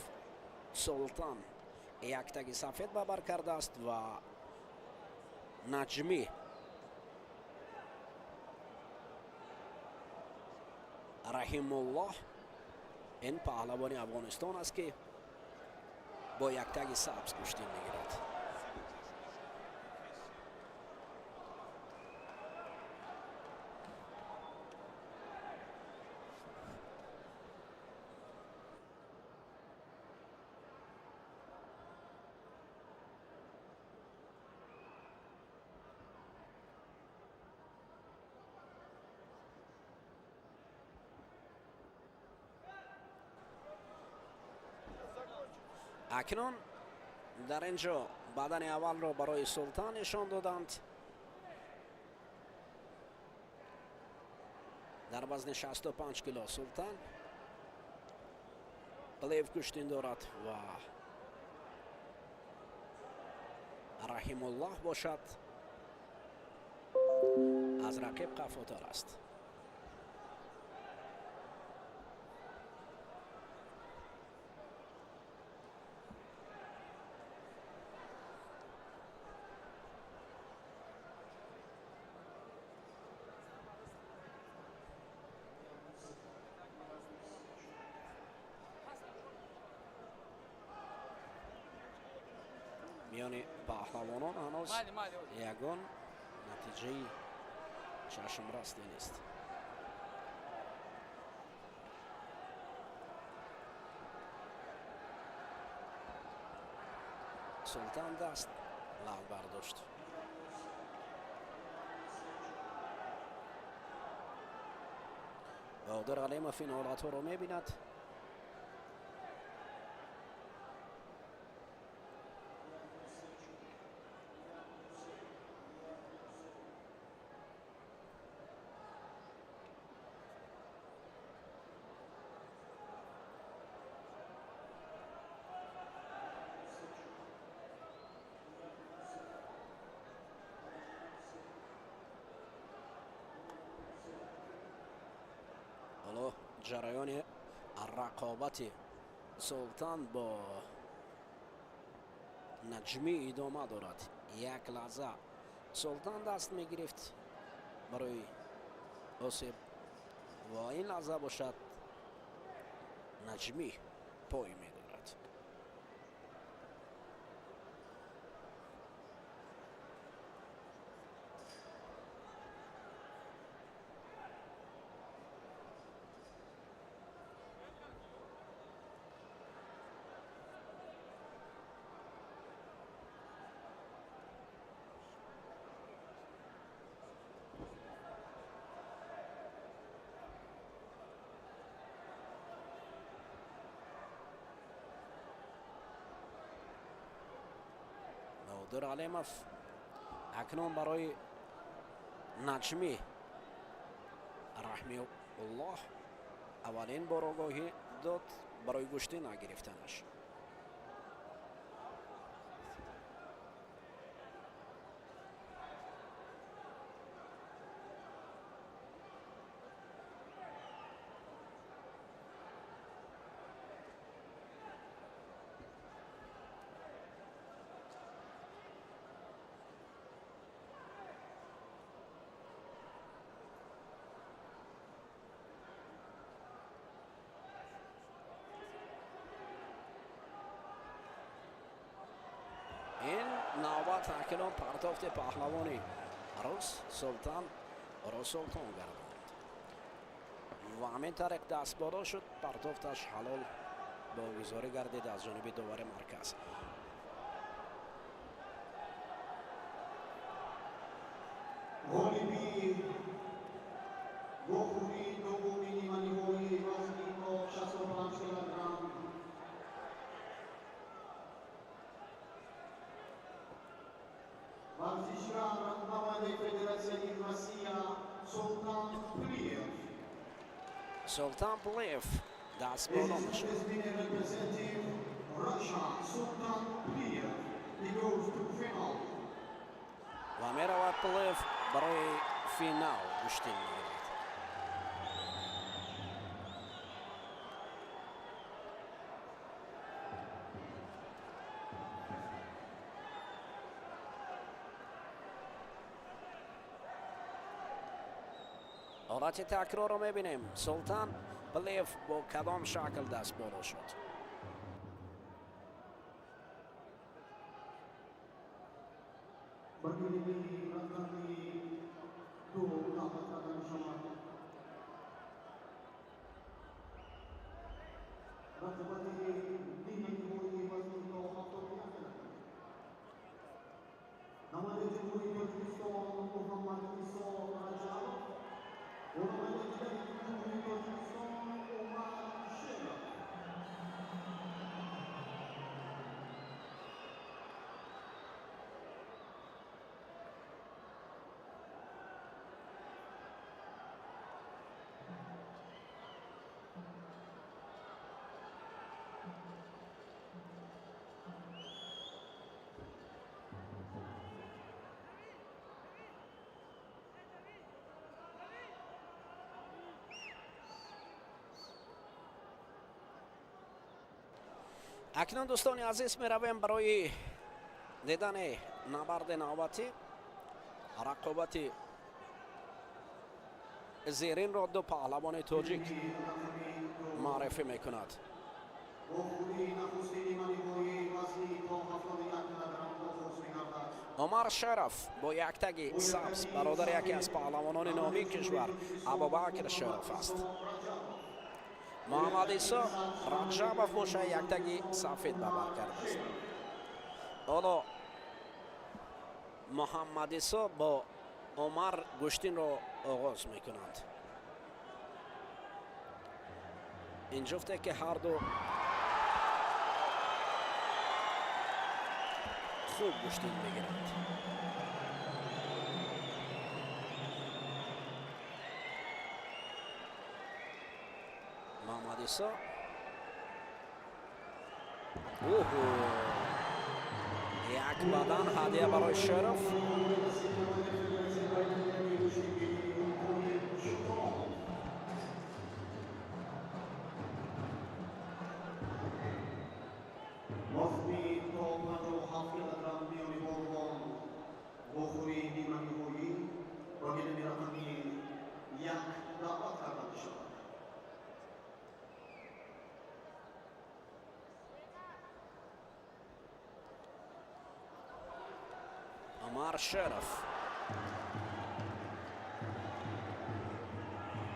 سلطان یک تگ سفید به بر کرده است و نجمی رحیم الله این پهلوان افغانستان است که با یک تگ سبز گشتین میگیرد. اکنون در اینجا بدن اول را برای سلطان نشان دادند. در وزن 65 کیلو سلطان بلیف گشتین دارد و رحیم الله باشد از رقیب قفاتر است. میان پهلوانان هنوز یگان نتیجه چشم راستی نیست. سلطان دست لال برداشت. بهادر علیم فینالات ها رو میبیند. جریان رقابت سلطان با نجمی ادامه دارد. یک لحظه سلطان دست می گرفت برای آسیب و این لحظه باشد نجمی پای می دارد. عبدالعلیمов اکنون برای نجمی رحمی الله اولین بار آگاهی داد برای گشتی نگرفتنش. این نوبت اکنون پرتافت پهلوانی روس سلطان گرداند و همین طریق دست بالا شد. پرتافتش حلال با گذاری گردید از جانب داور مرکز. غالبی گوخوری دومی نیمه‌نهایی وزنی با 65 کیلوگرم ورزشکار رهنمای فدراسیون روسیه سلطان پلیف دست بالا میشه. و میرود پلیف برای فینال گشتن میگیرد. حالت تکرار رو میبینیم. سلطان پلیف با کدام شکل دست بالا شد. اکنون دوستان عزیز می رویم برای دیدن نبرد نوبتی. رقابت زیرین را دو پهلوان تاجیک معرفی می کند. عمر شرف با یک تگ سبز برادر یکی از پهلوانان نامی کشور ابوبکر شرف است. محمد عیسی رجبов باشه یک تگ سفید به بر کرده است. حالا محمد عیسی با عمر گشتین را آغاز می کنند. این جفته که هر دو خوب گشتین می گیرند. محمد عیسی یک بدن هدیه برای شرف. عمر شرف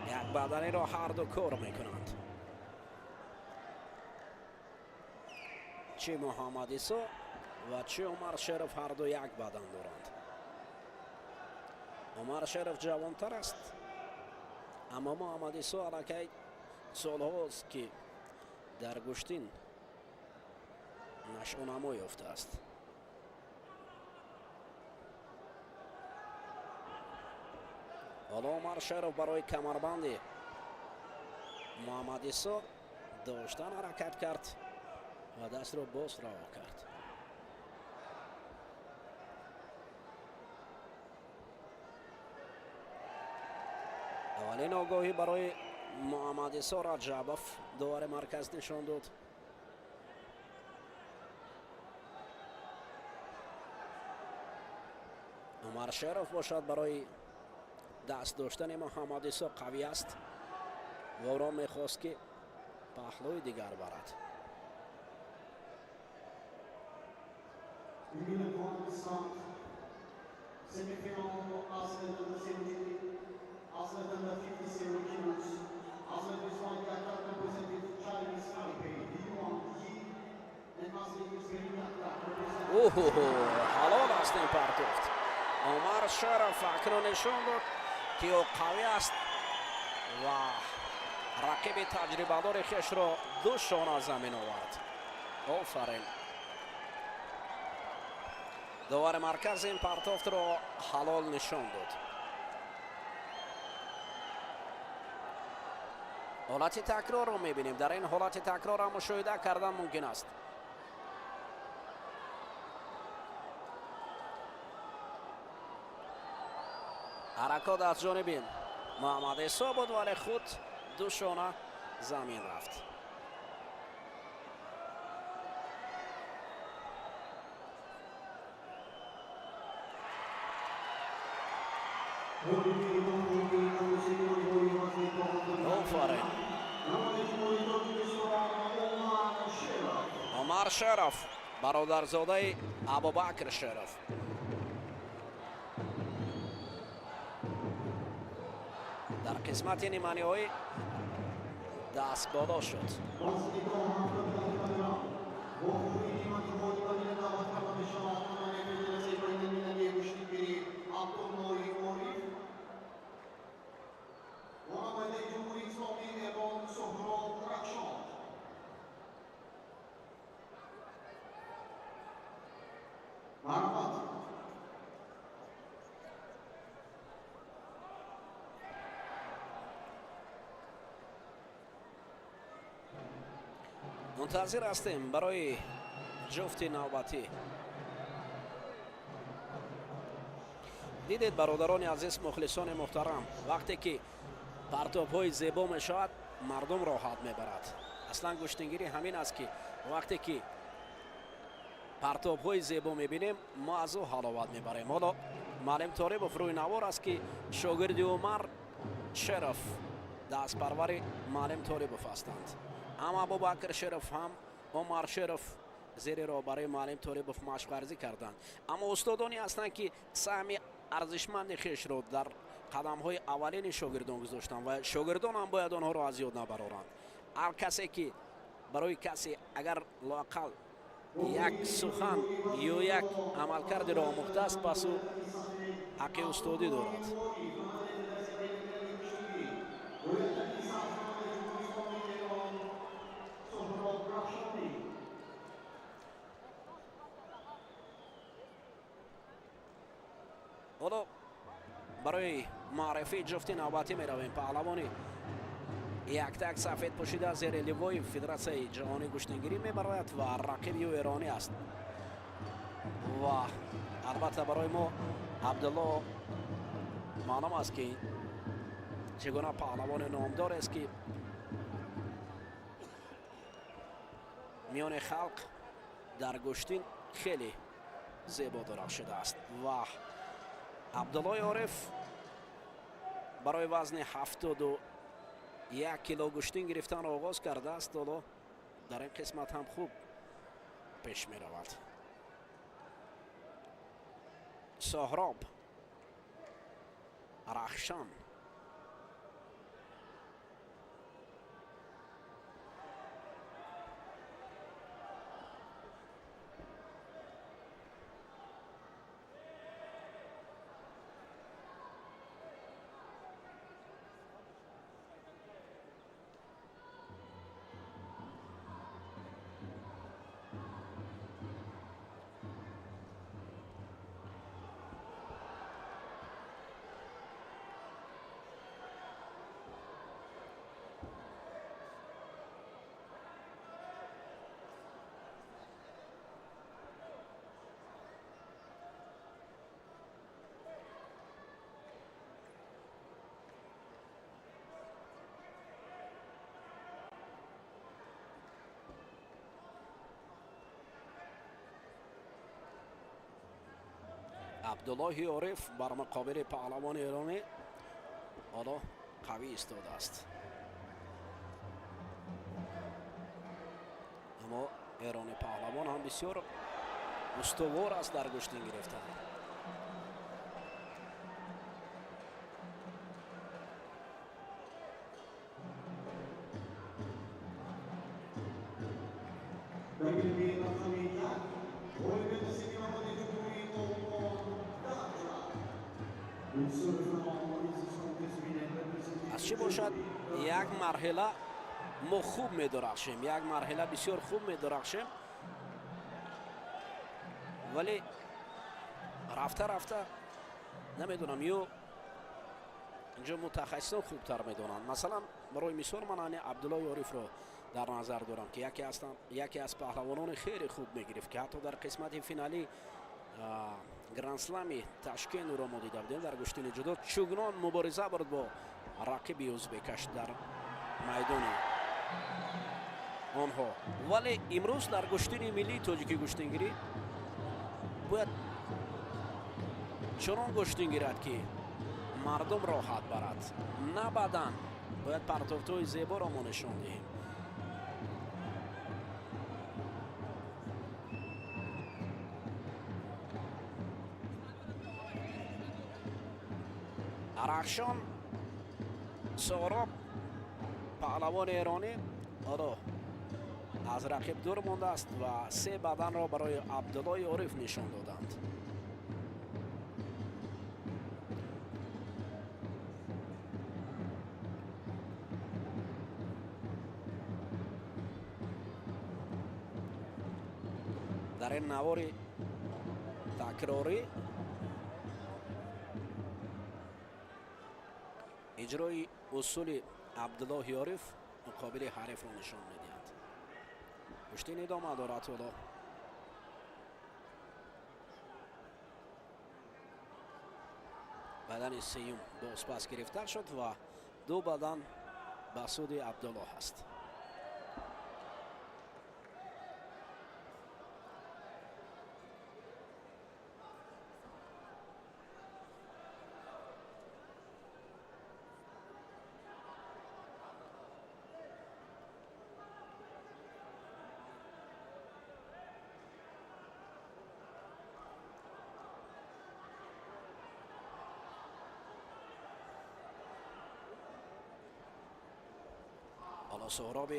یک بدنی را هر دو کار می کنند. چه محمد عیسی و چه عمر شرف هر دو یک بدن دارند. عمر شرف جوانتر است، اما محمد عیسی علاقه سالهاست که در گشتین نشو و نما یافته است. حالا عمر شریف برای کمربند محمد عیسی داشتن حرکت کرد و دست رو باز رها کرد. اولین آگاهی برای محمد عیسی رجبوف دوباره مرکز نشان داد. عمر شریف باشد برای دست داشتن محمد عیسی قوی است و او را میخواست که پهلوی دیگر برد. حالا دست این پرتفت عمر شریف اکنون نشان داد که او قوی است و رقیب تجربه دار خویش را دو شانه زمین آورد. آفرین. دوباره مرکز این پرتفت را حلال نشان داد. حالت تکرار رو میبینیم. در این حالت تکرار هم مشاهده کردن ممکن است. حرکات از جانب محمد عیسی بود ولی خود دو شانه زمین رفت. آفرین. عمر شریف برادرزاده ابوبکر شریف. در قسمت نیمه‌نهایی دست بالا شد. منتظر هستیم برای جفت نوبتی. دیدید برادران عزیز، مخلصان محترم، وقتی که پرتاب‌های زیبا میشود مردم راحت میبرد. اصلا گشتنگیری همین است که وقتی که پرتاب‌های زیبا میبینیم ما از او حلاوت میبریم. حالا معلم طالبوف روی نوار است که شاگرد عمر شریف دست پرور معلم طالبوف هستند. هم ابوبکر شریف هم عمر شریف زیر را برای معلم طالبوف مشق ورزی کردند. اما استادانی هستند که سهم ارزشمند خویش را در قدم‌های اولین شاگردان گذاشتند و شاگردان هم باید آنها را از یاد نبرند. هر کسی که برای کسی اگر لااقل یک سخن یا یک عملکرد را آموخته است پس او حق استادی دارد. حالا برای معرفی جفت نوبتی می رویم. پهلوانی یک تک سفید پوشیده زیر لیوای فدراسیون جهانی گشتنگیری می براید و رقیب او ایرانی است و البته برای ما عبدالله معلوم است که چگونه پهلوان نامدار است که میان خلق در گشتین خیلی زیبا درخشیده است و عبدالله عارف برای وزن 71 کیلو گشتین گرفتن آغاز کرده است. حالا در این قسمت هم خوب پیش می رود. سهراب رخشان عبدالله عارف بر مقابل پهلوان ایرانی حالا قوی ایستاده است. اما ایرانی پهلوان هم بسیار استوار است در گشتن گرفتن. از چه باشد یک مرحله ما خوب می درخشیم، یک مرحله بسیار خوب می درخشیم، ولی رفته رفته نمیدونم یا اینجا متخصصان خوبتر میدونن. مثلا برای مثال من عبدالله عارف رو در نظر دارم که یکی از پهلوانان خیلی خوب میگرفت که حتی در قسمت فینالی گرند اسلمی تشکیل رو ما دیده بودیم در گشتن جدال چگونان مبارزه برد با رقیب ازبکش در میدان آنها. ولی امروز در گشتن ملی تاجیکی گشتنگیری باید چنان گشتن گیرد که مردم راحت برد، نه بدن. باید پرتاب‌های زیبا را ما نشان دهیم. رخشان سهراب پهلوان ایرانی حالا از رقیب دور مانده است و 3 بدن را برای عبدالله عارف نشان دادند. در این نوار تکراری اجرای اصول عبدالله عارف مقابل حریف را نشان میدهد. کشتی ادامه دارد. حالا بدن سیوم باز پس گرفته شد و 2 بدن به سود عبدالله است. حالا سهراب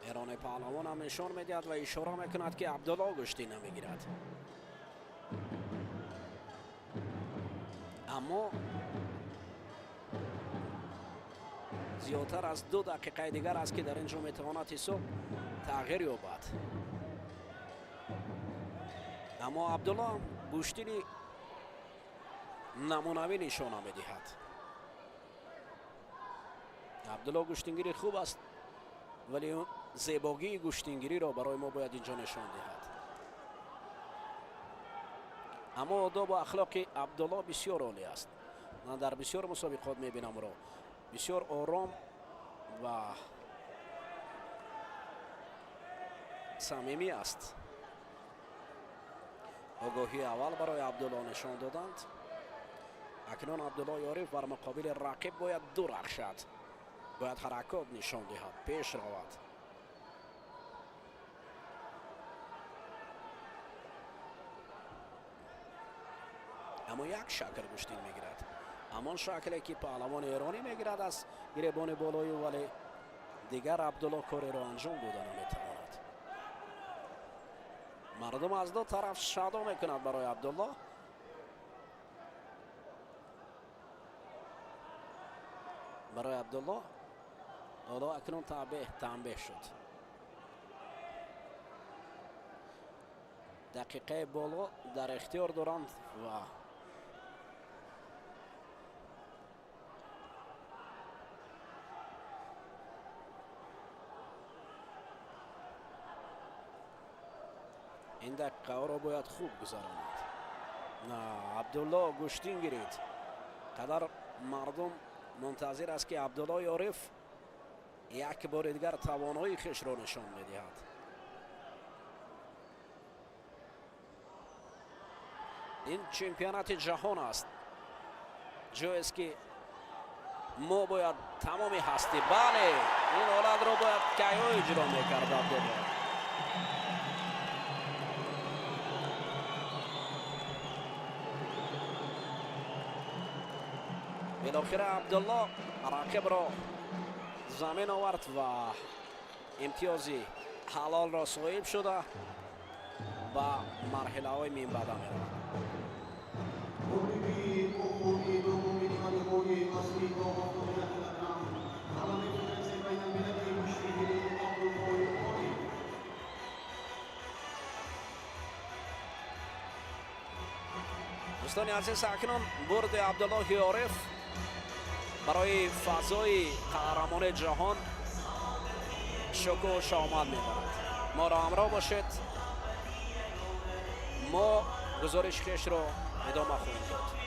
ایرانی پهلوان هم نشان میدهد و اشاره میکند که عبدالله گشتی نمیگیرد. اما زیادتر از 2 دقیقه دیگر است که در اینجا میتواند حساب تغییر یابد. اما عبدالله گشتی نمونوی نشانه میدهد. عبدالله گشتنگیری خوب است ولی زیبایی گشتنگیری را برای ما باید اینجا نشان دهد. اما آداب و اخلاق عبدالله بسیار عالی است. من در بسیار مسابقات میبینم را بسیار آرام و صمیمی است. آگاهی اول برای عبدالله نشان دادند. اکنون عبدالله عارف بر مقابل رقیب باید درخشد، باید حرکات نشان دهد، پیش رود. اما یک شکل گشتین میگیرد، همان شکلی که پهلوان ایرانی میگیرد از گریبان بالای، ولی دیگر عبدالله کاری را انجام داده نمیتواند. مردم از 2 طرف شادو میکند برای عبدالله. حالا اکنون تنبیه شد. دقیقه بالا در اختیار دارند و این دقیقه ها را باید خوب گذراند. نه، عبدالله گشتین گیرید. قدر مردم منتظر است که عبدالله عارف یک بار دیگر توانایی خیش را نشان میدهد. این چمپیونات جهان است، جایی است که ما باید تمامی هستی بله این حالت رو باید کیا اجرا میکرد عبدالله. بالاخره عبدالله رقیب را زمین آورد و امتیازی حلال را صاحب شده و مرحله های من بعد میرود. Obibi Obi دومی کاتگوری اصلی با 7 کیلوگرم تمام فدراسیون بین المللی کشتیگیری آمریکایی اولی. دوستان عزیز اکنون برد عبدالله عارف برای فضای قهرمان جهان شکوه شامل میبرد. ما را همراه باشید، ما گزارش خیش را ادامه خواهیم داد.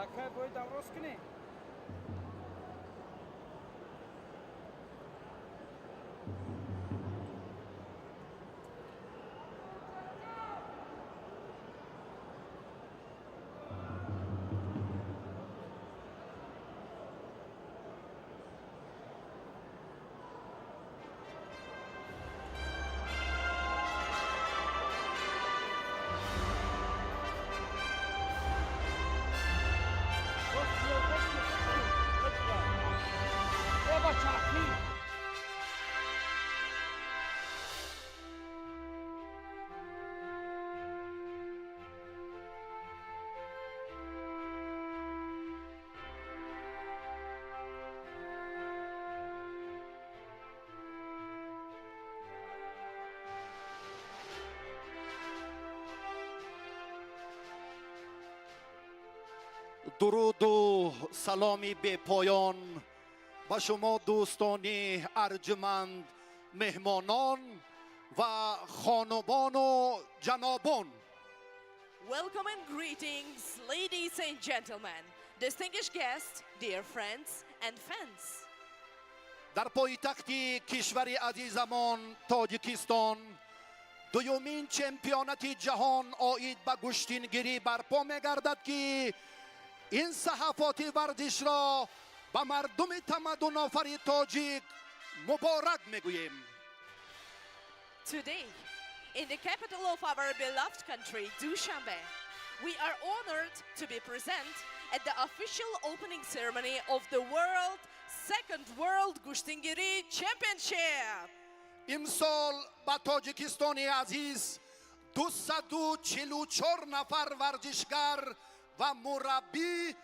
Akay boy davros kuni. درود و سلامی به پایان با شما دوستان ارجمند، مهمانان و خانومان و جنابان. Welcome and greetings, ladies and gentlemen, distinguished guests, dear friends and fans. در پایتخت کشور عزیزمان تاجیکستان دومین چمپیونات جهان آید به گشتینگیری برپا می‌گردد که این صحافت ورزش را به مردم تمدن آفر تاجیک مبارک میگوییم. Today, in the capital of our beloved country, Dushanbe, we are honored to be present at the official opening ceremony of the Second World Gushtingiri Championship. امسال با تاجیکستان عزیز 244 نفر ورزشگر و مربی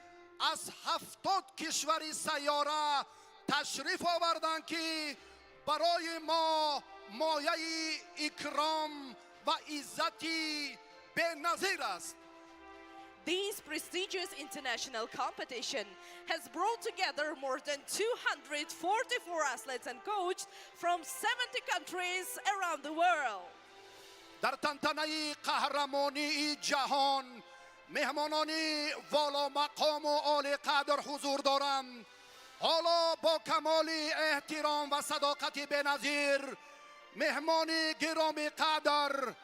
از 70 کشور سیاره تشریف آوردند که برای ما مایه اکرام و عزتی بی‌نظیر است. This prestigious international competition has brought together more than 244 athletes and coaches from 70 countries around the world. در تنتنه قهرمانی جهان مهمانان والا مقام و عالی قدر حضور دارند. حالا با کمال احترام و صداقت بی‌نظیر مهمان گرامی قدر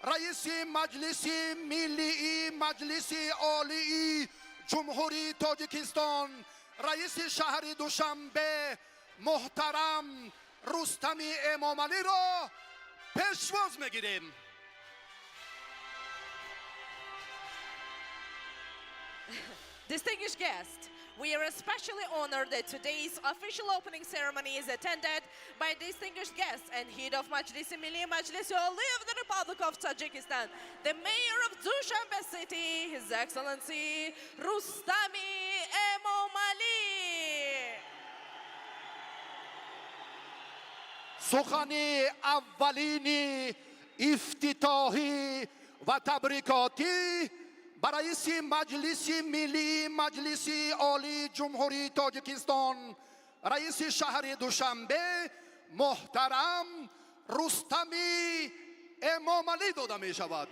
رئیس مجلس ملی مجلس عالی جمهوری تاجیکستان، رئیس شهر دوشنبه محترم رستم امامعلی را پیشواز میگیریم. Distinguished guests, we are especially honored that today's official opening ceremony is attended by distinguished guests and head of Majlis Milli Majlis Ali of the Republic of Tajikistan, the mayor of Dushanbe city, His Excellency Rustami Emomali. سخن اولین افتتاحی و تبریکاتی برای رئیس مجلس ملی مجلس عالی جمهوری تاجیکستان، رئیس شهر دوشنبه محترم رستمی امامعلی داده می شود.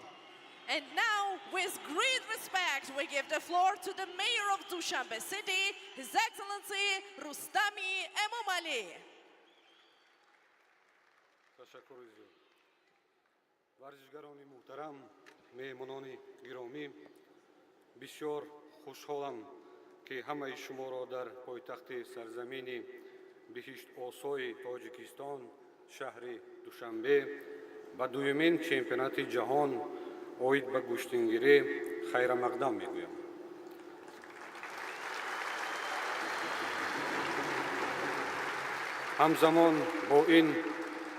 And now, with great respect, we give the floor to the mayor of Dushanbe city, His Excellency Rustami Emomali. تشکر زیاد. ورزشگران محترم، مهمانان گرامی، بسیار خوشحالم که همه شما را در پایتخت سرزمین بهشت آسای تاجیکستان شهر دوشنبه و دومین چمپیونات جهان آید به گشتینگیری خیر مقدم میگویم. همزمان با این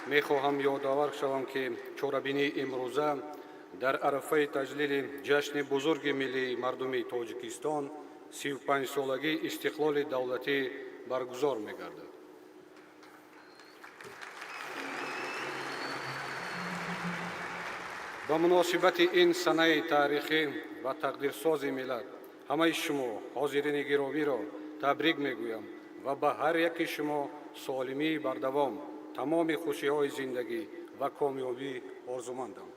میخواهم یادآور شوم که چهاربینی امروزه در عرفه تجلیل جشن بزرگ ملی مردمی تاجیکستان 35 سالگی استقلال دولتی برگزار می‌گردد. ба муносибати ин санаи таърихӣ ва тақдирсози миллат ҳамаи шумо ҳозирини гиромиро табрик мегӯям ва ба ҳар яки шумо солимии бардавом, тамоми хушиҳои зиндагӣ ва комёбӣ орзумандам.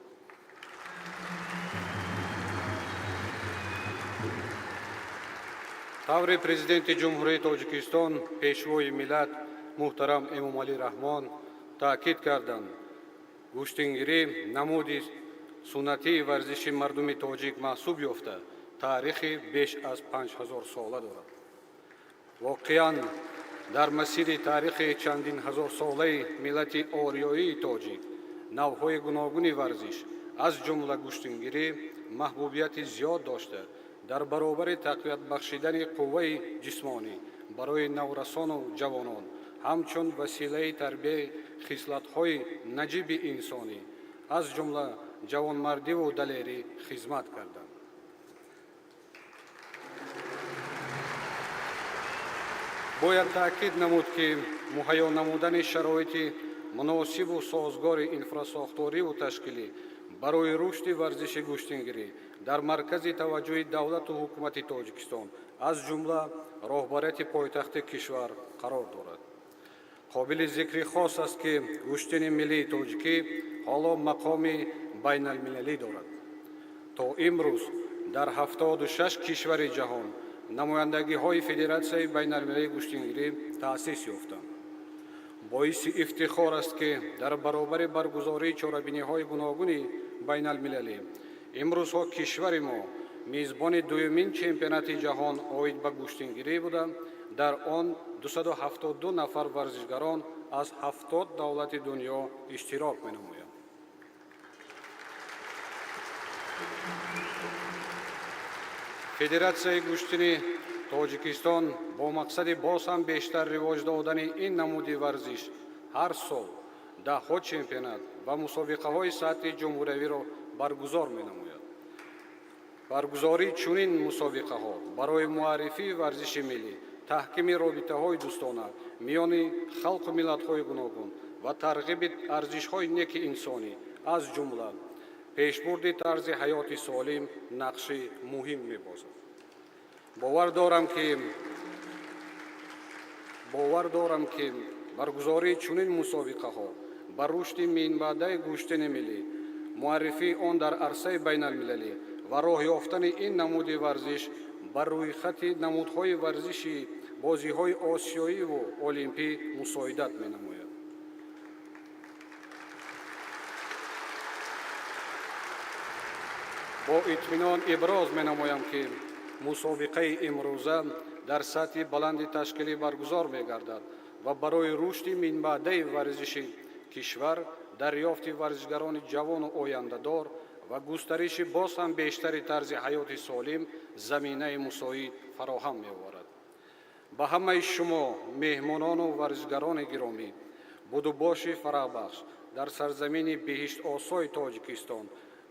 таври президенти ҷумҳурии Тоҷикистон пешвои миллат муҳтарам Эмомалӣ Раҳмон таъкид карданд, гӯштингирӣ намуди суннатии варзиши мардуми тоҷик маҳсуб ёфта таърихи беш аз 5000 сола дорад. воқеан дар масири таърихи чандин ҳазорсолаи миллати ориёии тоҷик навъҳои гуногуни варзиш аз ҷумла гӯштингирӣ маҳбубияти зиёд дошта дар баробари тақвият бахшидани қувваи ҷисмонӣ барои наврасону ҷавонон ҳамчун василаи тарбияи хислатҳои наҷиби инсонӣ аз ҷумла ҷавонмардиву далерӣ хизмат карданд. бояд таъкид намуд, ки муҳайё намудани шароити муносибу созгори инфрасохториву ташкилӣ барои рушди варзиши гӯштингирӣ дар маркази таваҷҷӯҳи давлату ҳукумати Тоҷикистон аз ҷумла роҳбарияти пойтахти кишвар қарор дорад. қобили зикри хос аст, ки гӯштини миллии тоҷикӣ ҳоло мақоми байналмилалӣ дорад. то имрӯз дар 76 кишвари ҷаҳон намояндагиҳои Федератсияи байналмилалии гӯштингирӣ таъсис ёфтанд. боиси ифтихор аст, ки дар баробари баргузории чорабиниҳои гуногуни байналмилалӣ имрӯзҳо кишвари мо мизбони дуюмин чемпионати ҷаҳон оид ба гӯштингирӣ буда, дар он 272 нафар варзишгарон аз 70 давлати дунё иштирок менамоянд. Федератсияи гӯштини Тоҷикистон бо мақсади боз ҳам бештар ривоҷ додани ин намуди варзиш ҳар сол даҳҳо чемпионат ва мусобиқаҳои сатҳи ҷумҳуриявиро баргузор менамояд. баргузории чунин мусобиқаҳо барои муаррифии варзиши миллӣ, таҳкими робитаҳои дӯстона миёни халқу миллатҳои гуногун ва тарғиби арзишҳои неки инсонӣ аз ҷумла пешбурди тарзи ҳаёти солим нақши муҳим мебозад. бовар дорам, ки баргузории чунин мусобиқаҳо ба рушди минбаъдаи гӯштини миллӣ, муаррифии он дар арсаи байналмилалӣ ва роҳ ёфтани ин намуди варзиш ба рӯйхати намудҳои варзиши бозиҳои осиёиву олимпӣ мусоидат менамояд. бо итминон иброз менамоям, ки мусобиқаи имрӯза дар сатҳи баланди ташкилӣ баргузор мегардад ва барои рушди минбаъдаи варзиши кишвар, дарёфти варзишгарони ҷавону ояндадор ва густариши боз ҳам бештари тарзи ҳаёти солим заминаи мусоид фароҳам меоварад. ба ҳамаи шумо меҳмонону варзишгарони гиромӣ будубоши фарахбахш дар сарзамини биҳиштосои Тоҷикистон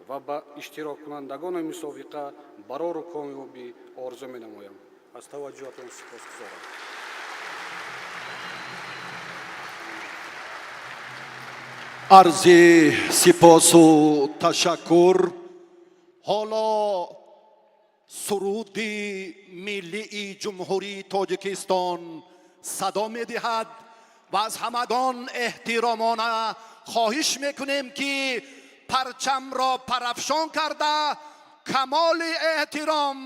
ва ба иштироккунандагони мусобиқа барору комёбӣ орзу менамоям. аз таваҷҷӯҳатон сипосгузорам. арзи сипосу ташаккур. ҳоло суруди миллии ҷумҳурии Тоҷикистон садо медиҳад ва аз ҳамагон эҳтиромона хоҳиш мекунем, ки парчамро парафшон карда камоли эҳтиром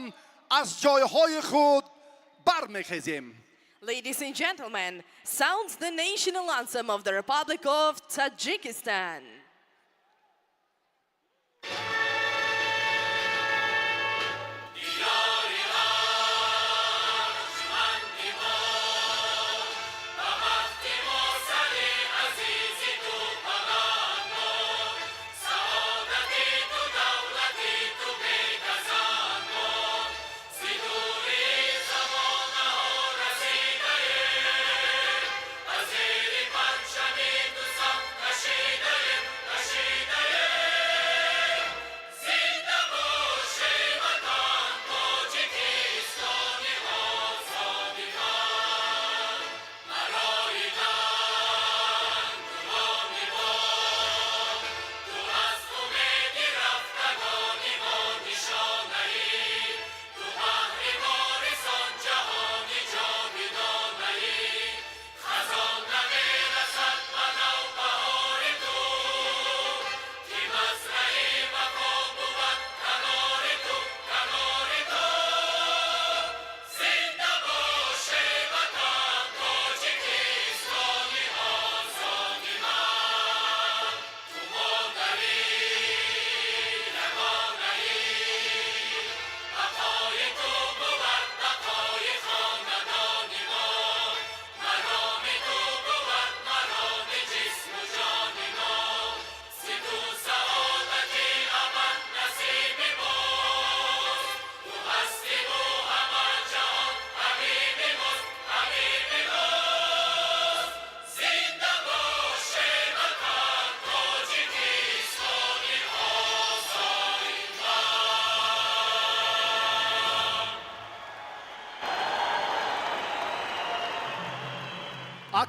аз ҷойҳои худ бармехезем. Ladies and gentlemen, sounds the national anthem of the Republic of Tajikistan.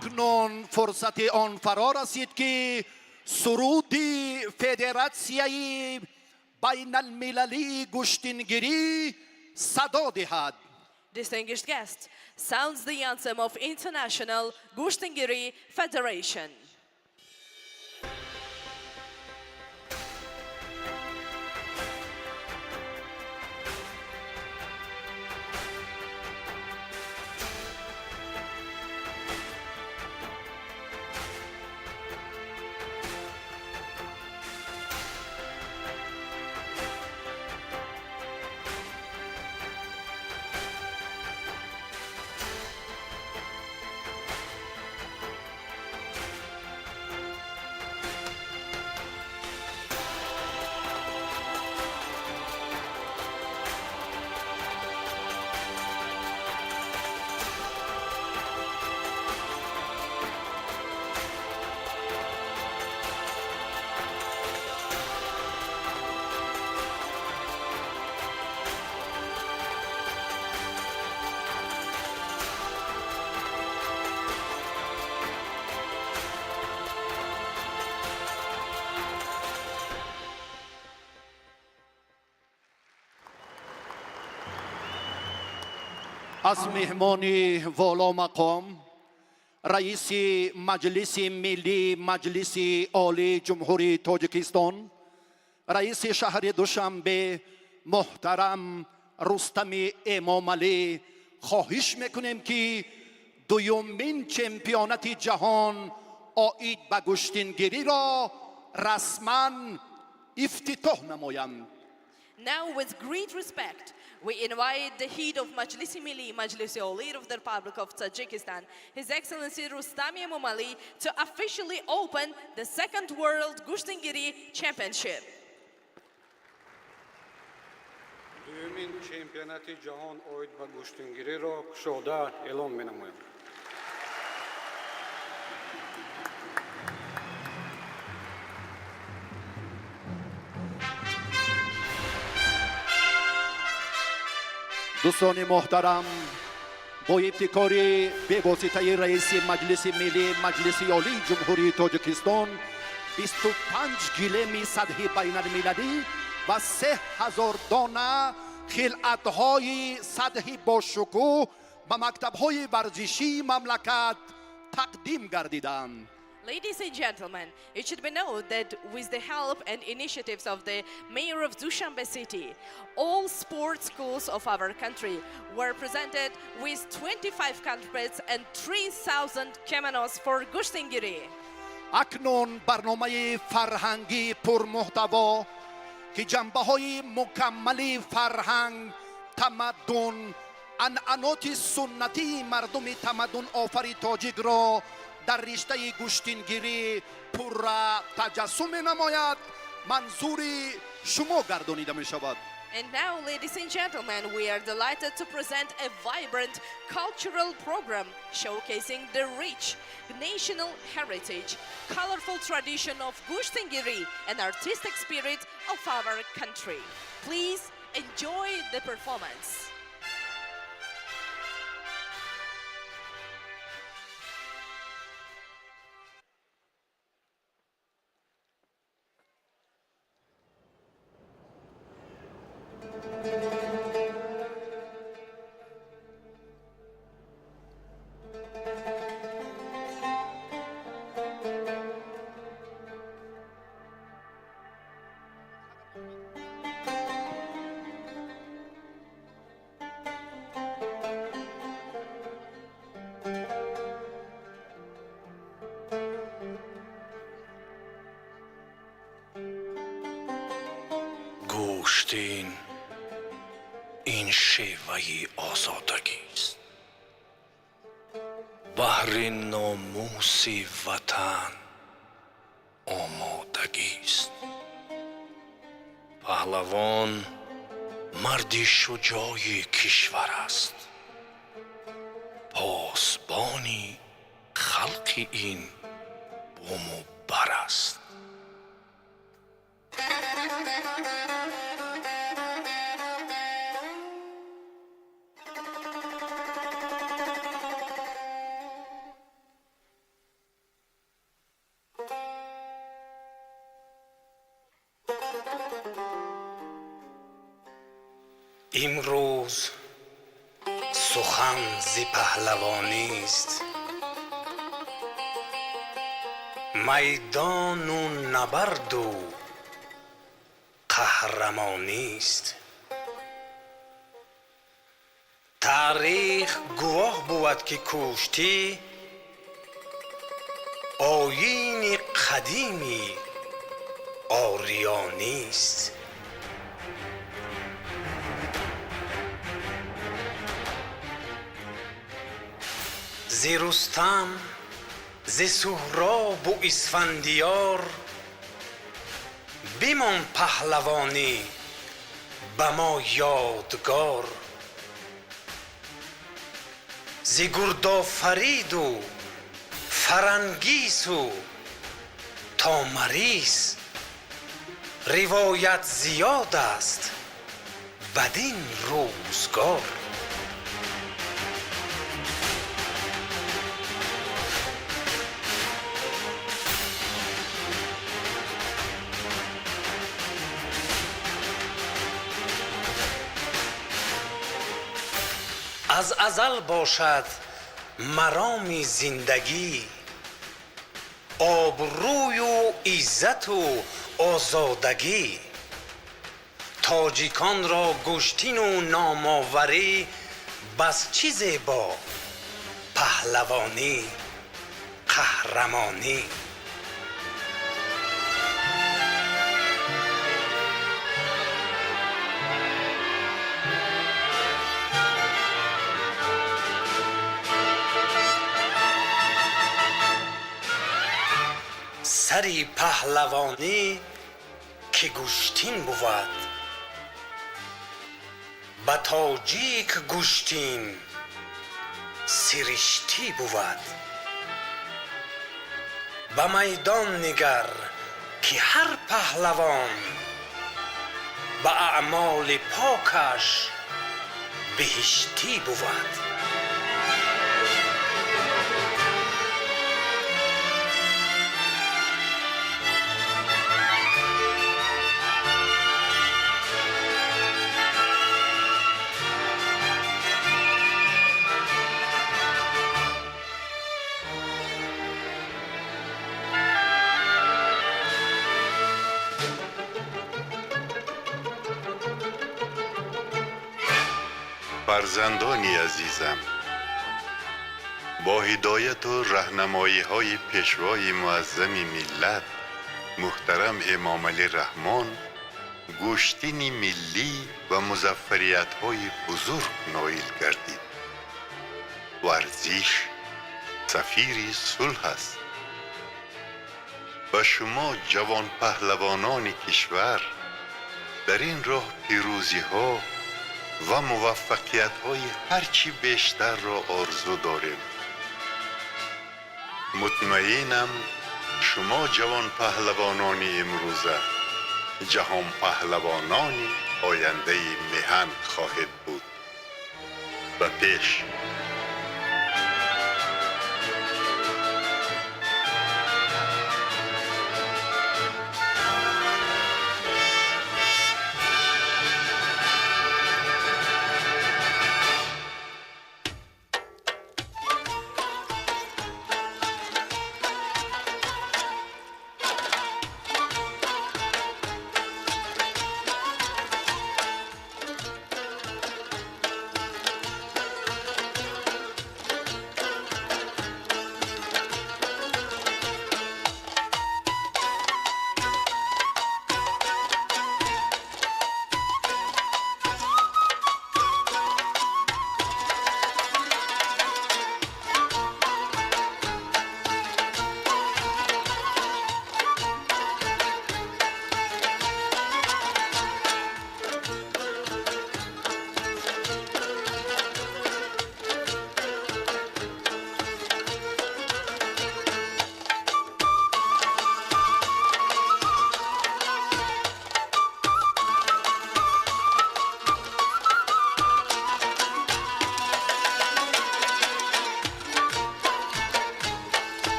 اکنون فرصت آن فرا رسید که سرودی فدراسیای بین المللی گشتینگیری صدا دهد. Distinguished guest, sounds the anthem of International Gushtingiri Federation. از مهمان والا مقام رئیس مجلس ملی مجلس عالی جمهوری تاجیکستان رئیس شهر دوشنبه محترم رستم امام علی خواهش میکنیم که دومین چمپیونات جهان آید به گشتینگیری را رسما افتتاح نمایند. Now, with great respect, we invite the head of Majlisi Milli, Majlisi Olir of the Republic of Tajikistan, His Excellency Rustami Emomali, to officially open the Second World Gushtingiri Championship. دومین چمپیونات جهان اوید به گشتینگیری را گشوده اعلام می‌نمایم. دوستان محترم، با ابتکار به واسطه رئیس مجلس ملی مجلس عالی جمهوری تاجیکستان 25 گلیم سطحی بین المللی و 3000 دانه خلعت‌های سطحی با شکوه به مکتب‌های ورزشی مملکت تقدیم گردیدند. Ladies and gentlemen, it should be known that with the help and initiatives of the mayor of Dushanbe city, all sports schools of our country were presented with 25 carpets and 3,000 kimonos for Gushtingiri. اکنون برنامه فرهنگی پرمحتوا که جنبه‌های مکمل فرهنگ، تمدن، عنعنات سنتی مردم تمدن آفر تاجیک را در رشته گشتینگیری پر تجسم نماید منظور شما گردانیده می شود. And now, ladies and gentlemen, we are delighted to present a vibrant cultural program showcasing the rich national heritage, colorful tradition of Gushtingiri and artistic spirit of our country. Please enjoy the performance. گوشتین این شیوه آزادگی است. بهر ناموس وطن آمادگی است. پهلوان مردی شجاع کشور است. پاسبانی خلق این بوم و بر است. امروز سخن ز پهلوانی است، میدان و نبرد و قهرمانی است. تاریخ گواه بود که کشتی آیین قدیمی آریانی است. ز رستم، ز سهراب و اسفندیار بمان پهلوانی به ما یادگار. ز گردآفرید و فرنگیس و تامریس روایت زیاد است بدین روزگار. از ازل باشد مرام زندگی، آبروی و عزت و آزادگی. تاجیکان را گشتین و نامآوری، بس چه زیبا پهلوانی قهرمانی. سری پهلوانی که گشتین بود، به تاجیک گشتین سرشتی بود. به میدان نگر که هر پهلوان به اعمال پاکش بهشتی بود. فرزندانی عزیزم، با هدایت و راهنمایی های پیشوای معظم ملت محترم امام علی رحمان، گشتین ملی و مظفریت های بزرگ نایل گردید. ورزش سفیر صلح است. و شما جوان پهلوانان کشور در این راه پیروزی ها و موفقیت های هرچی بیشتر را آرزو داریم. مطمئنم شما جوان پهلوانان امروزه جهان پهلوانان آینده میهن خواهد بود. و پیش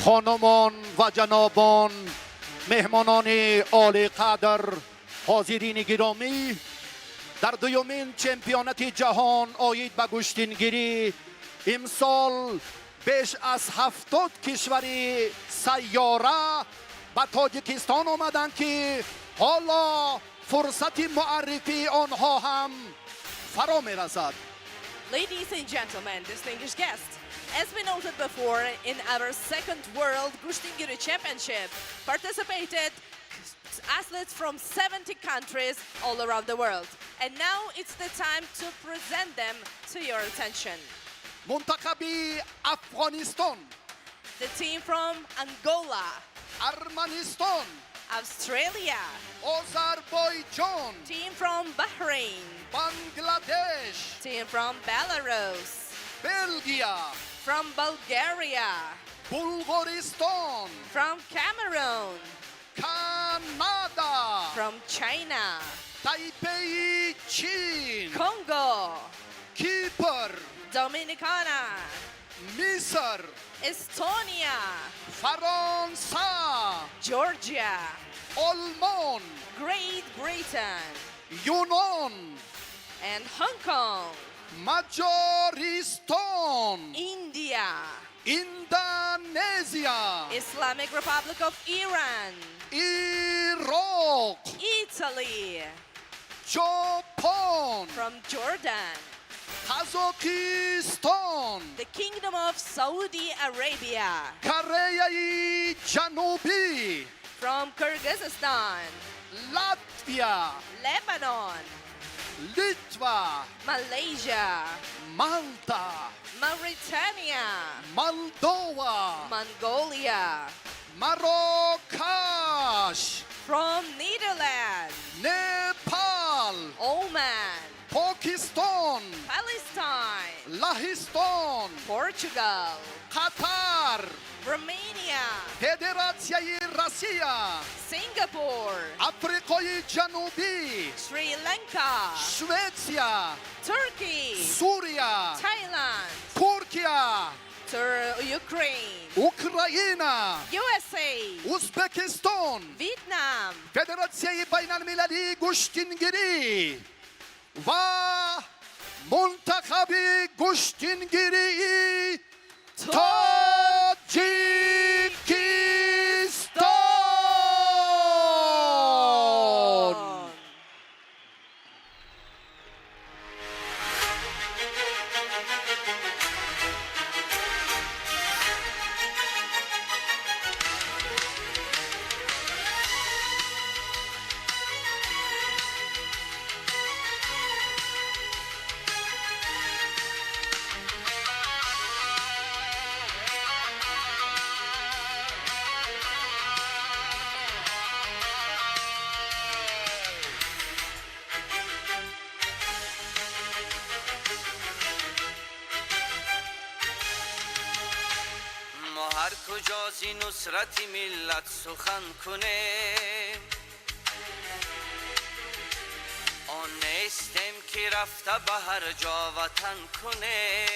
خانمان و جنابان، مهمانان عالی قدر، حاضرین گرامی، در دومین چمپیونات جهان آید به گشتینگیری امسال بیش از 70 کشوری سیاره به تاجیکستان آمدند که حالا فرصت معرفی آنها هم فرا می رسد. Ladies and gentlemen, distinguished guests, as we noted before, in our second World Gustingiri Championship participated athletes from 70 countries all around the world. And now it's the time to present them to your attention. منتخب افغانستان، The team from Angola, ارمنستان، Australia, آذربایجان، team from Bahrain, بنگلادش، team from Belarus, بلژیا، from Bulgaria, بلغارستان، from Cameroon, کانادا، from China, تایپی چین، Congo, کیپر، Dominicana, مصر، Estonia, فرانسه، Georgia, آلمان، Great Britain, یونان، and Hong Kong, مجارستان، India, اندونزیا، Islamic Republic of Iran, عراق، Italy, ژاپن، from Jordan, قزاقستان، the Kingdom of Saudi Arabia, کره جنوبی، from Kyrgyzstan, لاتویا، Lebanon, لیتوا، Malaysia, مالطا، Mauritania, مولدووا، Mongolia, مراکش، from Netherlands, نپال، Oman, پاکستان، Palestine, لهستان، Portugal, قطر، Romania, فدراسیای روسیه، Singapore, آفریقای جنوبی، Sri Lanka, سوئدیا، Turkey, سوریه، Thailand, ترکیه، Ukraine, اوکراین، USA, ازبکستان، Vietnam, فدراسیای بین المللی گشتینگیری و منتخب گشتینگیری تاجیکستان. ما هر کجا زی نصرتی ملت سخن کنه آن نیستم که رفته به هر جا وطن کنه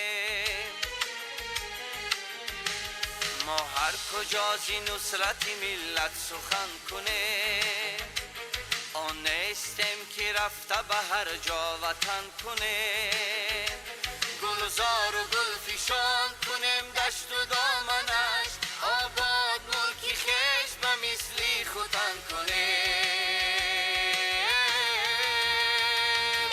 ما هر کجا زی نصرتی ملت سخن کنه آن نیستم که رفته به هر جا وطن کنه گلزار و گل فشان کنیم دشت و دامنش آباد ملکی خیش به مثلی خوتن کنه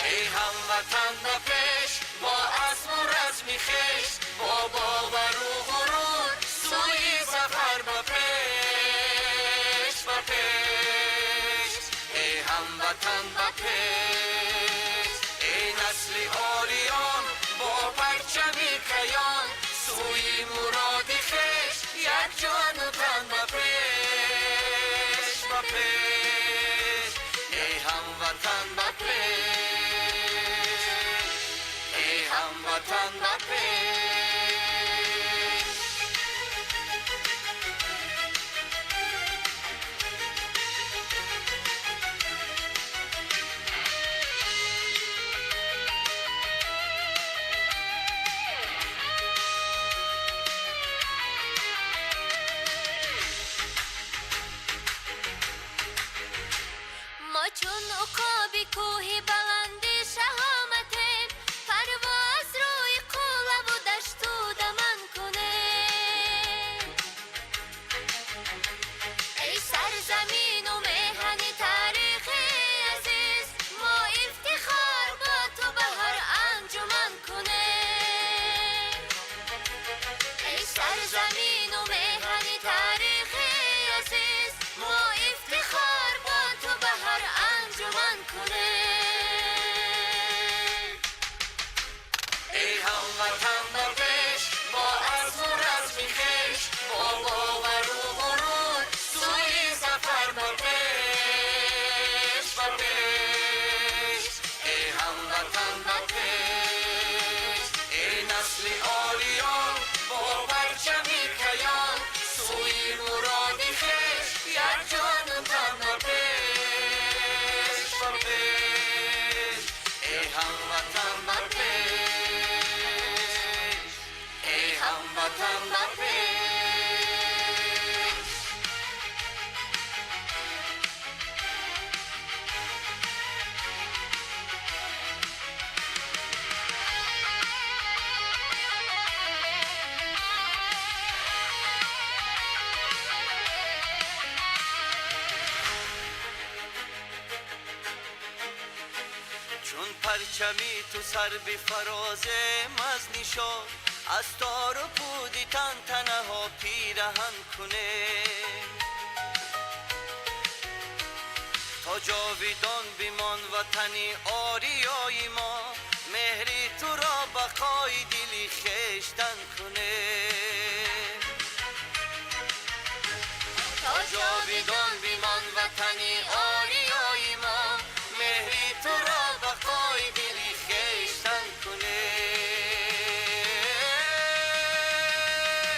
ای هموطن به پیش با عزم و رزم خیش با باور و غرور سوی سفر به پیش به پیش ای هموطن به پیش ای نسل آریان با پرچمی کیان سوی مراد خیش یک جان و تن به پیش به پیش ای هموطن به پیش ای هموطن به پیش پرچمی تو سر بی فراز مزنی شد از تار و پودی تن تنه ها پیرهن کنه تا جاویدان بیمان وطنی آریای ما مهری تو را بقای دلی خشتن کنه تا جاویدان بیمان وطنی آریای ما مهری تو را بقای دلی خشتن کنه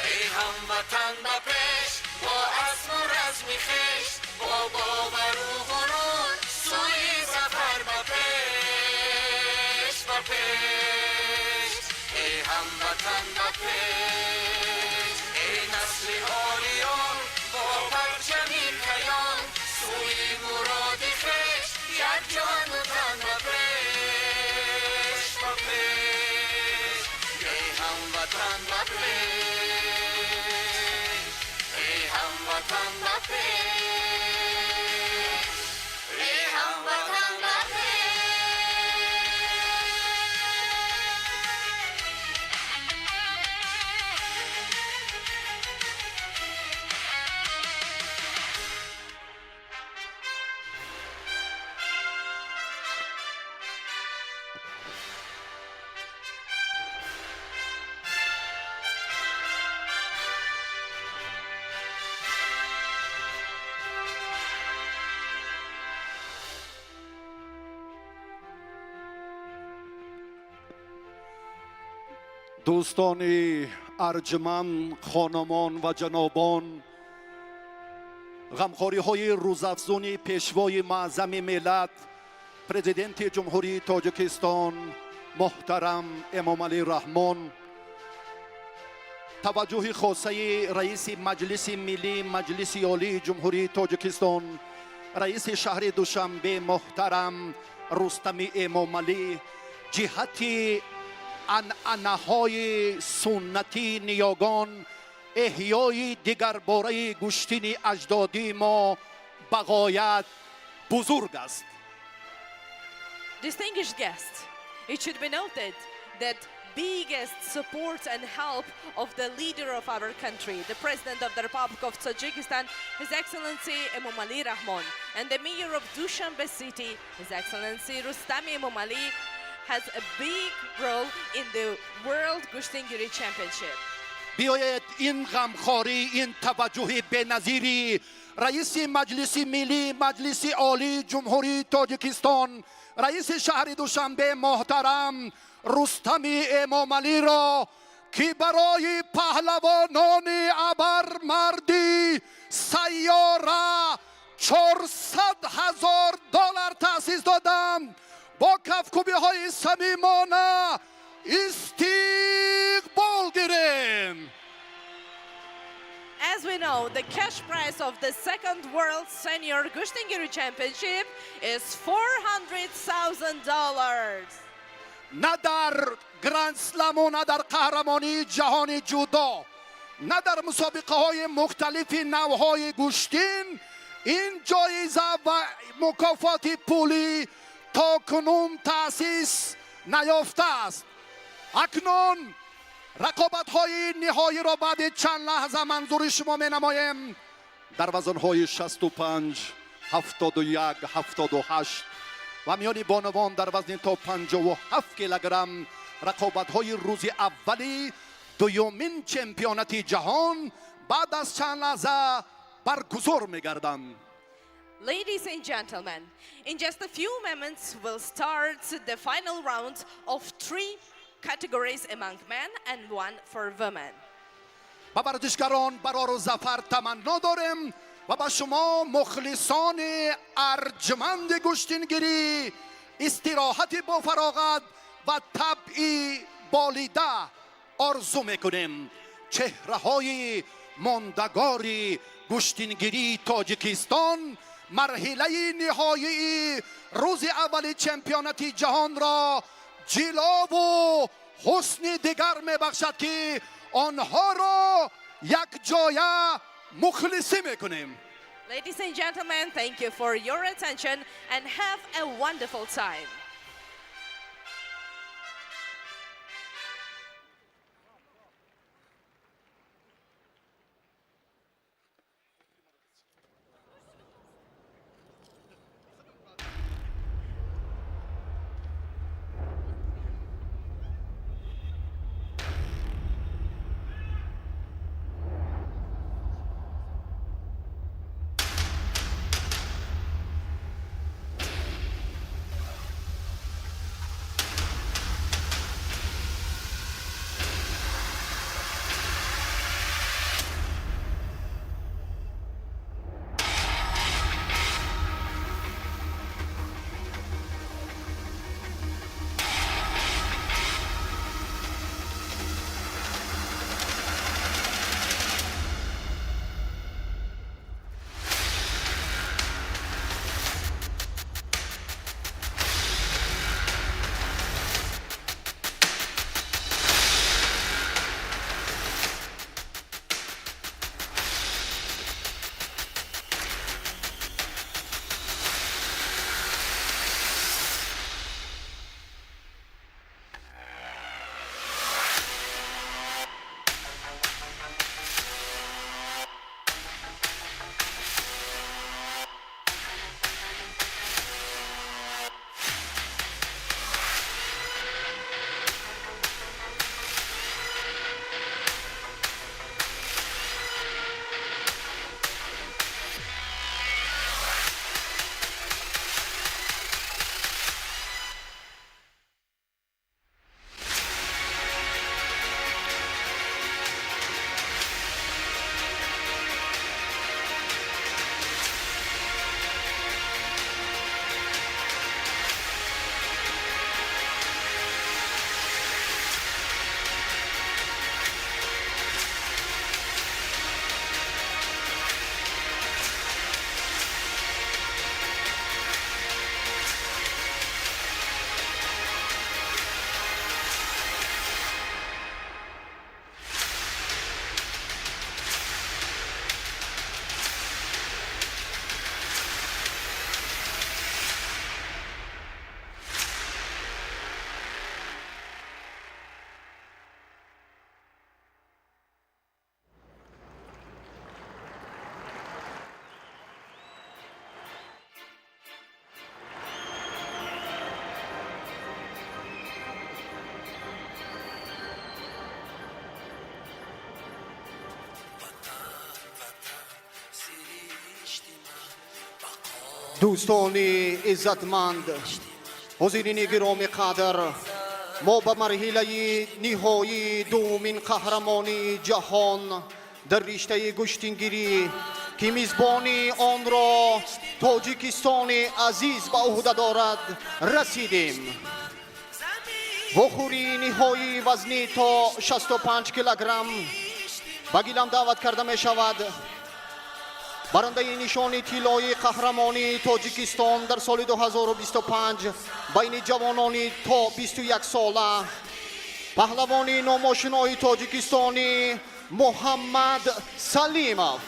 ای هموطن با پیش با عزم و رزم خشت با باور و غرور سوی سفر با پیش با پیش ای هموطن با پیش ای نسل آریان با پرچمی کیان سوی مراد خشت یک جان و تن با پیش با پیش ای هموطن با پیش ای هموطن با پیش ای هموطن با پیش دوستان ارجمند، خانمان و جنابان، غمخواری های روزافزون پیشوای معظم ملت پرزیدنت جمهوری تاجیکستان محترم امام علی رحمان، توجه خاصه رئیس مجلس ملی مجلس عالی جمهوری تاجیکستان رئیس شهر دوشنبه محترم رستم امام علی جهت عنعنه‌های سنتی نیاگان احیای دیگر باره گوشتین اجدادی ما بغایت بزرگ است. Distinguished guests, it should be noted that biggest support and help of the leader of our country, the President of the Republic of Tajikistan, His Excellency Emom Ali Rahmon, and the Mayor of Dushanbe City, His Excellency Rustam Emom Ali, has a big role in the World Gushtingiri Championship. بیاید این غمخواری، این توجه بی‌نظیری رئیس مجلس ملی مجلس عالی جمهوری تاجیکستان رئیس شهر دوشنبه محترم رستم امام علی را که برای پهلوانان ابرمردی سیاره $400,000 تأسیس دادند. با کفکوبی های صمیمانه استقبال گیریم. As we know, the cash prize of the second World Senior Gushtingiri Championship is $400,000. نه در گرند سلم و نه در قهرمانی جهان جودو، نه در مسابقه های مختلف نوهای گوشتین این جایزه و مکافات پولی تا کنون تأسیس نیافته است. اکنون رقابت های نهایی را بعد چند لحظه منظور شما می نمایم. در وزن های 65 71 78 و میان بانوان در وزن تا 57 کیلوگرم رقابت های روز اولی دومین چمپیونات جهان بعد از چند لحظه برگزار می گردند. Ladies and gentlemen, in just a few moments we'll start the final round of 3 categories among men and 1 for women. و ورزشگران برای ظفر تمنا داریم و با شما مخلصان ارجمند گوشتینگیری استراحت با فراغت و طبعی بالیده آرزو میکنیم. چهره های ماندگاری گوشتینگیری تاجیکستان مرحله نهایی روز اول چمپیونات جهان را جلو و حسن دیگر میبخشد که آنها را یک جایه مخلصی میکنیم. Ladies and gentlemen, thank you for your attention and have a wonderful time. دوستان عزتمند، حاضرین گرامی قدر، ما به مرحله نهایی دومین قهرمانی جهان در رشته گشتنگیری که میزبان آن را تاجیکستان عزیز به عهده دارد رسیدیم. وخوری نهایی وزنی تا 65 کیلوگرم به گیلم دعوت کرده می شود. برنده نشان طلای قهرمانی تاجیکستان در سال 2025 بین جوانان تا 21 ساله، پهلوان ناماشنای تاجیکستانی محمد سلیمов.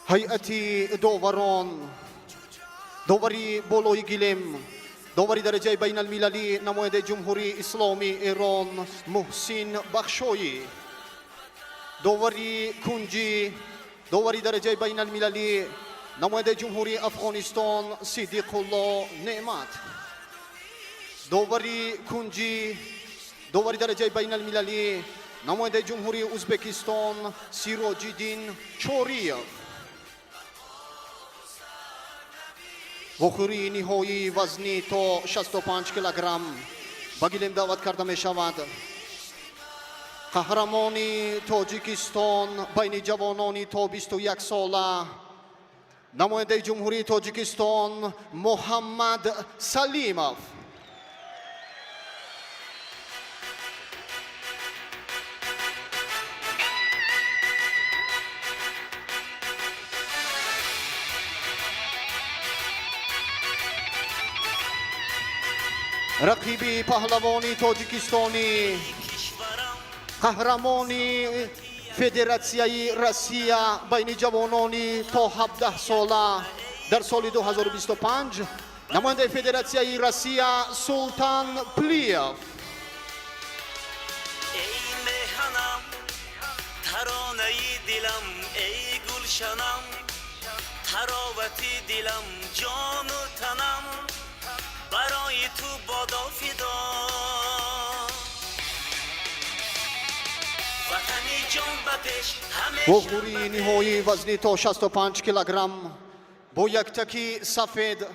هیئت داوران، داوری بالای گلیم، داوری درجه بین المللی نماینده جمهوری اسلامی ایران محسن بخشایی، داوری کنجی، داوری درجه بین المللی نماینده جمهوری افغانستان صدیق الله نعمت، داوری کنجی، داوری درجه بین المللی نماینده جمهوری ازبکستان سیراج الدین چوریف. وخوری نهایی وزنی تا 65 کیلوگرم به گلیم دعوت کرده می شود. قهرمانی تاجیکستان بین جوانانی تا 21 ساله، نماینده جمهوری تاجیکستان محمد سلیمov. رقیبی پهلوانی تاجیکستانی، قهرمانی فدراسیای روسیه بین جوانانی تا 17 ساله در سال 2025، نماینده فدراسیای روسیه سلطان پلیف. ای مهنم ترانه دلم، ای گلشنم تراوتی دلم، جان و تنم برای تو بادا فدا. وطنی جان بپش همه وخوری نهایی وزنی تا 65 کیلوگرم با یک تکی سفید،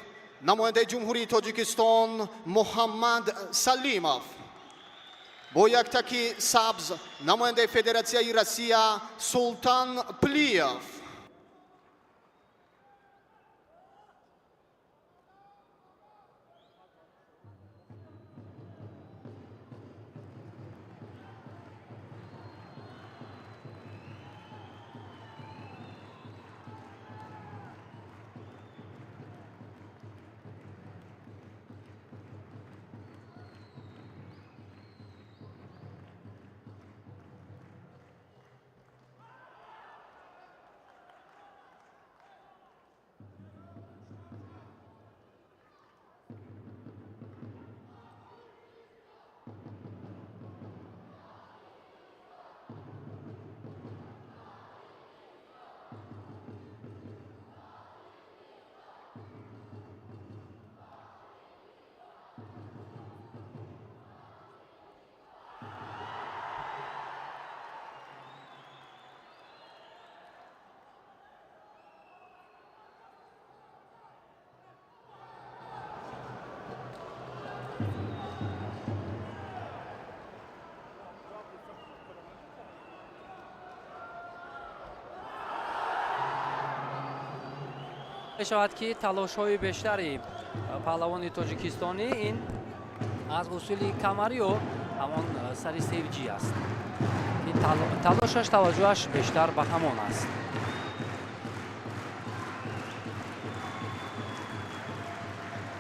نماینده جمهوری تاجیکستان محمد سلیمov. با یک تکی سبز، نماینده فدراسیای روسیه سلطان پلیف. می‌شود که تلاش‌های بیشتری پهلوان تاجیکستانی این از اصول کمری و همان سری سیوجی است. این تلاشش توجهش بیشتر به همان است.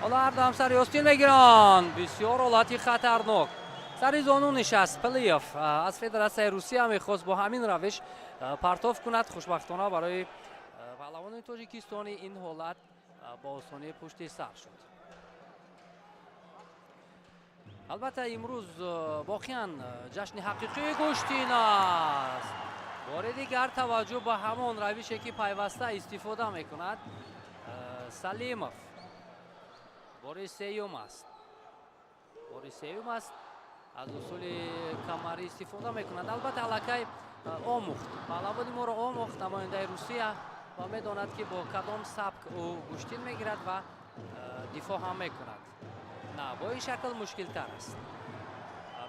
حالا هر دو هم سری آستین میگیرند. بسیار حالتی خطرناک. سری زانو نشست پلیف از فدراسیون روسیه میخواست با همین روش پرتاف کند. خوشبختانه برای پهلوان تاجیکستانی این حالت با آسانی پشت سر شد. البته امروز واقعا جشن حقیقی گوشتین است. بار دیگر توجه به همان روشی که پیوسته استفاده میکند سلیموف. بار سیوم است. از اصول کمری استفاده میکند. البته علاقه آموخت. پهلوان ما را آموخت نماینده روسیه و میداند که با کدام سبک او گوشتین میگیرد و دفاع هم میکند. نه با این شکل مشکل تر است.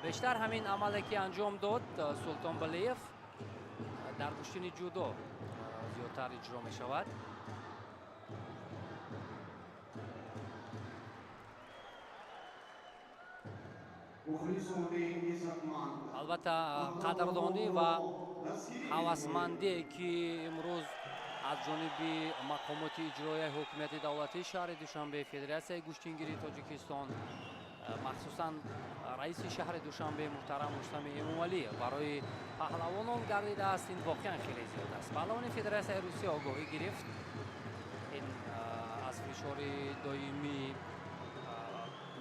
بیشتر همین عملی که انجام داد سلطان بلیف در گوشتین جودو زیادتر اجرا می شود. البته قدردانی و هوسمندی که امروز از جانب مقامات اجرایی حکومت دولتی شهر دوشنبه فدراسیون گوشتینگیری تاجیکستان مخصوصا رئیس شهر دوشنبه محترم رستم امومالی برای پهلوانان گردیده است این واقعا خیلی زیاد است. پهلوان فدراسیون روسیه آگاهی گرفت. این از فشار دائمی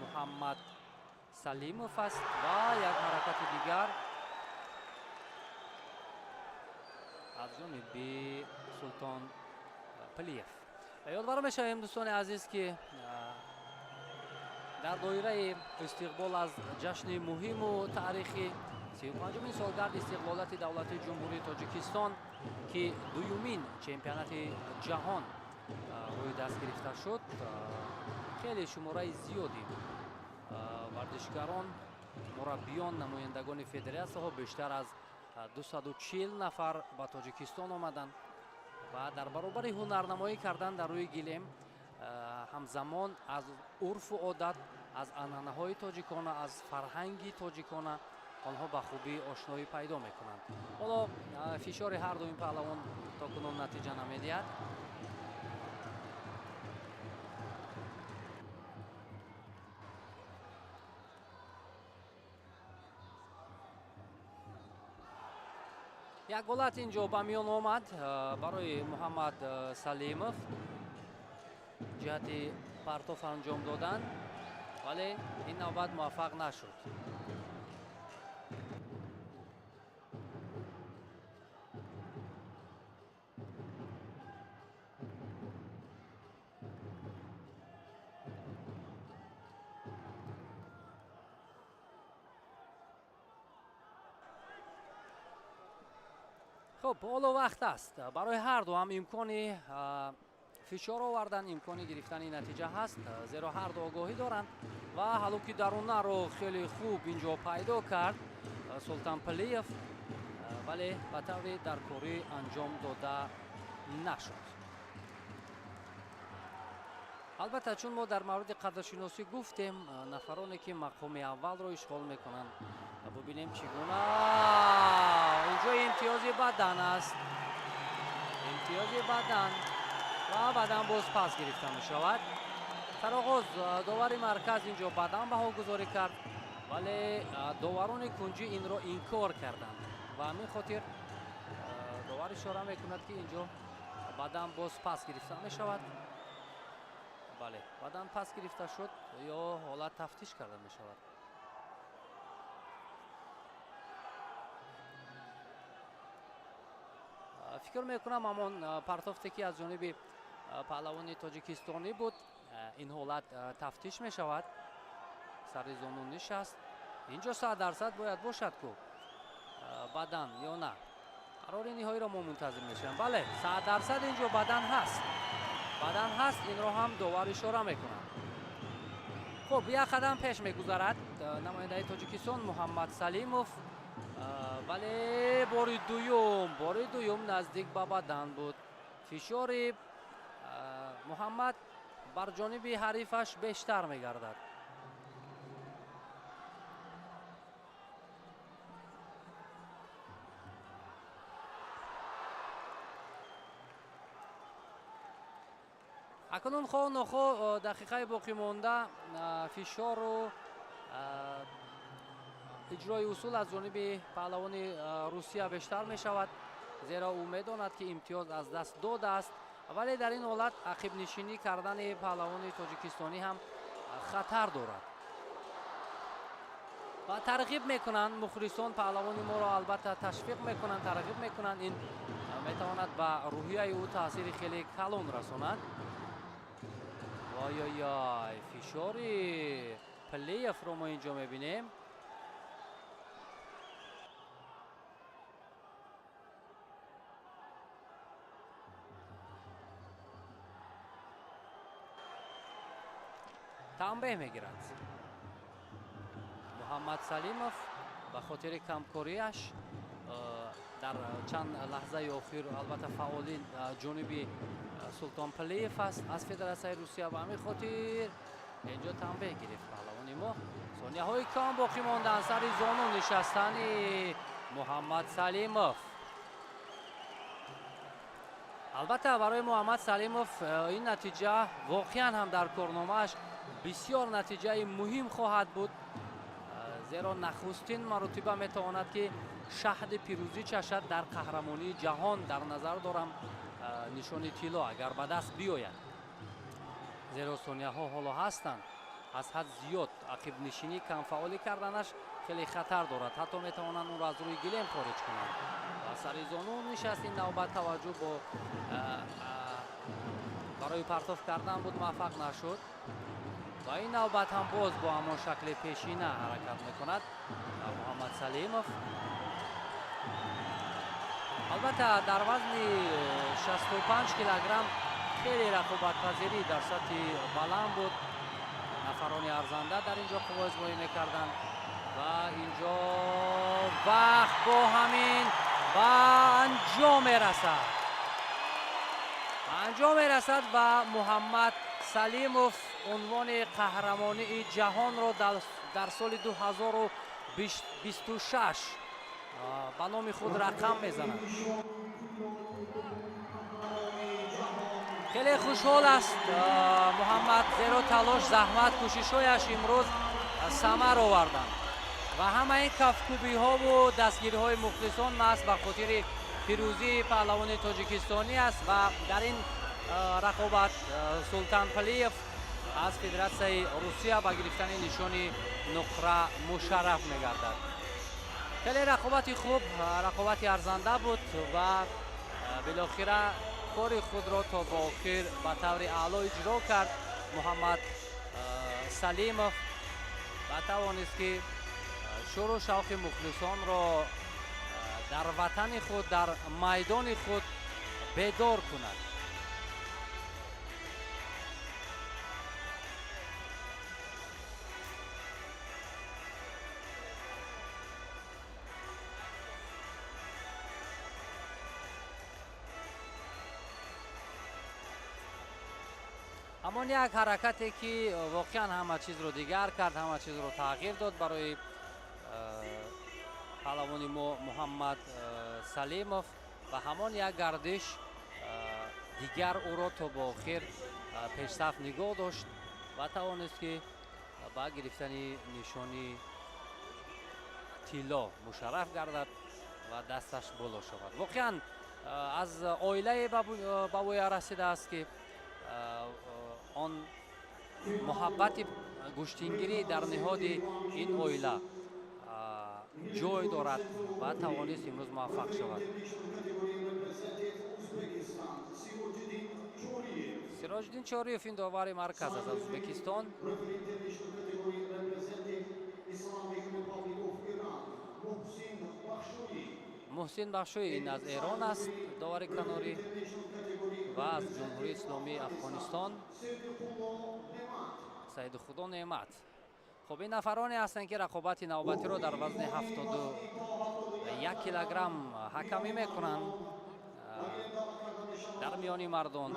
محمد سلیموف است و یک حرکت دیگر از جانب سلطان پلیف. یادآور میشویم دوستان عزیز که در دایره استقبال از جشن مهم و تاریخی 35مین سالگرد استقلالات دولت جمهوری تاجیکستان که دومین چمپیونات جهان روی دست گرفته شد خیلی شماره زیادی ورزشکاران، مربیان، نمایندگان فدراسیون ها بیشتر از 240 نفر به تاجیکستان آمدند و در برابر هنرنمایی کردن در روی گلیم همزمان از عرف و عادت، از عنعنه‌های تاجیکانه، از فرهنگ تاجیکانه آنها به خوبی آشنایی پیدا میکنند. حالا فشار هر دو این پهلوان تا کنون نتیجه نمیدهد. یک حالت اینجا به میان آمد برای محمد سلیموف جهت پرتاف انجام دادن ولی این نوبت موفق نشد. خب حالا وقت است برای هر دو هم امکانی فشار آوردن، امکانی گرفتن نتیجه هست زیرا هر دو آگاهی دارند و حلوکی درونه رو خیلی خوب اینجا پیدا کرد سلطان پلیف ولی به طوری در کاری انجام داده نشد. البته چون ما در مورد قدرشناسی گفتیم نفرانی که مقام اول رو اشغال میکنن ببینیم چگونه اینجا امتیاز بدن است، امتیاز بدن و بدن باز پس گرفته می شود. در آغاز داور مرکز اینجا بدن بها گذاری کرد ولی داوران کنجی این را انکار کردند و همین خاطر داور اشاره میکند که اینجا بدن باز پس گرفته می شود. بله بدن پس گرفته شد یا حالت تفتیش کرده می شود. فکر میکنم همون پرتافتی که از جانب پهلوان تاجیکستانی بود این حالت تفتیش می شود. سر زانو نشست اینجا 100% باید باشد که بدن یا نه قرار نهایی را ما منتظر میشیم. بله 100% اینجا بدن هست، بدن هست، این را هم داور اشاره میکنه. خب یک قدم پیش میگذارد نماینده تاجیکستان محمد سلیموف ولی بار دوم نزدیک به بدن بود. فشار محمد بر جانب حریفش بیشتر میگردد. اکنون خو نخو دقیقه باقی مانده فشار و اجرای اصول از جانب پهلوان روسیه بیشتر می شود، زیرا او میداند که امتیاز از دست داده است، ولی در این حالت عقب نشینی کردن پهلوان تاجیکستانی هم خطر دارد و ترغیب میکنند مخلصان پهلوان ما را البته تشویق میکنند، ترغیب میکنند. این میتواند به روحیه او تاثیر خیلی کلان رساند. وای فشاری پلیف رو ما اینجا میبینیم. تنبیه میگیرد محمد سلیموف به خاطر کمکاریش در چند لحظه اخیر. البته فعالین جانبی سلطان پلیف است از فدراسیون روسیه، به همین خاطر اینجا تنبیه گرفت پهلوان ما. ثانیه های کم باقی ماندن، سر زانو نشستن محمد سلیموف. البته برای محمد سلیموف این نتیجه واقعا هم در کارنامه‌اش بسیار نتیجه مهم خواهد بود، زیرا نخستین مرتبه میتواند که شهد پیروزی چشد در قهرمانی جهان. در نظر دارم نشان طلا اگر به دست بیاید، زیرا ثانیه ها حالا هستند. از حد زیاد عقب نشینی کم فعالی کردنش خیلی خطر دارد، حتی میتوانند اون را از روی گلیم خارج کنند. و سر زانو نشست این نوبت توجه با برای پرتاب کردن بود، موفق نشد و این نوبت هم باز با همان شکل پیشینه حرکت میکند محمد سلیموف. البته در وزن 65 کیلوگرم خیلی رقابت پذیری در سطح بلند بود. نفران ارزنده در اینجا قواعد بازی میکردند و اینجا وقت با همین و انجام میرسد و محمد سلیموف عنوان قهرمانی جهان را در سال 2026 به نام خود رقم میزند. خیلی خوشحال است محمد، زیرا تلاش زحمت کوشش‌هایش امروز ثمر آوردند و همه این کفکوبی ها و دستگیری های مخلصان محض به خاطر پیروزی پهلوان تاجیکستانی است و در این رقابت سلطان پلیف از فدراسیون روسیه با گرفتن نشان نقره مشرف می‌گردد. خیلی رقابت خوب، رقابت ارزنده بود و بالاخره کار خود را تا با آخر به طور اعلی اجرا کرد. محمد سلیموف و توانست که شور و شوق مخلصان را در وطن خود، در میدان خود بیدار کند. همان یک حرکتی که واقعا همه چیز رو دیگر کرد، همه چیز رو تغییر داد برای پهلوان ما محمد سلیموف و همان یک گردش دیگر او را تا با آخر پیش صف نگاه داشت و توانست که با گرفتن نشانی طلا مشرف گردد و دستش بالا شود. واقعا از عائله به وی رسیده است که آن محبت گشتینگیری در نهاد این عائله جای دارد و توانست امروز موفق شود. سراجدین چوریف این داور مرکز از ازبکستان. محسن بخشوی این از ایران است، داور کناری و از جمهوری اسلامی افغانستان سید خدا نعمت. خب این نفرانی هستند که رقابت نوبتی رو در وزن 71 کیلوگرم حکمی میکنند. дар миёни мардон.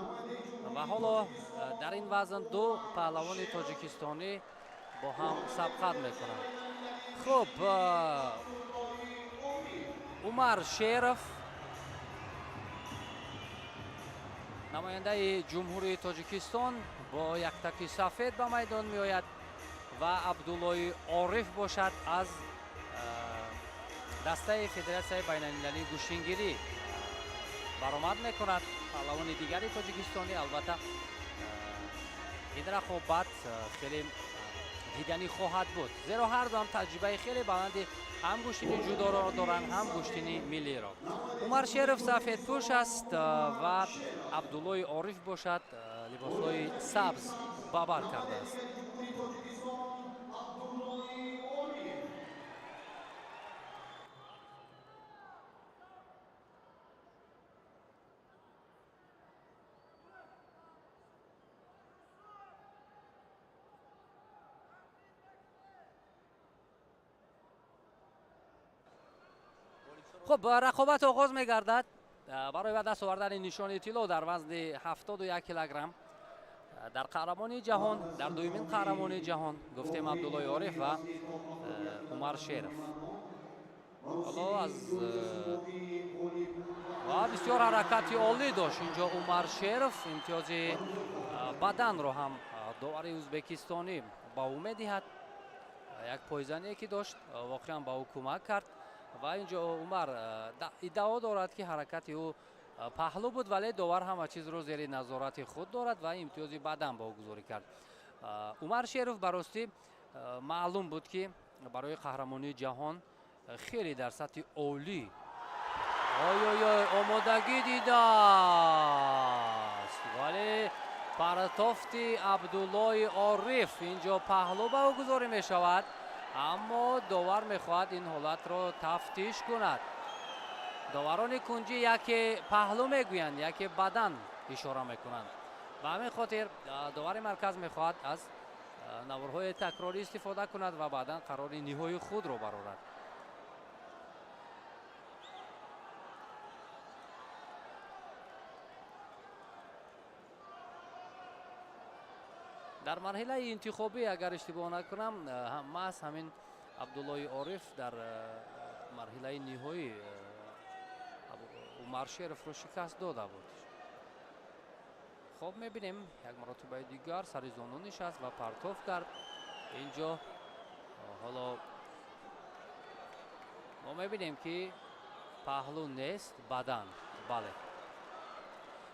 ва ҳоло дар ин вазн ду паҳлавони тоҷикистонӣ бо ҳам сабқат мекунанд. хуб, умар шеров намояндаи ҷумҳурии тоҷикистон бо яктаки сафед ба майдон меояд ва абдуллои ориф бошад аз дастаи федератсияи байналмилалии гӯштингирӣ баромад мекунад. паҳлавони дигари тоҷикистонӣ албатта ин рақобат хеле диданӣ хоҳад буд, зеро ҳарду ҳам таҷрибаи хеле баланди ҳам гӯштини ҷудоро доранд, ҳам гӯштини миллиро. умар шеров сафедпӯш аст ва абдуллои ориф бошад либосҳои сабз ба бар кардааст. خب رقابت آغاز می‌گردد برای به دست آوردن نشان طلا در وزن 71 کیلوگرم در قهرمانی جهان، در دومین قهرمانی جهان گفتیم عبدالله عارف و عمر شرف. حالا از و بسیار حرکتی عالی داشت اینجا عمر شرف. امتیاز بدن رو هم داور ازبکستانی با او می‌دهد. یک پایزنی که داشت واقعا با او کمک کرد و اینجا عمر ادعا دارد که حرکت او پهلو بود ولی داور همه چیز رو زیر نظارت خود دارد و امتیاز بدن با او گذاری کرد. عمر شرف براستی معلوم بود که برای قهرمانی جهان خیلی در سطح عالی آمادگی دیده است ولی پرتافت عبدالله عارف اینجا پهلو با او گذاری می شود، اما داور میخواهد این حالت را تفتیش کند. داوران کنجی یکی پهلو میگویند یکی بدن اشاره میکنند و همین خاطر داور مرکز میخواهد از نوارهای تکراری استفاده کند و بعدا قرار نهایی خود را برآورد. در مرحله انتخابی اگر اشتباه نکنم محض همین عبدالله عارف در مرحله نهایی عمر شرف رو شکست داده بود. خب میبینیم یک مرتبه دیگر سر زانو نشست و پرتاب کرد. اینجا حالا ما میبینیم که پهلو نیست بدن، بله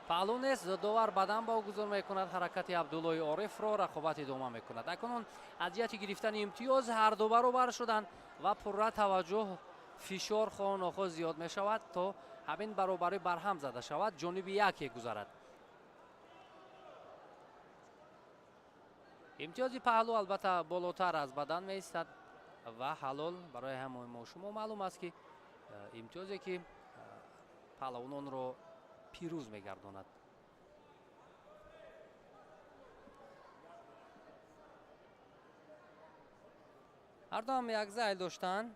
پهلو نیست، داور بدن با او گذار میکند. حرکت عبدالله عارف را رقابت ادامه میکند. اکنون از جهت گرفتن امتیاز هر دو برابر شدند و پر توجه فشار خواهان زیاد می شود تا همین برابری برهم زده شود، جانب یکی گذارد. امتیاز پهلو البته بالاتر از بدن می ایستد و حلال برای همه ما شما معلوم است که امتیازی که پهلوانان را پیروز میگرداند. هر دو هم یک زایل داشتن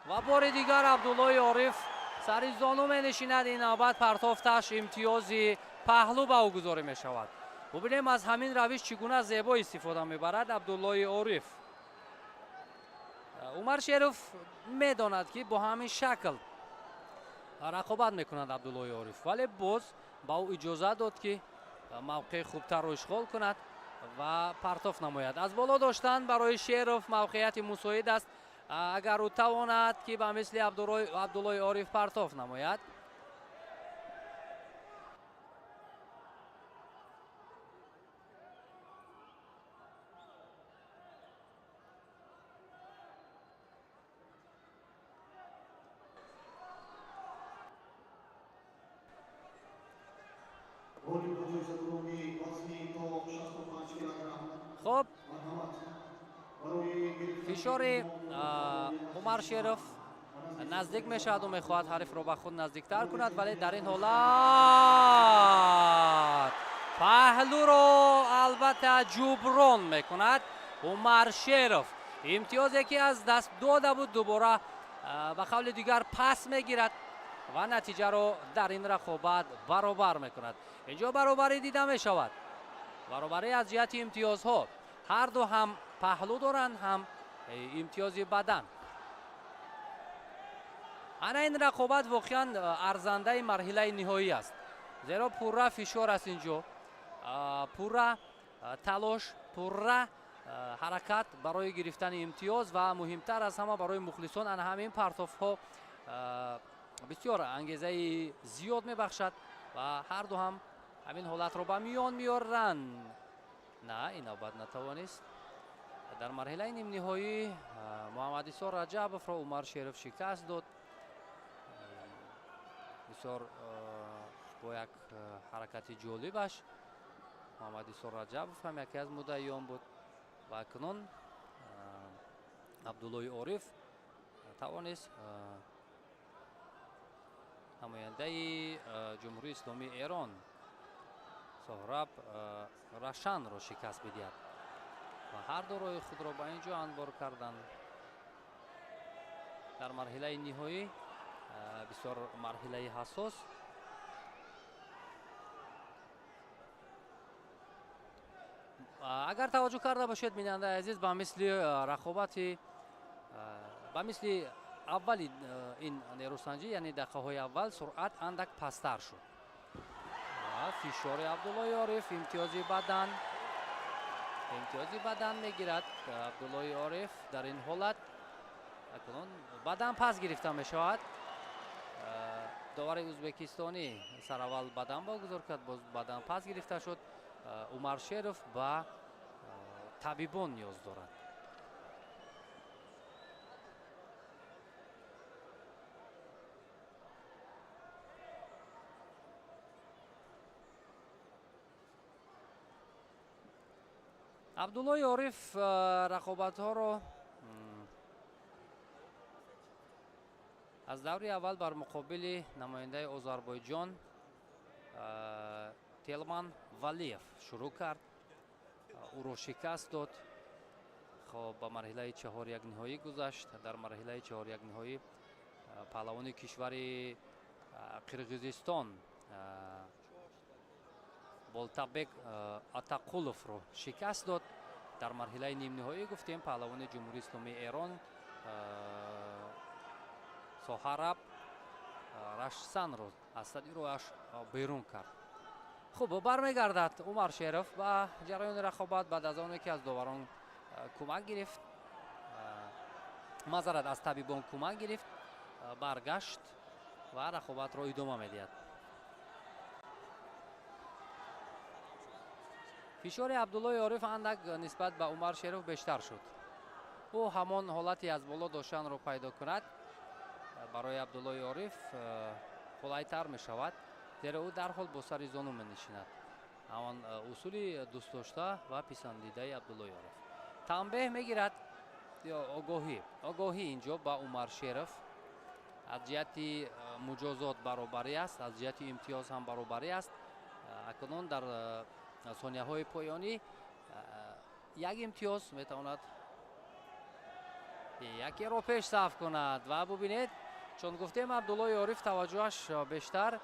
و بار دیگر عبدالله عارف سر زانو می نشیند. این نوبت پرتافتش امتیازی پهلو به او گذاری می شود. ببینیم از همین روش چگونه زیبا استفاده میبرد عبدالله عارف. عمر شرف میداند که با همین شکل رقابت میکند عبدالله عارف، ولی باز با او اجازه داد که موقع خوبتر رو اشغال کند و پرتاف نماید. از بالا داشتن برای شرف موقعیت مساعد است اگر او تواند که به مثل عبدالله عارف پرتاف نماید. خب فشار عمر شرف نزدیک می شود و می خواهد حریف را به خود نزدیکتر کند، ولی در این حالت پهلو را البته جبران می کند عمر شرف. امتیازی که از دست داده بود دوباره به قول دیگر پس می گیرد و نتیجه رو در این رقابت برابر میکند. اینجا برابری دیده میشود، برابری از جهت امتیازها. هر دو هم پهلو دارند، هم امتیازی بدن. انا این رقابت واقعا ارزنده مرحله نهایی است، زیرا پورا فشار است اینجا، پورا تلاش، پورا حرکت برای گرفتن امتیاز و مهمتر از همه برای مخلصان ان همین پرتاف ها بسیار انگیزه زیاد میبخشد و هر دو هم همین حالت رو به میان میارن. نه این نوبت نتوانست. در مرحله نیم نهایی محمد عیسی رجبوف را عمر شریف شکست داد. بسیار با یک حرکت جالبش محمد عیسی رجبوف هم یکی از مدعیان بود و اکنون عبدالله عارف توانست نماینده جمهوری اسلامی ایران سهراب رشن را شکست بدهد و هر دو روی خود را به اینجا انبار کردند. در مرحله نهایی بسیار مرحله حساس. اگر توجه کرده باشید بیننده عزیز، به مثل رقابت به مثل اولی این نیروسنجی یعنی دقیقه های اول سرعت اندک پستر شد و فشار عبدالله عارف امتیازی بدن میگیرد. عبدالله عارف در این حالت اکنون بدن پس گرفته می شود. داور ازبکستانی سر اول بدن واگذار کرد، باز بدن پس گرفته شد. عمر شریف با طبیبان نیاز دارد. عبدالله عارف رقابت ها رو از دوری اول بر مقابل نماینده آذربایجان تلمان والیف شروع کرد، او را شکست داد. خب به مرحله 4-1 نهایی گذشت. در مرحله 4-1 نهایی پهلوان کشور قرقیزستان بولتابек атақулов رو شکست داد. در مرحله نیم نهایی گفتیم پهلوان جمهوری اسلامی ایران سهراب رشن رو از صدی رویش بیرون کرد. خب برمیگردد عمر شریف و جریان رقابت بعد از آنی که از داوران کمک گرفت، معذرت از طبیبان کمک گرفت، برگشت و رقابت را ادامه میدهد. فشار عبدالله عارف اندک نسبت به عمر شریف بیشتر شد. او همان حالتی از بالا داشتن را پیدا کند برای عبدالله عارف قلایتر می شود، زیرا او در حال با سر زانو می نشیند. همان اصولی دوست داشته و پسندیده عبدالله عارف. تنبیه می گیرد یا آگاهی اینجا با عمر شریف از جهت مجازات برابری است، از جهت امتیاز هم برابری است. اکنون در ثانیه های پایانی یک امتیاز می تواند یکی را پیش صف کند و ببینید چون گفتیم عبدالله عارف توجهش بیشتر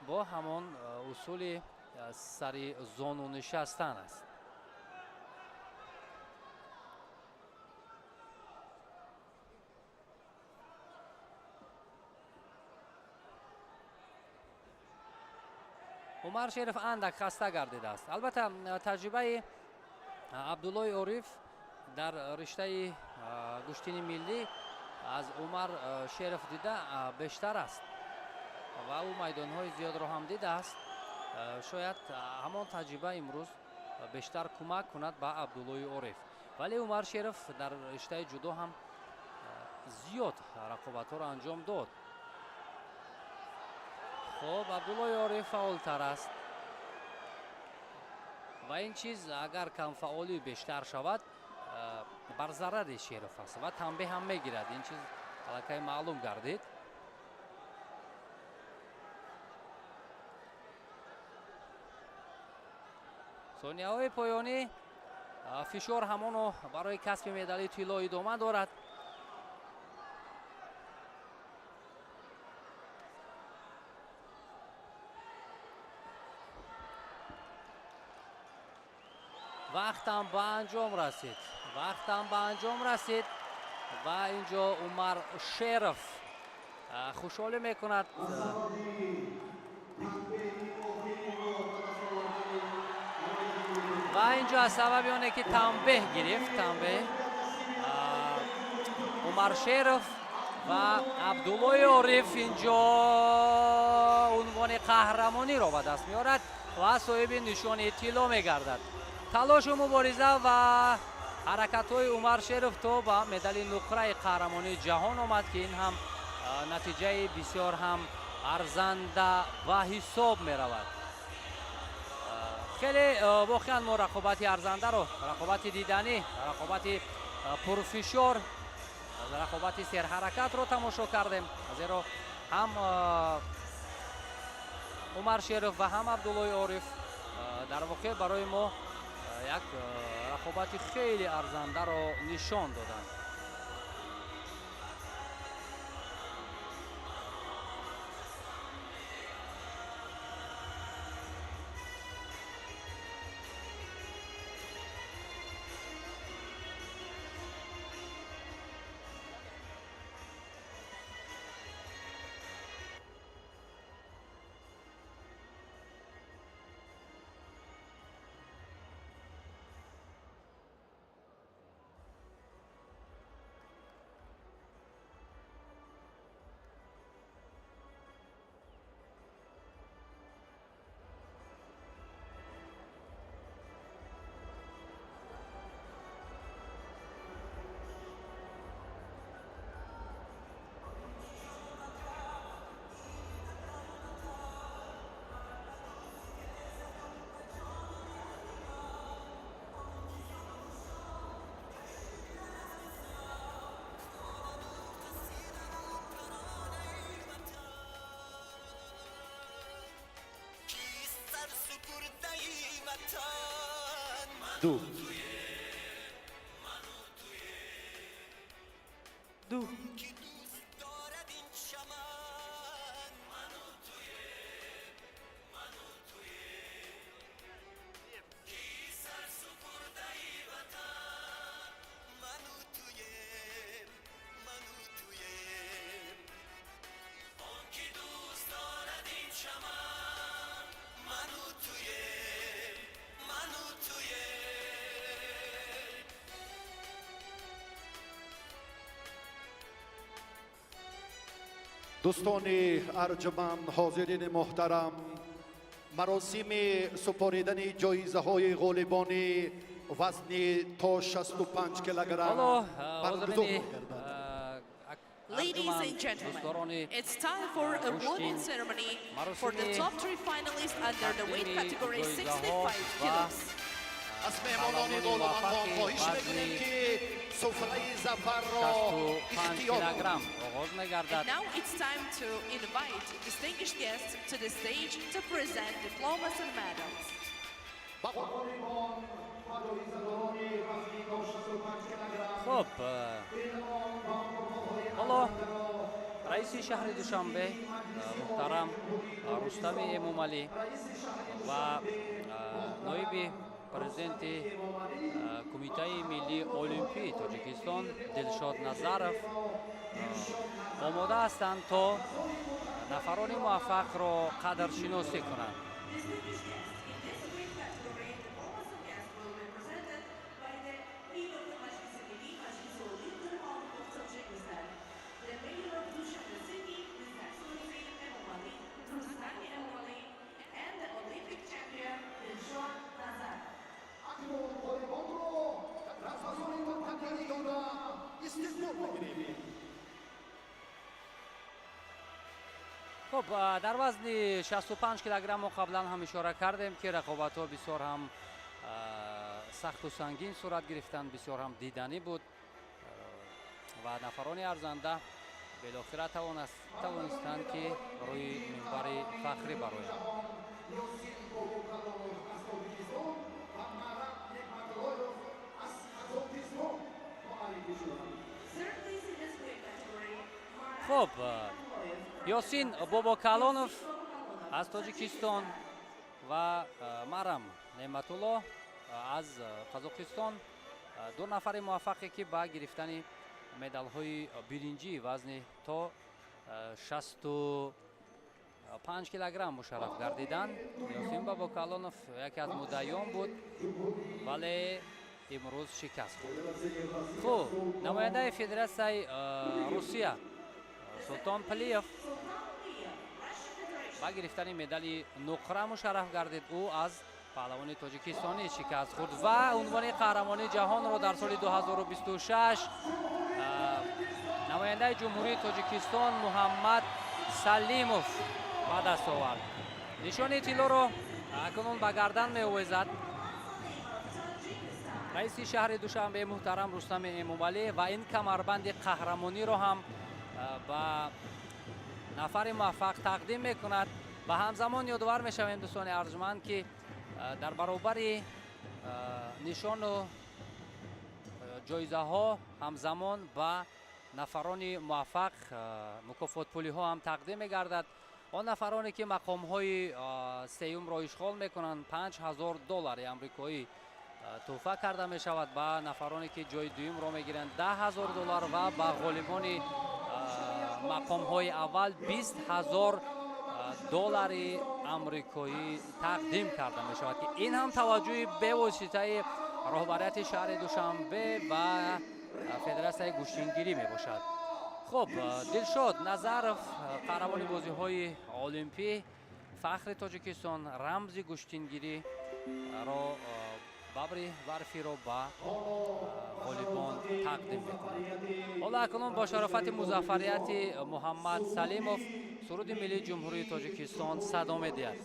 با همان اصول سری زانو نشستن است. عمر شریف اندک خسته گردیده است. البته تجربه عبدالله عارف در رشته گشتین ملی از عمر شریف دیده بیشتر است و او میدان های زیاد را هم دیده است. شاید همان تجربه امروز بیشتر کمک کند به عبدالله عارف، ولی عمر شریف در رشته جودو هم زیاد رقابت ها را انجام داد. خب عبدالله عارف فعالتر است و این چیز اگر کم فعالی بیشتر شود بر ضرر شریف است و تنبیه هم میگیرد. این چیز الکی معلوم گردید. ثانیه های پایانی فشار همانو برای کسب مدال طلا ادامه دارد. вақтам ба анҷом расид ва инҷо Умар Шеров хушҳолӣ мекунад. ва инҷо аз сабаби оне ки танбеҳ гирифт, Умар Шеров ва Абдуллои Ориф инҷо унвони қаҳрамониро ба даст меорад ва соҳиби нишони тилло мегардад. талошу мубориза ва ҳаракатҳои Умар Шеров то ба медали нуқраи қаҳрамонии ҷаҳон омад ки ин ҳам натиҷаи бисёр ҳам арзанда ба ҳисоб меравад. хеле воқеан мо рақобати арзандаро, рақобати диданӣ, рақобати пурфишор, рақобати серҳаракатро тамошо кардем, зеро ҳам Умар Шеров ва ҳам Абдуллои Ориф дар воқеъ барои мо як рақобати хеле арзандаро нишон доданд. دوستان ارجمند، حاضرین محترم، مراسم سپاریدن جایزه های غالبان وزن تا 65 کیلوگرم برگزار می‌گردد. Ladies and gentlemen, it's time for a awarding ceremony for the top 3 finalists under the weight category 65 kilos. از مهمانان بالامن ها خواهش می‌کنیم که سفره ظفر را اختیار کنند. And now it's time to invite distinguished guests to the stage to present diplomas and medals. خب حالا رئیس شهر دوشنبه محترم رستم امامعلی و نایب президент кумитаи миллии олимпии тоҷикистон Дилшод Назаров омода ҳастанд то нафарони муваффақро қадршиносӣ кунанд. خب در وزن 65 کیلوگرم ما قبلا هم اشاره کردیم که رقابت‌ها بسیار هم سخت و سنگین صورت گرفتند، بسیار هم دیدنی بود و نفران ارزنده بالاخره توانستند که روی منبر فخری برآیند. خب یاسین باباکالонов از تاجیکستان و مریم نعمتالله аз қазоқистон 2 нафари муваффақе ки ба гирифтани медалҳои биринҷи вазни то 65 килограмм мушарраф гардиданд. Ёсин Бобокалонов яке аз муддаиён буд, вале имрӯз шикаст хӯрд. хуб, намояндаи федератсияи Русия Султон Палиев ба гирифтани медали нуқра мушарраф гардид. ӯ аз паҳлавони тоҷикистонӣ шикаст хӯрд ва унвони қаҳрамонии ҷаҳонро дар соли 2026 намояндаи ҷумҳурии Тоҷикистон Муҳаммад Салимов ба даст овард. нишони тиллоро акнун ба гардан меовезад раиси шаҳри Душанбе муҳтарам Рустами Эмомалӣ ва ин камарбанди қаҳрамониро ҳам ба нафари муваффақ тақдим мекунад. ба ҳамзамон ёдовар мешавем дӯстони арҷманд ки дар баробари нишону ҷоизаҳо ҳамзамон ба нафарони муваффақ мукофотпулиҳо ҳам тақдим мегардад. он нафароне ки мақомҳои сеюмро ишғол мекунанд $5000 амрикоӣ тӯҳфа карда мешавад. ба нафароне ки ҷои дуюмро мегиранд $10000 ва ба ғолибони мақомҳои аввал $20000 амрикоӣ тақдим карда мешавад ки ин ҳам таваҷҷӯҳи бевоситаи роҳбарияти шаҳри Душанбе ва федератсияи гӯштингирӣ мебошад. хуб, Дилшод Назаров қаҳрамони бозиҳои олимпӣ, фахри Тоҷикистон, рамзи гӯштингириро бабри барфиро ба ғолибон тақдим мекунад. ҳоло акнун бо шарофати музаффарияти Муҳаммад Салимов суруди миллии ҷумҳурии Тоҷикистон садо медиҳад.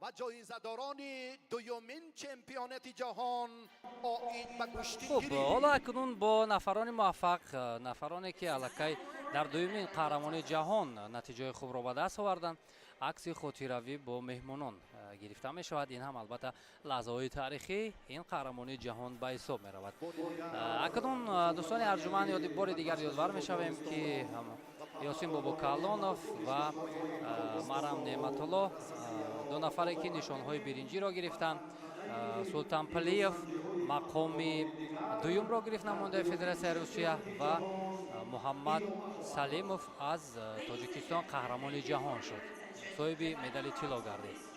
و جایزه‌داران دومین چمپیونات جهان آیین به خب گشتیگیری. حالا اکنون با نفران موفق، نفرانی که الکی در دومین قهرمانی جهان نتیجه خوب را به دست آوردند، عکس خاطره‌ای با مهمانان گرفته می شود. این هم البته لحظه‌های تاریخی این قهرمانی جهان به حساب می رود. اکنون دوستان ارجمند یاد بار دیگر یادآور می شویم که یاسین بابوکالونов و مرام نعمتالله دو نفری که نشانهای برنجی را گرفتند. سلطان پلیف مقامی دوم را گرفت نماینده فدراسیون روسیه و محمد سلیموف از تاجیکستان قهرمان جهان شد. صاحب مدال طلا گردید.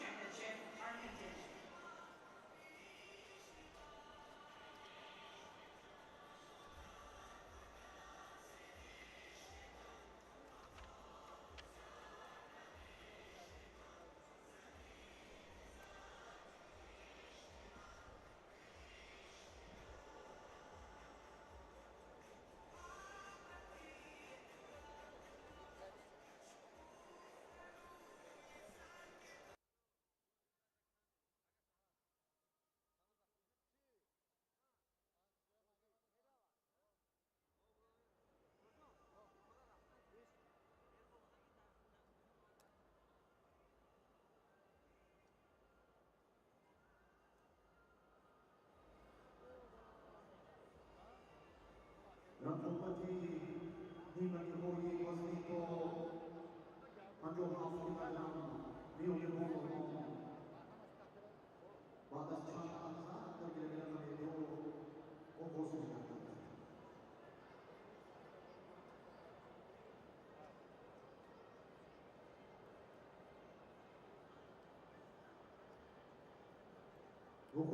خب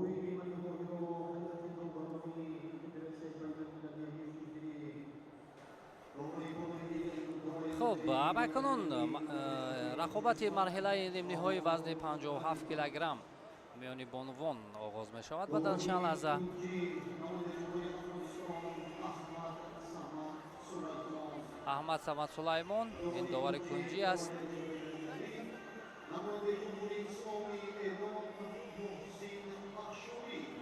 اکنون رقابت مرحله نیمنهایی وزن 57 کیلوگرم میان بانوان آغاز می شود و در چند لحظه احمد صمد سلیمان این داور کنجی است.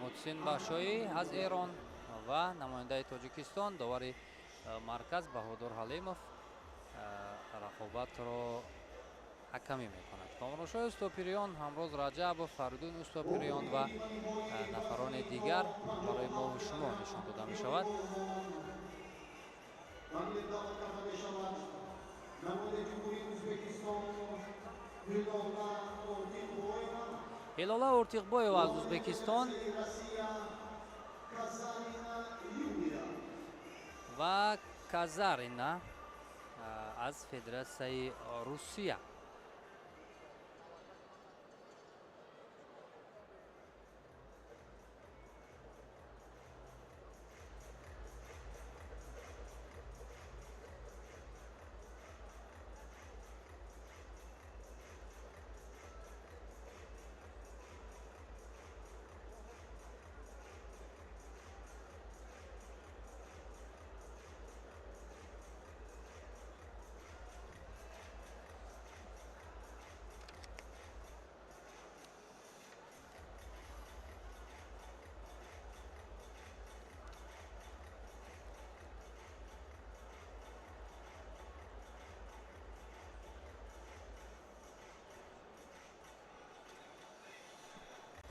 محسن بخشویی از ایران و نماینده تاجیکستان داور مرکز بهادر حلیمов رقابت را حکمی میکند. کامرانشاه استوپریان همراز رجب و فردون استوپریان و نفران دیگر برای ما و شما نشان داده می شود. هلاله ارتیقبایو از ازبکستان و کازارینا از فدراسیون روسیه.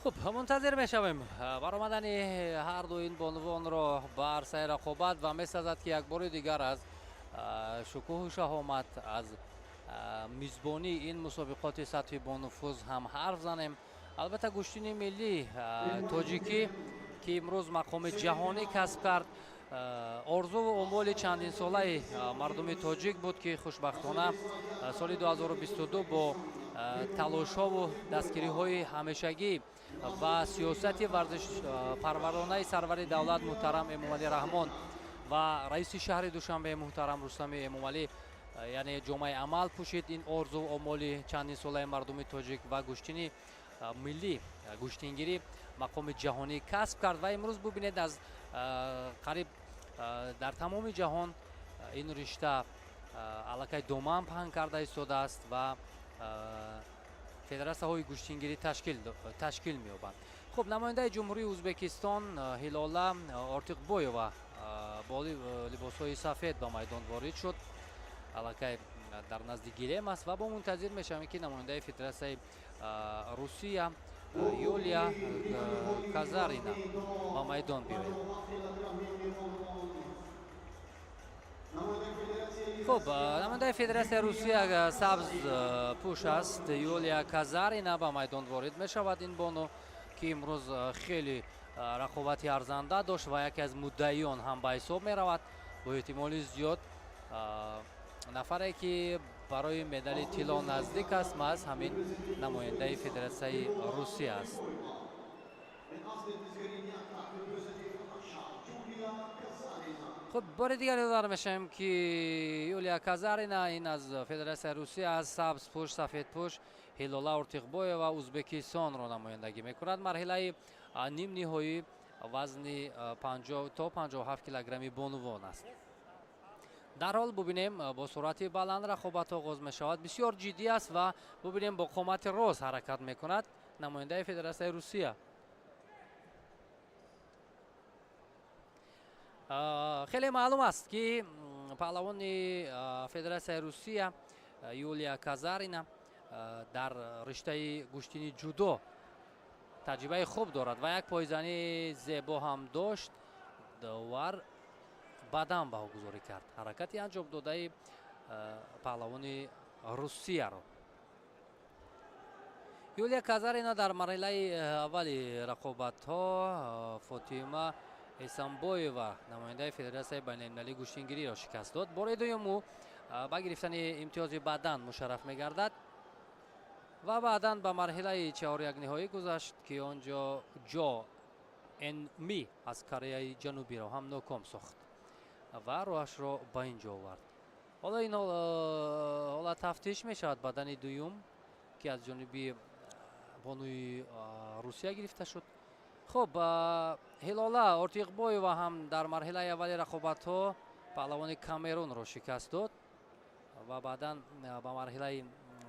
خب منتظر میشویم برآمدن هر دو این بانوان را بر سر رقابت و می‌سازد که یک بار دیگر از شکوه و شهامت از میزبانی این مسابقات سطحی بانوفوز هم حرف زنیم. البته گشتین ملی تاجیکی که امروز مقام جهانی کسب کرد آرزو و امول چندین ساله مردم تاجیک بود که خوشبختانه سال 2022 با تلاش‌ها و دستگیری‌های همیشگی و سیاست ورزش پرورانه سرور دولت محترم امامعلی رحمان و رئیس شهر دوشنبه محترم رستم امامعلی یعنی جامعه عمل پوشید این آرزو و امول چندین ساله مردم تاجیک و گشتین ملی گشتینگیری مقام جهانی کسب کرد و امروز ببینید از قریب در تمام جهان این رشته علاقه دومن پهن کرده ایستاده است و فدراسیون های گشتینگیری تشکیل می‌یابند. خب نماینده جمهوری ازبکستان هلاله ارتیقبایو با لباس‌های سفید به میدان وارد شد. علاقه در نزدیک گیلم است و با منتظر میشم که نماینده فدراسیون روسیه یولیا کازارینا به میدان بیاید. خب نماینده فدراسیون روسیه سبز پوش است. یولیا کازارینا به میدان وارد می شود. این بانو که امروز خیلی رقابتی ارزنده داشت و یکی از مدعیان هم به حساب می رود. با احتمال زیاد نفری که برای مدال طلا نزدیک است محض همین نماینده فدراسیون روسیه است. خب بار دیگر یادآور میشم که یولیا کازارینا این از فدراسیون روسیه از سبز پوش سفید پوش هلاله ارتیقبایو و ازبکستان را نمایندگی میکند. مرحله نیم نهایی وزن 50 تا 57 کیلوگرمی بانوان است. در حال ببینیم با سرعت بلند رقابت آغاز می شود. بسیار جدی است و ببینیم با قامت راست حرکت میکند نماینده فدراسیون روسیه. خیلی معلوم است که پهلوان فدراسیون روسیه یولیا کازارینا در رشته گشتینی جودو تجربه خوب دارد و یک پایزنی زیبا هم داشت. داور بعداً بهگذاری کرد حرکتی انجام داده پهلوان روسیه را. یولیا کازارینا در مرحله اولی رقابت ها فاطمه اسامبایووا نماینده فدراسیون بین‌المللی گشتینگیری را شکست داد. بار دوم او با گرفتن امتیاز بعداً مشرف می‌گردد. و بعدا به مرحله 4 نهایی گذشت که آنجا جو انمی از کره جنوبی را هم ناکام ساخت و روش را به اینجا آورد. حالا این حالا تفتیش می شود بدن دوم که از جانب بانوی روسیه گرفته شد. خب هلاله ارتیقبویو هم در مرحله اولی رقابت ها پهلوان کامرون را شکست داد و بعدا به مرحله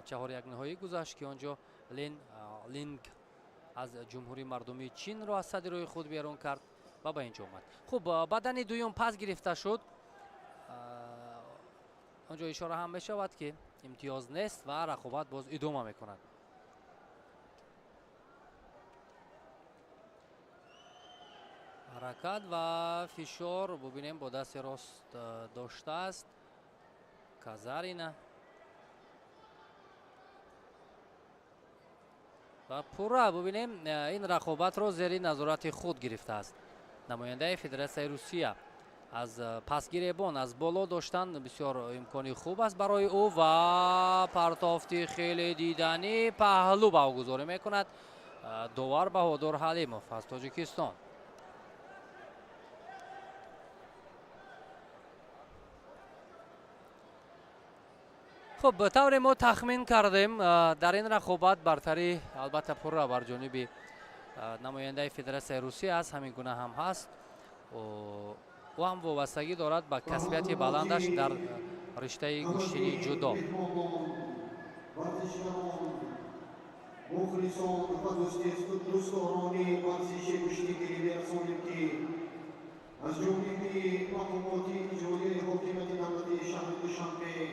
4 نهایی گذشت که آنجا لینگ از جمهوری مردمی چین را از صدر روی خود بیرون کرد و به اینجا آمد. خب بدن دوم پس گرفته شد. آنجا اشاره هم بشود که امتیاز نیست و رقابت باز ادامه میکند. حرکت و فشار ببینیم با دست راست داشته است کازارینا و پورا ببینیم این رقابت را زیر نظارت خود گرفته است. نماینده فدراسیون روسیه از پسگیربان از بالا داشتن بسیار امکانی خوب است برای او و پرتافتی خیلی دیدنی پهلو برگزاری میکند داور بهادر حلیموف از تاجیکستان. خب به طور ما تخمین کردیم در این رقابت برتری البته پورا بر جانب نماینده فدراسیون روسیه است. همین گونه هم هست و هم وابستگی دارد به کسبیت بلندش در رشته گوشتنی جودو. از جمله مقاماتی اجرایی حکومت دولت شهر دوشنبه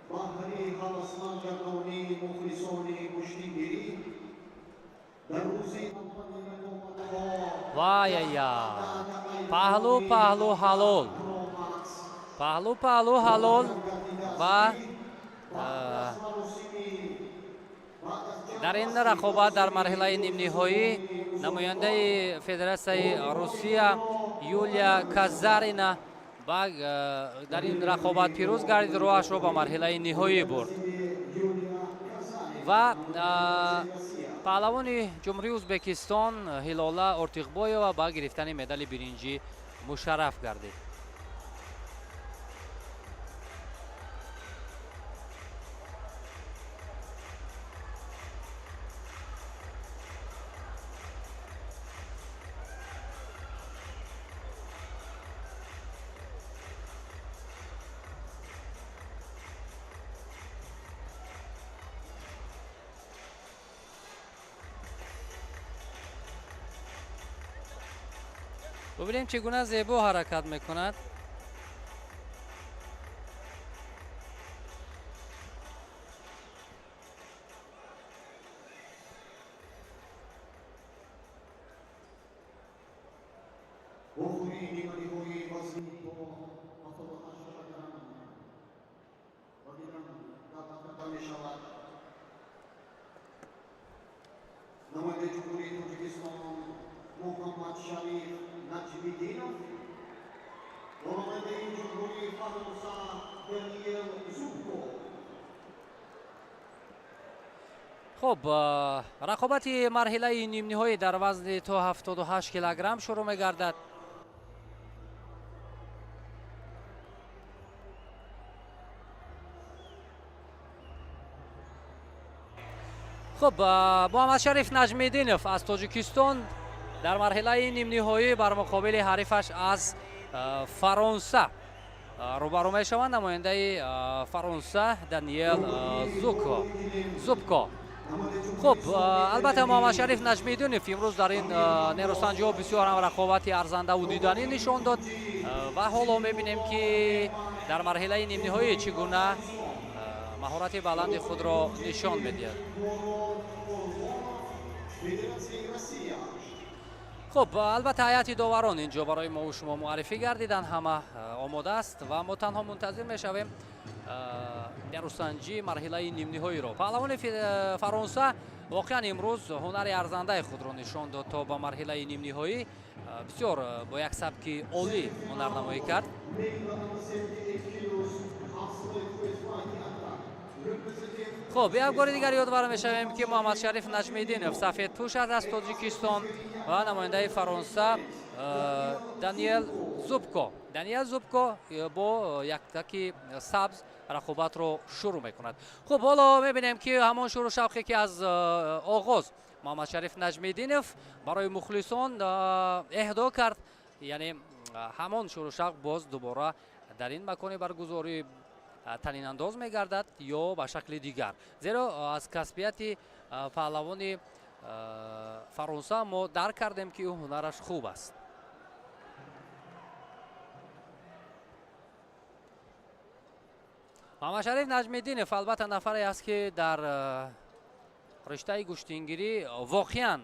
بهره هوسمندگانی مخلصان کشتیگیری در روز وای پهلو حلال و در این رقابت در مرحله نیم نهایی نماینده فدراسیون روسیه یولیا کازارینا در این رقابت پیروز گردید، روش را به مرحله نهایی برد و پهلوان جمهوری ازبکستان هلاله ارتیقبویو با گرفتن مدال برنجی مشرف گردید. ببینیم چگونه زیبا حرکت میکند. نماینده جمهوری تاجیکستان محمد شریف نجمیدینوف و نماینده جمهوری فرانسه دانیل زوبکو. خب رقابت مرحله نیم نهایی در وزن تا 78 کیلوگرم شروع می‌گردد. خب محمد شریف نجمیدینوف از تاجیکستان در مرحله نیم نهایی بر مقابل حریفش از فرانسه روبرو میشوند. نماینده فرانسه دانیل زوبکو. خب البته محمد شریف نجمیدینوف امروز در این نیروسنجی ها بسیار هم رقابت ارزنده و دیدنی نشان داد و حالا میبینیم که در مرحله نیم نهایی چگونه مهارت بلند خود را نشان میدهد. خب البته هیئت داوران اینجا برای ما و شما معرفی گردیدن، همه آماده است و ما تنها منتظر میشویم نیروسنجی مرحله نیم نهایی را. پهلوان فرانسه واقعا امروز هنر ارزنده خود را نشان داد تا به مرحله نیم نهایی بسیار با یک سبک عالی هنرنمایی کرد. خب یک بار دیگر یادآور میشویم که محمد شریف نجمیدینов سفید پوش از تاجیکستان و نماینده فرانسه دانیل زوبکو با یک تکی سبز رقابت رو شروع میکند. خب حالا میبینیم که همان شروع شوقی که از آغاز محمد شریف نجمیدینov برای مخلصان اهدا کرد، یعنی همان شروع شوق باز دوباره در این مکان برگزاری تنین انداز میگردد یا به شکل دیگر، زیرا از کسبیت پهلوان فرانسه ما درک کردیم که او هنرش خوب است. محمد شریف نجمیدینov البته نفری است که در رشته گشتینگیری واقعا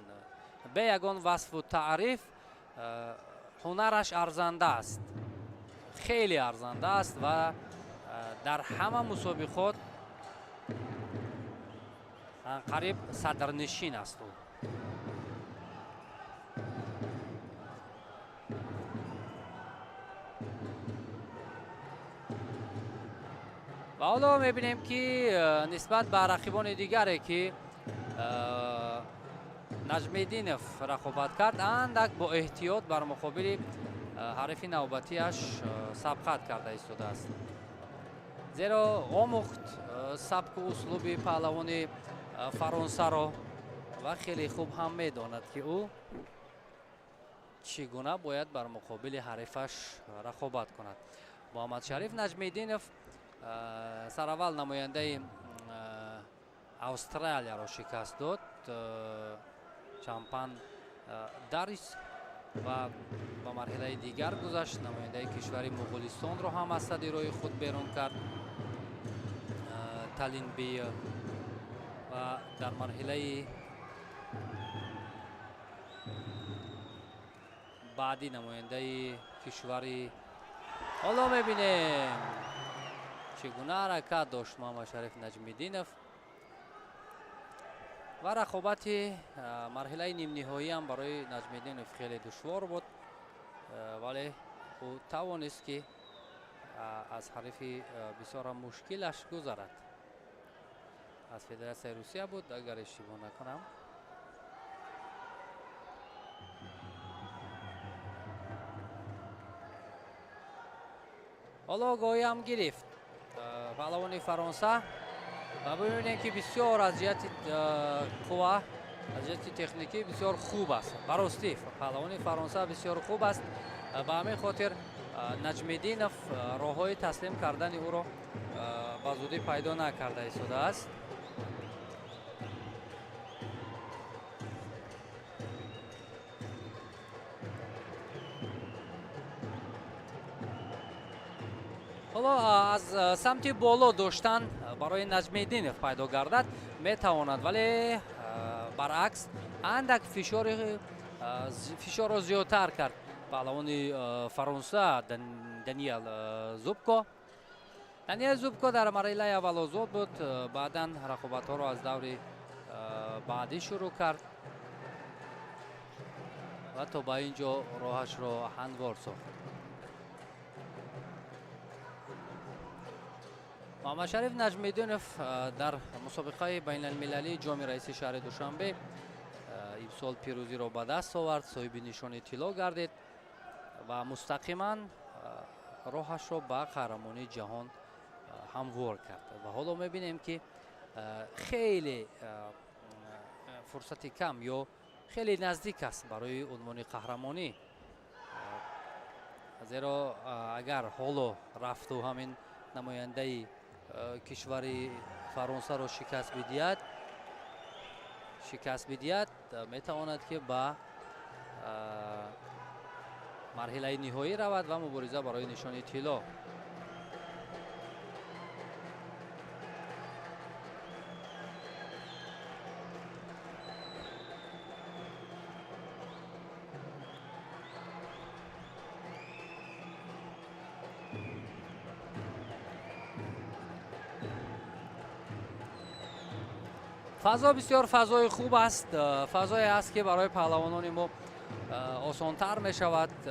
به یگان وصف و تعریف هنرش ارزنده است، خیلی ارزنده است و در همه مسابقات قریب صدرنشین است او. و حالا میبینیم که نسبت به رقیبان دیگری که نجمیدینov رقابت کرد اندک با احتیاط بر مقابل حریف نوبتیش سبقت کرده ایستاده است، زیرا آموخت سبک و اسلوب پهلوان فرانسه را و خیلی خوب هم میداند که او چگونه باید بر مقابل حریفش رقابت کند. محمد شریف نجمیدینov سراول نماینده استرالیا را شکست داد، چمپان داریس و با مرحله دیگر گذشت، نماینده کشور مغولستان را هم از صدی روی خود بیرون کرد تالین بی، و در مرحله بعدی نماینده کشوری. حالا میبینیم چگونه حرکت داشت محمد شریف نجمیدینov و رقابت مرحله نیم نهایی هم برای نجمیدینov خیلی دشوار بود، ولی او توانست که از حریف بسیار مشکلش گذرد. از فدراسیون روسیه بود اگر اشتباه نکنم. حالا گاهی هم گرفت پهلوان فرانسه و ببینیم که بسیار از جهت قوه، از جهت تکنیکی بسیار خوب است. براستی پهلوان فرانسه بسیار خوب است، به همین خاطر نجمیدینov راههای تسلیم کردن او را به زودی پیدا نکرده ایستاده است. حالا از سمت بالا داشتن برای نجمیدینov پیدا گردد میتواند، ولی برعکس اندک فشار را زیادتر کرد پهلوان فرانسه دانیل زوبکو. دانیل زوبکو در مرحله اول آزاد بود، بعدا رقابت ها را از دور بعدی شروع کرد و تا به اینجا راهش را هموار ساخت. محمد شریف نجمیدینov در مسابقه بین المللی جام رئیس شهر دوشنبه امسال پیروزی را به دست آورد، صاحب نشان طلا گردید و مستقیما راهش را به قهرمانی جهان هموار کرد. و حالا میبینیم که خیلی فرصت کم یا خیلی نزدیک است برای عنوان قهرمانی، زیرا اگر حالا رفت و همین نماینده کشور فرانسه را شکست بدهد میتواند که به مرحله نهایی رود و مبارزه برای نشان طلا. فضا بسیار فضای خوب است، فضایی است که برای پهلوانان ما آسانتر می شود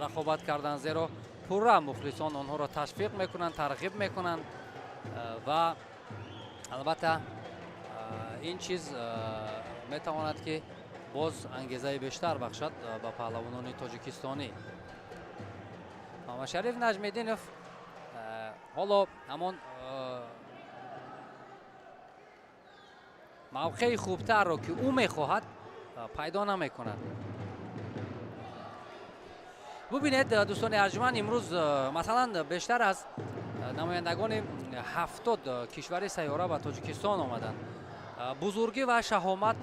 رقابت کردن، زیرا پورا مخلصان آنها را تشویق میکنند، ترغیب میکنند و البته این چیز میتواند که باز انگیزه بیشتر بخشد به پهلوانان تاجیکستانی. محمد شریف نجمیدینов حالا همون موقع خوبتر رو که او میخواهد پیدا نمیکند. ببینید دوستان ارجمند، امروز مثلا بیشتر از نمایندگان 70 کشور سیاره به تاجیکستان آمدند. بزرگی و شهامت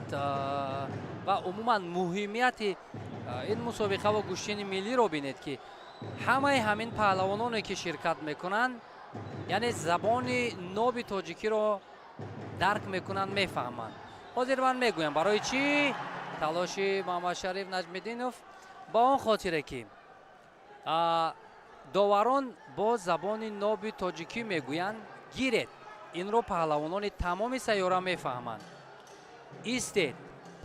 و عموما مهمیت این مسابقه و گوشتین ملی رو بینید که همه همین پهلوانانی که شرکت میکنند یعنی زبان ناب تاجیکی رو درک میکنند، میفهمند. حاضر من میگویم برای چی تلاش محمد شریف نجمیدینov با آن خاطره که داوران با زبان ناب تاجیکی میگویند گیرید، این رو پهلوانان تمام سیاره میفهمند. ایستید،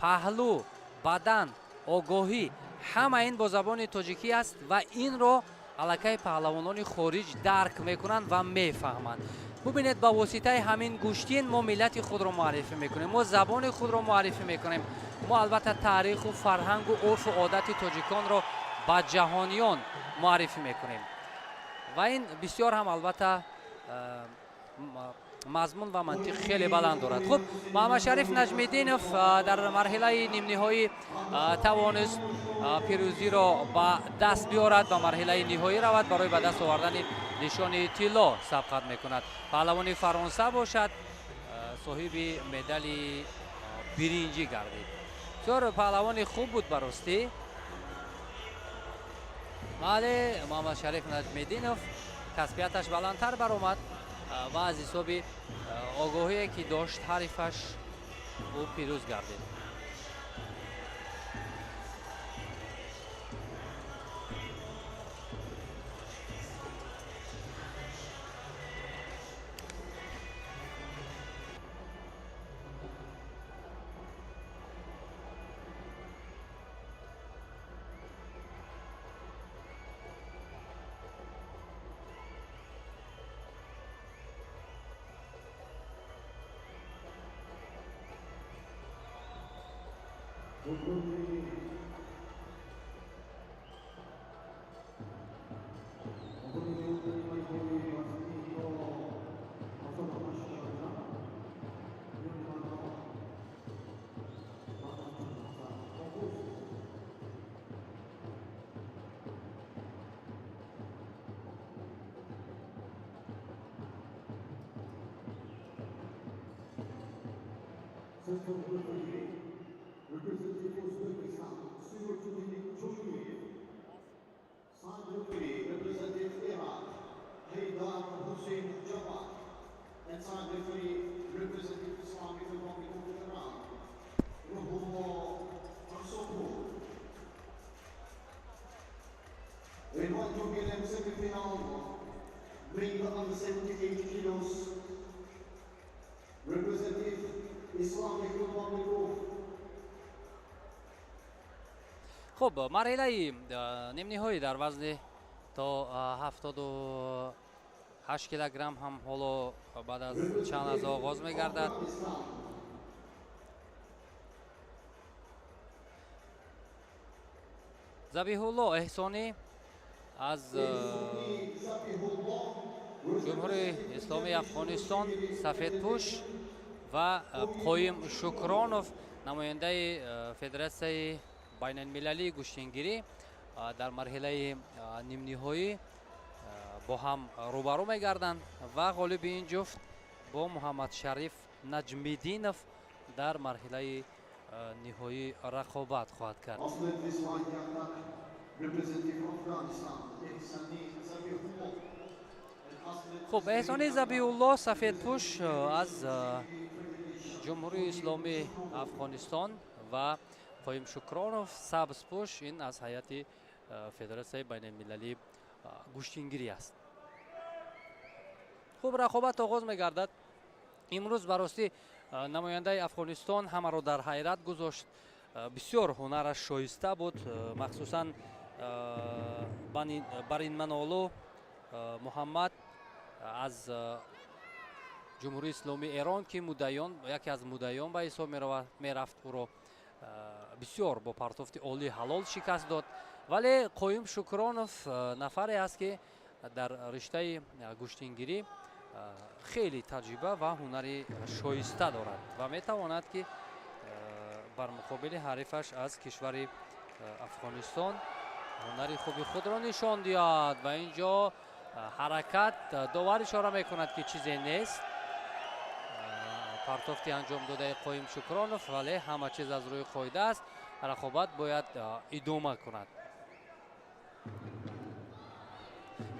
پهلو، بدن، آگاهی همه این با زبان تاجیکی است و این رو علاقه پهلوانان خارج درک میکنند و میفهمند. ببینید با واسطه همین گوشتین ما ملت خود رو معرفی میکنیم، ما زبان خود رو معرفی میکنیم، ما البته تاریخ و فرهنگ و عرف و عادت تاجیکان رو با جهانیان معرفی میکنیم و این بسیار هم البته مضمون و منطق خیلی بلند دارد. خب محمد شریف نجمیدینov در مرحله نیم نهایی توانست پیروزی را به دست بیارد، به مرحله نهایی رود، برای به دست آوردن نشان طلا سبقت میکند. پهلوان فرانسه باشد صاحب مدال برنجی گردید. بسیار پهلوان خوب بود براستی. بله محمد شریف نجمیدینov کسبیتش بلندتر برآمد و از حساب آگاهی که داشت حریفش او پیروز گردید. خب مرحله نیم نهایی در وزن تا 78 کیلوگرم هم حالا بعد از چند از آغاز میگردد. ذبیح الله احسانی از جمهوری اسلامی افغانستان سفیدپوش و قایم شکرانوف نماینده فدراسیون بین المللی گوشتینگیری در مرحله نیم نهایی با هم روبرو میگردند و غالب این جفت با محمد شریف نجمیدینov در مرحله نهایی رقابت خواهد کرد. خب احسانی ذبیح الله سفیدپوش از جمهوری اسلامی افغانستان و قایم شکرانوف سبزپوش این از هیئت فدراسیون بین المللی گوشتینگیری است. خب رقابت آغاز میگردد. امروز براستی نماینده افغانستان همه را در حیرت گذاشت. بسیار هنرش شایسته بود، مخصوصا برین منالو محمد از ҷумҳурии исломии эрон ки муддаён яке аз муддаён ба ҳисоб мерафт ӯро бисёр бо партофти олии ҳалол шикаст дод. вале қоим шукронов нафаре аст ки дар риштаи гӯштингирӣ хеле таҷриба ва ҳунари шоиста дорад ва метавонад ки бар муқобили ҳарифаш аз кишвари афғонистон ҳунари хуби худро нишон диҳад ва инҷо ҳаракат довар ишора мекунад ки чизе нест. партофти анҷом додаи қоим шукронов, вале ҳама чиз аз рӯи қоида аст. рақобат бояд идома кунад.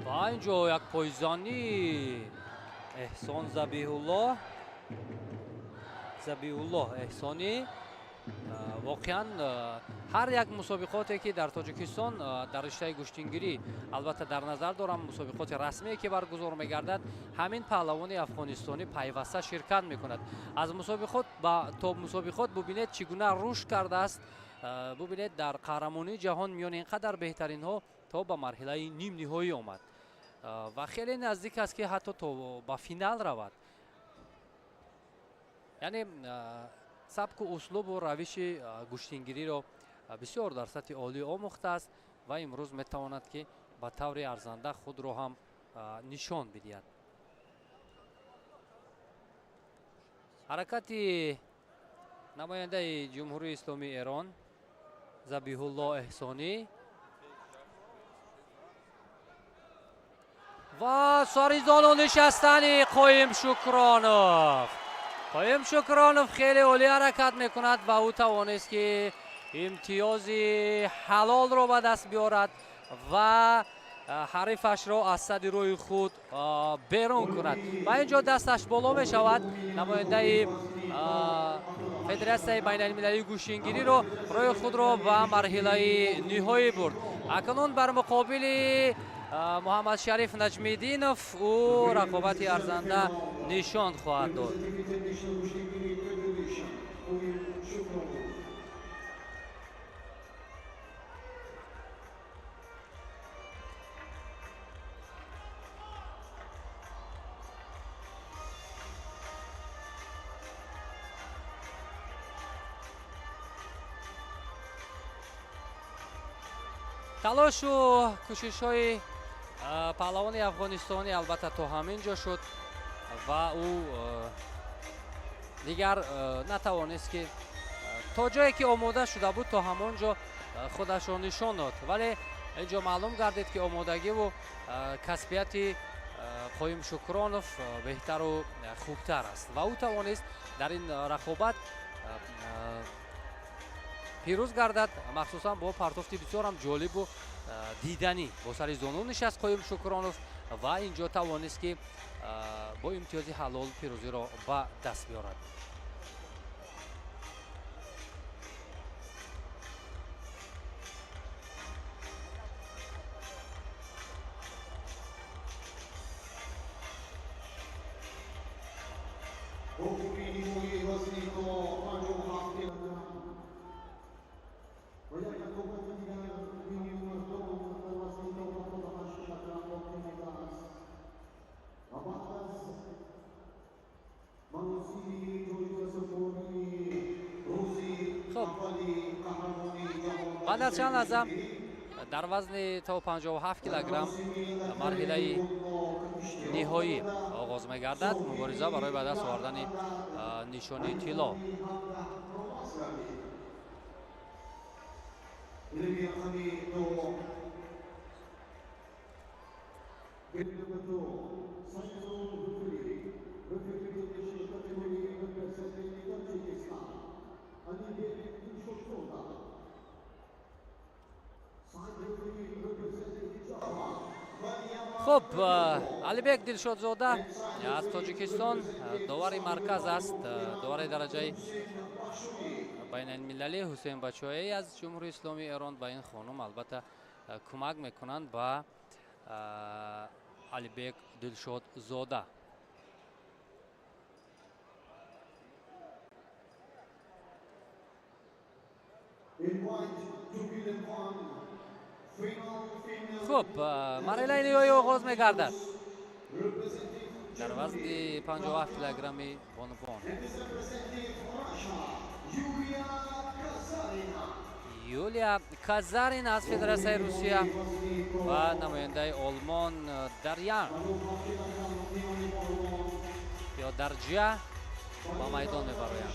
ва инҷо як пойзанӣ эҳсон забиҳуллоҳ эҳсонӣ. воқеан ҳар як мусобиқоте ки дар тоҷикистон дар риштаи гӯштингирӣ, албатта дар назар дорам мусобиқоти расмие ки баргузор мегардад, ҳамин паҳлавони афғонистонӣ пайваста ширкат мекунад. аз мусобиқот то мусобиқот бубинед чӣ гуна рушд кардааст. бубинед дар қаҳрамонии ҷаҳон миёни ин қадар беҳтаринҳо то ба марҳилаи нимниҳоӣ омад ва хеле наздик аст ки ҳатто то ба финал равад. яъне сабку услубу равиши гӯштингириро бисёр дар сатҳи олӣ омӯхтааст ва имрӯз метавонад ки ба таври арзанда худро ҳам нишон бидиҳад. ҳаракати намояндаи ҷумҳурии исломии эрон забиҳуллоҳ эҳсонӣ ва саризону нишастани қоим шукронов. қоим шукронов хеле олӣ ҳаракат мекунад ва ӯ тавонист ки имтиёзи ҳалолро ба даст биёрад ва ҳарифашро аз садди рӯи худ берун кунад. ва инҷо дасташ боло мешавад. намояндаи федератсияи байналмилалии гӯштингириро рӯи худро ба марҳилаи ниҳоӣ бурд. акнун бар муқобили муҳаммад шариф наҷмиддинов ӯ рақобати арзанда нишон хоҳад дод. талошу кӯшишҳои паҳлавони афғонистонӣ албатта то ҳамин ҷо шуд ва ӯ дигар натавонист ки то ҷое ки омода шуда буд то ҳамон ҷо худашро нишон дод. вале инҷо маълум гардид ки омодагиву касбияти қоим шукронов беҳтару хубтар аст ва ӯ тавонист дар ин рақобат пирӯз гардад, махсусан бо партофти бисёрам ҷолибу диданӣ. бо сари зону нишаст қоим шукронов ва инҷо тавонист ки бо имтиёзи ҳалол пирӯзиро ба даст биёрад. بعد از چند لحظه در وزن تا 57 کیلوگرم مرحله نهایی آغاز می‌گردد. مبارزه برای به دست آوردن نشانی طلا. خب علیبک دلشودزاده از تاجیکستان داوری مرکز است. داور درجه بین المللی حسین بچایی از جمهوری اسلامی ایران با این خانم البته کمک میکنند با علیبک دلشودزاده. خب مرحله نهایی آغاز می‌گردد. дар вазни 57 килограмми бонувон. Юлия Казарина аз Федератсияи Русия ва намояндаи Олмон Дарьян ё Дарҷа ба майдон мебароянд.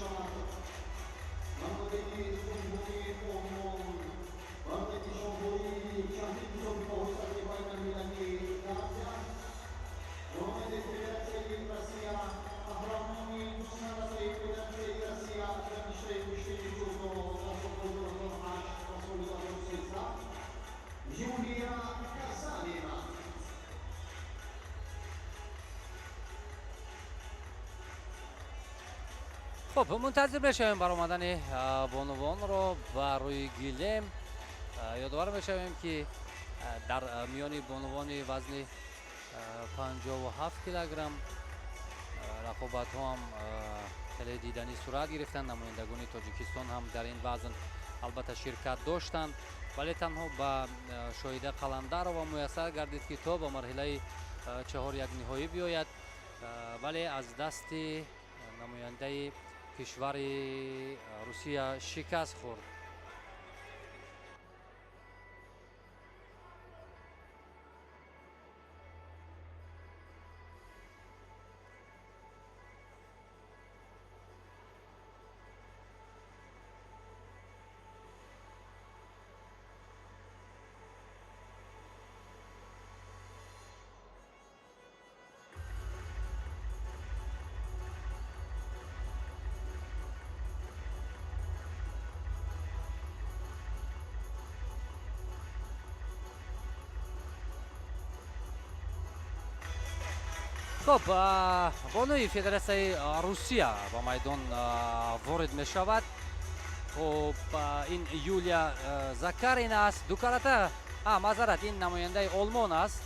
خب منتظر بشویم برآمدن بانوانро ба рӯи гилем. ёдовар мешавем ки дар миёни бонувони вазни 57 килограмм рақобатҳо ҳам хеле диданӣ сурат гирифтанд. намояндагони тоҷикистон ҳам дар ин вазн албатта ширкат доштанд, вале танҳо ба шоҳида қаландарова муяссар гардид ки то ба марҳилаи 4 якниҳоӣ биёяд, вале аз дасти намояндаи кишвари Русия шикаст хӯрд. خب بانوی فدراسیای روسیه با میدان وارد می شود. خب این یولیا زاکارین است. دو کاراته معذرت، این نماینده آلمان است.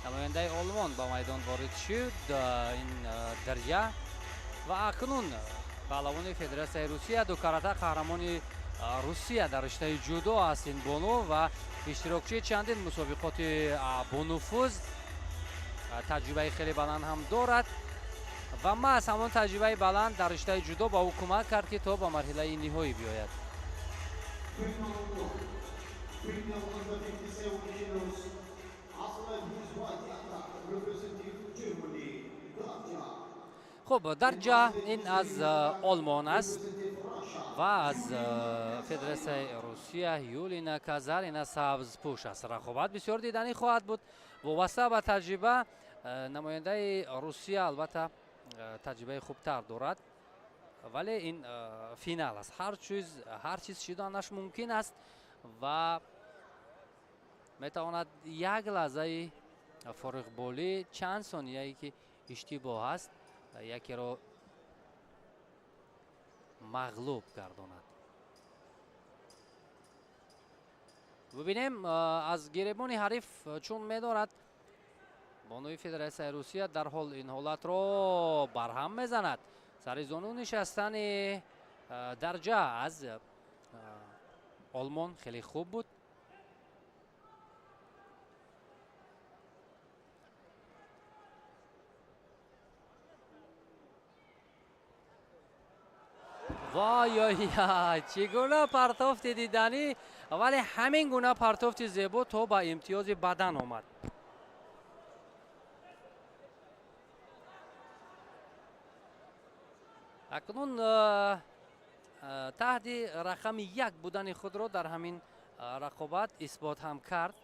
نماینده آلمان با میدان وارد شد. این دریا و اکنون پهلوان فدراسیای روسیه دو کاراته قهرمان روسیه در رشته جودو است این بانو و اشتراکچی چندین مسابقات بانوفوز، تجربه خیلی بلند هم دارد و محض همون تجربه بلند در رشته جودو با او کمک کرد که تا به مرحله نهایی بیاید. خب درجا این از آلمان است و از فدراسیای روسیه یولینا کازارینا سبزپوش است. رقابت بسیار دیدنی خواهد بود وابسته به تجربه. نماینده روسیه البته تجربه خوبتر دارد، ولی این فینال است. هر چیز شدنش ممکن است و میتواند یک لحظه فارغ بولی چند ثانیه‌ای که اشتباه است یکی را مغلوب گرداند. ببینیم از گریبان حریف چون می‌دارد. بانوی فدراسیای روسیه در حال این حالت را برهم میزند. سر زانو نشستن درجا از آلمان خیلی خوب بود. وای چگونه پرتافت دیدنی، ولی همین گونه پرتافت زیبا تا با امتیاز بدن آمد. اکنون تحت رقم 1 بودن خود را در همین رقابت اثبات هم کرد.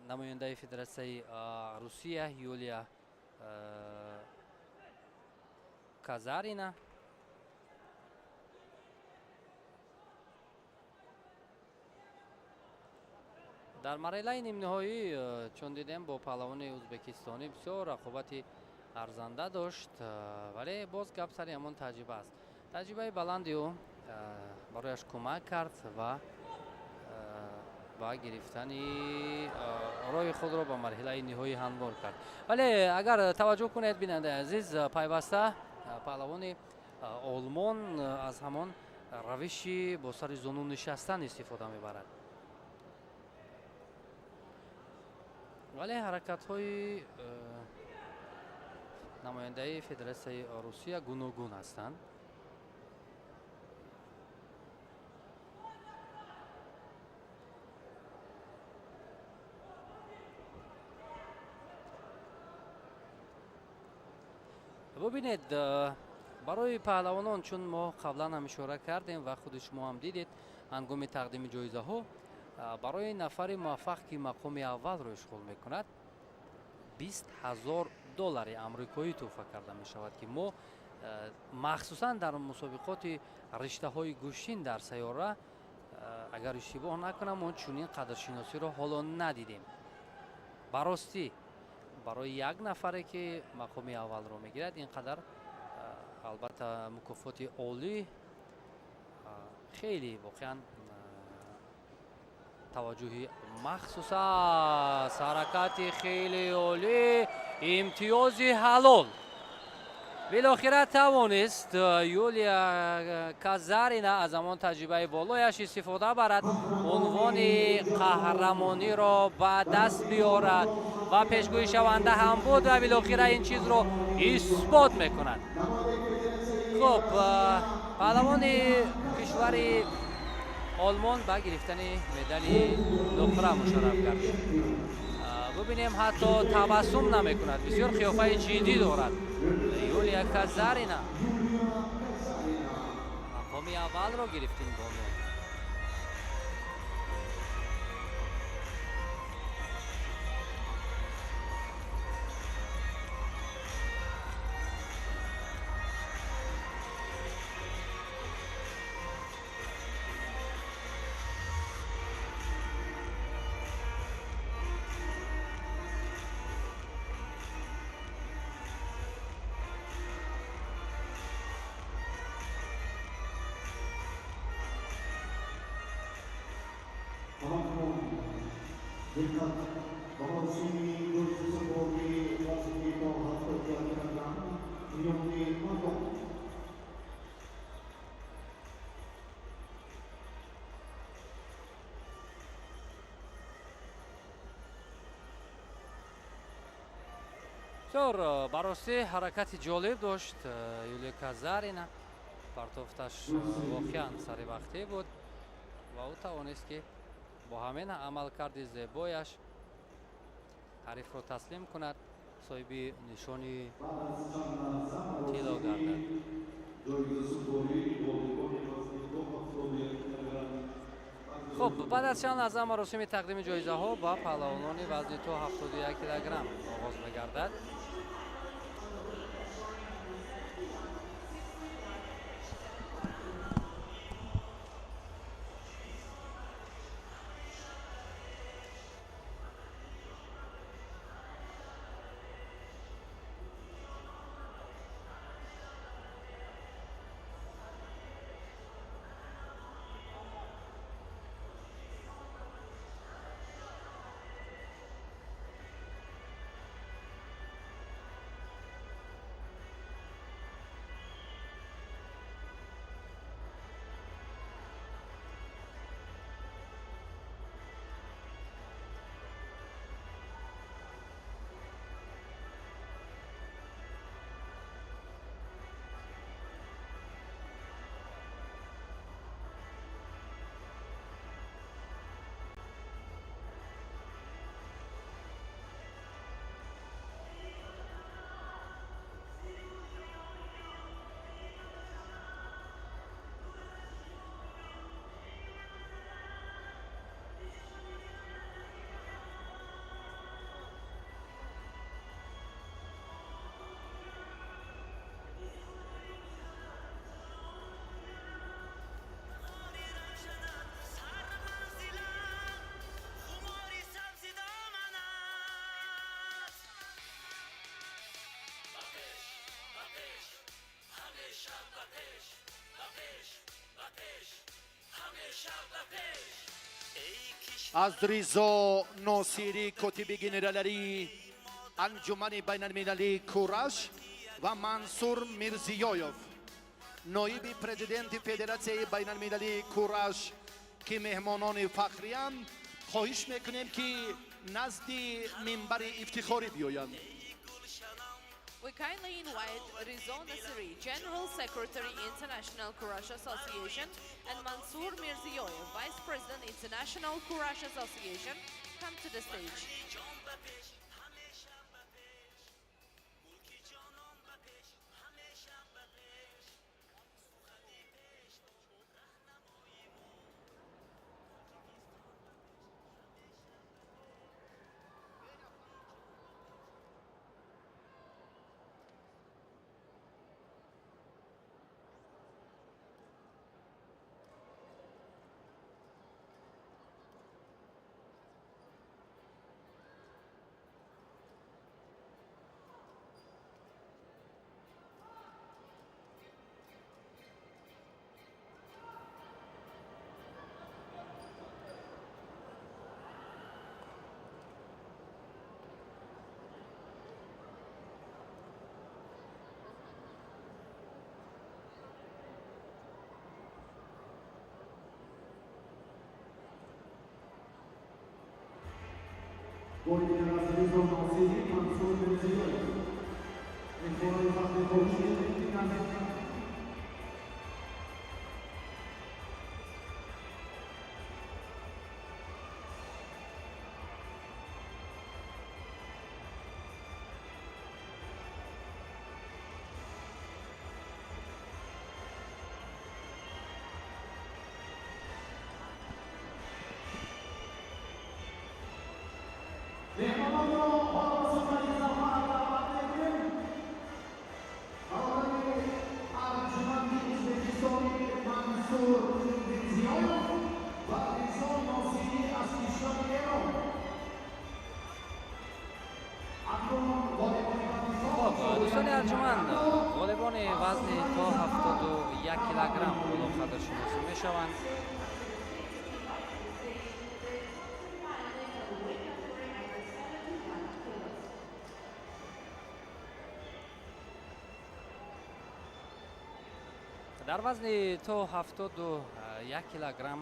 نماینده فدراسیای روسیه یولیا کازارینا. در مرحله نیم نهایی چون دیدیم با پهلوان ازبکستانی بسیار رقابتی ارزنده داشت، ولی باز گپ سر همون تجربه است. تجربه بلندی او برایش کمک کرد و با گرفتن راه خود را به مرحله نهایی هموار کرد. ولی اگر توجه کنید بیننده عزیز، پیوسته پهلوان آلمان از همان روشی با سر زانو نشستن استفاده میبرد، ولی حرکت های намояндаи федератсияи русия гуногун ҳастанд. бубинед, барои паҳлавонон, чун мо қаблан ҳам ишора кардем ва худи шумо ҳам дидед, ҳангоми тақдими ҷоизаҳо барои нафари муваффақ ки мақоми аввалро ишғол мекунад $20,000 амрикоӣ туҳфа карда мешавад, ки мо махсусан дар мусобиқоти риштаҳои гӯштин дар сайёра, агар иштибоҳ накунам, он чунин қадршиносиро ҳоло надидем. баростӣ барои як нафаре ки мақоми аввалро мегирад, ин қадар албатта мукофоти олӣ, хеле воқеан таваҷҷӯҳи махсус аст. ҳаракати хеле олӣ, имтиёзи ҳалол. билохира тавонист Юлия Казарина аз ҳамон таҷрибаи болояш истифода барад, унвони қаҳрамониро ба даст биёрад ва пешгӯишаванда ҳам буд ва билохира ин чизро исбот мекунад. хуб, паҳлавони кишвари олмон ба гирифтани медали нуқра мушарраф гардид. бубинем, ҳатто табассум намекунад, бисёр қиёфаи ҷиддӣ дорад Юлия Казарина. мақоми аввалро гирифтин боно. бисёр барости ҳаракати ҷолиб дошт Юлия Казарина. партофташ воқеан саривақтӣ буд ва ӯ тавонист ки бо ҳамин амалкарди зебояш ҳарифро таслим кунад, соҳиби нишони тилло гардад. хуб, баъд аз чанд лаҳза маросими тақдими ҷоизаҳо ба паҳлавонони вазни то 71 килограмм оғоз мегардад. از ریزا ناصری کاتب گنرالی انجمن بین المللی کورش و منصور میرزیایف نایب پرزیدنت فدراسیون بین المللی کورش که مهمانان فخری‌اند خواهش میکنیم که نزد منبر افتخاری بیایند. We kindly invite Rizo Nasiri, General Secretary, International Courage Association, and Mansour Mirziyoyev, Vice President, International Courage Association, come to the stage. دوستان ارجمند، غالبان وزن تا 71 کیلوگرم بالا خطر شناسی می شوند. در وزن تا 71 کیلوگرم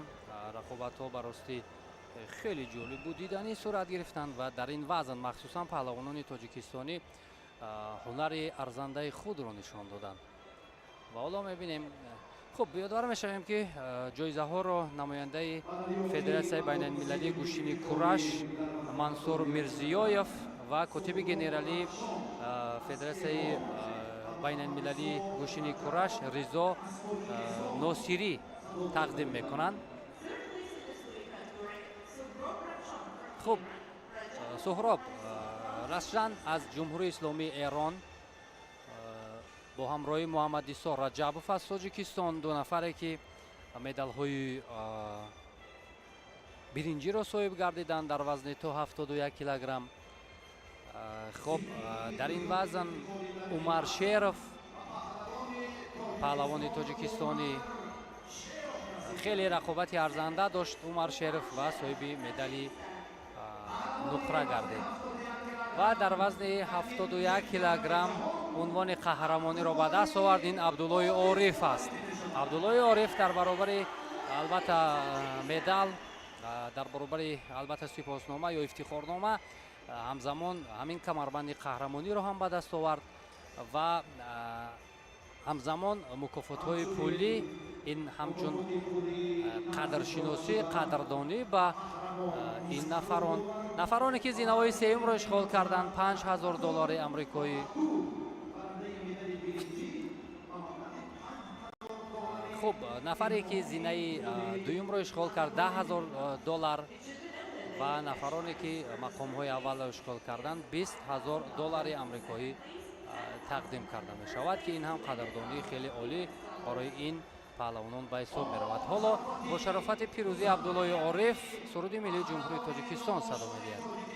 رقابت‌ها براستی خیلی جالب بود، دیدنی صورت گرفتند و در این وزن مخصوصا پهلوانان تاجیکستانی هنر ارزنده خود را نشان دادند و حالا می‌بینیم. خب یادآور می‌شویم که جایزه ها را نماینده فدراسیون بین‌المللی گوشینی کورش منصور میرزیویف و کاتب گنرالی فدراسیون بین‌المللی گوشینی کورش ریزا ناصری تقدیم میکنند. خب سهراب رسجان از جمهوری اسلامی ایران با همراهی محمد عیسی رجبوف از تاجیکستان، دو نفره که مدال های برنجی را صاحب گردیدند در وزن تا 71 کیلوگرم. خب در این وزن عمر شریف پهلوان تاجیکستانی خیلی رقابت ارزنده داشت. عمر شریف و صاحب مدال نقره گردید و در وزن 71 کیلوگرم عنوان قهرمانی را به دست آورد. این عبدالله عارف است. عبدالله عارف در برابر البته مدال، در برابر البته سپاسنامه یا افتخارنامه، همزمان همین کمربند قهرمانی را هم به دست آورد و همزمان مکافات های پولی. این همچون قدرشناسی، قدردانی به این نفرانی که زینه‌های سوم را اشغال کردند. $5000 آمریکایی. خب نفری که زینه دوم را اشغال کرد $10,000 و نفرانی که مقام های اول را اشغال کردند $20,000 آمریکایی تقدیم کرده می شود که این هم قدردانی خیلی عالی برای این پهلوانان به حساب می رود. حالا با شرافت پیروزی عبدالله عارف سرود ملی جمهوری تاجیکستان صدا می دهد.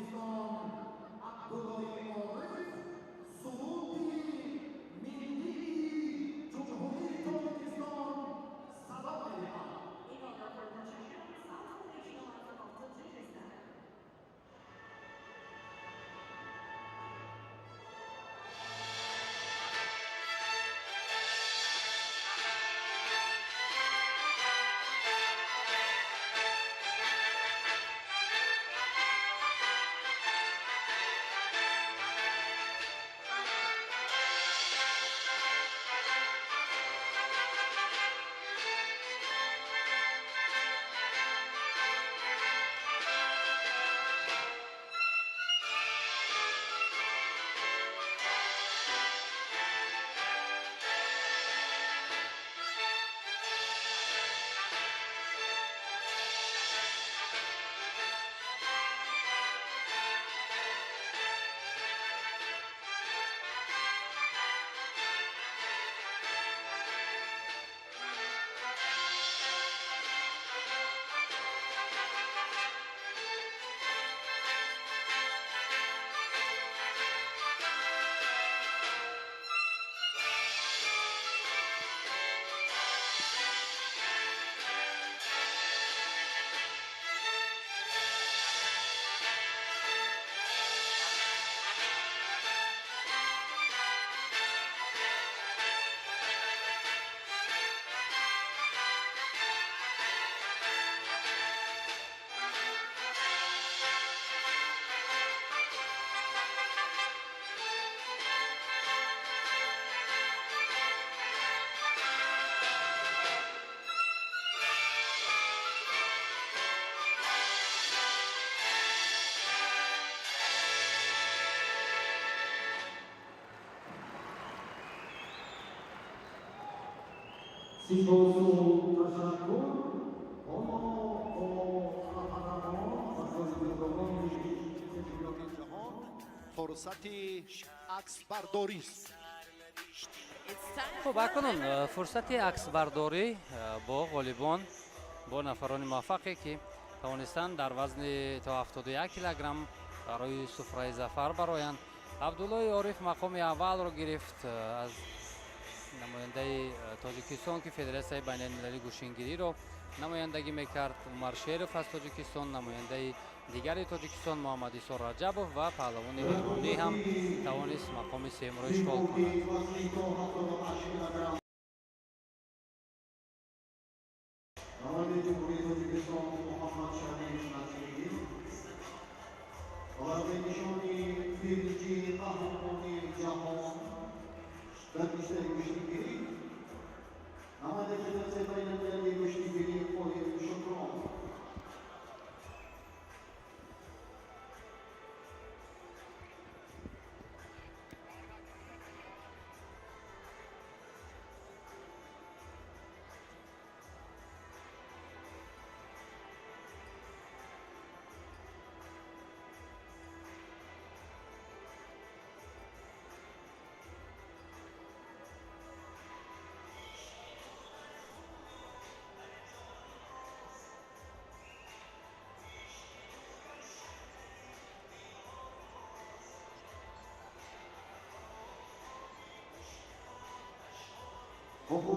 زیباسو تشکر اما با قهرمان و سازندگان چمپیونات جهان فرصت عکس برداری است. It's time خب for اکنون فرصت عکس برداری با غالبان با نفران موفقی که توانستند در وزن تا 71 کیلوگرم برای سفره ظفر براین. عبدالله عارف مقام اول را گرفت از نماینده تاجیکستان که فدراسیون بین المللی گوشتنگیری را نمایندگی میکرد. عمر شریف از تاجیکستان، نماینده دیگر تاجیکستان محمد ایسا رجبوف و پهلوان ایرانی هم توانست مقام سوم را اشغال کند. نماینده جمهوری تاجیکستان محمد شریف نجمی و نشانی پیروزی قهرمانی جهان در بیشتر گوشتگیری نماینده فدراسیون بین المللی گوشتگیری خواهیم شکران.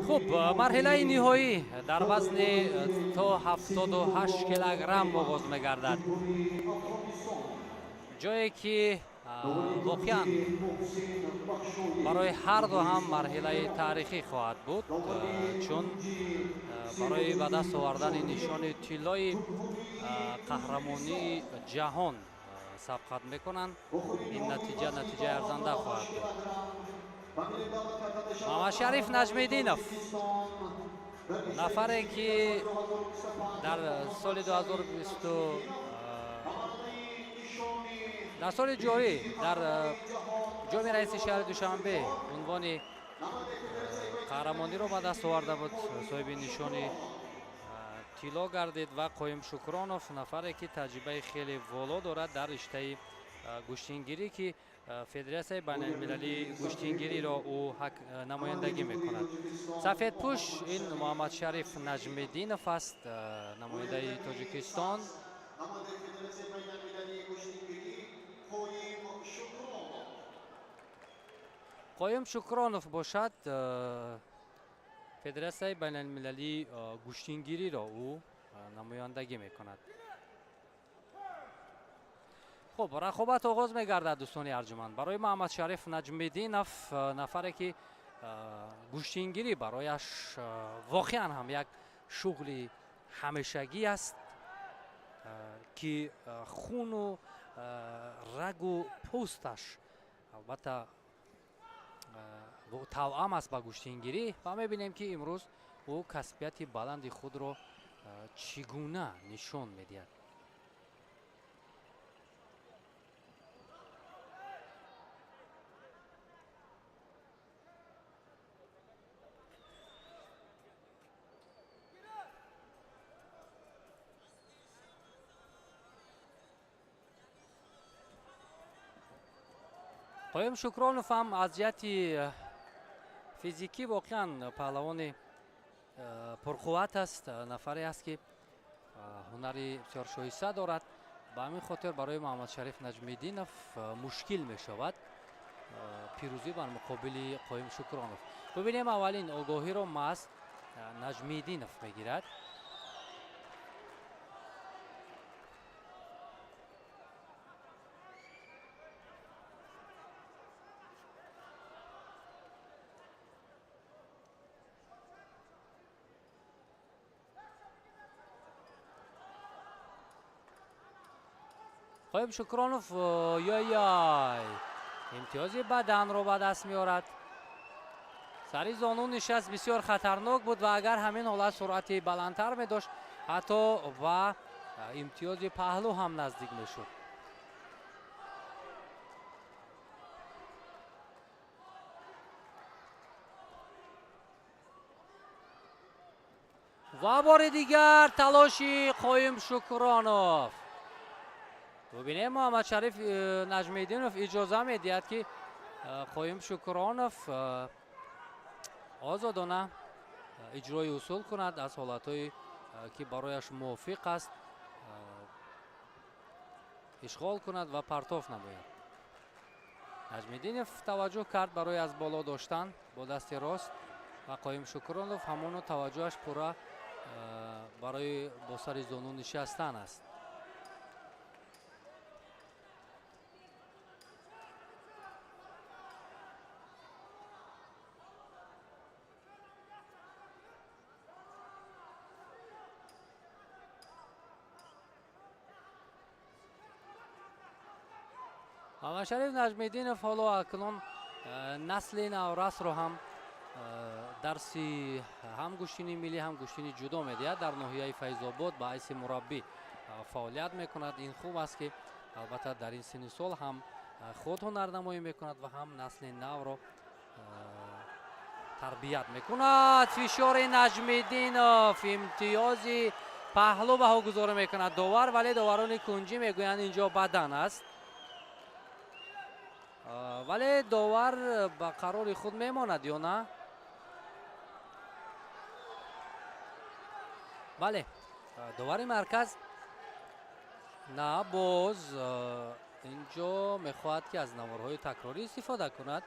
خب مرحله نهایی در وزن تا 78 کیلوگرم آغاز می‌گردد، جایی که واقعا برای هر دو هم مرحله تاریخی خواهد بود، چون برای به دست آوردن نشان طلای قهرمانی جهان سبقت میکنند. این نتیجه ارزنده خواهد بود. محمد شریف نجمیدینوف، نفری که در سال 2020 در سال جاری در جام رئیس شهر دوشنبه عنوان قهرمانی را به دست آورده بود، صاحب نشان طلا گردید. و قایم شکرانوف، نفری که تجربه خیلی والا دارد در رشته گوشتنگیری که فدراسیون بین المللی گوشتنگیری را او نمایندگی میکند. سفید پوش این محمد شریف نجمیدینوف است، نماینده تاجیکستان. قایم شکرانوف باشد، فدراسیون بین المللی گوشتنگیری را او نمایندگی میکند. خب رقابت آغاز می‌گردد دوستان ارجمند. برای محمد شریف نجمیدینوف، نفری که گوشتنگیری برایش واقعا هم یک شغل همیشگی است که خون و رگ و پوستش البته توأم است با گوشتنگیری و می‌بینیم که امروز او کسبیت بلند خود را چگونه نشان می‌دهد. قایم شکرانوف هم از جهت فیزیکی واقعا پهلوان پرقوت است، نفری است که هنری بسیار شایسته دارد. به همین خاطر برای محمد شریف نجمیدینوف مشکل می شود پیروزی بر مقابل قایم شکرانوف. ببینیم اولین آگاهی را از نجمیدینوف میگیرد. قایم شکرانوف یای امتیازی بدن رو به دست میارد. سری زانو نشست بسیار خطرناک بود و اگر همین حالت سرعتی بلندتر می داشت حتی و امتیاز پهلو هم نزدیک می شد. و بار دیگر تلاشی قایم شکرانوف. ببینیم محمد شریف نجمیدینوف اجازه میدهد که قایم شکرانوف آزادانه اجرای اصول کند از حالتهایی که برایش موافق است اشغال کند و پرتاف نماید. نجمیدینوف توجه کرد برای از بالا داشتن با دست راست و قایم شکرانوف همونو توجهش پورا برای با سر زانو نشستن است. محمد شریف نجمیدینوف حالا اکنون نسل نورس رو هم درسی هم گوشتینی ملی هم گوشتینی جودو میدهد. در ناحیه فیض آباد با حیث مربی فعالیت میکند. این خوب است که البته در این سن سال هم خود هنرنمایی میکند و هم نسل نو رو تربیت میکند. فشار نجمیدینوف امتیازی پهلو بها گذار میکند داور، ولی داوران کنجی میگویند اینجا بدن است، ولی داور با قرار خود میماند یا نه؟ بله، داور مرکز نه، باز اینجا میخواهد که از نوارهای تکراری استفاده کند.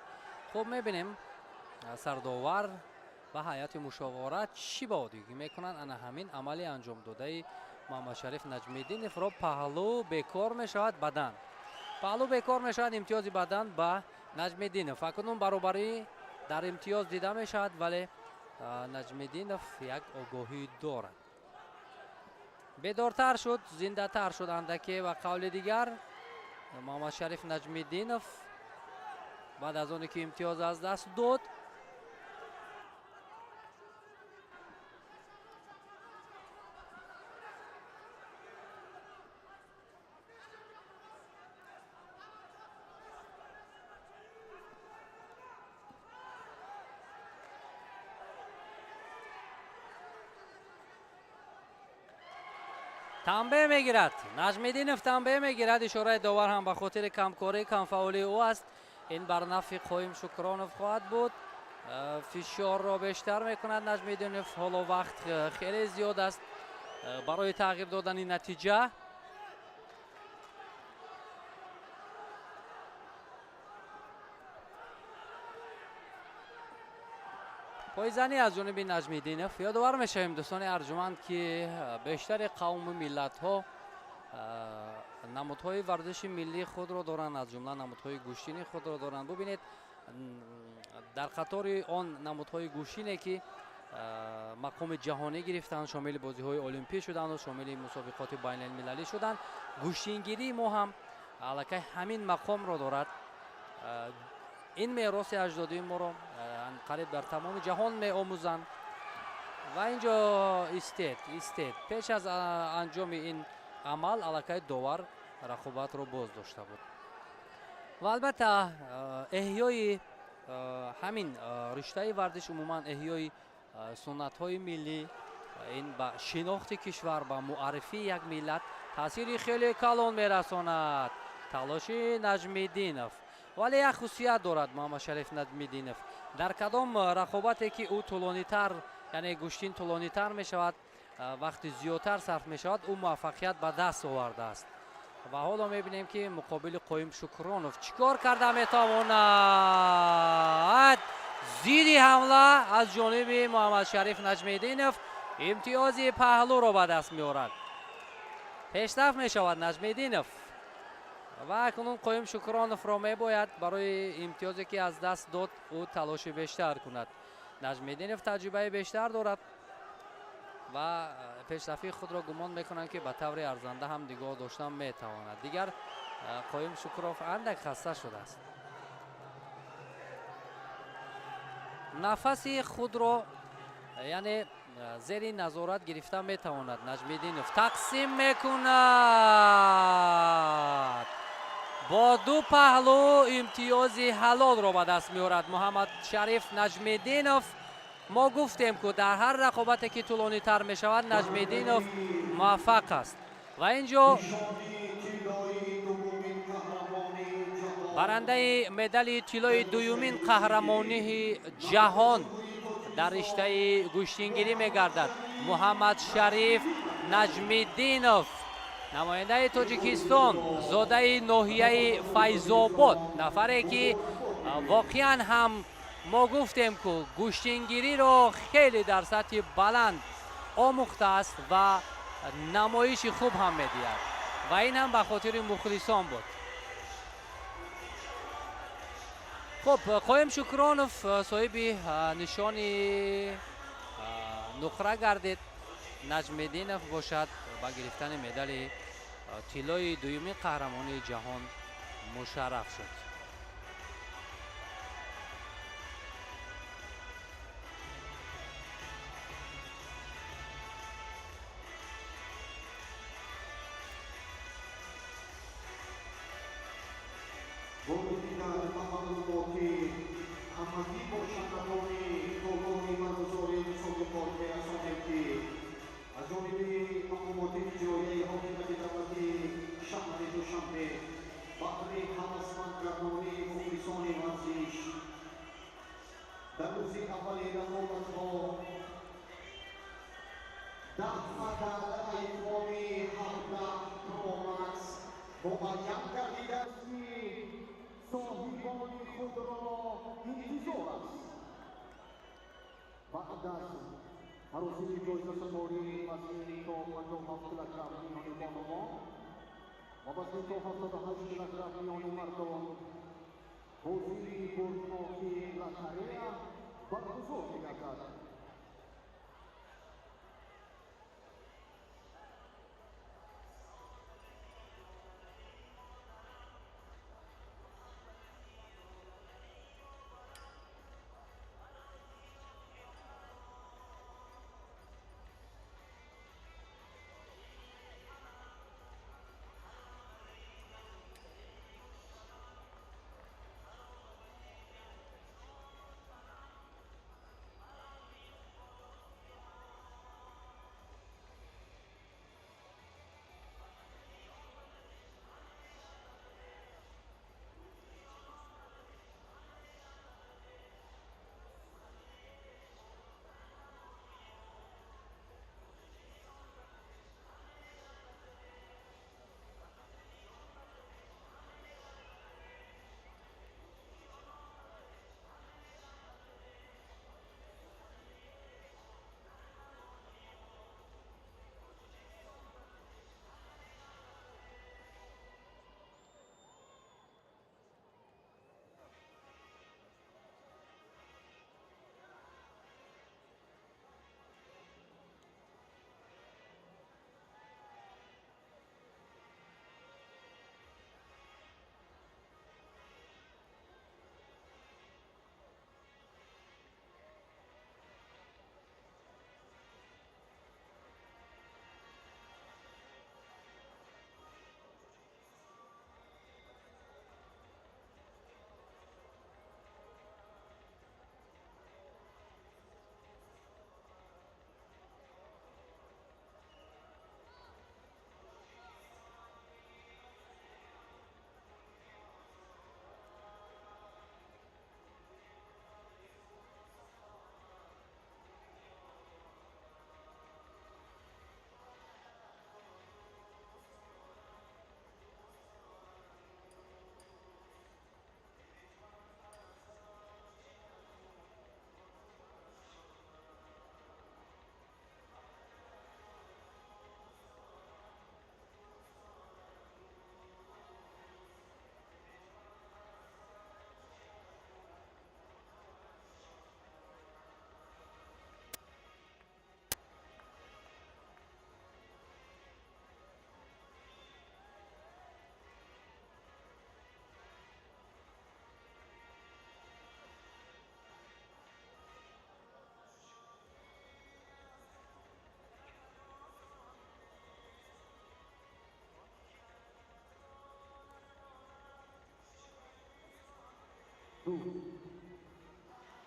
خب میبینیم سرداور و هیئت مشاورت چی بادگی میکنند. انا همین عملی انجام داده محمد شریف نجمیدینوف را پهلو بیکار میشود بدن، پهلو بیکار میشود امتیاز بدن با نجمیدینوف. اکنون برابری در امتیاز دیده میشود، ولی نجمیدینوف یک آگاهی دارد. بیدارتر شد، زنده تر شد اندکی. و قول دیگر محمد شریف نجمیدینوف بعد از اونی که امتیاز از دست داد تنبیه میگیرد. نجمیدینوف تنبیه میگیرد. اشاره داور هم به خاطر کمکاری کمفعالی او است. این بر نفع قایم شکرانوف خواهد بود. فشار را بیشتر میکند نجمیدینوف. حالا وقت خیلی زیاد است برای تغییر دادن این نتیجه. پایزنی از جانب نجمیدینوف. یادآور میشویم دوستان ارجمند که بیشتر قوم ملت ها نمادهای ورزش ملی خود را دارند، از جمله نمادهای گوشتینی خود را دارند. ببینید در قطار آن نمادهای گوشتینی که مقام جهانی گرفتند، شامل بازی های المپیک شدند و شامل مسابقات بین المللی شدند، گوشتینگیری ما هم علاقه همین مقام را دارد. این میراث اجدادی ما رو قریب در تمام جهان می آموزند و اینجا استید پیش از انجام این عمل علاقه داور رقابت رو باز داشته بود. و البته احیای همین رشته ورزش، عموما احیای سنت های ملی، این با شناخت کشور، با معرفی یک ملت تاثیری خیلی کلان میرساند. تلاش نجمیدینوف ولی یک خصوصیت دارد محمد شریف نجمیدینوف. در کدام رقابتی که او طولانی‌تر، یعنی گوشتین طولانی‌تر می شود، وقتی زیادتر صرف می شود، او موفقیت به دست آورده است. و حالا می بینیم که مقابل قایم شکرانوف چیکار کرده می تواند. زیدی حمله از جانب محمد شریف نجمیدینوف امتیازی پهلو را به دست می آورد. پیشرفت می شود نجمیدینوف و اکنون قایم شکرانوف را می باید برای امتیازی که از دست داد او تلاش بیشتر کند. نجمیدینوف تجربه بیشتر دارد و پیشرفتی خود را گمان میکنند که به طور ارزنده هم نگاه داشتن میتواند. دیگر قایم شکرانوف اندک خسته شده است. نفس خود را یعنی زیر نظارت گرفته میتواند. نجمیدینوف تقسیم میکند، با دو پهلو امتیازی حلال را به دست میارد محمد شریف نجمیدینوف ما گفتیم که در هر رقابتی که طولانی تر می شود نجمیدینوف موفق است و اینجا برنده مدال طلای دومین قهرمانی جهان در رشته گوشتینگیری می گردد محمد شریف نجمیدینوف، نماینده تاجیکستان، زاده ناحیه فیض‌آباد، نفری که واقعا هم ما گفتیم که گوشتینگیری رو خیلی در سطح بلند آموخته است و نمایش خوب هم می‌دهد و این هم به خاطر مخلصان بود. خب قایم شکرانوف صاحب نشان نقره گردید، نجمیدینوف باشد با گرفتن مدال طلای دومین قهرمانی جهان مشرف شد. Harusnya Joyce Samori masih to 57 kilogram ni Bonomo. Masih to 58 kilogram ni Marto. Hosi Burno ki Lakarea Barbuzo dikatakan.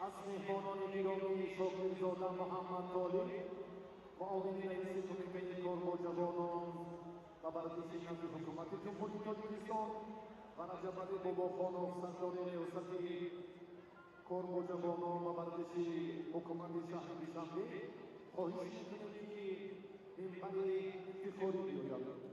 از مهمانان گرامی شاکرزاده محمد طالب معاون رئیس کمیته کار با جوانان و ورزش نزد حکومت جمهوری تاجیکستان و رجب علی باباخانov سردار ریاست کار با جوانان و ورزش حکومت شهر دوشنبه خواهش می‌کنیم که منبر افتخاری بیاید.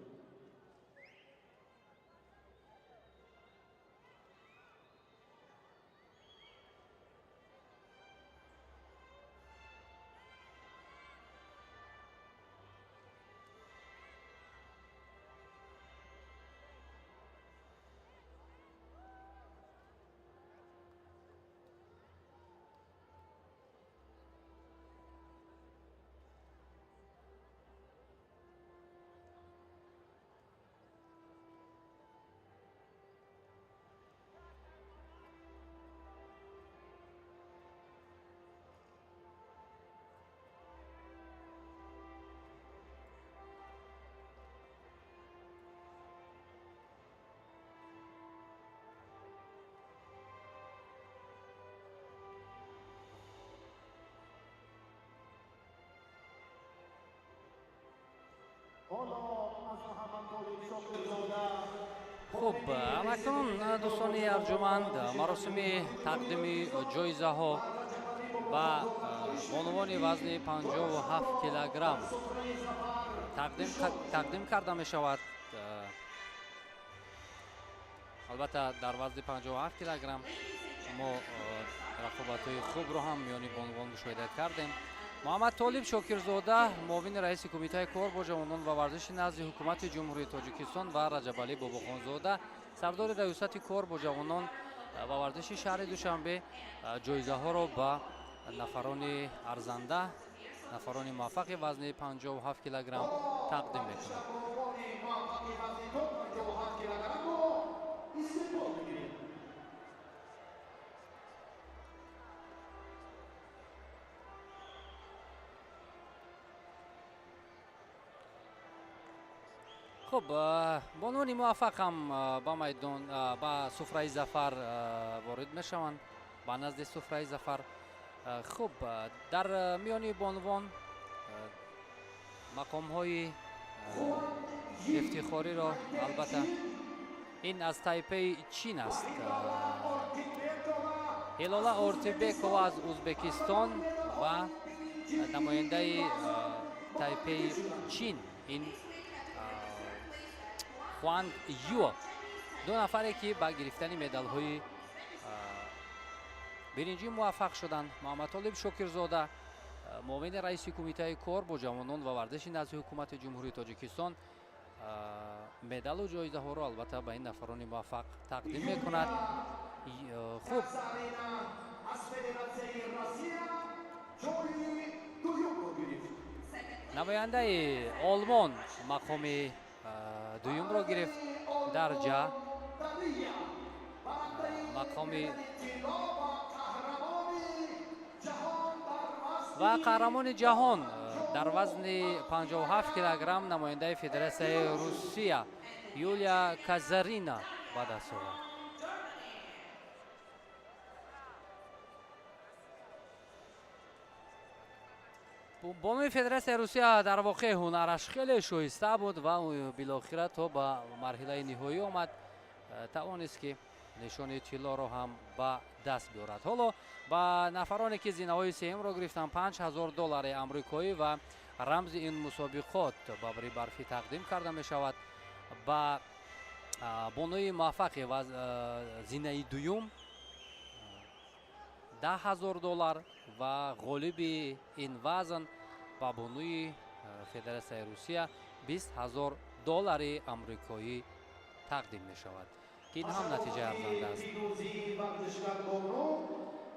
خب همکنون دوستان ارجمند مراسم تقدیم جایزه ها و بانوان وزن 57 کیلوگرم تقدیم کرده می شود. البته در وزن 57 کیلوگرم ما رقابت های خوب رو هم میانی بانوان مشاهده کردیم. محمد طالب شاکرزاده معاون رئیس کمیته کار با جوانان و ورزش نزد حکومت جمهوری تاجیکستان و رجب علی باباخانزاده سردار ریاست کار با جوانان و ورزش شهر دوشنبه جایزه ها را به نفران ارزنده نفران موفق وزن 57 کیلوگرم تقدیم می‌کنند. خب بانوان موفق هم با میدان با سفره ظفر وارد میشوند با نزد سفره ظفر. خب در میانی بانوان مقام های افتخاری را البته این از تایپه چین است. هلاله اورتیبکووا از ازبکستان و نماینده تایپه چین این خوانگ یو، دو نفری که با گرفتن مدال های برنجی موفق شدند. محمد طالب شاکرزاده معاون رئیس کمیته کار با جوانان و ورزش نزد حکومت جمهوری تاجیکستان مدال و جایزه ها را البته به این نفران موفق تقدیم میکند. خوب نماینده آلمان مقام دویم را گرفت در جا مقام و قهرمان جهان در وزن 57 کیلوگرم نماینده فدراسیون روسیه یولیا کازارینا به دست آورد. بانوی فدراسیون روسیه در واقع هنرش خیلی شایسته بود و بالاخره تا به مرحله نهایی آمد، توانست که نشان طلا را هم به دست بیارد. حالا با نفرانی که زینه‌های سهم را گرفتن $5000 آمریکایی و رمز این مسابقات بابری برفی تقدیم کرده می شود. با بانوی موفق و زینه دوم $10,000 و غالب این وزن با بانوی فدراسیون روسیه $20,000 آمریکایی تقدیم می شود که این هم نتیجه ارزنده است.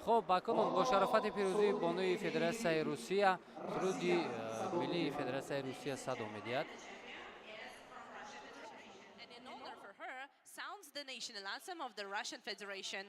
خب باکنون با شرافت پیروزی بانوی فدراسیون روسیه سرودی ملی فدراسیون روسیه صدا می‌دهد. And in honor for her sounds the national anthem of the Russian Federation.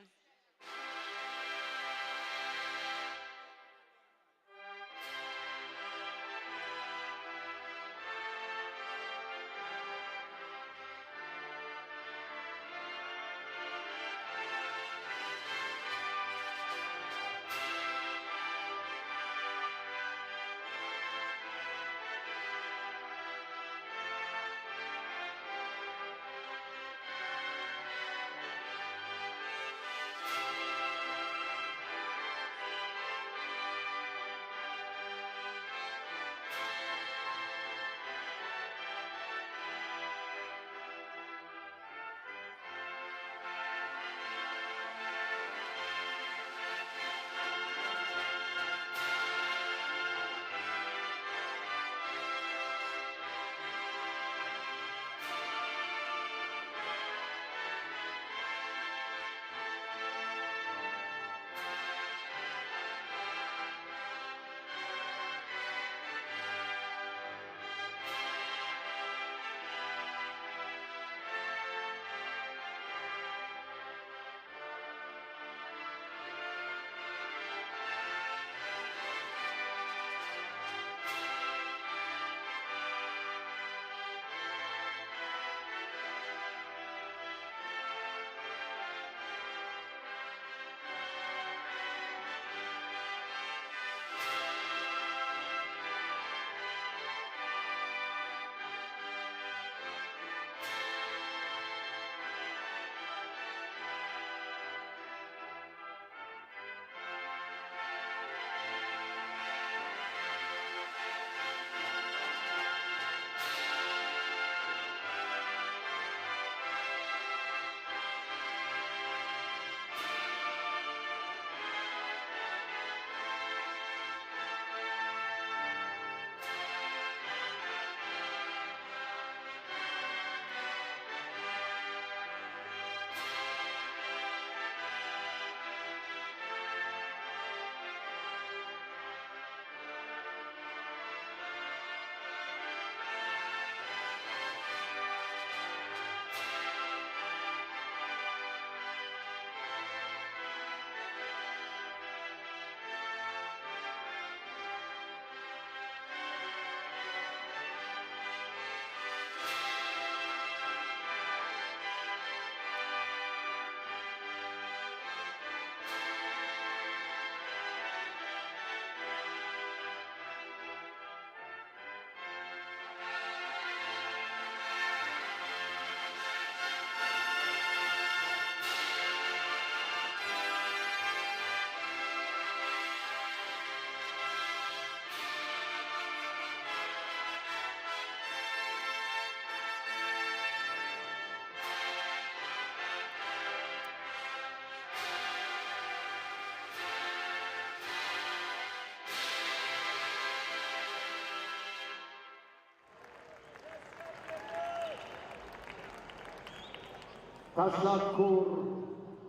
تشکر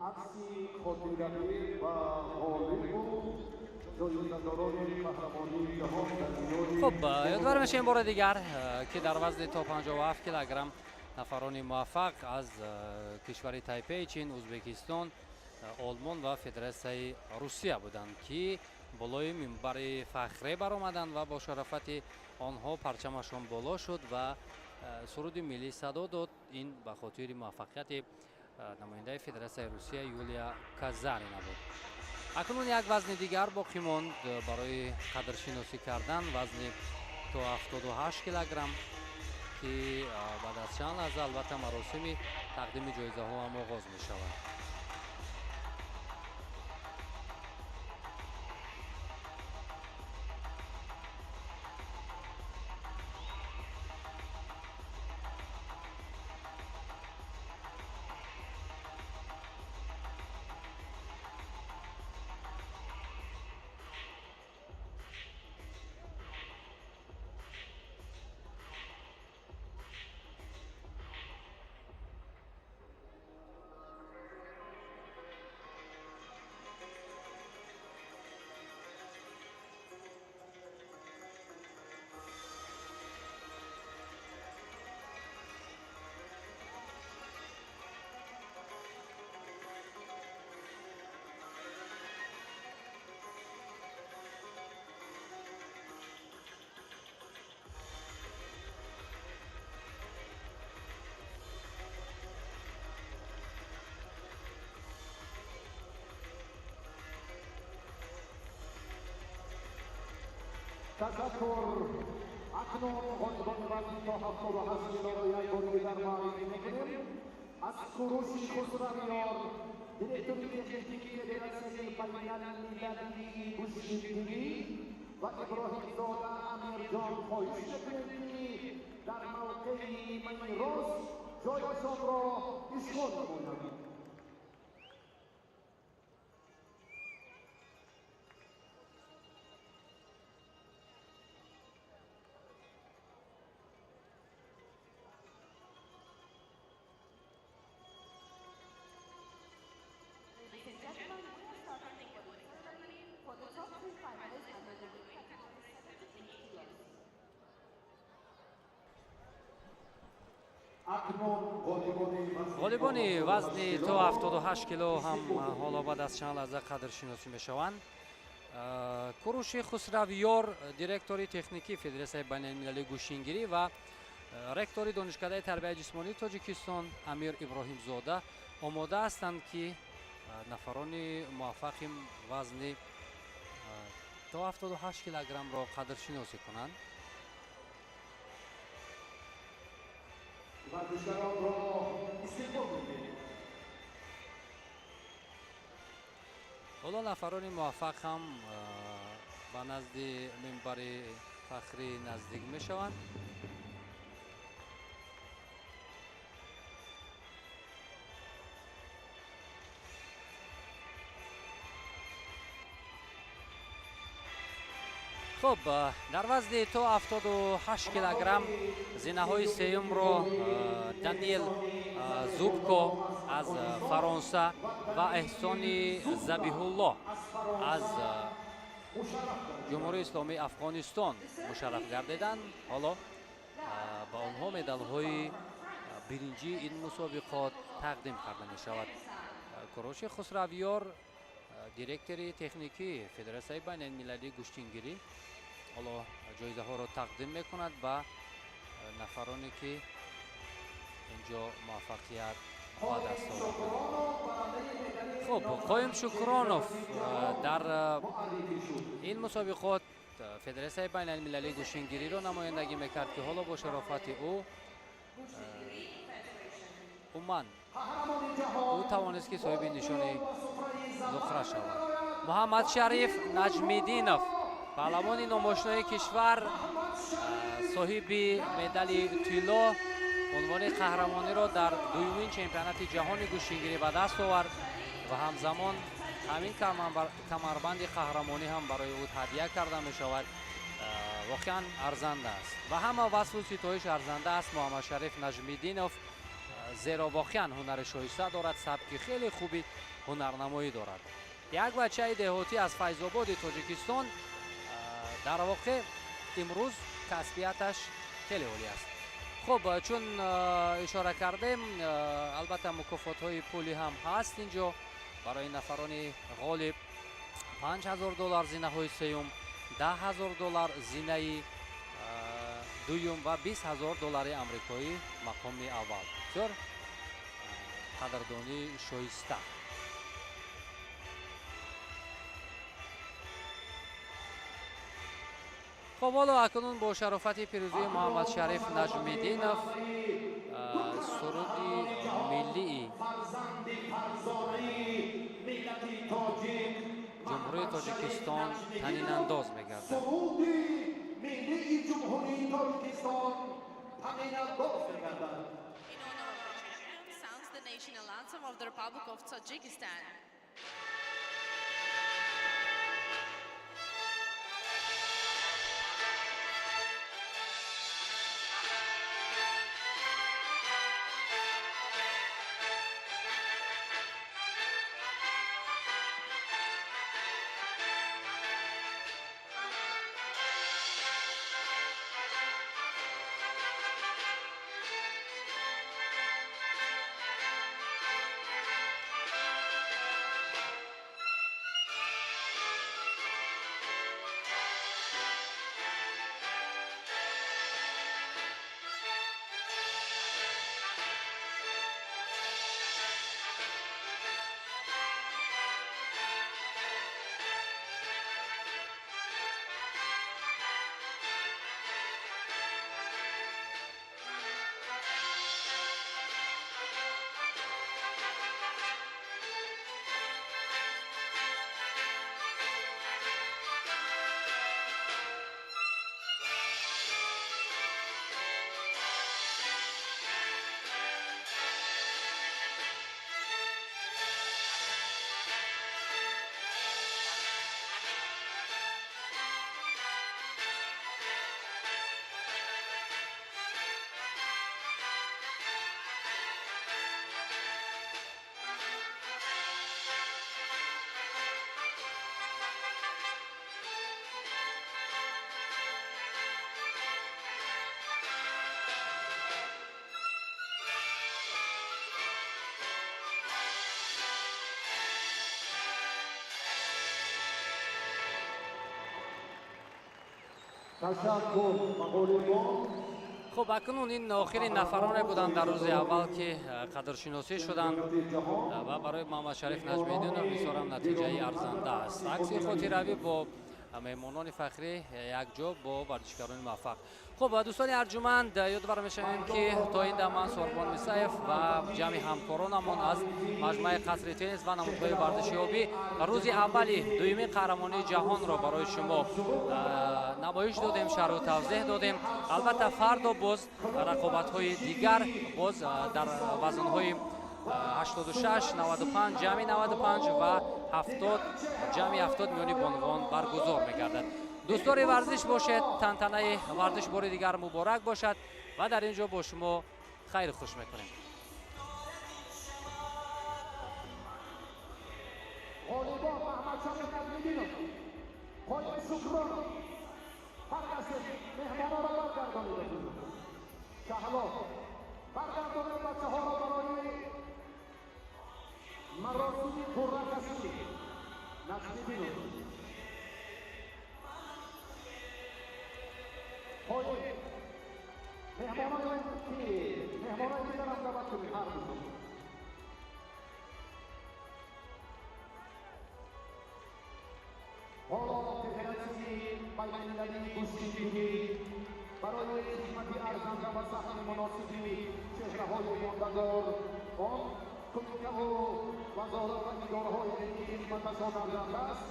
عکسی خاطرانی و حالی بود جایزه‌داران قهرمانی جهان در میان خب یادآور میشیم بار دیگر که در وزن تا 57 کیلوگرم نفران موفق از کشور تایپی، چین، ازبکستان، آلمان و فدراسیون روسیه بودند که بالای منبر فخری برآمدند و با شرافت آنها پرچمشان بالا شد و سرود ملی صدا داد. این به خاطر موفقیت نماینده فدراسیون روسیه یولیا کازارینه بود. اکنون یک وزن دیگر باقی ماند برای قدرشناسی کردن، وزن تا 78 کیلوگرم که بعد از چند لحظه البته مراسم تقدیم جایزه ها هم آغاز می شود. تشکر. اکنون قهرمان وزن تا 78 کیلو را یک بار دیگر معرفی می‌کنیم. از کوروش خسرویان، دیرکتور تکنیکی فدراسیون بین‌المللی گوشتگیری و ابراهیم زاده امیرجان خواهش می‌کنیم که در موقع میراث جایشان را اشغال نمایند. غالبان وزن تا 78 کیلو هم حالا بعد از چند لحظه قدرشناسی میشوند. کوروش خسرویار، دیرکتور تکنیکی فدراسیون بین‌المللی گوشتگیری و رکتور دانشکده تربیت جسمانی تاجیکستان امیر ابراهیم زاده آماده هستند که نفران موفق وزن تا 78 کیلوگرم را قدرشناسی کنند. حالا نفران موفق هم به نزد منبر فخری نزدیک می شوند. خب در وزن تا 78 کیلوگرم زینه های سوم رو دانیل زوبکو از فرانسه و احسان ذبیح الله از جمهوری اسلامی افغانستان مشرف گردیدند. حالا با آنها مدال های برنجی این مسابقات تقدیم کرده می شود. کوروش خسرویار، دیرکتور تکنیکی فدراسیون بین‌المللی گوشتگیری، حالا جایزه ها را تقدیم میکند به نفرانی که اینجا موفقیت با دست آوردند. خب قایم شکرانوف در این مسابقات فدراسیون بین‌المللی گوشتگیری را نمایندگی میکرد که حالا با شرافت او توانست که صاحب نشان نقره شود. محمد شریف نجمیدینوف، پهلوان نامآشنای کشور، صاحب مدال طلا، عنوان قهرمانی را در دومین چمپیونات جهانی گوشتگیری به دست آورد و همزمان همین کمربند قهرمانی هم برای او هدیه کرده می شود. واقعا ارزنده است و همه وصف و ستایش ارزنده است. محمد شریف نجمیدینوف зеро воқеан ҳунари шоиста дорад, сабки хеле хуби ҳунарнамоӣ дорад. Як бачаи деҳотӣ аз Файзободи Тоҷикистон дар воқеъ имрӯз касбияташ хеле олӣ аст. хуб, чун ишора кардем, албатта мукофотҳои пулӣ ҳам ҳаст инҷо барои нафарони ғолиб. $5000 зинаҳои сеюм, $10,000 зинаи дуюм ва $20,000 амрикоӣ мақоми аввал. бисёр қадрдонӣ шоиста. خب حالا اکنون با شرافت پیروزی محمد شریف نجمیدینов سرودی ملی جمهوری تاجیکستان طنین انداز می‌گردد. سرودی ملی جمهوری تاجیکستان طنین انداز می‌گردد. In honor of Tajikistan sounds the national anthem of the Republic of Tajikistan. تشکر مقولون خب اکنون این آخرین نفرانه بودند در روز اول که قدرشناسی شدند و برای محمد شریف نجمیدینov می‌سپارم نتیجه ارزنده است. عکسی خاطره‌ای با مهمانان فخری یک جا با ورزشکاران موفق. خب دوستان ارجمند، یادآور می‌شویم که تا این دم من سوربان میسایف و جمع همکارانمان از مجمع قصر تنیس و نمودهای ورزشیابی روز اولی دومین قهرمانی جهان را برای شما نمایش دادیم، شرح و توضیح دادیم. البته فردا باز رقابت‌های دیگر باز در وزن‌های 86, 95, جمعی 95 و 70 جمعی 70 میانی بانوان برگزار می‌گردد. دوستان ورزش باشد، تنتنه ورزش بار دیگر مبارک باشد و در اینجا با شما خیر خوش میکنیم. غالبا محمد شریف نجمیدینov پای شکران هر کسی مهمانا را برگردانید که حالا برگردانید بچه‌ها را برای مراسم پررقصی نجمیدینov پای مهمانان دیگر هم دعوت کنید هر روز. حالا فدراسیون بین‌المللی کشتیگیری برای خدمت ارزنده و صحن مناسبی چهره‌های ماندگار آن کمیته و وزارت و اداره‌های خدمتشان ارزنده است.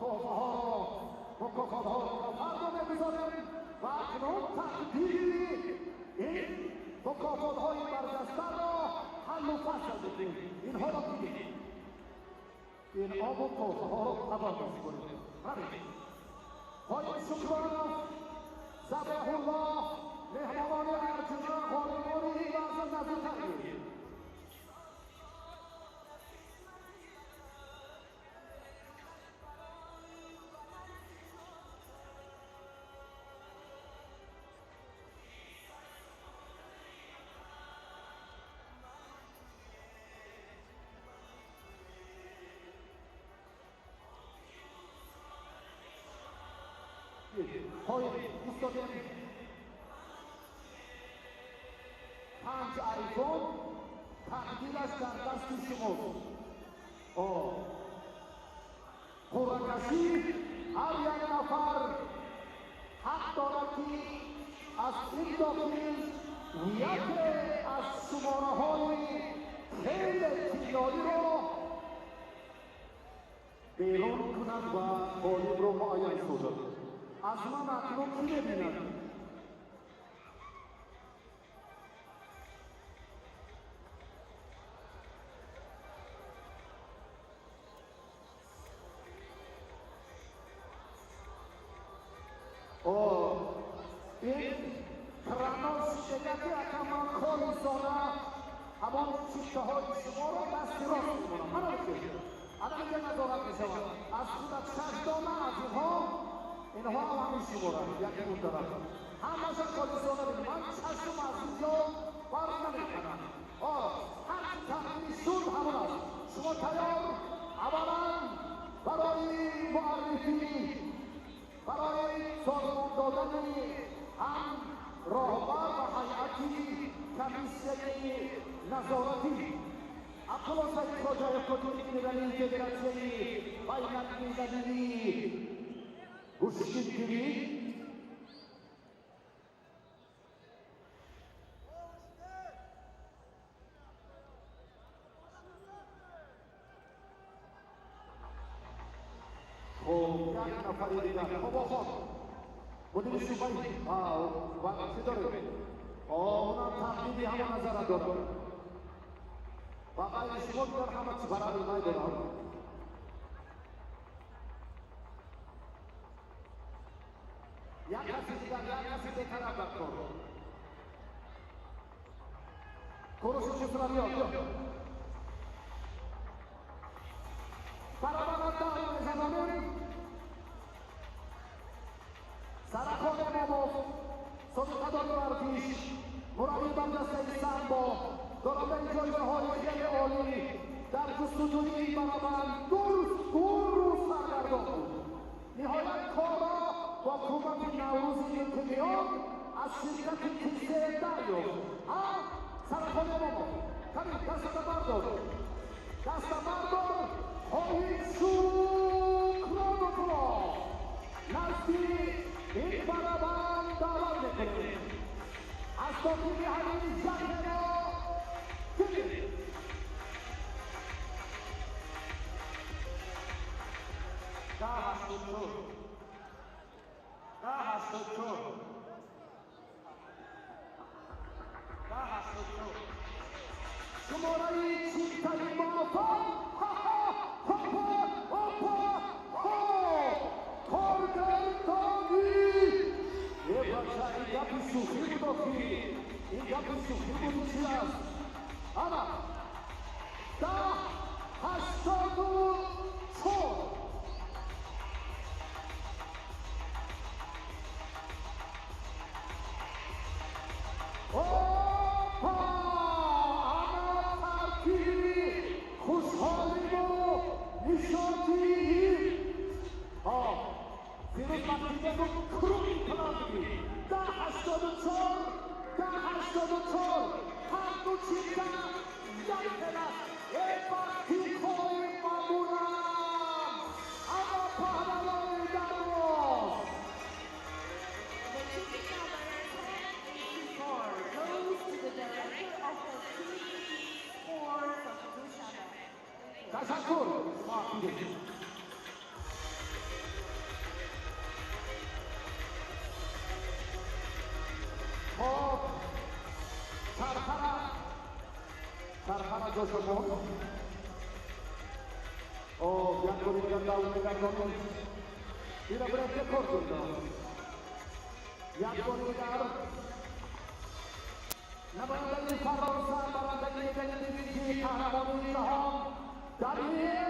تحفه‌ها را مکافات‌ها را فردا بگذاریم و اکنون تقدیر این مکافات‌های برجسته را حل و فصل بدیم. اینها را بگیریم. این آب و تحفه‌ها را تبادل کنیم. پای شکران ذبیح الله مهمانان ارجمند خانمانی لازم نظر تغییر پایین ایستادیم 5 آیفون تقدیرش در دست شماست. قرعه‌کشی هر یک نفر حق دارد که از این داخل یک از شماره‌های خیلی تعدادی را بیرون کند و غالب را معین سازد. از من اکنون کی ببیند؟ این کراناش شدتی اکمان خالصانه همان چیشته های شما را دستی راست میکنم. من بکنم الان اینجا نظارت میشود از خودت 6 دانه از اینها هم همین شما را یکی اون طرف همه خالصانه بگیم. من چشم از اینجا بر نمیکنم. هر تقدیمی شد همون است. شما تیار؟ اولا برای معرفی برای سازمان دادن هم راهبر و هیئتی کمیسیه نظارتی عبدالله سید خواجه کدوری ملی فدراسیون بین‌المللی گوشتگیری یک نفری دیگر بابا مدیر شوبایی وقتی داره اونم تقدیمی همه نظرت داره واقعا شما در همه چی برای من داره یک کسی دیگر یک کسی دیگر طرف کن کروش چطور بیاد برای من داره زنانه سرخانه مامو صدقدار ورزش مربی دسته سنبا دارنده جایزه های خیلی عالی در جستجوی این برابر دور روز سرگردان بود. نهایت کارا با حکومت نوروز انتقام از شرکت کیسه دریافت. سرخانه مامو کمی دست بردار خواهید شکران و کلا نزدیک این برابر دعوت میکنیم. از داخلی همین جنگ را بگیرید. شماره چیزترین موفق این گپی شوخی بود این گپی شوخی بود چی است؟ اما 10-84 سرخانه جوشمون یک گوری گرداون نگردانون این برای کردن یک گوری در نمایندگی فرانسه برندگی قهرمانی جهان در